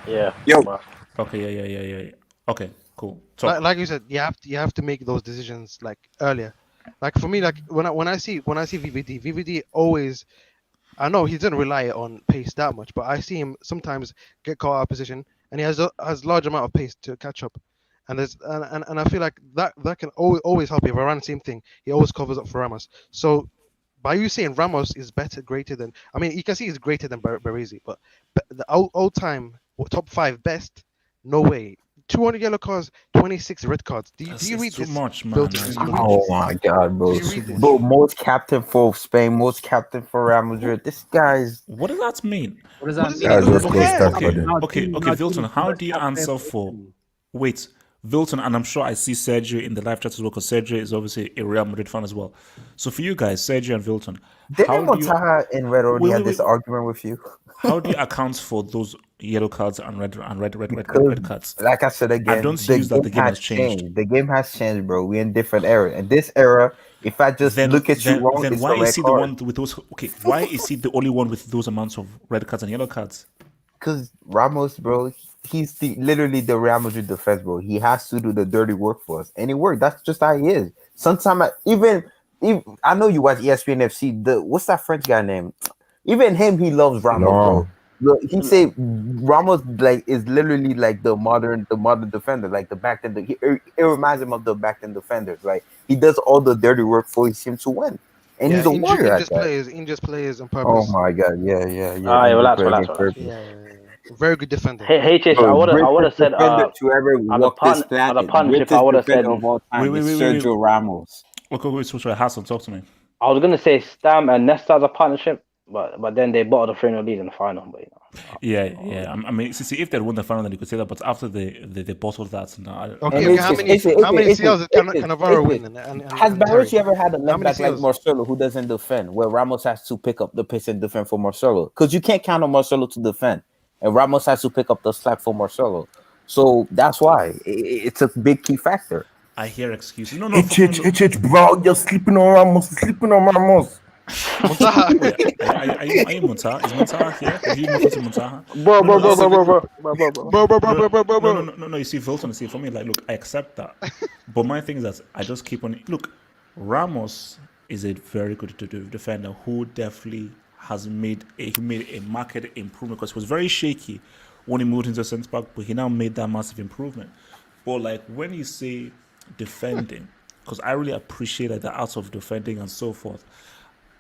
[SPEAKER 4] Yeah.
[SPEAKER 20] Yo.
[SPEAKER 1] Okay. Yeah. Okay. Cool.
[SPEAKER 2] Like you said, you have to make those decisions like earlier. Like for me, like when I see VVD always, I know he doesn't rely on pace that much, but I see him sometimes get caught out of position, and he has large amount of pace to catch up, and I feel like that can always help. If Varane, same thing, he always covers up for Ramos. So by you saying Ramos is greater than, I mean, you can see he's greater than Baresi, but the all-time top 5 best, no way. 200 yellow cards, 26 red cards. Do you read
[SPEAKER 1] too
[SPEAKER 2] this?
[SPEAKER 1] much, man.
[SPEAKER 3] Oh my God, bro! Bro, most captain for Spain, most captain for Real Madrid. This guy's.
[SPEAKER 1] What does that mean?
[SPEAKER 12] What does that mean?
[SPEAKER 16] That's just good stuff for them.
[SPEAKER 1] Okay, Vilton, how do you answer for? Wait, Vilton, and I'm sure I see Sergio in the live chat as well, because Sergio is obviously a Real Madrid fan as well. So for you guys, Sergio and Vilton,
[SPEAKER 3] Didn't Motaha and Red already had this argument with you?
[SPEAKER 1] How do you account for those yellow cards and red cards?
[SPEAKER 3] Like I said again,
[SPEAKER 1] I don't use that the game has changed.
[SPEAKER 3] The game has changed, bro. We're in different era. In this era, if I just look at you wrong,
[SPEAKER 1] then why is he the one with those? Okay, why is he the only one with those amounts of red cards and yellow cards?
[SPEAKER 3] Because Ramos, bro, literally the Real Madrid defense, bro. He has to do the dirty work for us, and it worked. That's just how he is. Sometimes even I know you watch ESPN FC. What's that French guy name? Even him, he loves Ramos, bro. Look, he say Ramos like is literally like the modern defender, like the back end. It reminds him of the back end defenders. Like he does all the dirty work for his team to win, and he's a warrior at that.
[SPEAKER 2] Injures players on purpose.
[SPEAKER 3] Oh my god, yeah.
[SPEAKER 4] Relax.
[SPEAKER 2] Very good defender.
[SPEAKER 4] Hey, HH, I would have said
[SPEAKER 15] to ever walk this planet.
[SPEAKER 4] Partnership, I would have said
[SPEAKER 15] of all time is Sergio Ramos.
[SPEAKER 1] Okay, Hassan, talk to me.
[SPEAKER 4] I was gonna say Stam and Nesta as a partnership, but then they bottled the 3-0 lead in the final. But
[SPEAKER 1] Yeah. I mean, see, if they won the final, then you could say that. But after they bottled that, no.
[SPEAKER 2] Okay, how many CLs can Cannavaro win?
[SPEAKER 3] Has Barrochi ever had a left back like Marcelo who doesn't defend, where Ramos has to pick up the pace and defend for Marcelo? Because you can't count on Marcelo to defend, and Ramos has to pick up the slack for Marcelo. So that's why it's a big key factor.
[SPEAKER 1] I hear excuses. No.
[SPEAKER 16] Bro, you're sleeping on Ramos.
[SPEAKER 1] Are you Muntaha? Is Muntaha here? Have you moved to Muntaha?
[SPEAKER 4] Bro.
[SPEAKER 1] No. You see, Volton, for me, like, look, I accept that. But my thing is that I just keep on. Look, Ramos is a very good defender who definitely has made a market improvement because he was very shaky when he moved into centre back, but he now made that massive improvement. But like when you say defending, because I really appreciate the art of defending and so forth,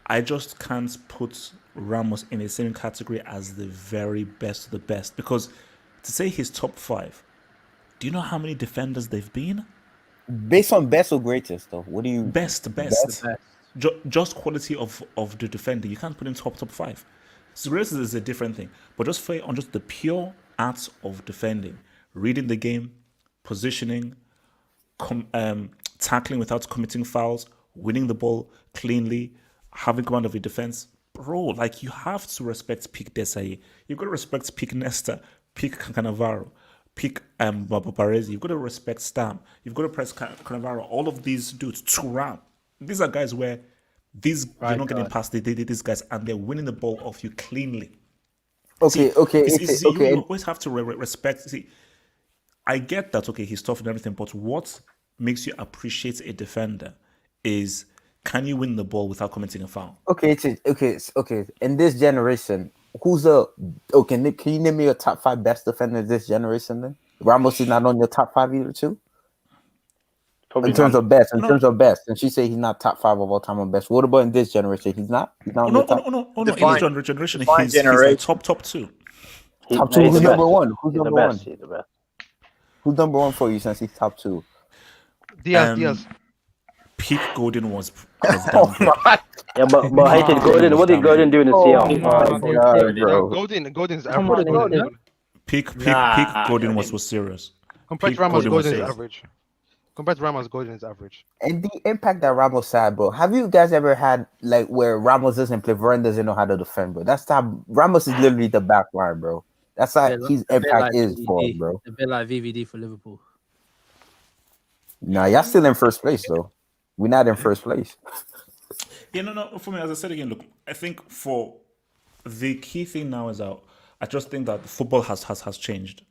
[SPEAKER 1] I just can't put Ramos in the same category as the very best of the best. Because to say he's top 5, do you know how many defenders they've been?
[SPEAKER 3] Based on best or greatest, though? What do you...
[SPEAKER 1] Best. Just quality of the defender. You can't put in top 5. So greatest is a different thing. But just on just the pure art of defending, reading the game, positioning, tackling without committing fouls, winning the ball cleanly, having command of your defense, bro, like you have to respect Pique Desailly. You've got to respect Pique Nesta, Pique Cannavaro, Pique Baresi. You've got to respect Stam. You've got to press Cannavaro. All of these dudes, Thuram. These are guys where you're not getting past these guys and they're winning the ball off you cleanly.
[SPEAKER 3] Okay.
[SPEAKER 1] You always have to respect. See, I get that, okay, he's tough and everything, but what makes you appreciate a defender is... Can you win the ball without committing a foul?
[SPEAKER 3] Okay. In this generation, can you name me your top 5 best defender in this generation then? Ramos is not on your top 5 either too? Probably in terms of best. And she say he's not top 5 of all time on best. What about in this generation? He's not? He's not on your top?
[SPEAKER 1] No. In this generation, he's like top 2.
[SPEAKER 3] Top 2, who's number 1? Who's number 1? Who's number 1 for you since he's top 2?
[SPEAKER 2] Diaz.
[SPEAKER 1] Peak Golden was down good.
[SPEAKER 4] Yeah, but Golden, what did Golden do in the
[SPEAKER 2] CL? Golden's average.
[SPEAKER 1] Peak Golden was serious.
[SPEAKER 2] Compared to Ramos, Golden is average. Golden is average.
[SPEAKER 3] And the impact that Ramos had, bro. Have you guys ever had like where Ramos doesn't play, Varane doesn't know how to defend, bro? That's how Ramos is literally the back line, bro. That's how his impact is for him, bro.
[SPEAKER 12] A bit like VVD for Liverpool.
[SPEAKER 3] Nah, y'all still in first place though. We're not in first place.
[SPEAKER 1] Yeah, no. For me, as I said again, look, I think for the key thing now is that I just think that football has changed,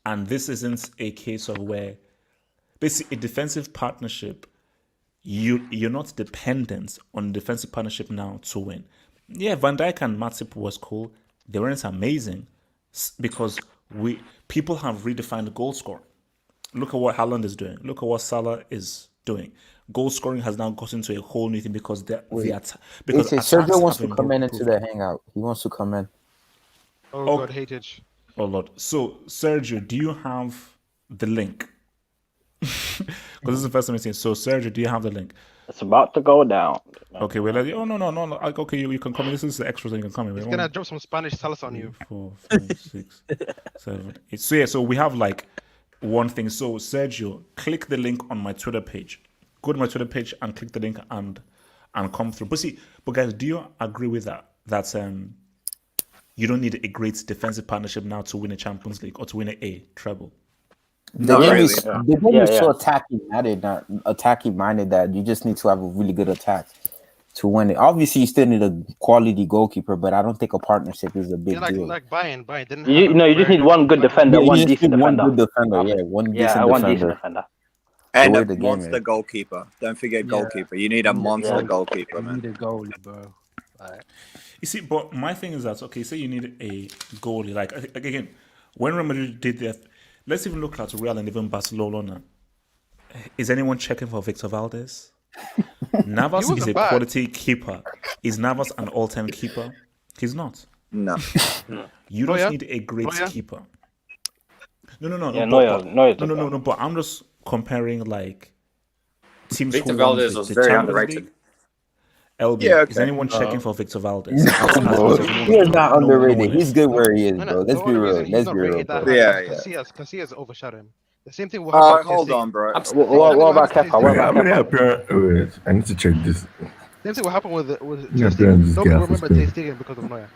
[SPEAKER 1] and this isn't a case of where basically a defensive partnership. You're not dependent on defensive partnership now to win. Yeah, Van Dijk and Matip was cool. They weren't amazing because people have redefined goal scoring. Look at what Haaland is doing. Look at what Salah is doing. Goal scoring has now gotten to a whole new thing because
[SPEAKER 3] Sergio wants to come into the hangout. He wants to come in.
[SPEAKER 2] Oh God, hated.
[SPEAKER 1] Oh Lord. So Sergio, do you have the link? Because this is the first time I'm saying. So Sergio, do you have the link?
[SPEAKER 4] It's about to go down.
[SPEAKER 1] Okay, we're like, no. Okay, you can come in. This is the extras, and you can come in.
[SPEAKER 2] He's gonna drop some Spanish salsa on you.
[SPEAKER 1] 4, 5, 6, 7, 8. So yeah, so we have like one thing. So Sergio, click the link on my Twitter page. Go to my Twitter page and click the link and come through. But guys, do you agree with that? That you don't need a great defensive partnership now to win a Champions League or to win a treble.
[SPEAKER 3] The game is so attacking minded that you just need to have a really good attack.
[SPEAKER 15] to win it. Obviously, you still need a quality goalkeeper, but I don't think a partnership is a big deal.
[SPEAKER 2] Like Bayern didn't.
[SPEAKER 4] You just need one good defender, one decent defender.
[SPEAKER 15] One good defender, yeah, one decent defender.
[SPEAKER 20] And
[SPEAKER 15] The
[SPEAKER 20] a
[SPEAKER 15] way the game
[SPEAKER 20] monster
[SPEAKER 15] is.
[SPEAKER 20] goalkeeper. Don't forget goalkeeper. You need a monster goalkeeper,
[SPEAKER 12] You
[SPEAKER 20] man.
[SPEAKER 12] need a goalie, bro. Like,
[SPEAKER 1] You see, but my thing is that, okay, say you need a goalie. Like, again, when Real Madrid did that, let's even look at Real and even Barcelona. Is anyone checking for Victor Valdez? Navas is a quality keeper. Is Navas an all-time keeper? He's not.
[SPEAKER 20] No.
[SPEAKER 1] You don't need a great keeper. No.
[SPEAKER 4] Yeah,
[SPEAKER 1] No. But I'm just comparing like teams
[SPEAKER 6] Victor
[SPEAKER 1] who
[SPEAKER 6] Valdez
[SPEAKER 1] won
[SPEAKER 6] was
[SPEAKER 1] the
[SPEAKER 6] very
[SPEAKER 1] Champions
[SPEAKER 6] underrated.
[SPEAKER 1] League. LB,
[SPEAKER 20] Yeah, okay.
[SPEAKER 1] is anyone checking for Victor Valdez?
[SPEAKER 15] He is not underrated. He's good where he is, bro. Let's be real.
[SPEAKER 2] He's not rated that high. Casillas overshadowed him. The same thing will happen.
[SPEAKER 20] Hold on, bro.
[SPEAKER 4] What about Kepa?
[SPEAKER 16] How many appearances? I need to check this.
[SPEAKER 2] Same thing will happen with
[SPEAKER 16] Yeah,
[SPEAKER 2] Ter Stegen.
[SPEAKER 16] appearances
[SPEAKER 2] Nobody
[SPEAKER 16] gap
[SPEAKER 2] remember
[SPEAKER 16] for
[SPEAKER 2] Ter
[SPEAKER 16] Spain.
[SPEAKER 2] Stegen because of Neuer.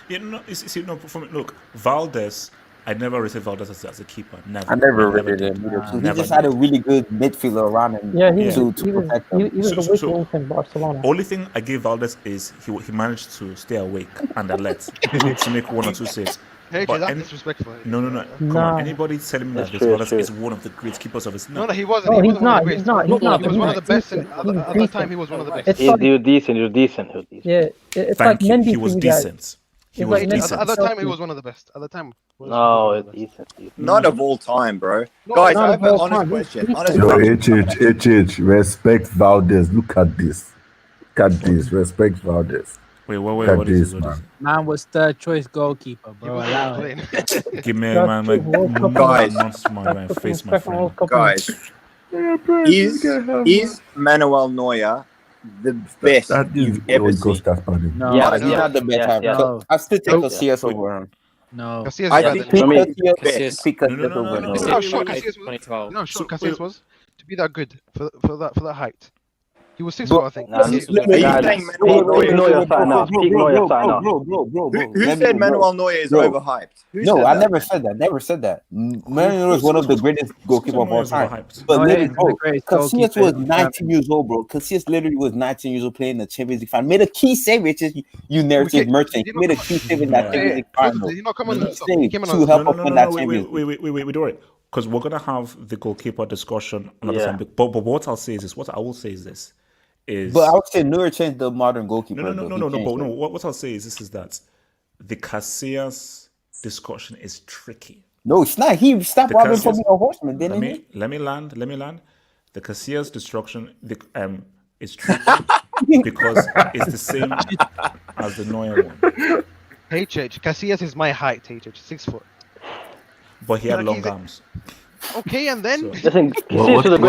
[SPEAKER 1] Yeah, no. See, no. Look, Valdez. I never rated Valdez as a keeper. Never.
[SPEAKER 15] I never rated him either. He just had a really good midfielder around him to protect him.
[SPEAKER 10] He was a weak link in Barcelona.
[SPEAKER 1] Only thing I gave Valdez is he managed to stay awake and alert to make one or two saves.
[SPEAKER 2] Hey, that's disrespectful.
[SPEAKER 1] No. Come on. Anybody telling me that Victor Valdez is one of the great keepers of his
[SPEAKER 2] No, he wasn't.
[SPEAKER 10] No,
[SPEAKER 2] He
[SPEAKER 10] he's not. He's not. He's not.
[SPEAKER 2] He was one of the best. At the time, he was one of the best.
[SPEAKER 4] He was decent.
[SPEAKER 10] Yeah, it's
[SPEAKER 1] Thank
[SPEAKER 10] like
[SPEAKER 1] you.
[SPEAKER 10] Mendy
[SPEAKER 1] He was
[SPEAKER 10] for you guys.
[SPEAKER 1] decent. He was decent.
[SPEAKER 2] At the time, he was one of the best. At the time.
[SPEAKER 4] No, it's decent.
[SPEAKER 20] Not of all time, bro. Guys, I have an honest question.
[SPEAKER 16] Yo, HH, respect Valdez. Look at this. Look at this. Respect Valdez.
[SPEAKER 1] Wait,
[SPEAKER 16] Look at
[SPEAKER 1] what is
[SPEAKER 16] this,
[SPEAKER 1] this?
[SPEAKER 16] man.
[SPEAKER 12] man was third choice goalkeeper, bro. Allow it.
[SPEAKER 1] Give me man,
[SPEAKER 20] Guys.
[SPEAKER 1] not my face, my friend.
[SPEAKER 20] Guys, is Manuel Neuer the best you've ever seen?
[SPEAKER 12] No,
[SPEAKER 15] Yeah, he's not the best.
[SPEAKER 12] No.
[SPEAKER 15] I still take Casillas over him.
[SPEAKER 12] No.
[SPEAKER 2] Casillas is better than him.
[SPEAKER 15] Casillas over him.
[SPEAKER 2] You know how short Casillas was to be that good for that height. He was 6'4", I think.
[SPEAKER 20] Who said Manuel Neuer is overhyped?
[SPEAKER 15] No, I never said that. Never said that. Manuel Neuer is one of the greatest goalkeepers of all time. But literally, bro, Casillas was 19 years old, bro. Casillas literally was 19 years old playing the Champions League final. Made a key save, which is you narrative merchant. He made a key save in that Champions League final.
[SPEAKER 2] Did he not come on the
[SPEAKER 15] To help us win that Champions
[SPEAKER 1] League. Wait, do it. Because we're gonna have the goalkeeper discussion another time. But what I'll say is this. What I will say is this.
[SPEAKER 15] But I would say Neuer changed the modern goalkeeper.
[SPEAKER 1] No. What I'll say is this: is that the Casillas discussion is tricky.
[SPEAKER 15] No, it's not. He stopped robbing from a horseman, didn't he?
[SPEAKER 1] Let me land. The Casillas destruction is tricky because it's the same as the Neuer one.
[SPEAKER 2] HH, Casillas is my height. HH, 6 foot.
[SPEAKER 1] But he had long arms.
[SPEAKER 2] Okay, and then
[SPEAKER 16] What was it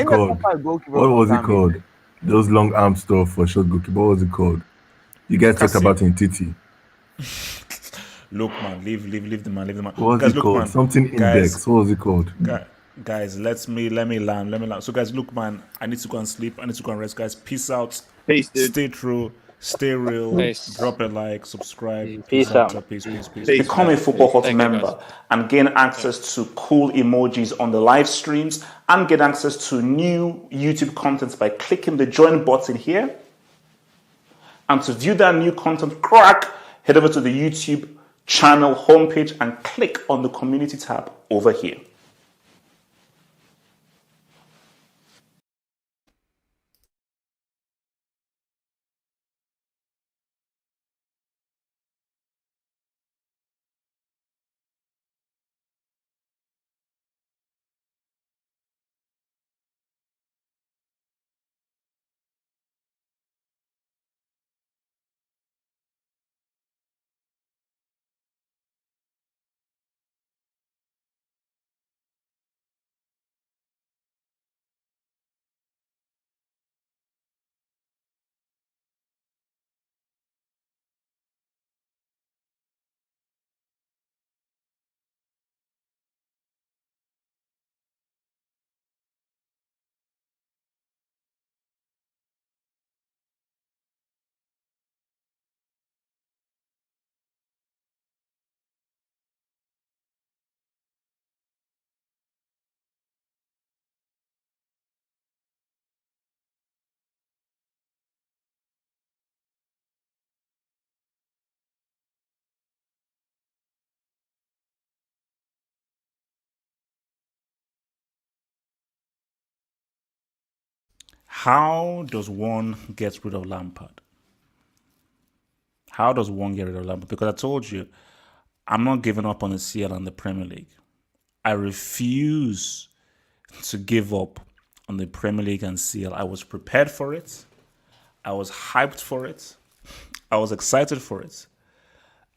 [SPEAKER 16] called? What was it called? Those long arm stuff for short goalkeeper. What was it called? You guys talked about it in Titi.
[SPEAKER 1] Look, man, leave the man.
[SPEAKER 16] What was it called? Man, something index. What was it called?
[SPEAKER 1] Guys, let me land. So, guys, look, man, I need to go and sleep. I need to go and rest, guys. Peace out.
[SPEAKER 20] Peace, dude.
[SPEAKER 1] Stay true. Stay real.
[SPEAKER 21] Peace.
[SPEAKER 1] Drop a like, subscribe.
[SPEAKER 4] Peace out.
[SPEAKER 1] Peace. Become a Football Hut member and gain access to cool emojis on the live streams and get access to new YouTube content by clicking the join button here. And to view that new content, head over to the YouTube channel homepage and click on the community tab over here. How does one get rid of Lampard? How does one get rid of Lampard? Because I told you, I'm not giving up on the CL and the Premier League. I refuse to give up on the Premier League and CL. I was prepared for it. I was hyped for it. I was excited for it.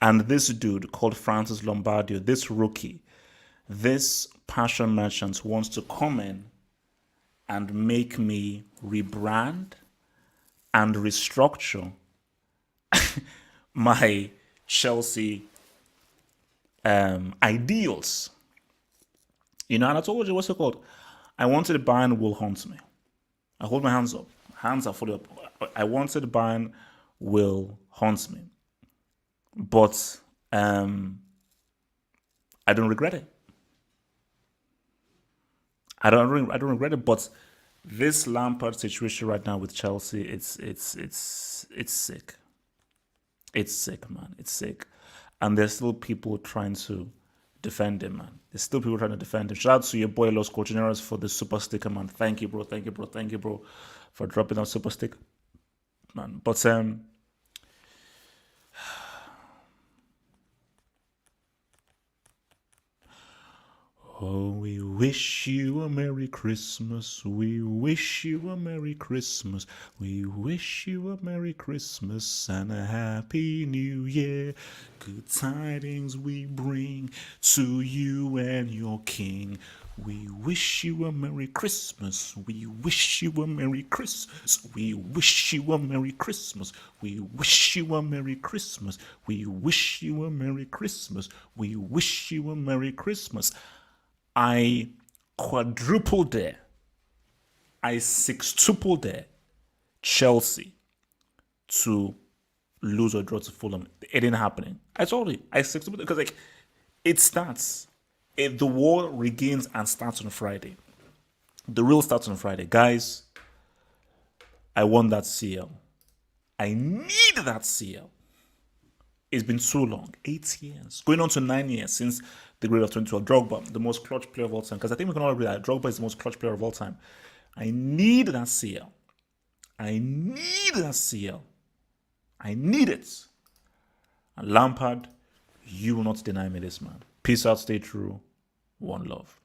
[SPEAKER 1] And this dude called Francis Lombardio, this rookie, this passion merchant wants to come in and make me rebrand and restructure my Chelsea ideals. You know, and I told you, what's it called? I wanted Bayern will haunt me. I hold my hands up. Hands are fully up. I wanted Bayern will haunt me. But I don't regret it. I don't regret it. But this Lampard situation right now with Chelsea, it's sick. It's sick, man. It's sick. And there's still people trying to defend him, man. There's still people trying to defend him. Shout out to your boy Los Cochineros for the super sticker, man. Thank you, bro. Thank you, bro. Thank you, bro, for dropping that super sticker, man. But oh, we wish you a Merry Christmas. We wish you a Merry Christmas. We wish you a Merry Christmas and a Happy New Year. Good tidings we bring to you and your King. We wish you a Merry Christmas. We wish you a Merry Christmas. We wish you a Merry Christmas. We wish you a Merry Christmas. We wish you a Merry Christmas. We wish you a Merry Christmas. I quadrupled there. I sextupled there. Chelsea to lose or draw to Fulham. It ain't happening. I told you. I sextupled because it starts. The war regains and starts on Friday. The real starts on Friday. Guys, I want that CL. I need that CL. It's been too long. 8 years. Going on to 9 years since the grade of 2012. Drogba, the most clutch player of all time. Because I think we can all agree that Drogba is the most clutch player of all time. I need that CL. I need that CL. I need it. And Lampard, you will not deny me this, man. Peace out, stay true. One love.